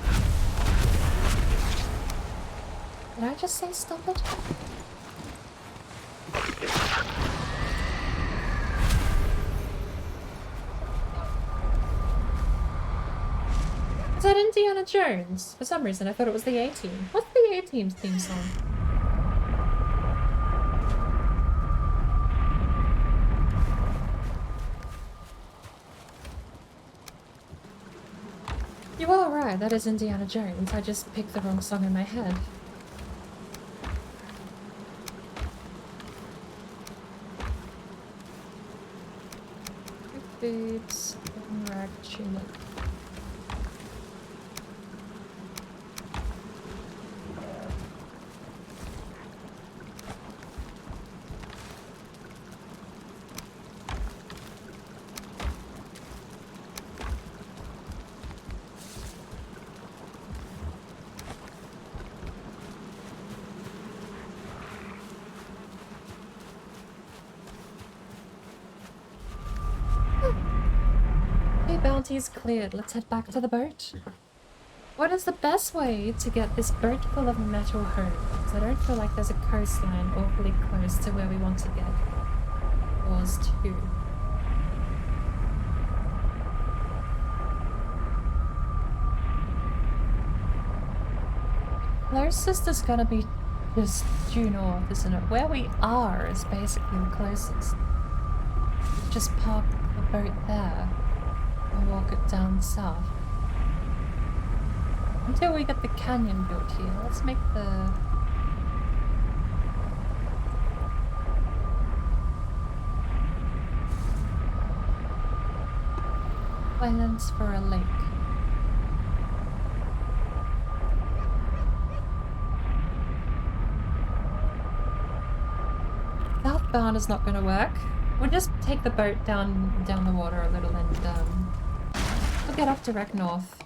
[SPEAKER 5] Did I just say stop it? Is that Indiana Jones? For some reason I thought it was the A-Team. What's the A-Team's theme song? You are right, that is Indiana Jones. I just picked the wrong song in my head. Boots, rag tunic. Bounty's cleared. Let's head back to the boat. What is the best way to get this boat full of metal home? Because I don't feel like there's a coastline awfully close to where we want to get oars to. Closest is gonna be just due north, isn't it? Where we are is basically the closest. Just park the boat there. And walk it down south. Until we get the canyon built here. Let's make the... plans for a lake. Southbound is not going to work. We'll just take the boat down the water a little and we'll get off direct north.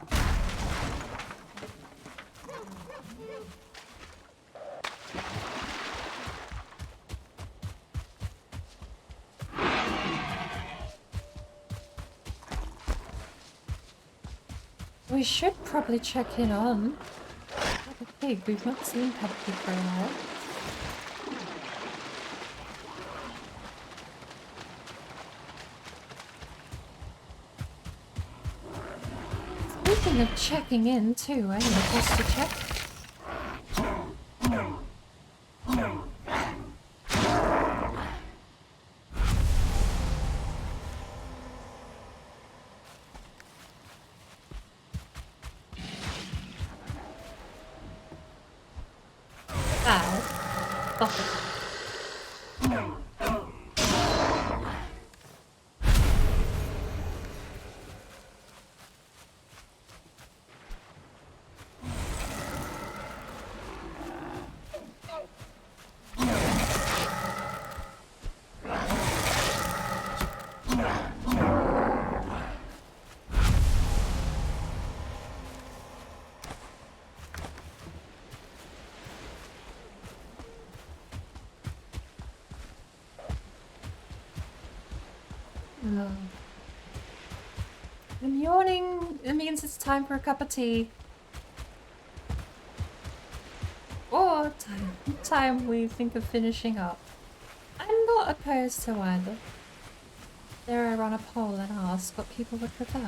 [SPEAKER 5] We should probably check in on the pig. We've not seen Peppa Pig for a while. Speaking of checking in too, I need a place to check. I'm yawning. It means it's time for a cup of tea. Or time we think of finishing up. I'm not opposed to either. There I run a poll and ask what people would prefer.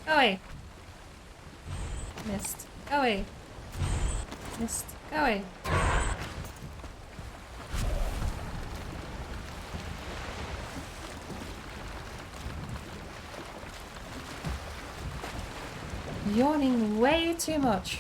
[SPEAKER 5] Go away. Missed. Go away. Missed. Go away. Yawning way too much.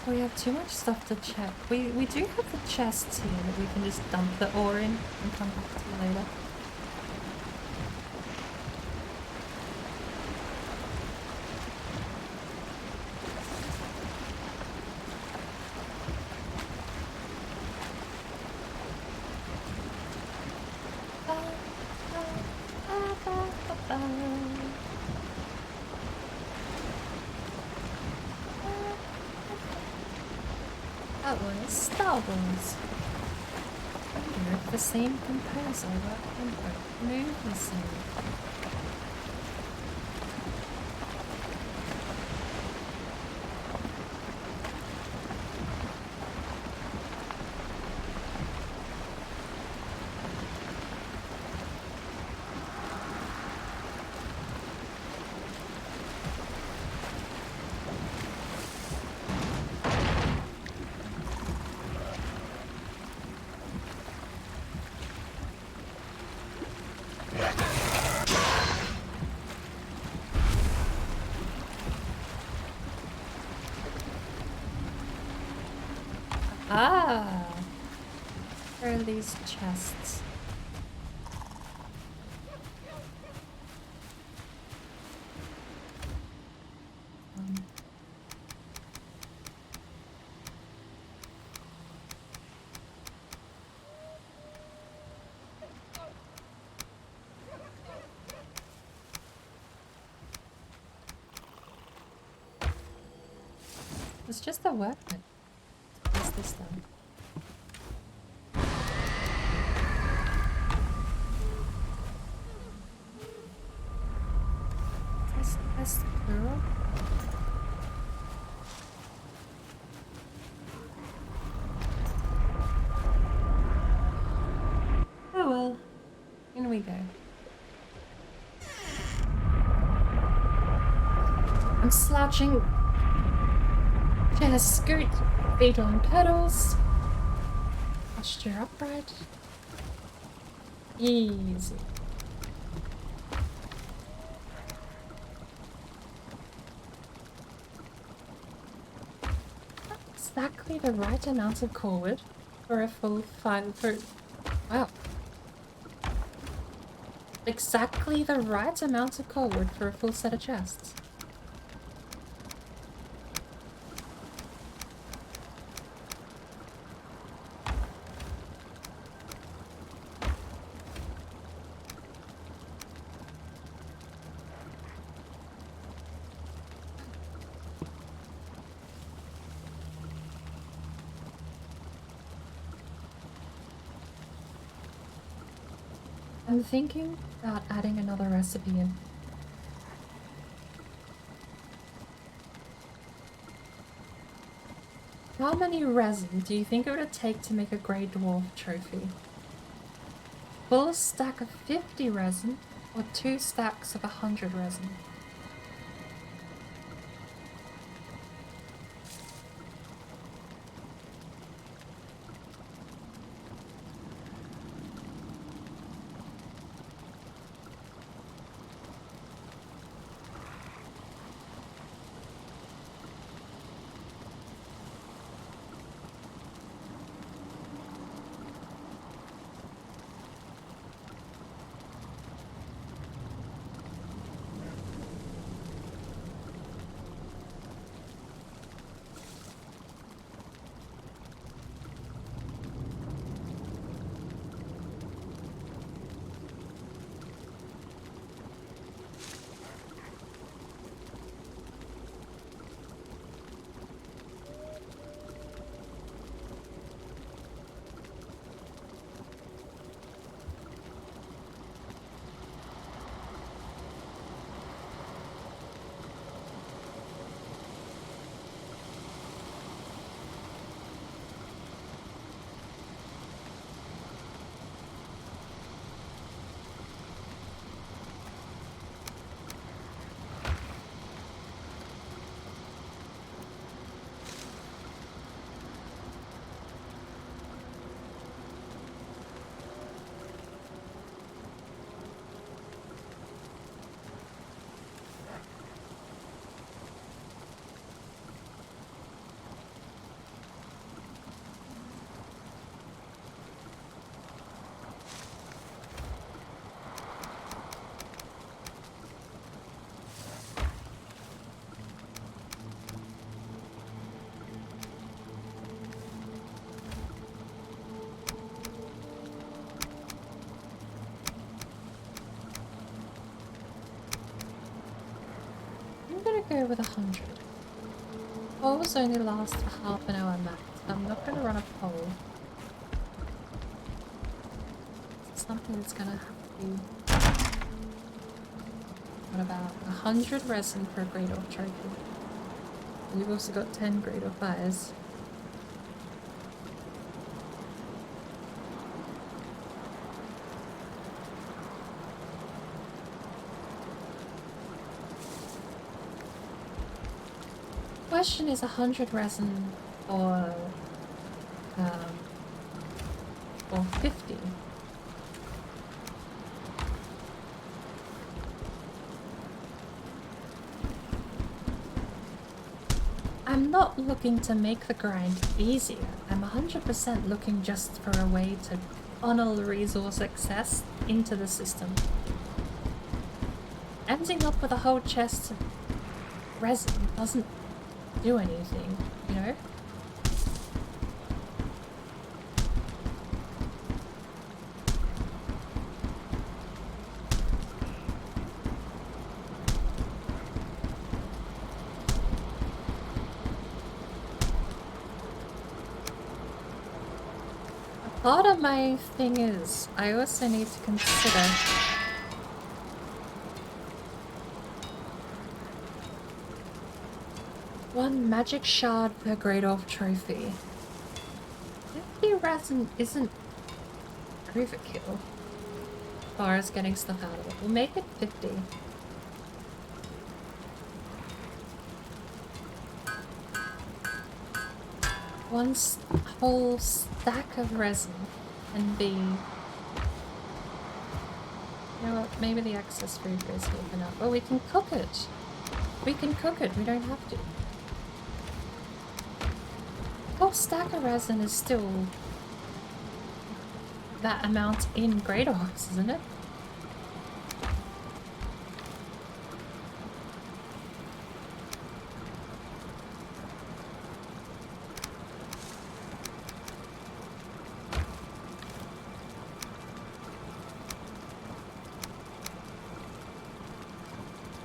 [SPEAKER 5] We have too much stuff to check. We do have the chests here that we can just dump the ore in and come back to later. That was Star Wars. I wonder if the same composer worked on both movie series. Ah! Where are these chests? It's just a weapon. What's this then? Is this plural? Oh well. In we go. I'm slouching. Just scoot. Feet on pedals. Posture upright. Easy. Exactly the right amount of core wood for a full wow. Exactly the right amount of core wood for a full set of chests. I'm thinking about adding another recipe in. How many resin do you think it would take to make a Grey Dwarf trophy? Full stack of 50 resin or 2 stacks of 100 resin? go with 100. Polls only last for half an hour max. I'm not going to run a poll. It's something that's going to have to be... What about 100 resin per grade off trophy? And you've also got 10 grade off fires. Question is 100 resin or 50. I'm not looking to make the grind easier. I'm 100% looking just for a way to funnel resource access into the system. Ending up with a whole chest of resin doesn't do anything, you know? Part of my thing is, I also need to consider one magic shard per grade off trophy. 50 resin isn't overkill as far as getting stuff out of it. We'll make it 50. One whole stack of resin and be... You know what, maybe the excess food goes here for now. But we can cook it! We can cook it, we don't have to. A whole stack of resin is still that amount in grade offs, isn't it?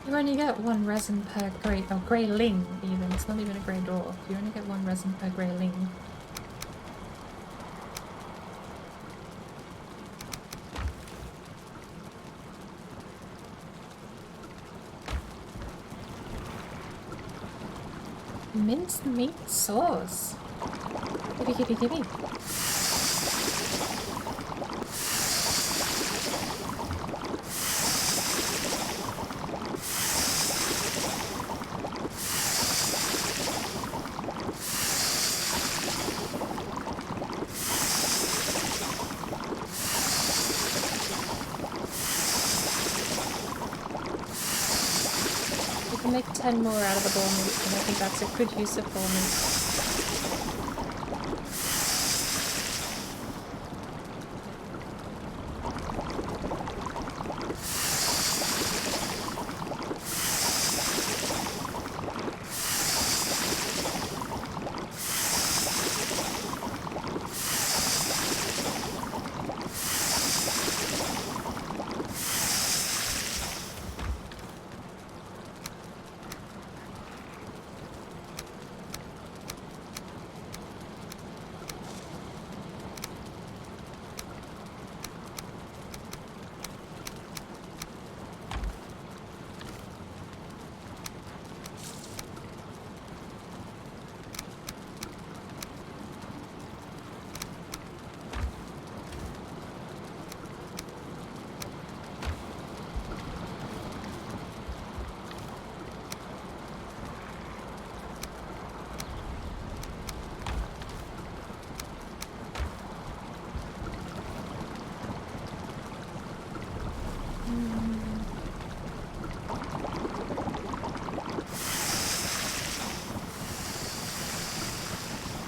[SPEAKER 5] You only get one resin per grey, or grey ling even, it's not even a grey dwarf. You only get one resin per grey ling. Minced meat sauce. Gimme. Make 10 more out of the boar meat, and I think that's a good use of boar meat.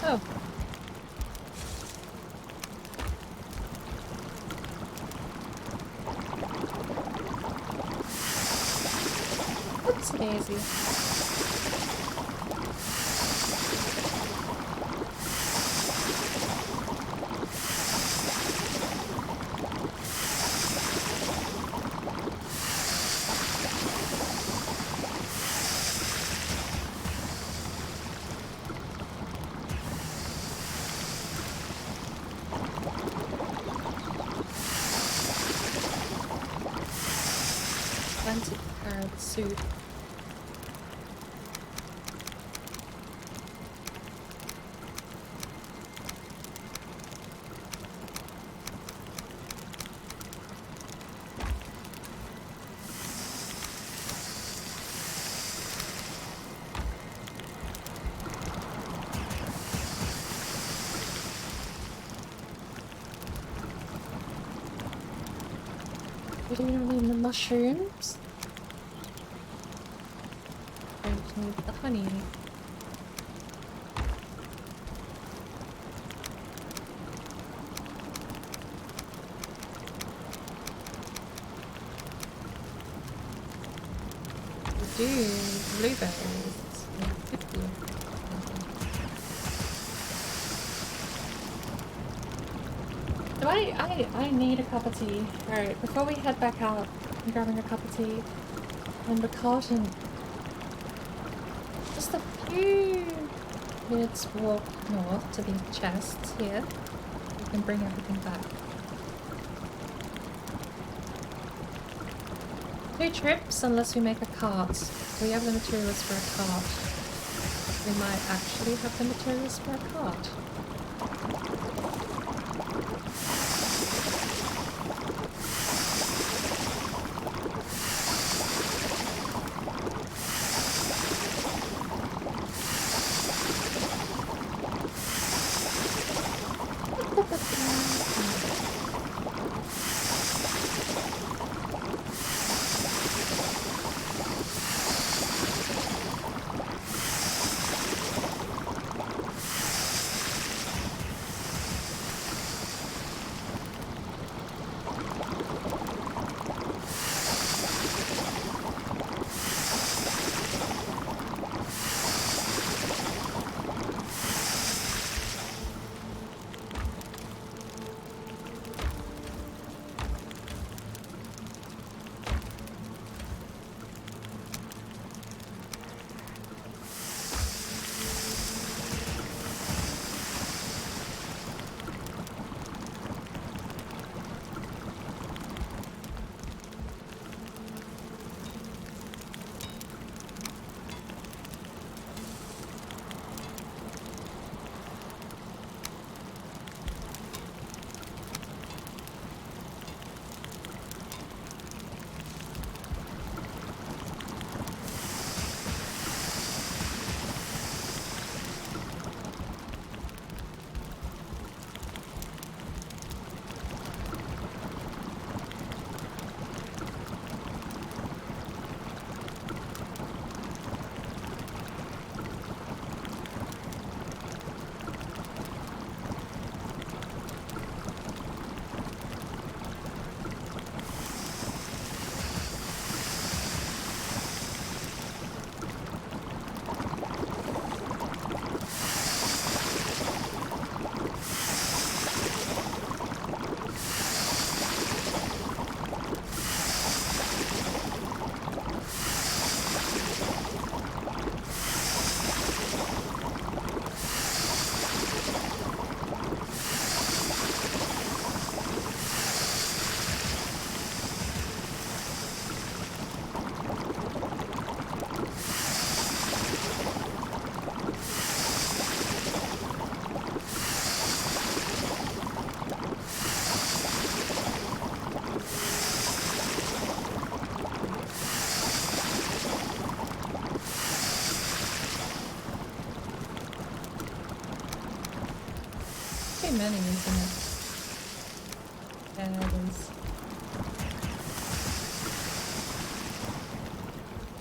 [SPEAKER 5] Oh. What's daisy? plenty carrot soup. We don't need the mushrooms. We don't need the honey. We do need blueberries. Do I need a cup of tea. Alright, before we head back out, I'm grabbing a cup of tea. And the cotton. Just a few minutes walk north to these chests here. We can bring everything back. 2 trips unless we make a cart. We have the materials for a cart. We might actually have the materials for a cart. Too many, isn't it? Yeah, it is.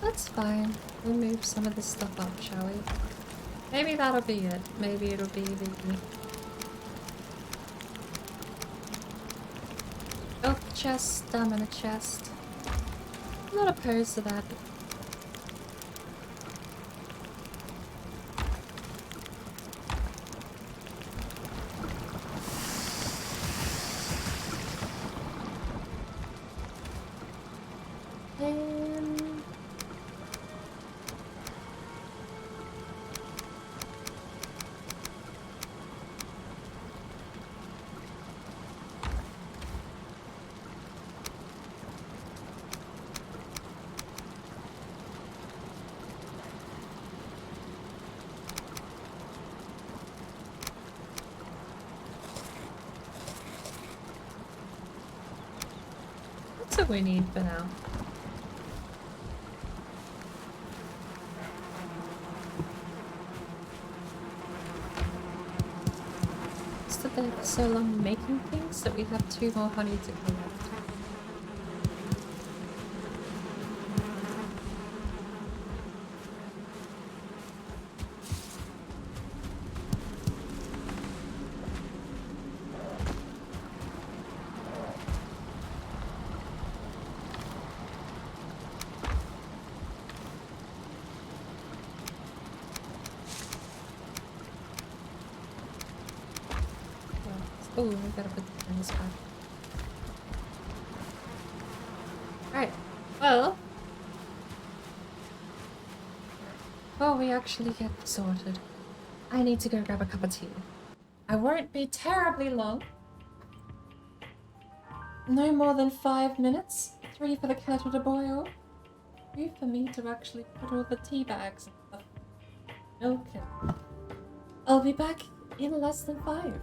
[SPEAKER 5] That's fine. We'll move some of this stuff up, shall we? Maybe that'll be it. Maybe it'll be the oak chest, stamina chest. I'm not opposed to that. water we need for now. Stood there for so long making things that we have 2 more honey to collect. Oh, we gotta put the things back. Alright, well. Before we actually get sorted, I need to go grab a cup of tea. I won't be terribly long. No more than 5 minutes. 3 for the kettle to boil. 3 for me to actually put all the tea bags and stuff. Milk in. I'll be back in less than 5.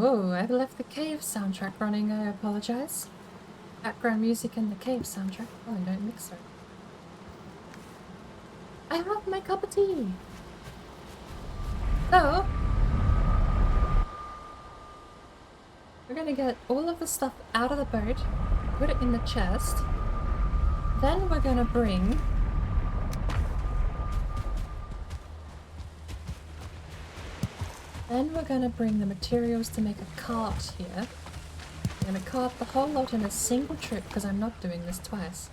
[SPEAKER 5] Oh, I've left the cave soundtrack running, I apologize. Background music and the cave soundtrack. Oh, I don't mix it. I have my cup of tea! So, we're gonna get all of the stuff out of the boat, put it in the chest, then we're gonna bring the materials to make a cart here. I'm gonna cart the whole lot in a single trip because I'm not doing this twice.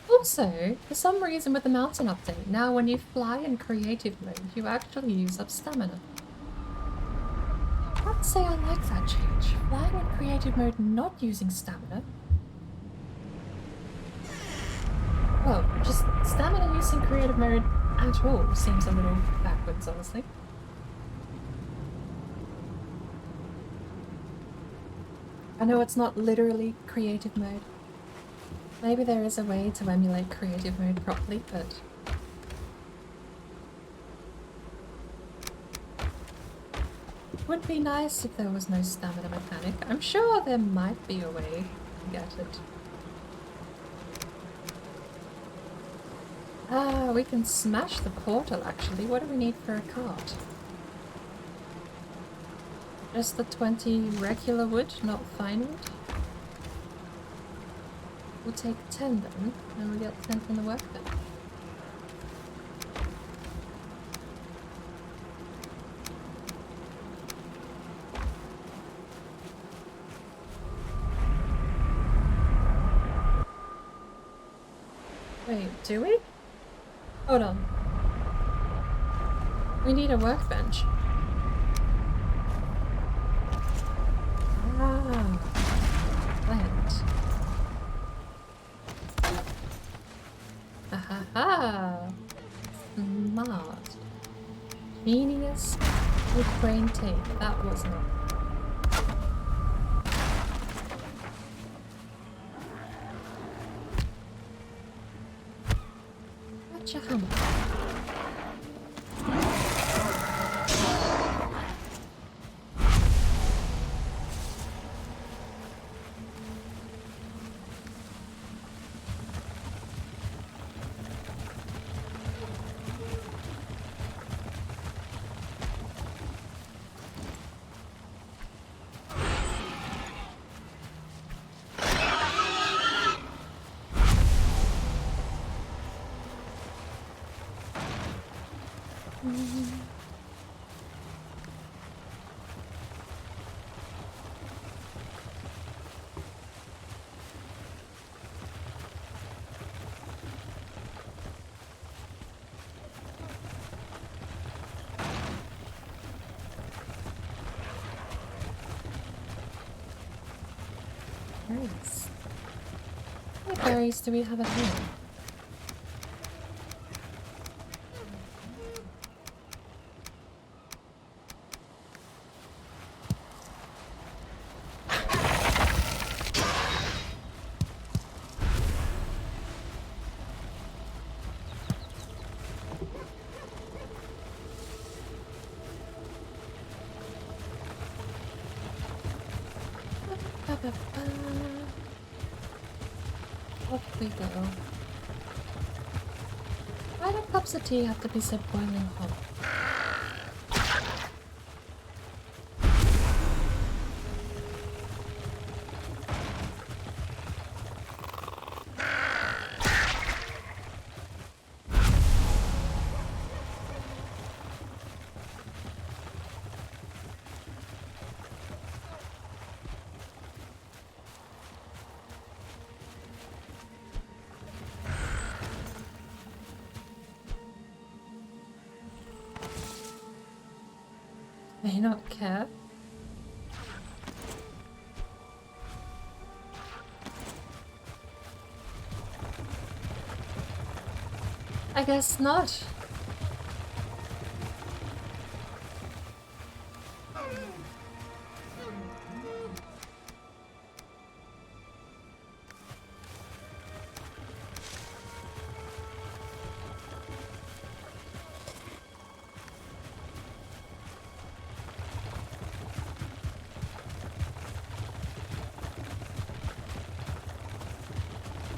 [SPEAKER 5] Also, for some reason with the mountain update, now when you fly in creative mode, you actually use up stamina. I'd say I like that change. Flying in creative mode not using stamina. Well, just stamina use in creative mode at all seems a little backwards, honestly. I know it's not literally creative mode. Maybe there is a way to emulate creative mode properly, but... it would be nice if there was no stamina mechanic. I'm sure there might be a way to get it. Ah, we can smash the portal actually. What do we need for a cart? Just the 20 regular wood, not fine wood? We'll take 10 then, and we'll get 10 from the workbench. Wait, do we? Hold on. We need a workbench. Ah, plant. Ahaha! Smart. Genius with brain tape. That was not. What's your hammer? Nice. What berries do we have at home? Off we go. Why do cups of tea have to be so boiling hot? May not care. I guess not.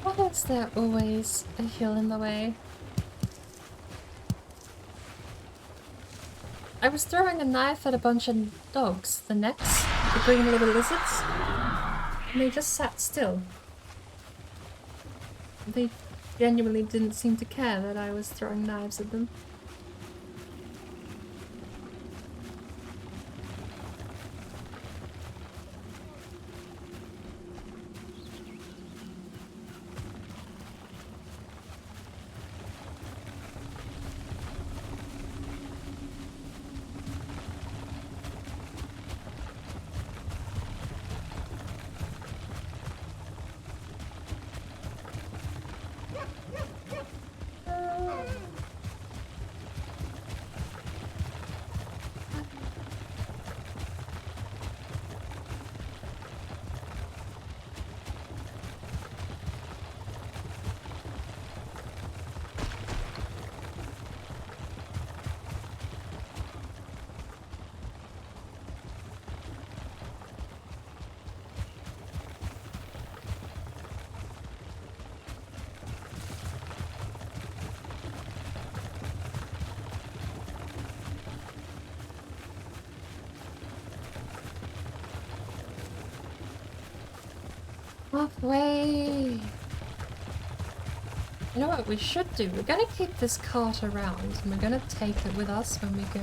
[SPEAKER 5] Why is there always a hill in the way? I was throwing a knife at a bunch of dogs, the necks, the green little lizards, and they just sat still. They genuinely didn't seem to care that I was throwing knives at them. Halfway! You know what we should do? We're gonna keep this cart around and we're gonna take it with us when we go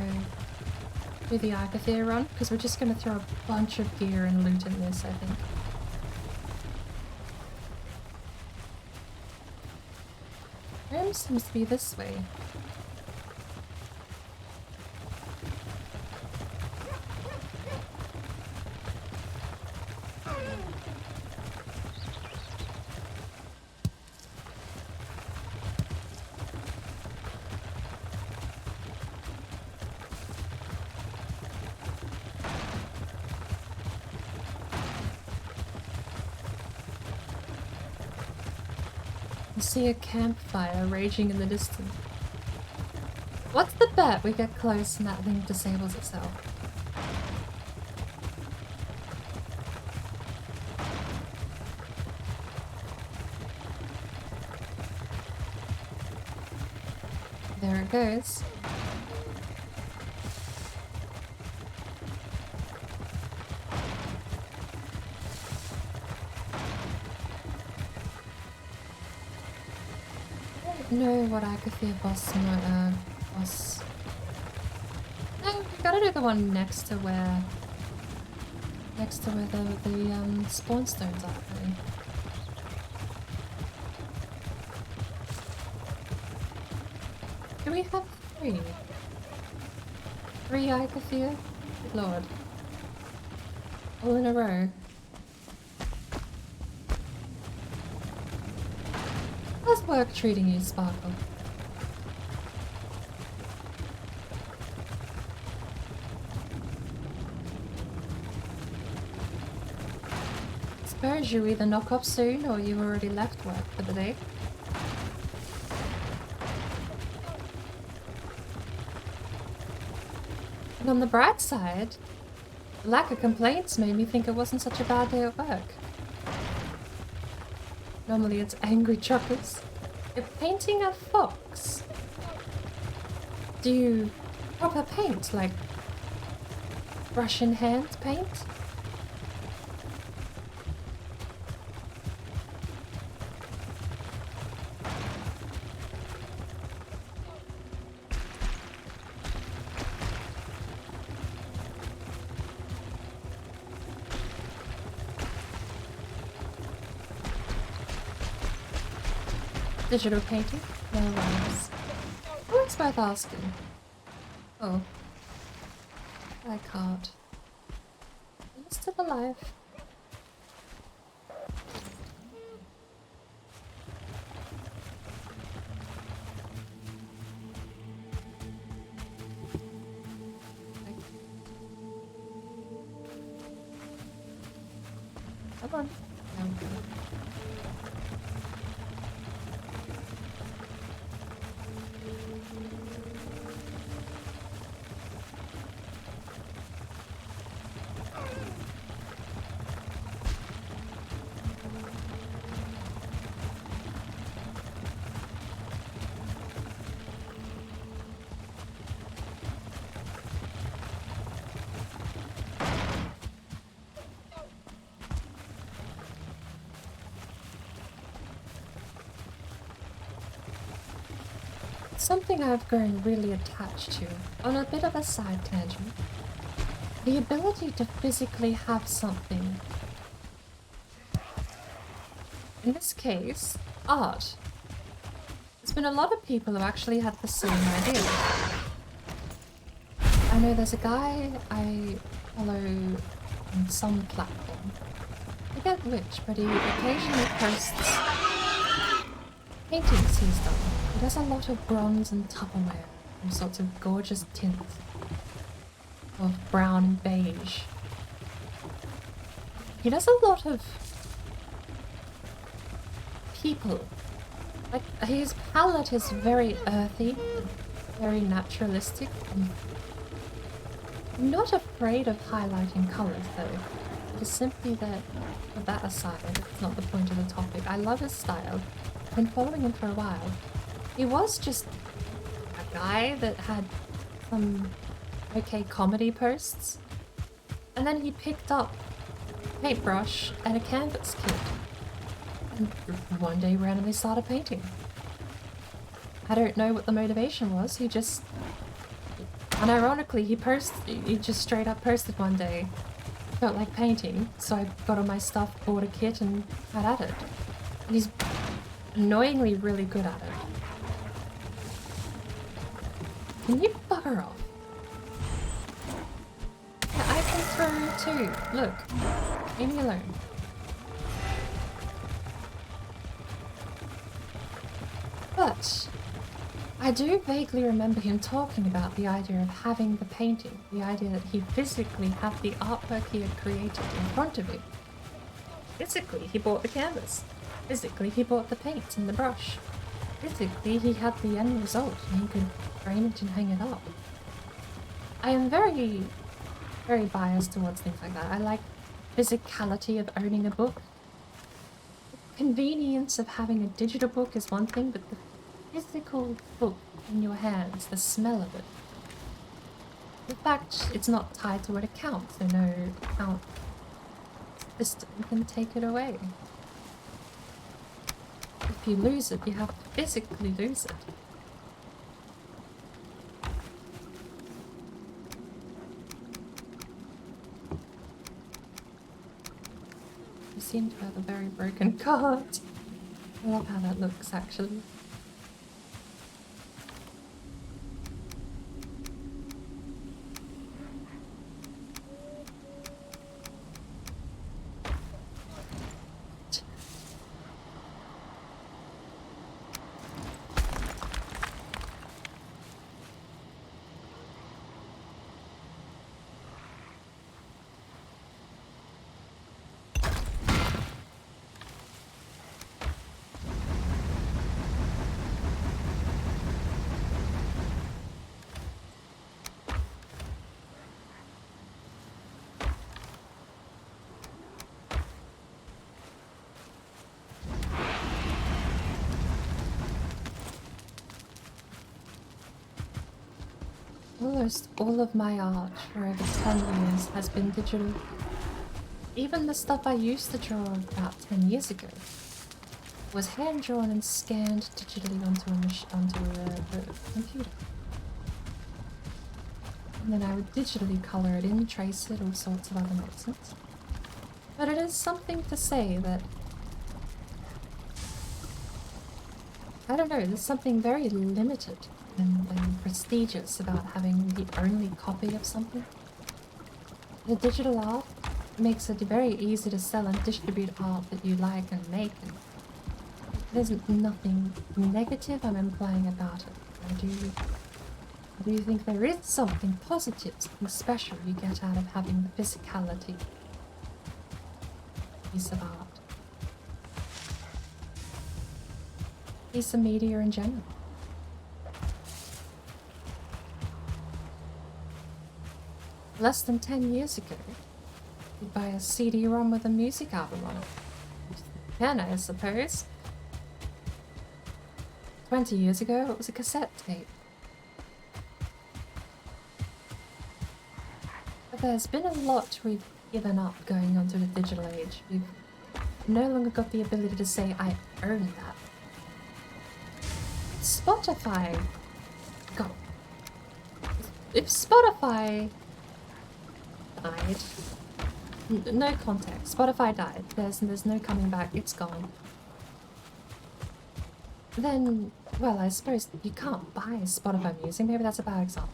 [SPEAKER 5] do the Agathia run, because we're just gonna throw a bunch of gear and loot in this, I think. Rome seems to be this way. I see a campfire raging in the distance. What's the bet we get close and that thing disables itself? There it goes. Know what Agathia boss boss. No, we gotta do the one next to where the spawn stones are, really. Do we have three? Three Agathia? Good lord. All in a row. How's work treating you, Sparkle? Suppose you either knock off soon or you already left work for the day. And on the bright side, the lack of complaints made me think it wasn't such a bad day at work. Normally it's angry truckers. You're painting a fox. Do you proper paint, like brush in hand paint? Digital painting? No worries. Oh, it's worth asking. Oh. I can't. I'm still alive. Come on. There we go. Something I've grown really attached to, on a bit of a side tangent. The ability to physically have something. In this case, art. There's been a lot of people who actually had the same idea. I know there's a guy I follow on some platform. I forget which, but he occasionally posts paintings he's done. He does a lot of bronze and Tupperware, all sorts of gorgeous tints of brown and beige. He does a lot of people. Like, his palette is very earthy, very naturalistic, and not afraid of highlighting colours though. It is simply that, with that aside, it's not the point of the topic. I love his style. I've been following him for a while. He was just a guy that had some okay comedy posts, and then he picked up a paintbrush and a canvas kit, and one day randomly started painting. I don't know what the motivation was. He just, unironically, he just straight up posted one day, felt like painting, so I got all my stuff, bought a kit, and got at it. And he's annoyingly really good at it. Can you bugger off? Yeah, I can throw too. Look. Leave me alone. But I do vaguely remember him talking about the idea of having the painting, the idea that he physically had the artwork he had created in front of him. Physically, he bought the canvas. Physically, he bought the paint and the brush. Physically, he had the end result and he could frame it and hang it up. I am very, very biased towards things like that. I like physicality of owning a book. The convenience of having a digital book is one thing, but the physical book in your hands, the smell of it. In fact, it's not tied to an account, so no account system can take it away. If you lose it, you have to physically lose it. You seem to have a very broken card. I love how that looks, actually. Almost all of my art for over 10 years has been digital. Even the stuff I used to draw about 10 years ago was hand-drawn and scanned digitally onto a computer. And then I would digitally colour it in, trace it, all sorts of other nonsense. But it is something to say that, I don't know, there's something very limited and prestigious about having the only copy of something. The digital art makes it very easy to sell and distribute art that you like and make. And there's nothing negative I'm implying about it. I do think there is something positive, something special you get out of having the physicality piece of art. Piece of media in general. Less than 10 years ago, you'd buy a CD-ROM with a music album on it. Then, I suppose. 20 years ago, it was a cassette tape. But there's been a lot we've given up going onto the digital age. We've no longer got the ability to say, I own that. Spotify got... If Spotify died... No context. Spotify died. There's no coming back. It's gone. Then, well, I suppose you can't buy Spotify music. Maybe that's a bad example.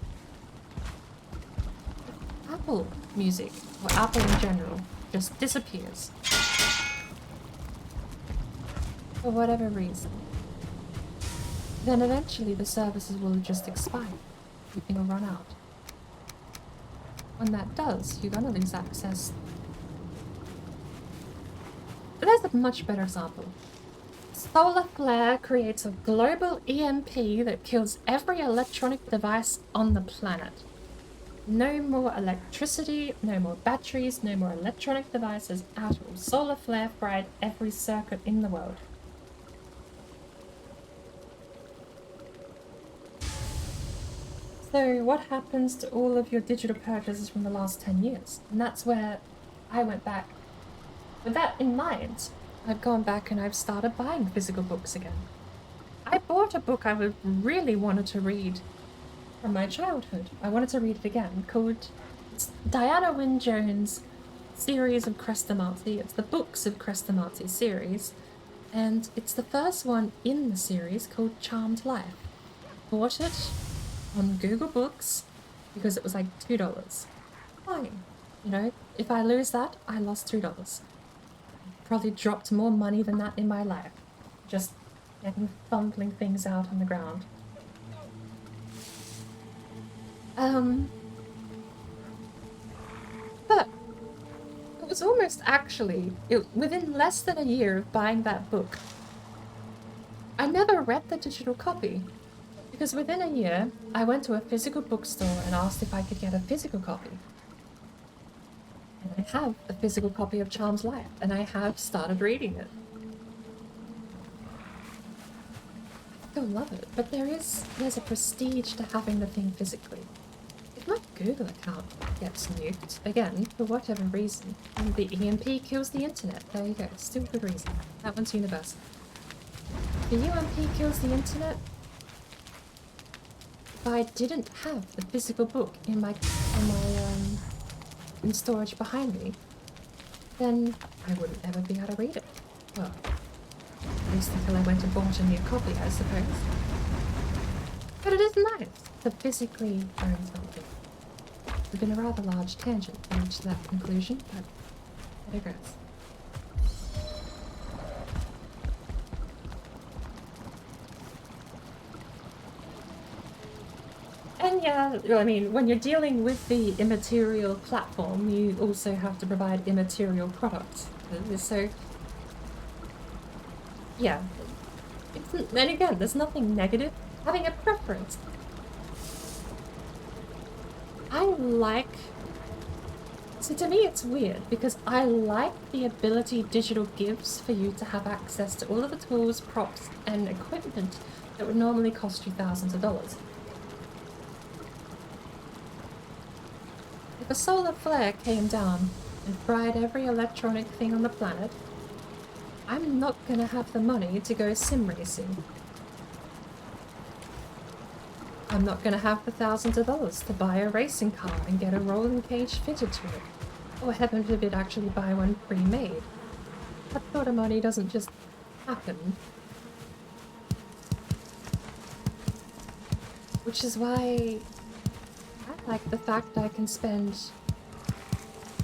[SPEAKER 5] Apple Music, or Apple in general, just disappears. For whatever reason. Then eventually the services will just expire. Everything will run out. When that does, you're gonna lose access. But there's a much better example. Solar flare creates a global EMP that kills every electronic device on the planet. No more electricity, no more batteries, no more electronic devices at all. Solar flare fried every circuit in the world. So what happens to all of your digital purchases from the last 10 years? And that's where I went back. With that in mind, I've gone back and I've started buying physical books again. I bought a book I really wanted to read from my childhood. I wanted to read it again, called it's Diana Wynne Jones' series of Chrestomanci. It's the Books of Chrestomanci series, and it's the first one in the series called Charmed Life. Bought it on Google Books because it was like $2. Fine. You know, if I lose that, I lost $2. Probably dropped more money than that in my life. Just getting fumbling things out on the ground. But it was almost actually, within less than a year of buying that book, I never read the digital copy. Because within a year, I went to a physical bookstore and asked if I could get a physical copy. And I have a physical copy of Charmed Life, and I have started reading it. I still love it, but there's a prestige to having the thing physically. If my Google account gets nuked, again, for whatever reason, and the EMP kills the internet, there you go, still good reason. That one's universal. The UMP kills the internet. If I didn't have the physical book in storage behind me, then I wouldn't ever be able to read it. Well, at least until I went and bought a new copy, I suppose. But it is nice to physically own something. It's been a rather large tangent to reach that conclusion, but I digress. And yeah, I mean, when you're dealing with the immaterial platform, you also have to provide immaterial products. So, yeah. And again, there's nothing negative. Having a preference. So to me it's weird, because I like the ability digital gives for you to have access to all of the tools, props, and equipment that would normally cost you thousands of dollars. If a solar flare came down and fried every electronic thing on the planet, I'm not gonna have the money to go sim racing. I'm not gonna have the thousands of dollars to buy a racing car and get a rolling cage fitted to it. Or heaven forbid actually buy one pre-made. That sort of money doesn't just happen. Which is why I like the fact I can spend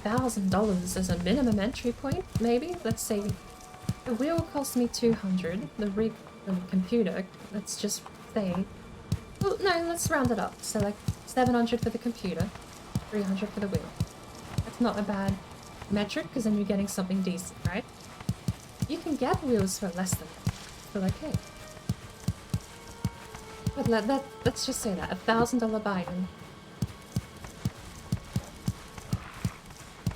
[SPEAKER 5] $1,000 as a minimum entry point, maybe? Let's say the wheel cost me 200, the rig, the computer, let's just say, well, no, let's round it up. So like 700 for the computer, 300 for the wheel. That's not a bad metric, because then you're getting something decent, right? You can get wheels for less than that. But okay. But let's just say that, $1,000 buy-in.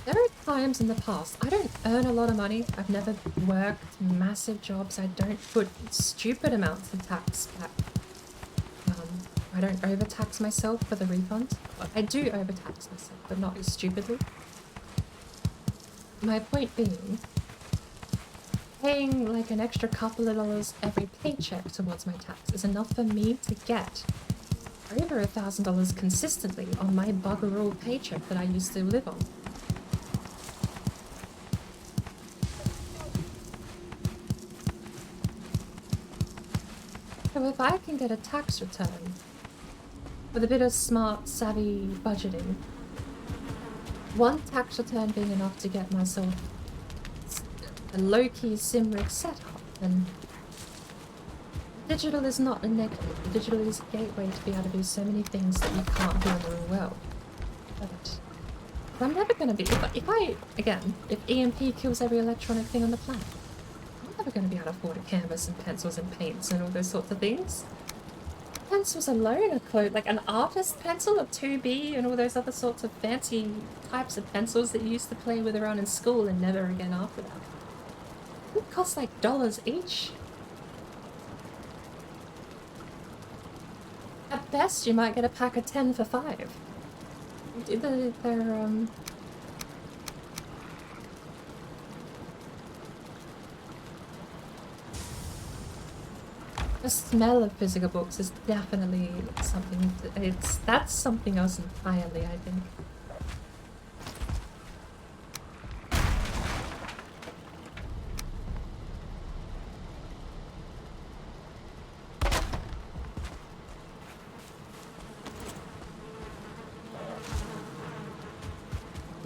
[SPEAKER 5] There are times in the past, I don't earn a lot of money, I've never worked massive jobs, I don't put stupid amounts of tax back. I don't overtax myself for the refund. Well, I do overtax myself, but not stupidly. My point being, paying like an extra couple of dollars every paycheck towards my tax is enough for me to get over $1,000 consistently on my bugger-all paycheck that I used to live on. So if I can get a tax return with a bit of smart, savvy budgeting, one tax return being enough to get myself a low-key sim rig setup, then digital is not a negative. Digital is a gateway to be able to do so many things that you can't do in the real world. But I'm never going to be, if EMP kills every electronic thing on the planet, I'm never going to be able to afford a canvas and pencils and paints and all those sorts of things. Pencils alone are close, like an artist pencil, a 2B, and all those other sorts of fancy types of pencils that you used to play with around in school and never again after that. It costs like dollars each. At best, you might get a pack of 10 for $5. The smell of physical books is definitely something, that's something else entirely, I think.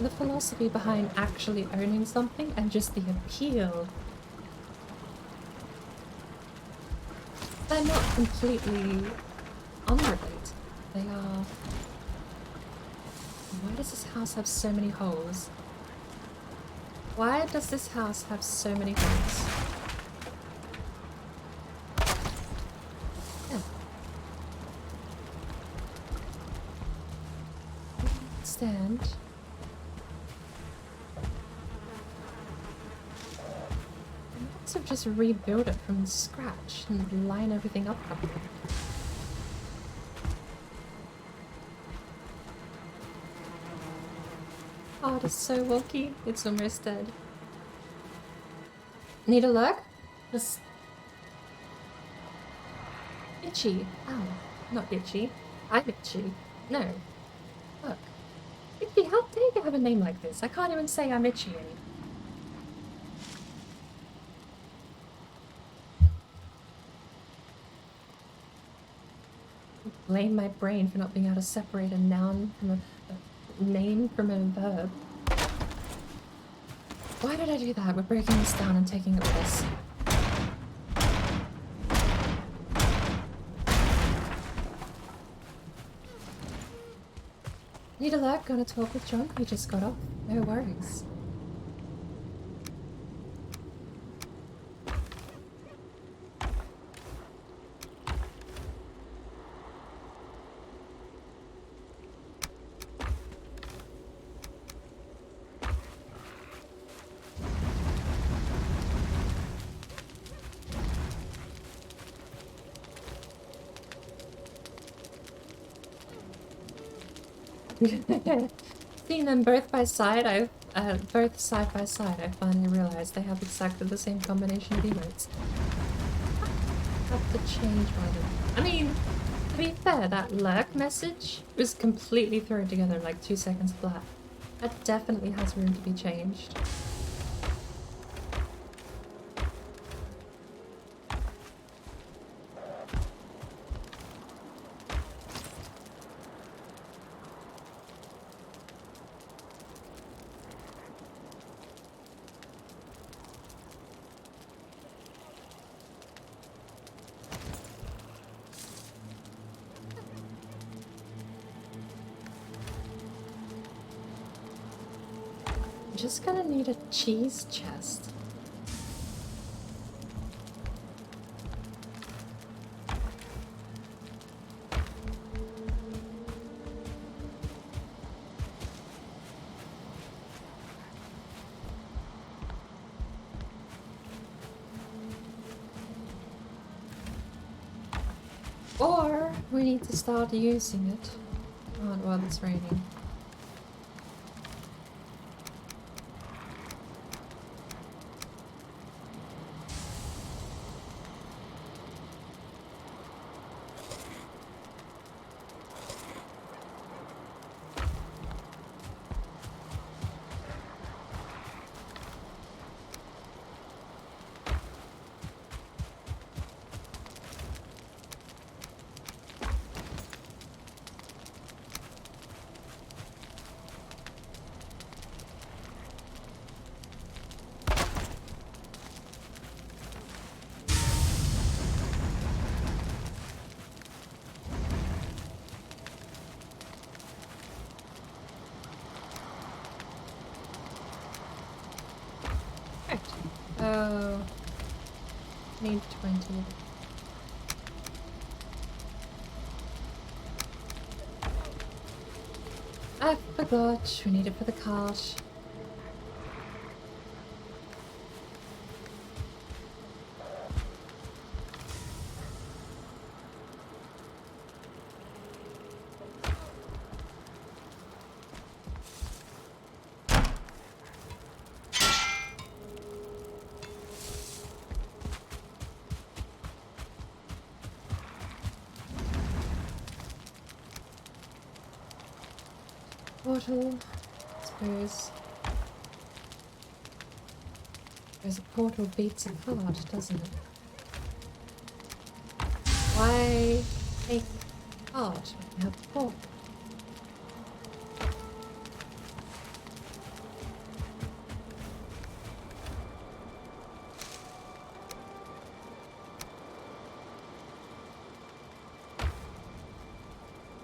[SPEAKER 5] The philosophy behind actually owning something and just the appeal. They're not completely unrelated. They are... Why does this house have so many holes? Why does this house have so many holes? Yeah. Stand. Of just rebuild it from scratch and line everything up properly. Oh, it is so wonky. It's almost dead. Need a look? Just itchy. Ow. Not itchy. I'm itchy. No. Look. Itchy, how dare you have a name like this? I can't even say I'm itchy anymore. Blame my brain for not being able to separate a noun from a name from a verb. Why did I do that? We're breaking this down and taking it with us. Need a look? Gonna talk with John? We just got off. No worries. Seeing them both by side, both side by side, I finally realized they have exactly the same combination of emotes. Have to change one. I mean, to be fair, that lurk message was completely thrown together in like 2 seconds flat. That definitely has room to be changed. I'm just gonna need a cheese chest. Or we need to start using it while it's raining. Oh, need 20. I forgot, we need it for the cart. Portal, I suppose. There's a portal beats a card, doesn't it? Why take a card when you have a portal?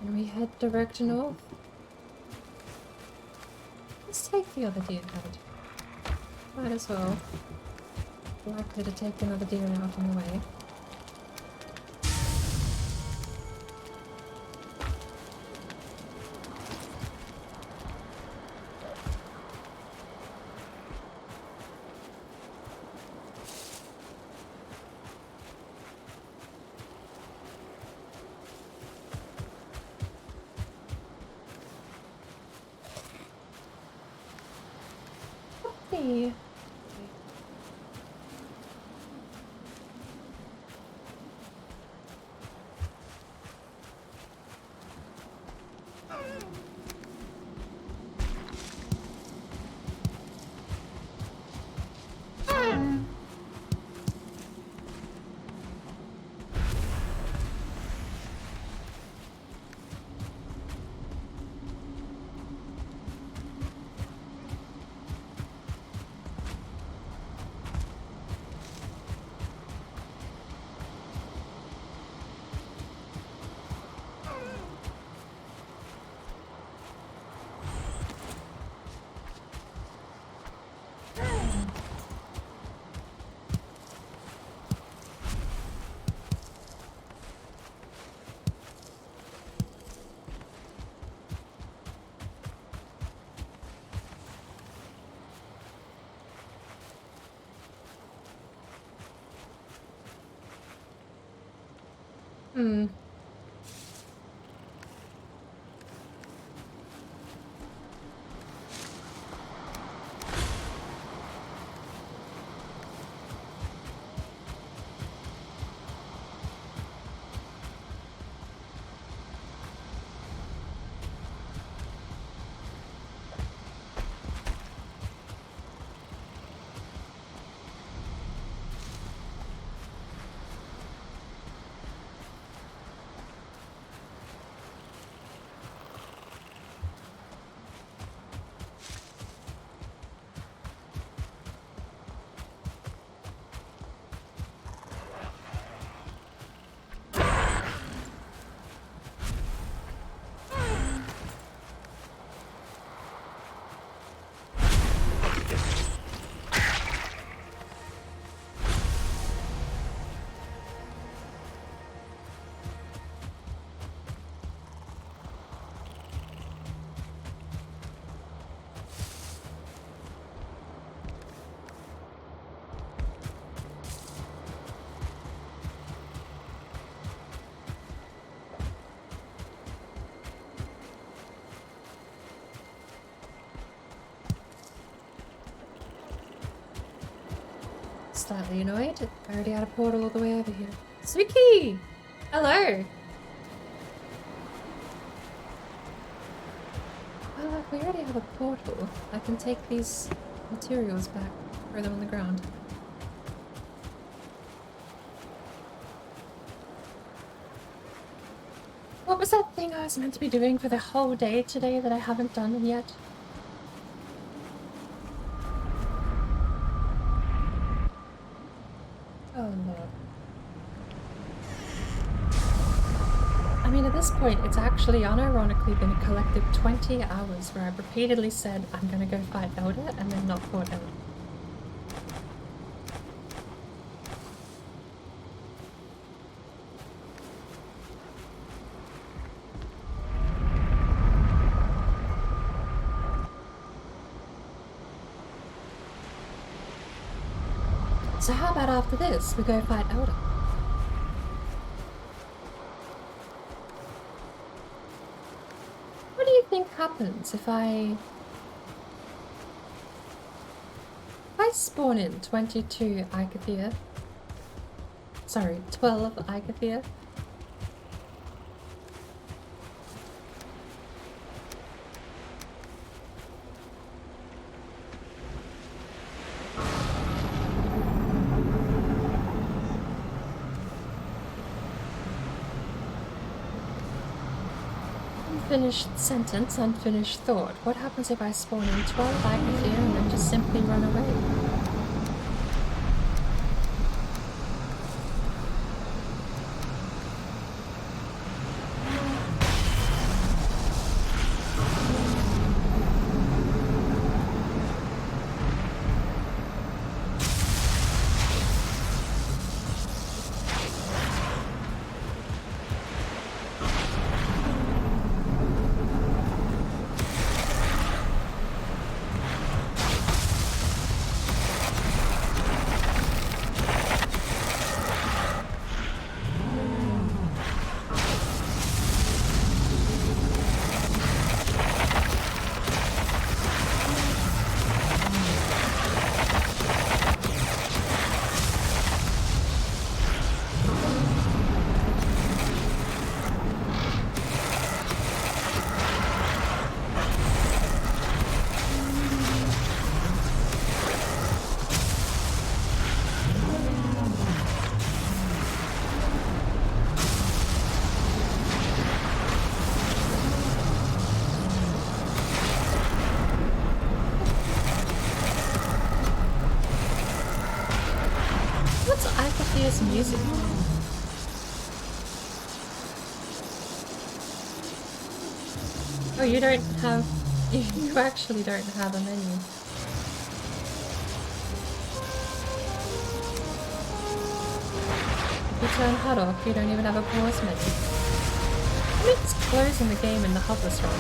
[SPEAKER 5] And we head direct north. Let's take the other deer card. Might as well. Likely to take another deer out on the way. Hey. Hmm. slightly annoyed. I already had a portal all the way over here. Suki! Hello! Well, if we already have a portal, I can take these materials back, throw them on the ground. What was that thing I was meant to be doing for the whole day today that I haven't done yet? Oh Lord. I mean, at this point, it's actually unironically been a collective 20 hours where I've repeatedly said I'm gonna go fight Elder and then not fought Elder. So how about after this, we go fight Elder? What do you think happens if I spawn in 22 Icathia? Sorry, 12 Icathia? Unfinished sentence, unfinished thought. What happens if I spawn in 12 Icathia and then just simply run away? Music. Oh, you don't have... You actually don't have a menu. If you turn HUD off, you don't even have a pause menu. I mean, it's closing the game in the HUDless run.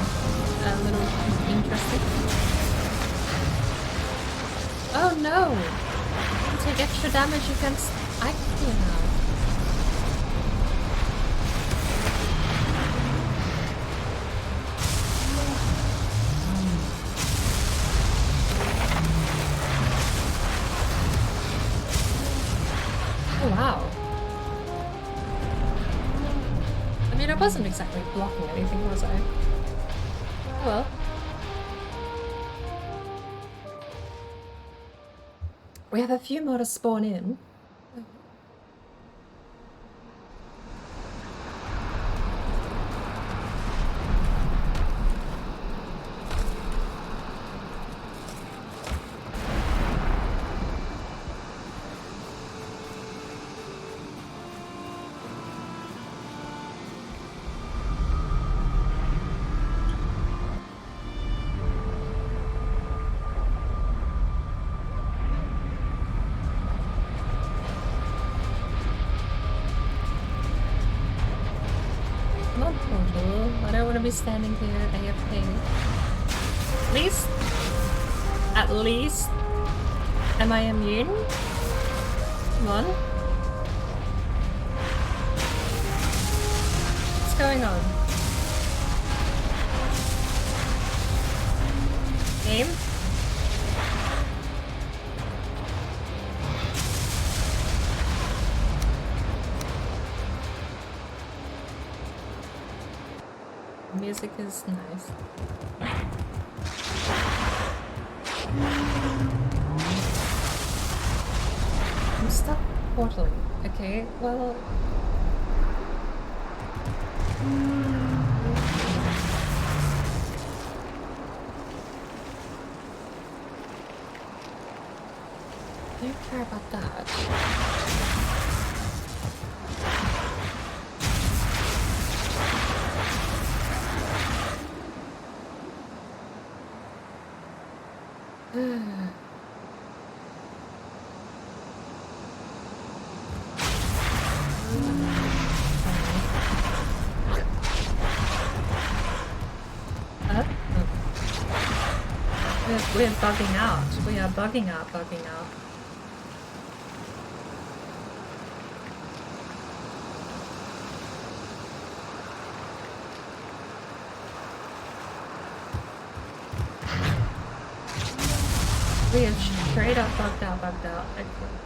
[SPEAKER 5] A little interesting. Oh no! You take extra damage against... I can now. Oh wow. I mean, I wasn't exactly blocking anything, was I? Oh well. We have a few more to spawn in. Be standing here AFK. At least, am I immune? Come on. What's going on? Game? music is nice. I'm stuck portaling. Okay, well... I don't care about that. We're bugging out. We are bugging out, bugging out. We are straight up bugged out, bugged out. Excellent.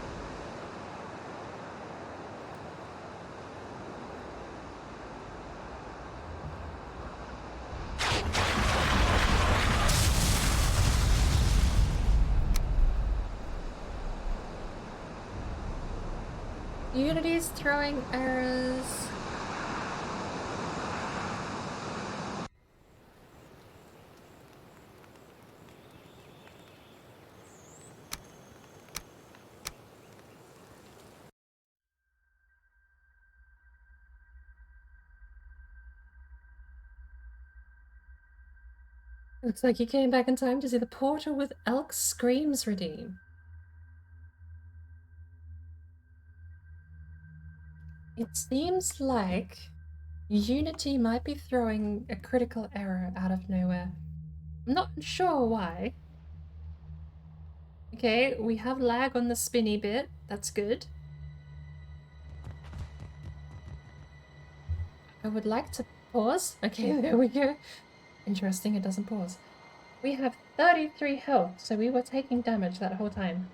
[SPEAKER 5] Unity's throwing errors. Looks like you came back in time to see the portal with elk screams redeem. It seems like Unity might be throwing a critical error out of nowhere. I'm not sure why. Okay, we have lag on the spinny bit. That's good. I would like to pause. Okay, there we go. Interesting, it doesn't pause. We have 33 health, so we were taking damage that whole time.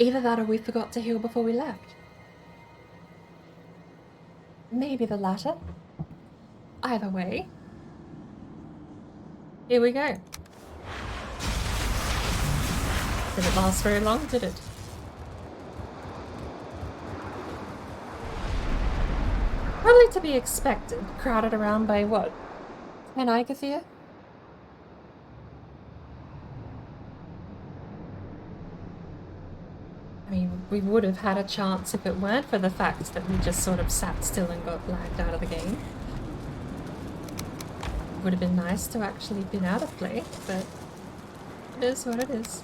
[SPEAKER 5] Either that or we forgot to heal before we left. Maybe the latter. Either way. Here we go. Didn't last very long, did it? Probably to be expected, crowded around by what? 10 Icathia? I mean, we would have had a chance if it weren't for the fact that we just sort of sat still and got lagged out of the game. It would have been nice to actually been out of play, but it is what it is.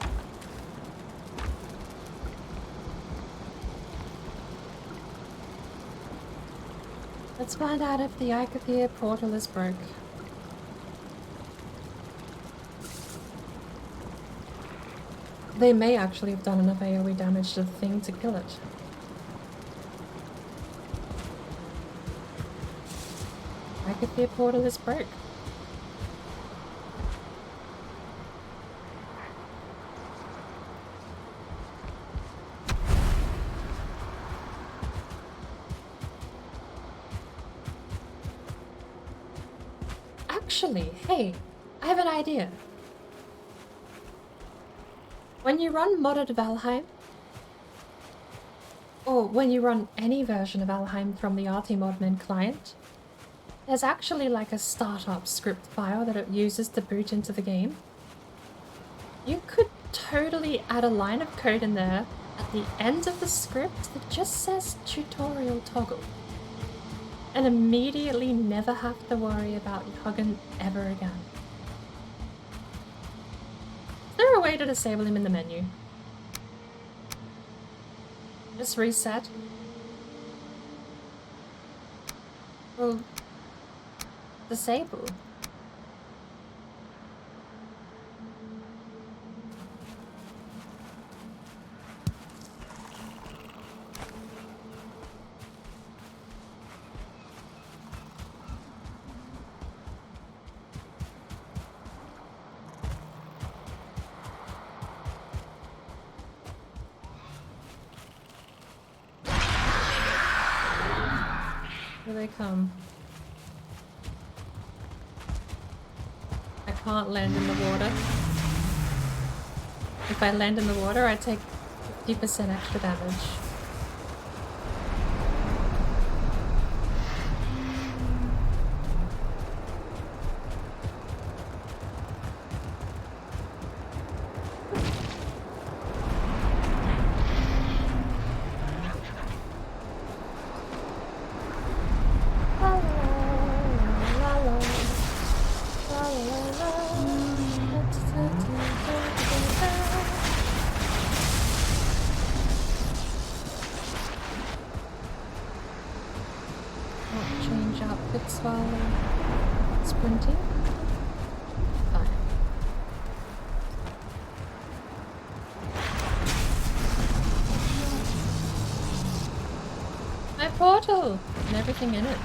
[SPEAKER 5] Let's find out if the Icathia portal is broke. They may actually have done enough AoE damage to the thing to kill it. Icathia portal is broke. Actually, hey, I have an idea. When you run modded Valheim, or when you run any version of Valheim from the RTModmin client, there's actually like a startup script file that it uses to boot into the game. You could totally add a line of code in there at the end of the script that just says tutorial toggle. And immediately never have to worry about Huggen ever again. Is there a way to disable him in the menu? Just reset? Well, disable. Here they come. I can't land in the water. If I land in the water, I take 50% extra damage. Change outfits while sprinting. Fine. My portal! And everything in it.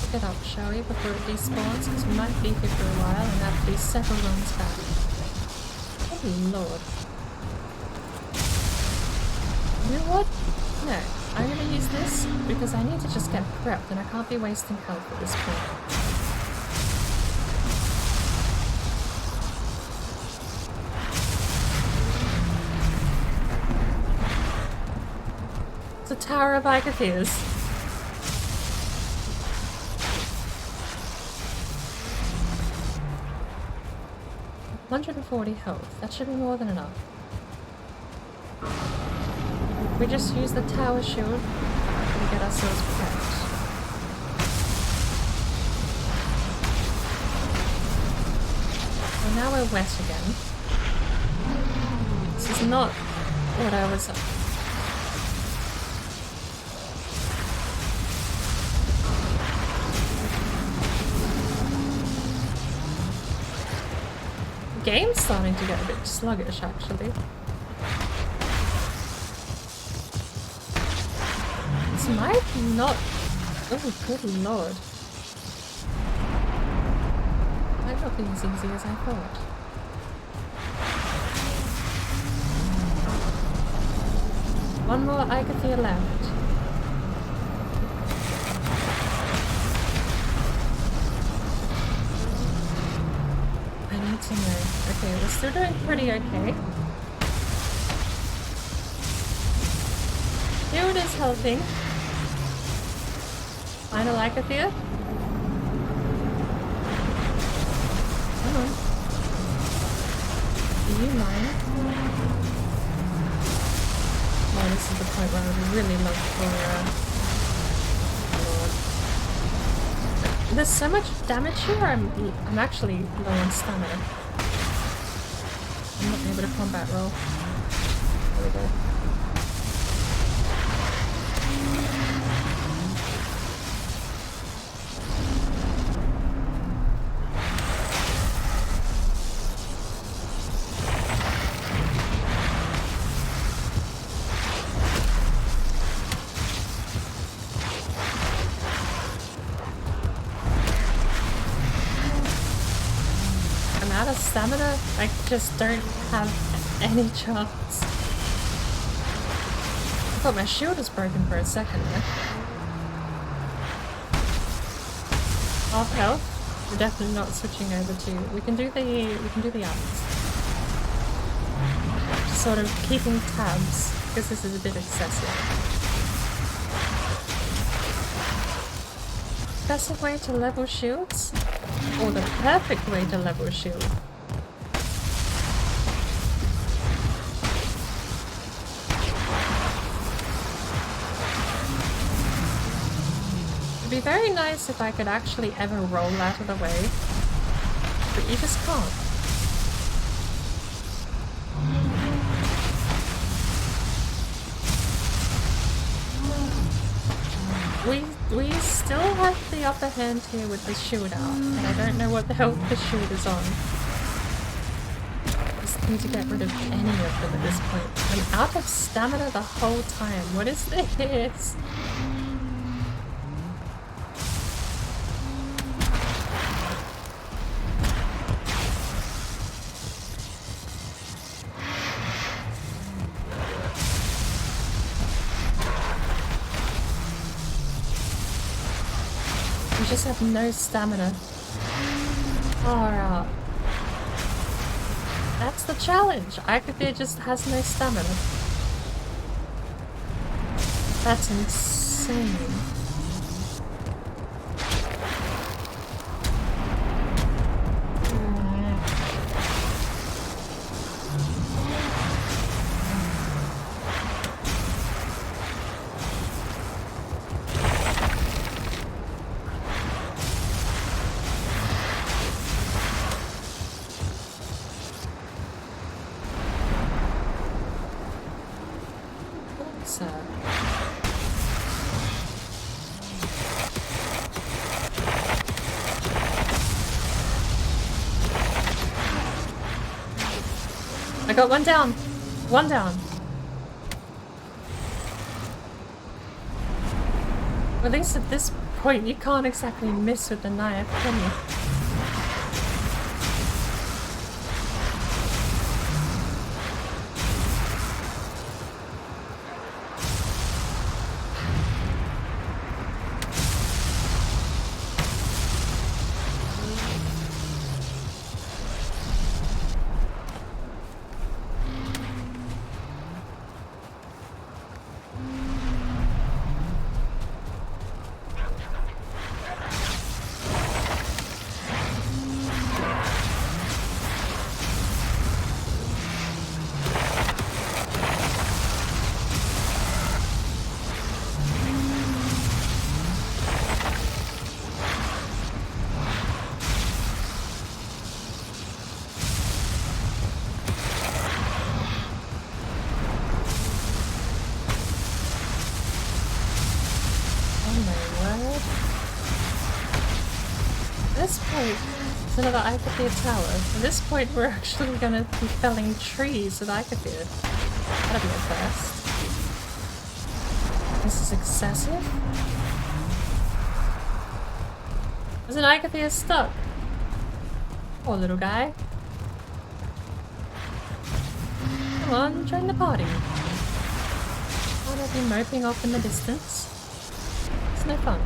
[SPEAKER 5] Pick it up, shall we, before it despawns, because we might be here for a while and have to do several runs back. Oh lord. You know what? No. I'm gonna use this because I need to just get prepped and I can't be wasting health at this point. It's a Tower of Agathis. 140 health. That should be more than enough. We just use the tower shield to get ourselves prepped. Well, now we're wet again. This is not what I was... The game's starting to get a bit sluggish, actually. This might not... Oh, good lord. Might not be as easy as I thought. One more Agathia left. I need to know. Okay, we're still doing pretty okay. Shield is helping. Final Agathia. Come on. Do you mind? Oh, this is the point where I would really love for Lord. There's so much damage here, I'm actually low on stamina. I'm not able to combat roll. There we go. Stamina, I just don't have any chance. I thought my shield was broken for a second there. Half health. We're definitely not switching over to. We can do the others. Just sort of keeping tabs because this is a bit excessive. Best way to level shields, or the perfect way to level shield. It'd be very nice if I could actually ever roll out of the way, but you just can't. We still have the upper hand here with the shield out, and I don't know what the hell the shield is on. Just need to get rid of any of them at this point. I'm out of stamina the whole time. What is this? You just have no stamina. Far out. That's the challenge. Akafir just has no stamina. That's insane. I got one down. One down. At least at this point you can't exactly miss with the knife, can you? It's another Akafir tower. At this point we're actually gonna be felling trees with Akafir. That'll be a first. This is excessive. There's an Akafir stuck. Poor little guy. Come on, join the party. Why not be moping off in the distance? It's no fun.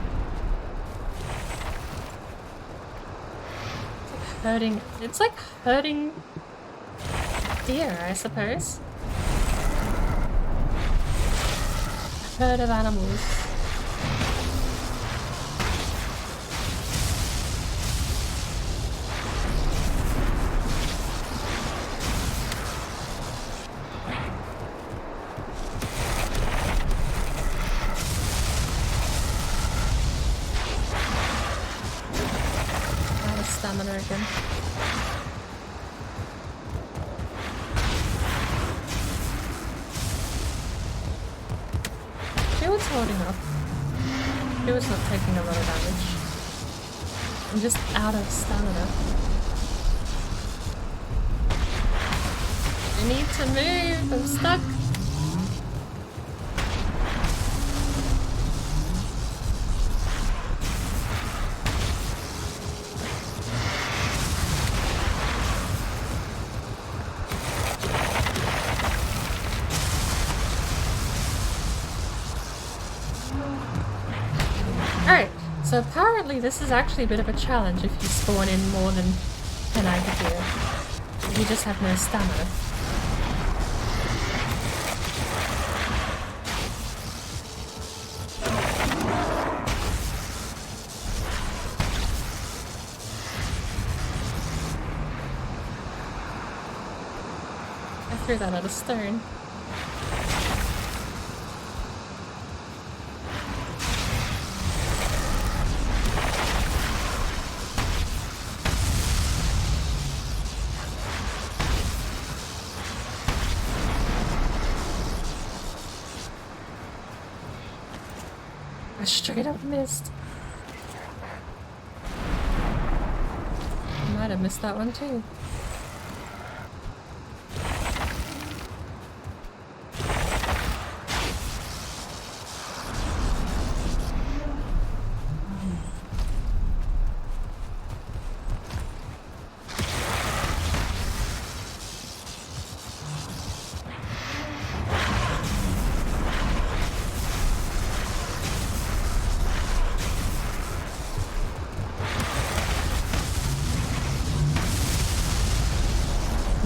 [SPEAKER 5] It's like hurting deer, I suppose. A herd of animals. Stamina again. Shield's holding up. Shield's not taking a lot of damage. I'm just out of stamina. I need to move! I'm stuck! So apparently this is actually a bit of a challenge if you spawn in more than 10 Akafir. You just have no stamina. I threw that at a stone. Straight up missed. I might have missed that one too.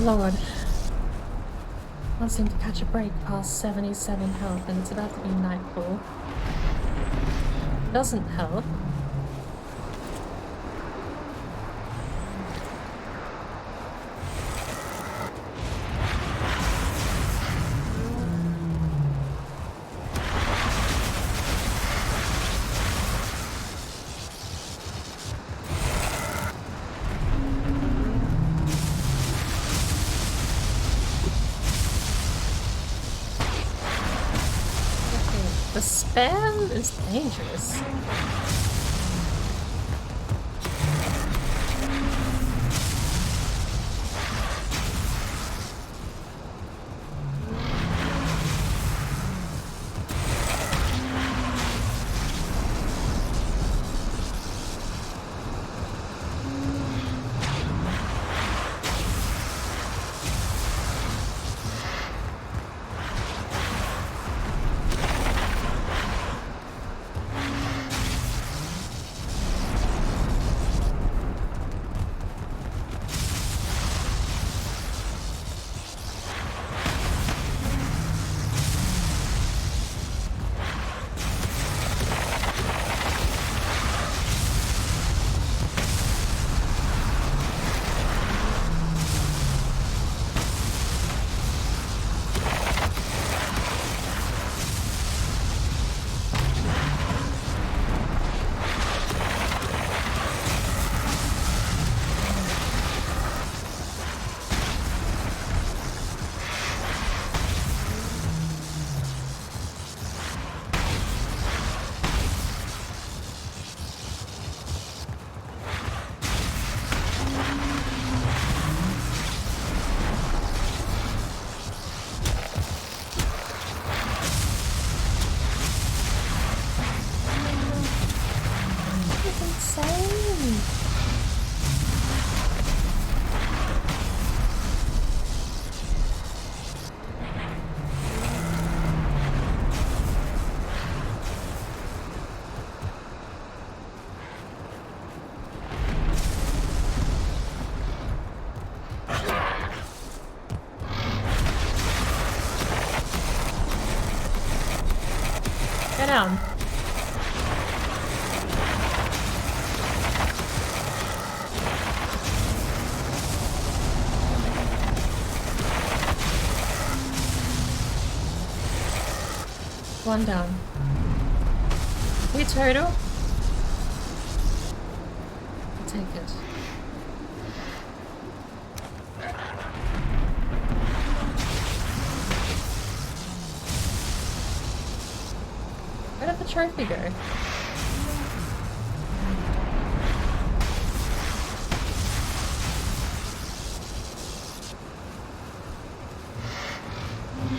[SPEAKER 5] lord. Can't seem to catch a break past 77 health and it's about to be nightfall. Doesn't help. The spam is dangerous. Get down. One down. We turtle. I'll take it. Where did the trophy go?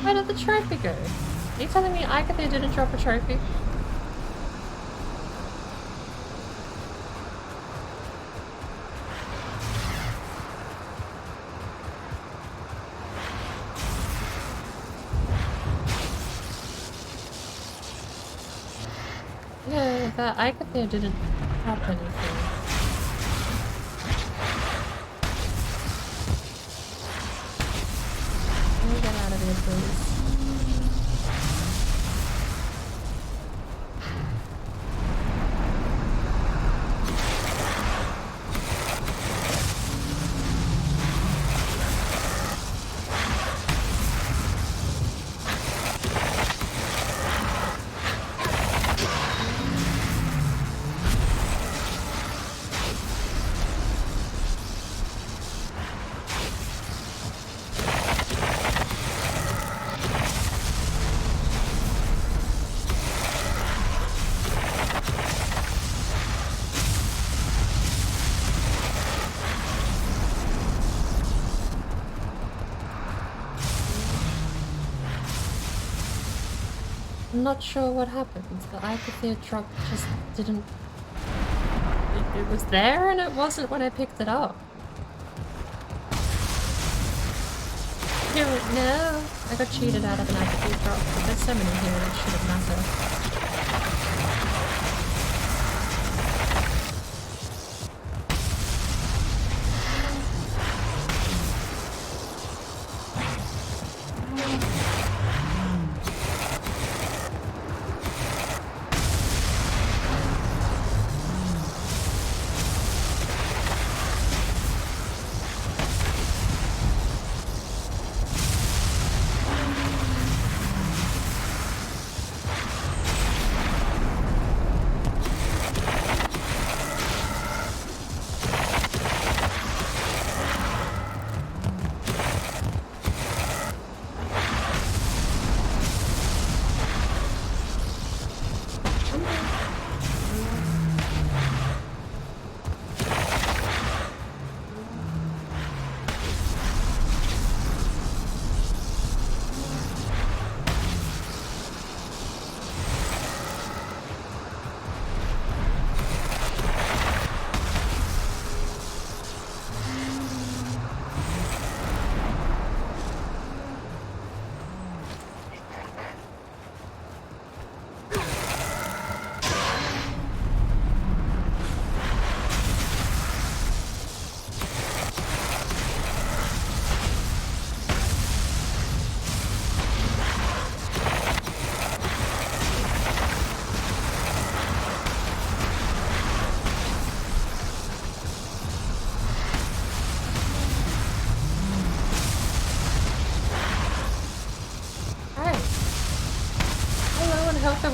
[SPEAKER 5] Where did the trophy go? Are you telling me Agatha didn't drop a trophy? Yeah, that Agatha didn't drop anything. Let me get out of here, please. I'm not sure what happened. The Agatha drop just didn't... It was there and it wasn't when I picked it up. Here, no! I got cheated out of an Agatha drop, but there's so many here that shouldn't matter.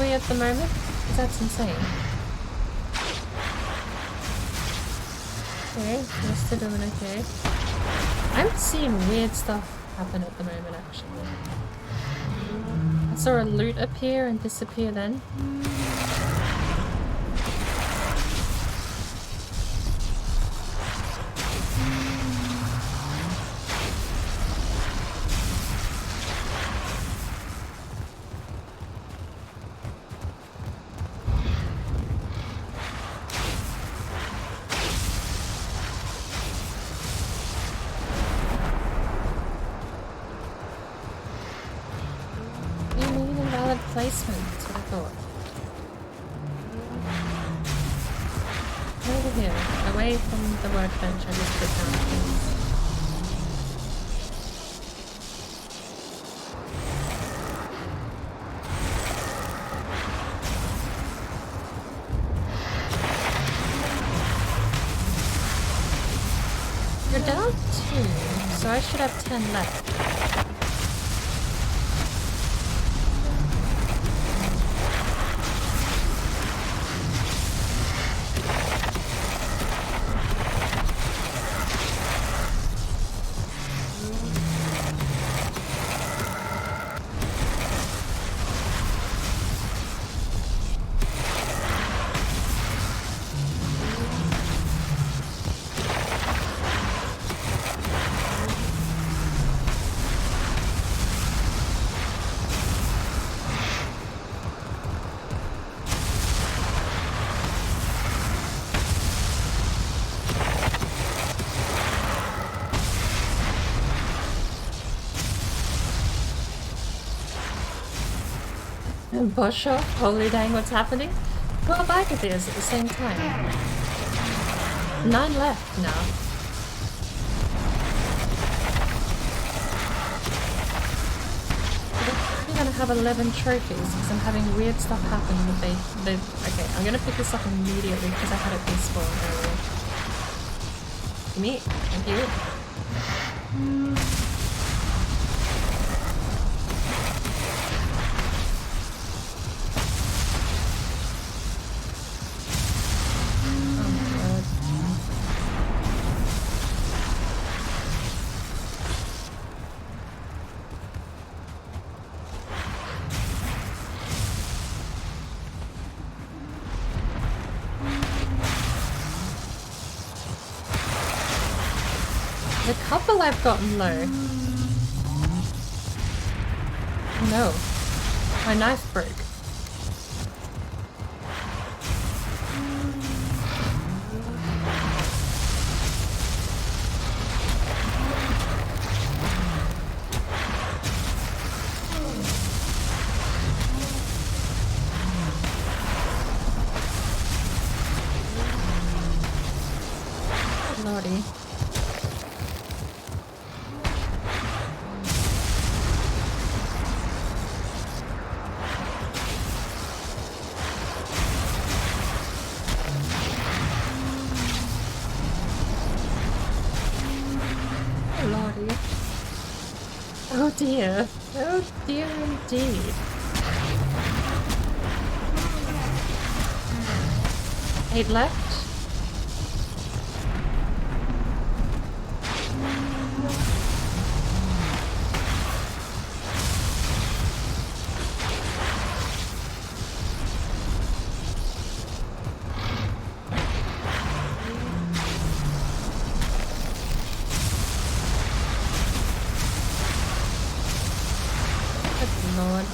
[SPEAKER 5] away at the moment? Because that's insane. Okay, we're still doing okay. I'm seeing weird stuff happen at the moment, actually. I saw a loot appear and disappear then. Placement, that's what I thought. Over here, away from the workbench, I just put down things. You're down 2, so I should have 10 left. Bush off? Holy dang, what's happening? 12 Agathers at the same time. 9 left now. I'm gonna have 11 trophies because I'm having weird stuff happen with the okay, I'm gonna pick this up immediately because I had it respawn earlier. Give me, thank you. A couple I've gotten low. No. My knife broke. Lordy. Oh dear. Oh dear indeed. 8 left. Lord.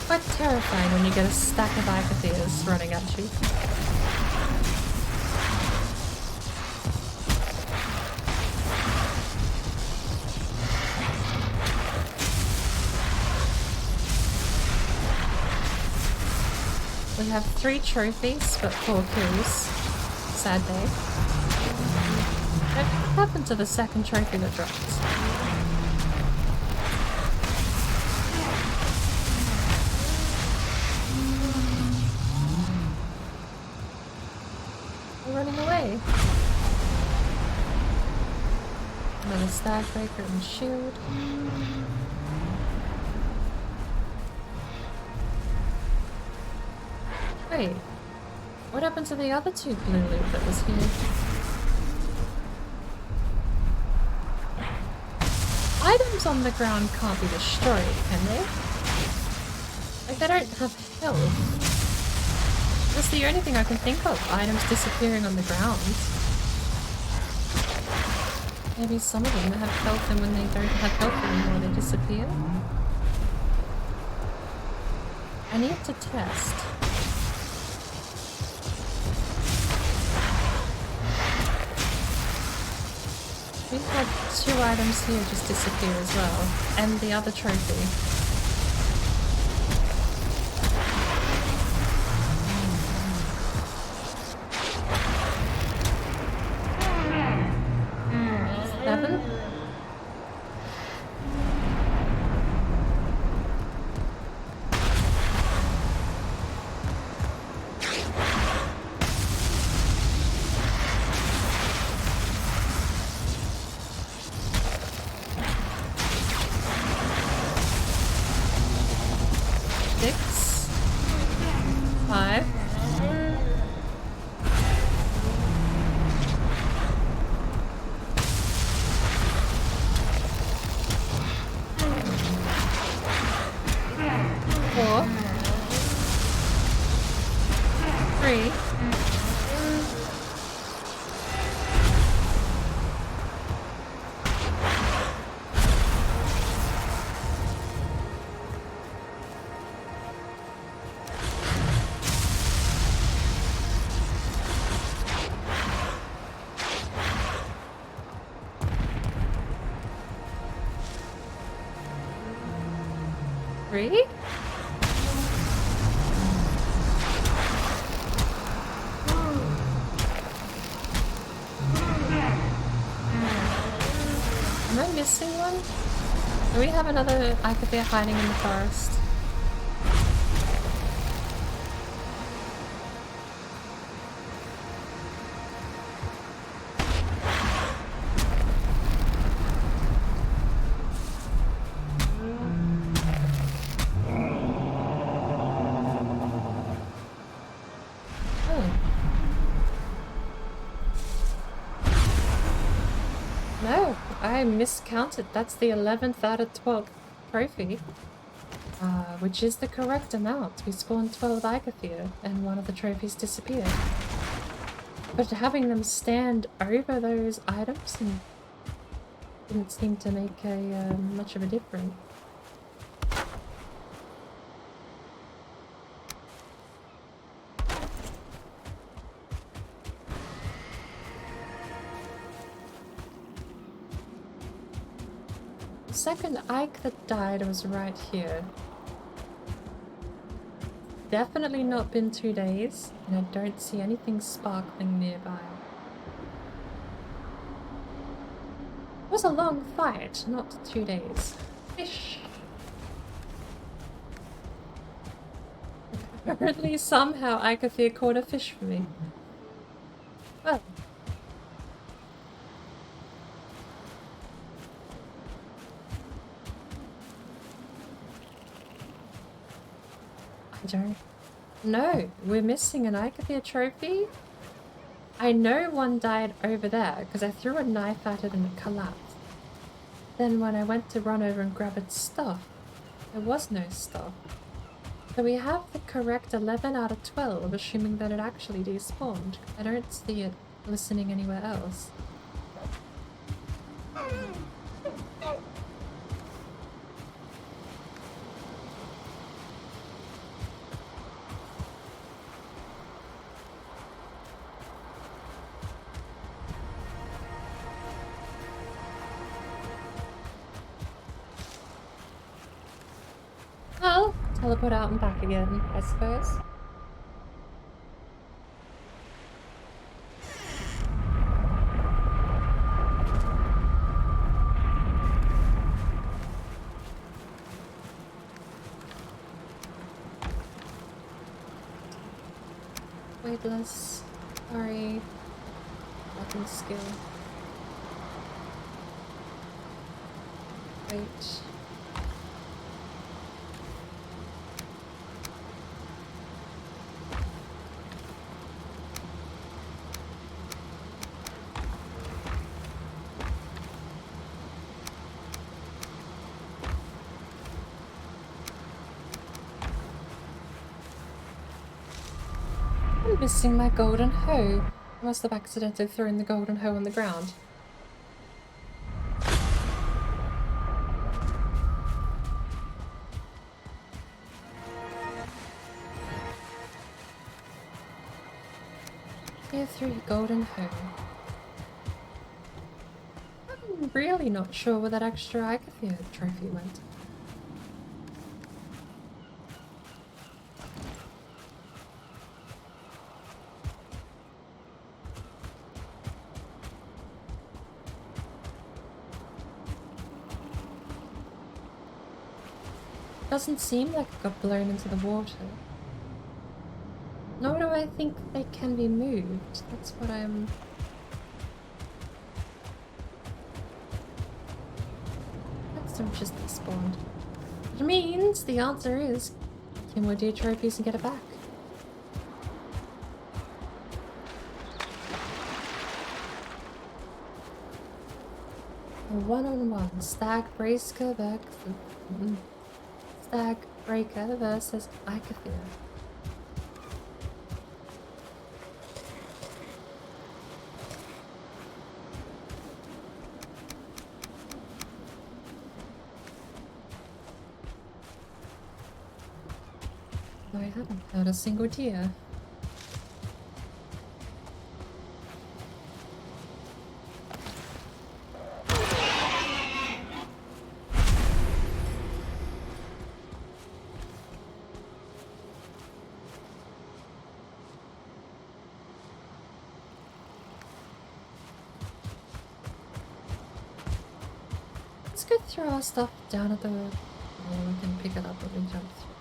[SPEAKER 5] Quite terrifying when you get a stack of Agathers running at you. We have 3 trophies, but 4 kills. Sad day. What happened to the second trophy that dropped? We're running away. a stag breaker and shield. Wait, what happened to the other two blue loot that was here? Items on the ground can't be destroyed, can they? Like, they don't have health. That's the only thing I can think of. Items disappearing on the ground. Maybe some of them have health and when they don't have health anymore they disappear. I need to test. We've had 2 items here just disappear as well. And the other trophy. Am I missing one? Do we have another Icabia hiding in the forest? I miscounted. That's the 11th out of 12th trophy, which is the correct amount. We spawned 12 Icafear and one of the trophies disappeared. But having them stand over those items didn't seem to make much of a difference. The second Ike that died was right here. Definitely not been 2 days, and I don't see anything sparkling nearby. It was a long fight, not 2 days. Fish! Apparently somehow Icafear caught a fish for me. Well. I don't know. We're missing an Icafear trophy. I know one died over there because I threw a knife at it and it collapsed. Then when I went to run over and grab its stuff, there was no stuff. So we have the correct 11 out of 12, assuming that it actually despawned. I don't see it listening anywhere else. Well, teleport out and back again, I suppose. Weightless. Sorry. Weapon skill. Wait. I'm missing my golden hoe. I must have accidentally thrown the golden hoe on the ground. Tier 3 golden hoe. I'm really not sure where that extra Icathia trophy went. Doesn't seem like it got blown into the water. Nor do I think they can be moved. That's what I'm... Let's not just despawned. Which means the answer is 2 more deer trophies and get it back. A one-on-one stag breaker Stag breaker versus Icathia. I haven't had a single deer. Let's go throw our stuff down at the road. Or we can pick it up when we jump through.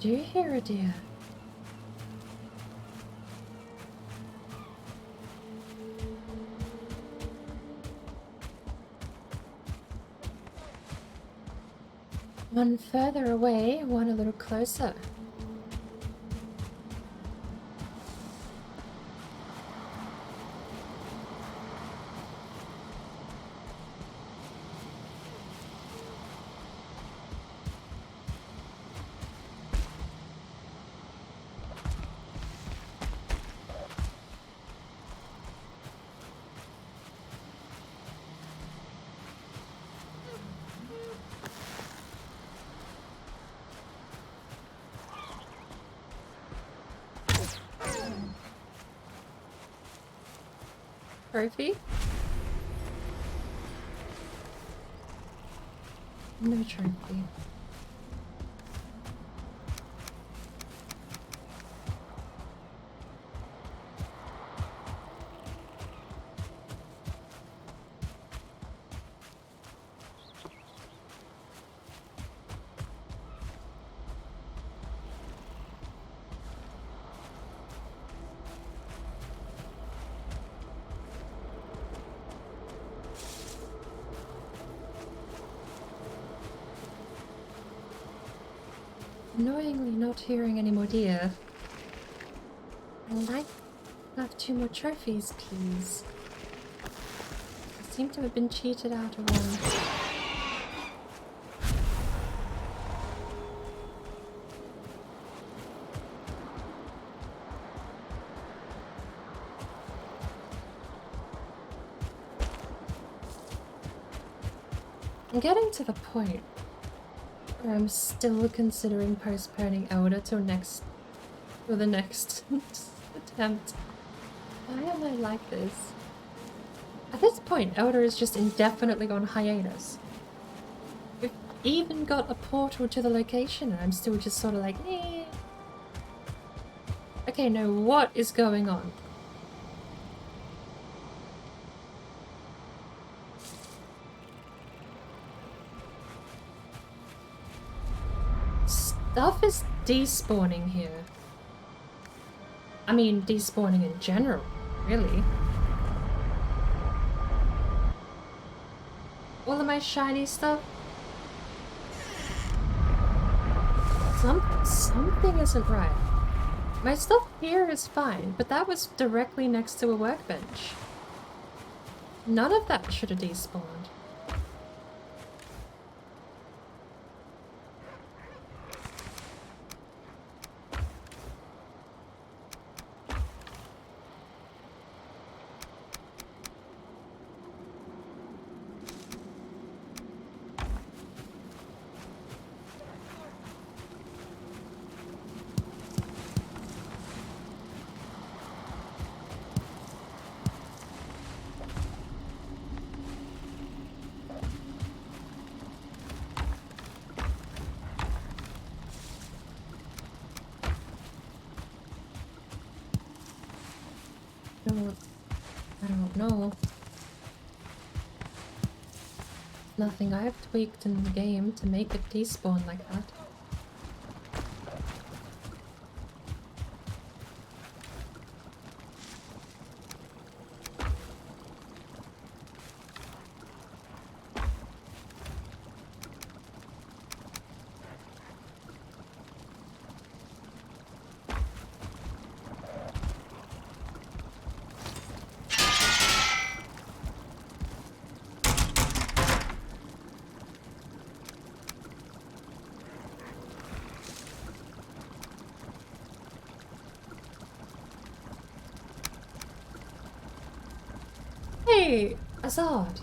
[SPEAKER 5] Do you hear a deer? One further away, one a little closer. Trophy? No trophy. Annoyingly not hearing any more deer. I'd like to have 2 more trophies, please. I seem to have been cheated out of one. I'm getting to the point where I'm still considering postponing Elder till the next attempt. Why am I like this? At this point, Elder is just indefinitely on hiatus. We've even got a portal to the location and I'm still just sort of like, eh. Okay, now what is going on? Stuff is despawning here. I mean, despawning in general, really. All of my shiny stuff. Something isn't right. My stuff here is fine, but that was directly next to a workbench. None of that should have despawned. I don't know. Nothing I've tweaked in the game to make it despawn like that. Hey, Azad.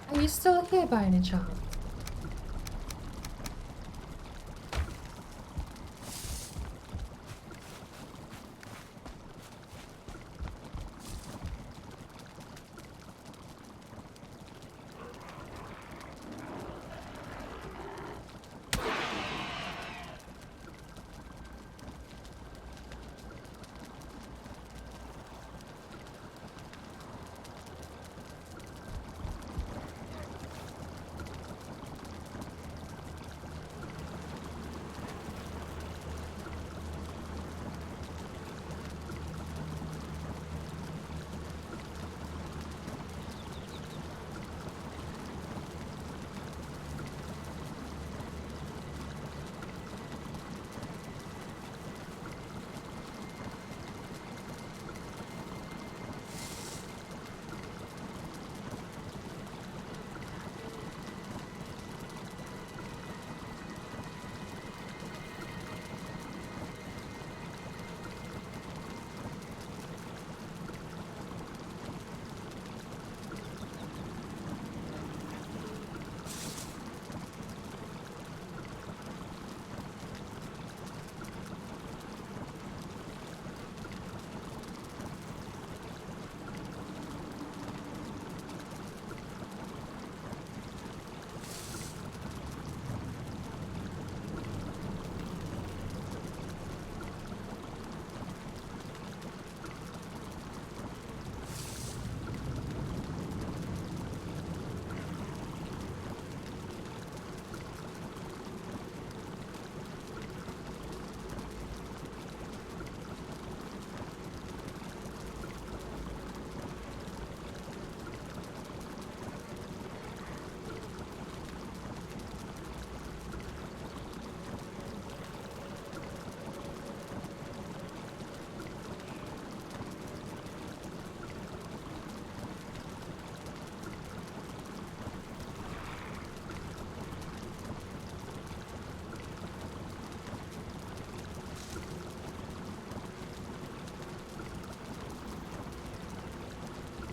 [SPEAKER 5] Are you still here by any chance?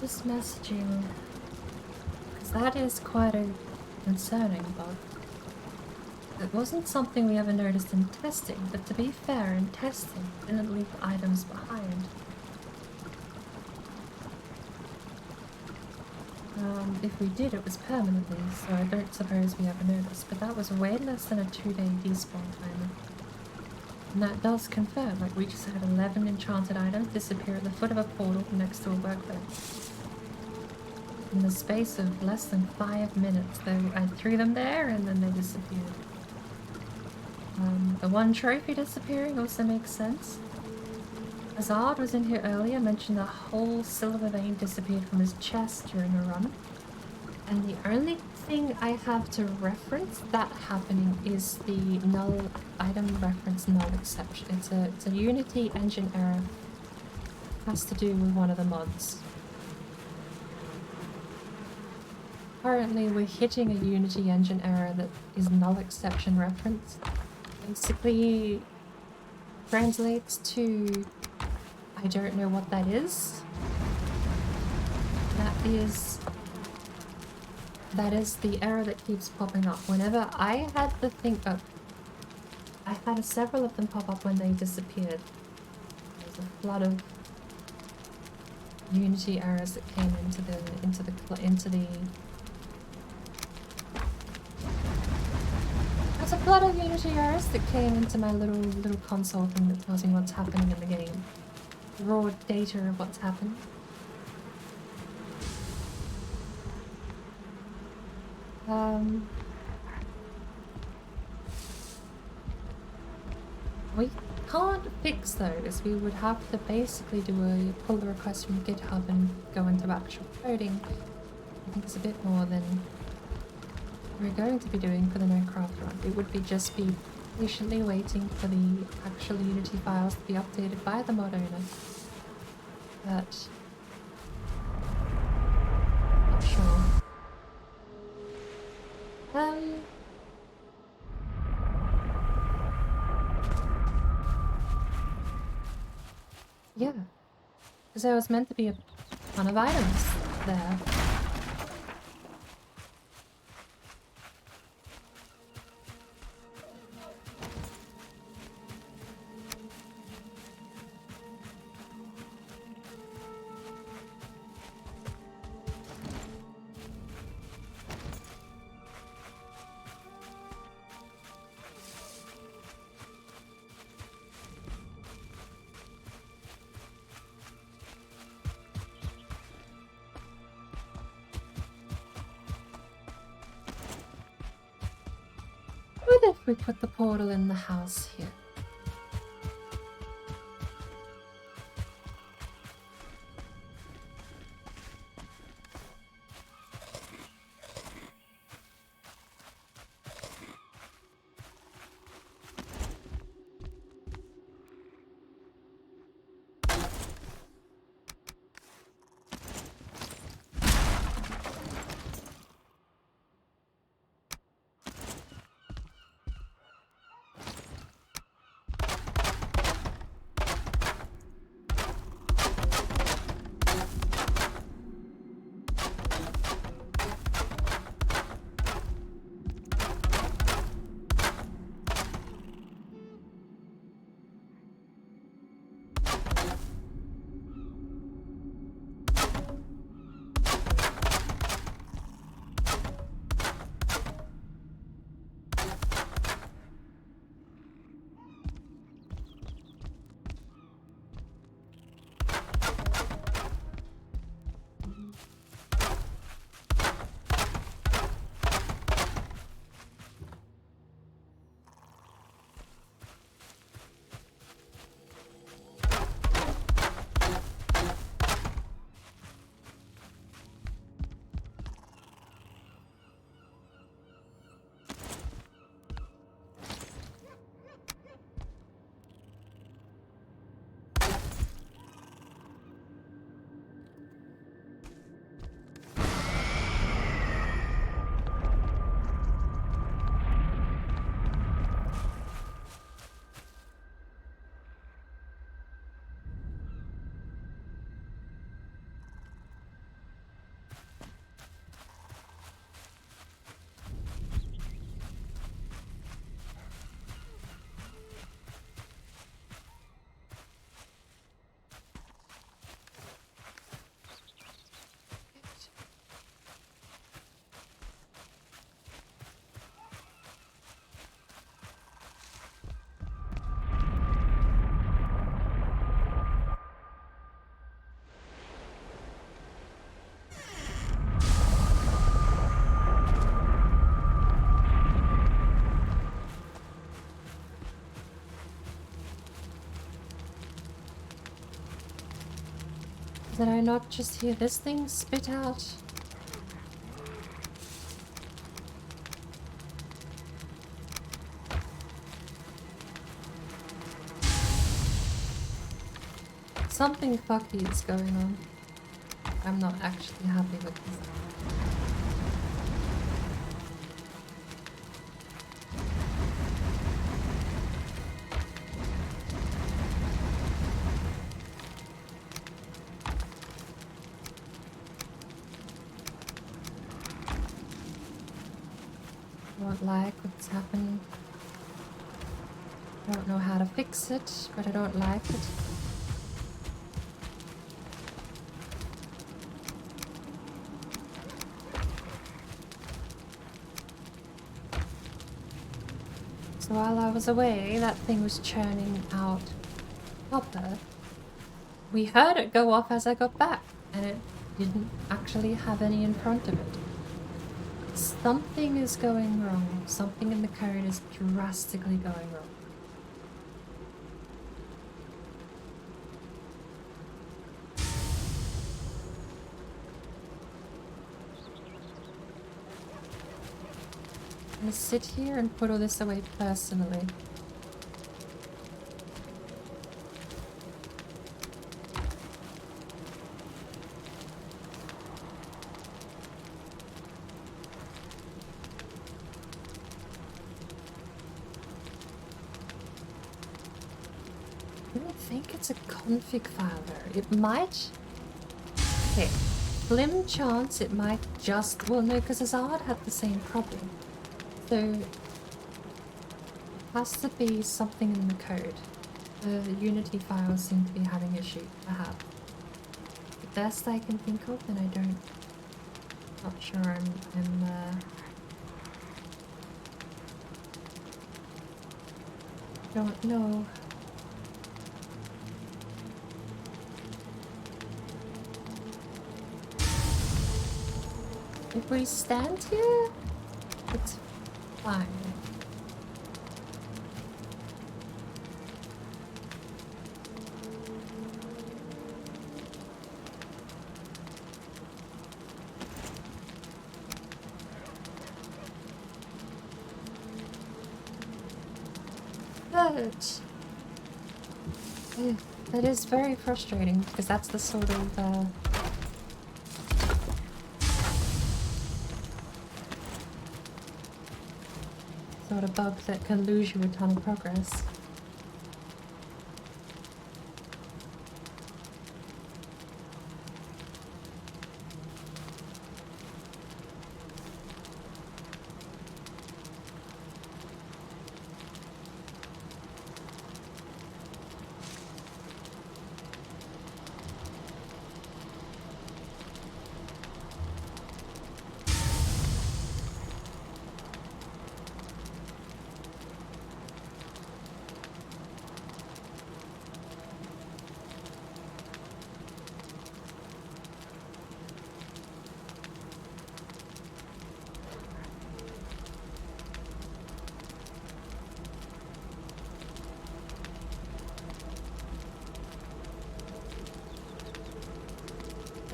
[SPEAKER 5] This messaging, because that is quite a concerning bug. It wasn't something we ever noticed in testing, but to be fair, in testing, it didn't leave items behind. If we did, it was permanently, so I don't suppose we ever noticed, but that was way less than a 2-day despawn timer. And that does confirm, like we just had 11 enchanted items disappear at the foot of a portal next to a workbench. in the space of less than 5 minutes. I threw them there and then they disappeared. The one trophy disappearing also makes sense. Azard was in here earlier, mentioned the whole silver vein disappeared from his chest during a run. And the only thing I have to reference that happening is the null item reference null exception. It's a Unity engine error. It has to do with one of the mods. Currently we're hitting a Unity engine error that is null exception reference. Basically translates to I don't know what that is. That is the error that keeps popping up. Whenever I had the thing up, I had several of them pop up when they disappeared. There's a flood of Unity errors that came into the There's a flood of Unity errors that came into my little console thing that tells me what's happening in the game. Raw data of what's happened. We can't fix those. We would have to basically pull the request from GitHub and go into actual coding. I think it's a bit more than we're going to be doing for the NoCraft run. It would just be patiently waiting for the actual Unity files to be updated by the mod owner. But not sure. Yeah, because there was meant to be a ton of items there. What if we put the portal in the house here? Did I not just hear this thing spit out? Something fucky is going on. I'm not actually happy with this. I don't like what's happening. I don't know how to fix it, but I don't like it. So while I was away, that thing was churning out copper. We heard it go off as I got back, and it didn't actually have any in front of it. Something is going wrong. Something in the code is drastically going wrong. I'm gonna sit here and put all this away personally. I don't think it's a config file though. It might... Okay. Slim chance it might just... Well, no, because Azad had the same problem. So, it has to be something in the code. The Unity files seem to be having issues, perhaps. The best I can think of, and I don't... Not sure don't know. If we stand here, it's fine. But that is very frustrating because that's the sort of bug that can lose you a ton of progress.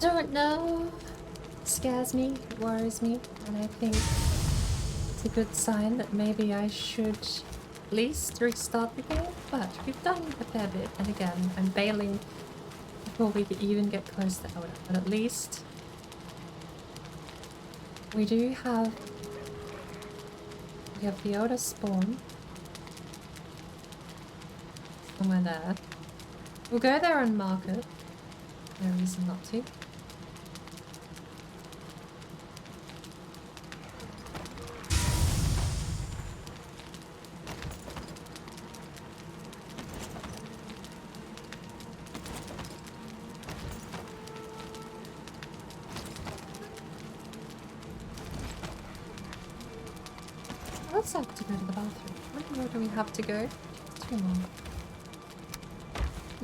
[SPEAKER 5] Don't know. It scares me, it worries me, and I think it's a good sign that maybe I should at least restart the game. But we've done a fair bit, and again, I'm bailing before we even get close to Elder. But at least we do have the Elder spawn somewhere there. We'll go there and mark it. No reason not to. Let's have to go to the bathroom. How many more do we have to go? 2 more.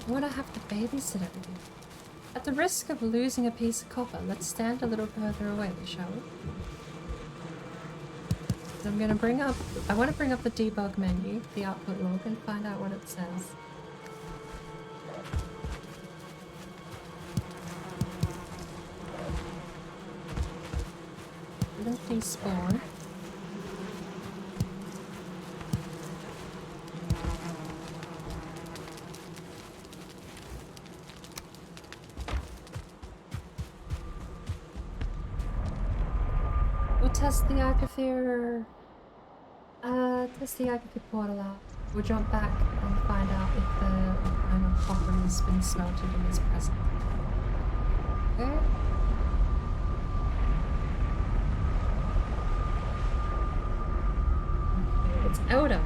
[SPEAKER 5] When I have to babysit everything. At the risk of losing a piece of copper, let's stand a little further away, shall we? So I'm gonna bring up... I want to bring up the debug menu, the output log, and find out what it says. Didn't despawn. We'll test the Agatha. Test the Agatha portal out. We'll jump back and find out if the final copper has been smelted and is present. Okay. It's Elder.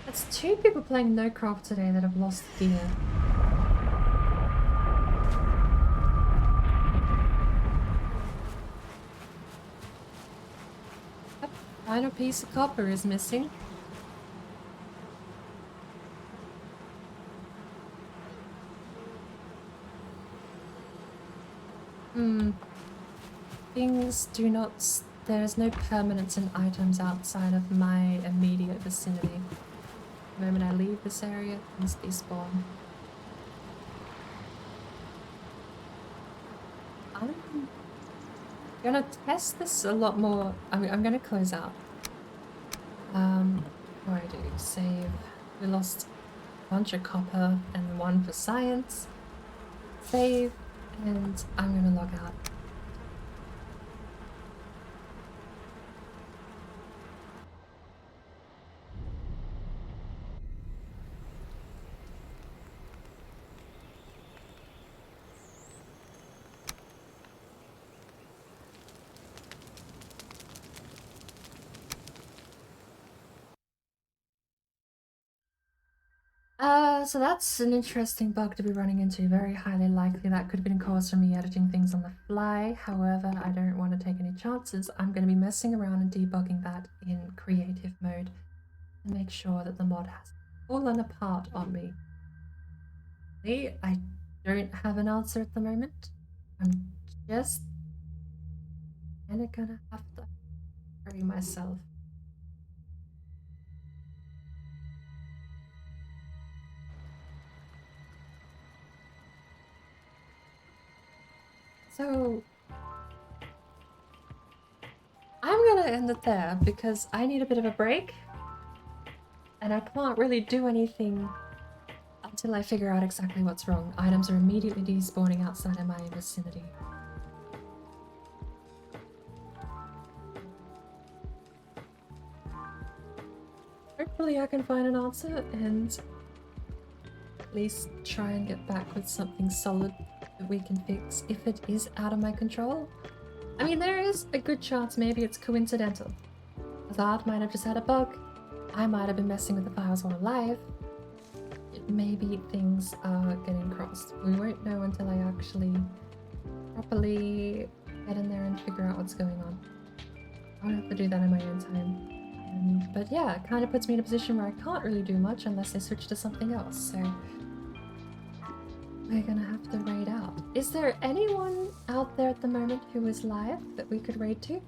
[SPEAKER 5] That's 2 people playing NoCraft today that have lost gear. Yep, final piece of copper is missing. Things do not... There's no permanence in items outside of my immediate vicinity. The moment I leave this area, things despawn. I'm gonna test this a lot more. I'm gonna close out. What do I do? Save. We lost a bunch of copper and 1 for science. Save, and I'm gonna log out. So that's an interesting bug to be running into. Very highly likely that could have been caused from me editing things on the fly. However, I don't want to take any chances. I'm going to be messing around and debugging that in creative mode and make sure that the mod has fallen apart on me. I don't have an answer at the moment. I'm just kind of gonna have to hurry myself. So I'm gonna end it there because I need a bit of a break and I can't really do anything until I figure out exactly what's wrong. Items are immediately despawning outside of my vicinity. Hopefully I can find an answer and at least try and get back with something solid that we can fix if it is out of my control. I mean, there is a good chance maybe it's coincidental. Azad might have just had a bug. I might have been messing with the files while live. Maybe things are getting crossed. We won't know until I actually properly get in there and figure out what's going on. I'll have to do that in my own time. But yeah, it kind of puts me in a position where I can't really do much unless I switch to something else, so we're gonna have to raid out. Is there anyone out there at the moment who is live that we could raid to?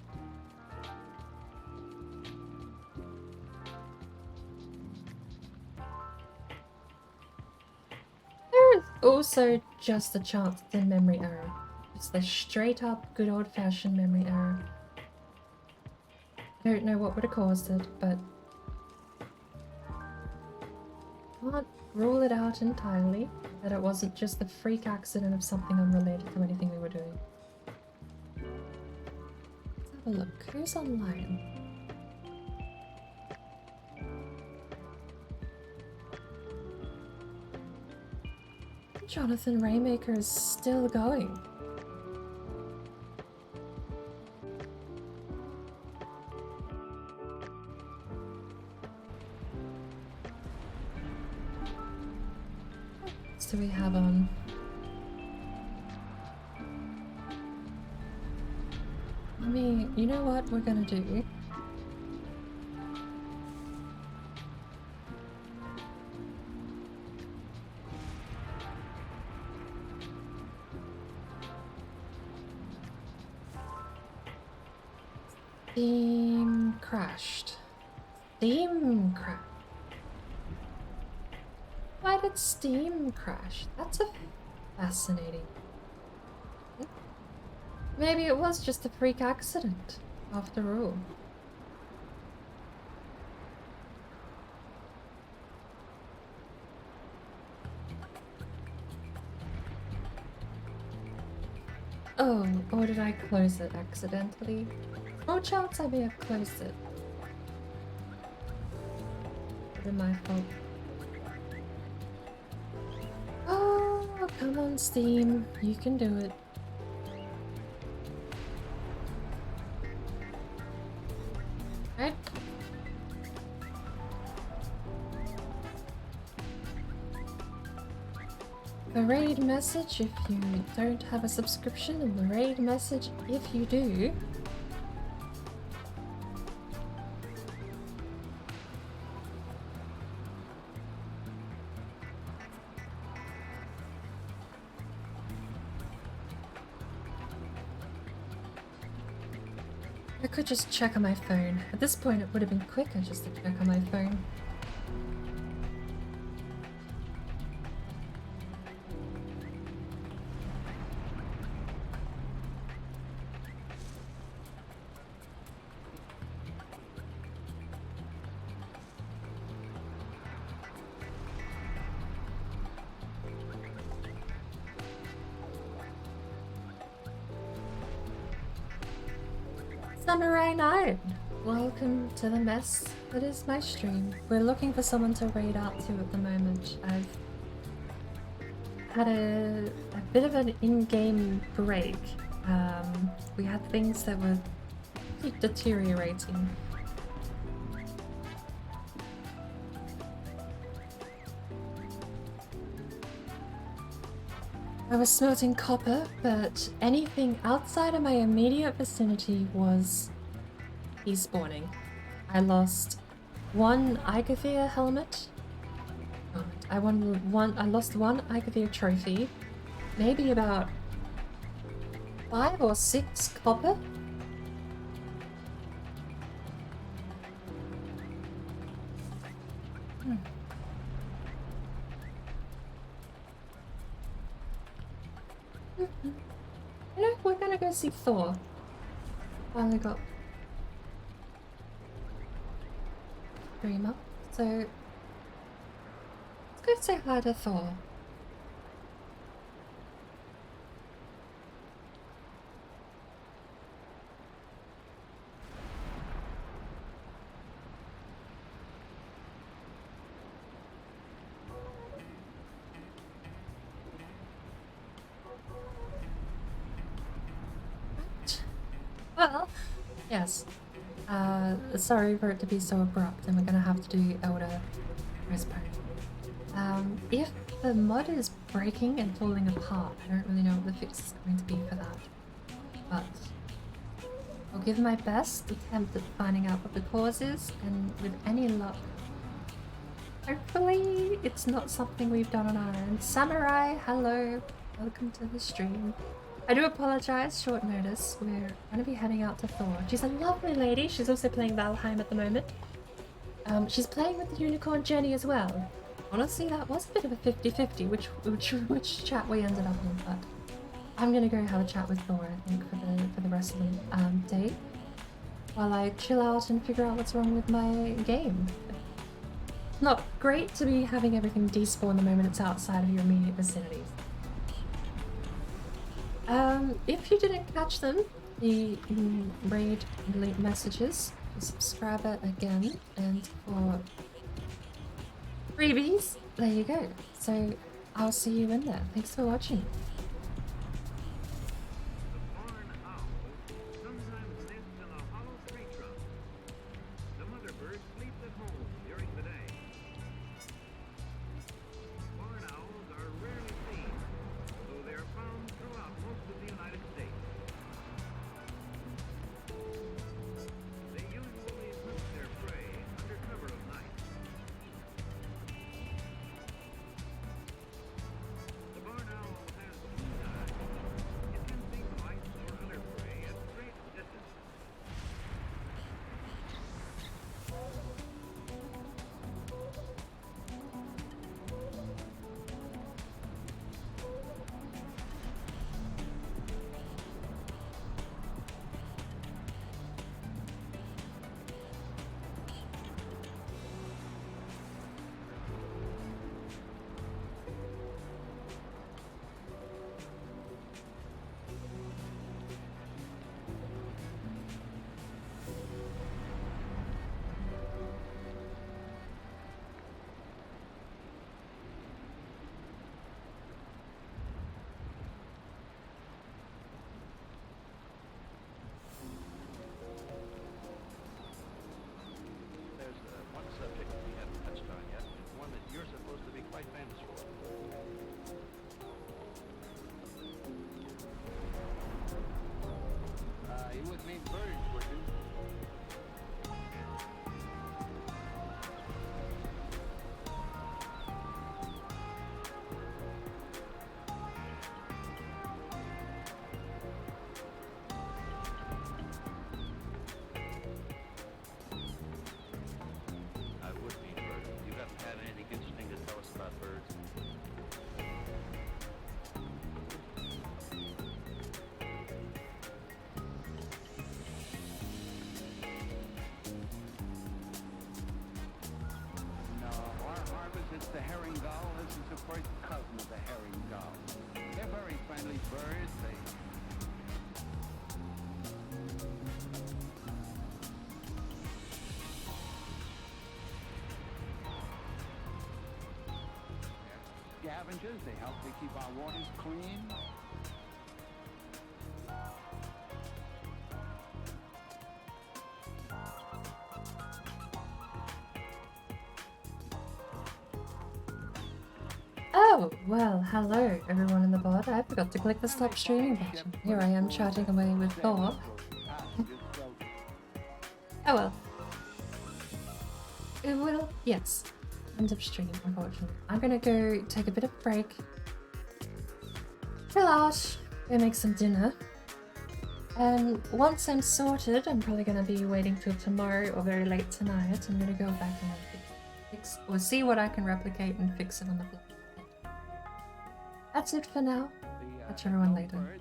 [SPEAKER 5] There is also just a chance it's a memory error. It's the straight up good old fashioned memory error. I don't know what would have caused it, but can't rule it out entirely that it wasn't just the freak accident of something unrelated to anything we were doing. Let's have a look. Who's online? Jonathan Raymaker is still going. What do we have on? I mean, you know what we're gonna do? Theme crashed? Steam crashed. Why did Steam crash? That's a fascinating. Maybe it was just a freak accident, after all. Oh, or did I close it accidentally? No chance I may have closed it. Was it my fault? Oh, come on, Steam. You can do it. Right? The raid message if you don't have a subscription, and the raid message if you do. I could just check on my phone. At this point it would have been quicker just to check on my phone. Samurai Knight! Welcome to the mess that is my stream. We're looking for someone to raid out to at the moment. I've had a bit of an in-game break. We had things that were deteriorating. I was smelting copper, but anything outside of my immediate vicinity was despawning. I lost one Igavir helmet. I lost one Igavir trophy. Maybe about 5 or 6 copper. You know, we're gonna go see Thor. Finally got streamer, so let's go say hi to Thor. Well, yes. Sorry for it to be so abrupt, and we're gonna have to do Elder Respite. If the mod is breaking and falling apart, I don't really know what the fix is going to be for that. But I'll give my best attempt at finding out what the cause is, and with any luck, hopefully it's not something we've done on our own. Samurai, hello! Welcome to the stream. I do apologize, short notice. We're going to be heading out to Thor. She's a lovely lady. She's also playing Valheim at the moment. She's playing with the Unicorn Jenny as well. Honestly, that was a bit of a 50-50, which chat we ended up in, but I'm going to go have a chat with Thor, I think, for the rest of the day, while I chill out and figure out what's wrong with my game. Not great to be having everything despawn the moment it's outside of your immediate vicinity. If you didn't catch them, the raid link messages, the subscriber again, and for freebies, there you go. So I'll see you in there. Thanks for watching.
[SPEAKER 1] birds, they scavengers, they help to keep our waters clean.
[SPEAKER 5] Oh, well, hello everyone in the pod. I forgot to click the stop streaming button. Here I am chatting away with Thor. Oh well. It will, yes. End of stream, unfortunately. I'm gonna go take a bit of a break. Relax, go make some dinner. And once I'm sorted, I'm probably gonna be waiting till tomorrow or very late tonight. I'm gonna go back and fix or see what I can replicate and fix it on the fly. That's it for now. Catch everyone later.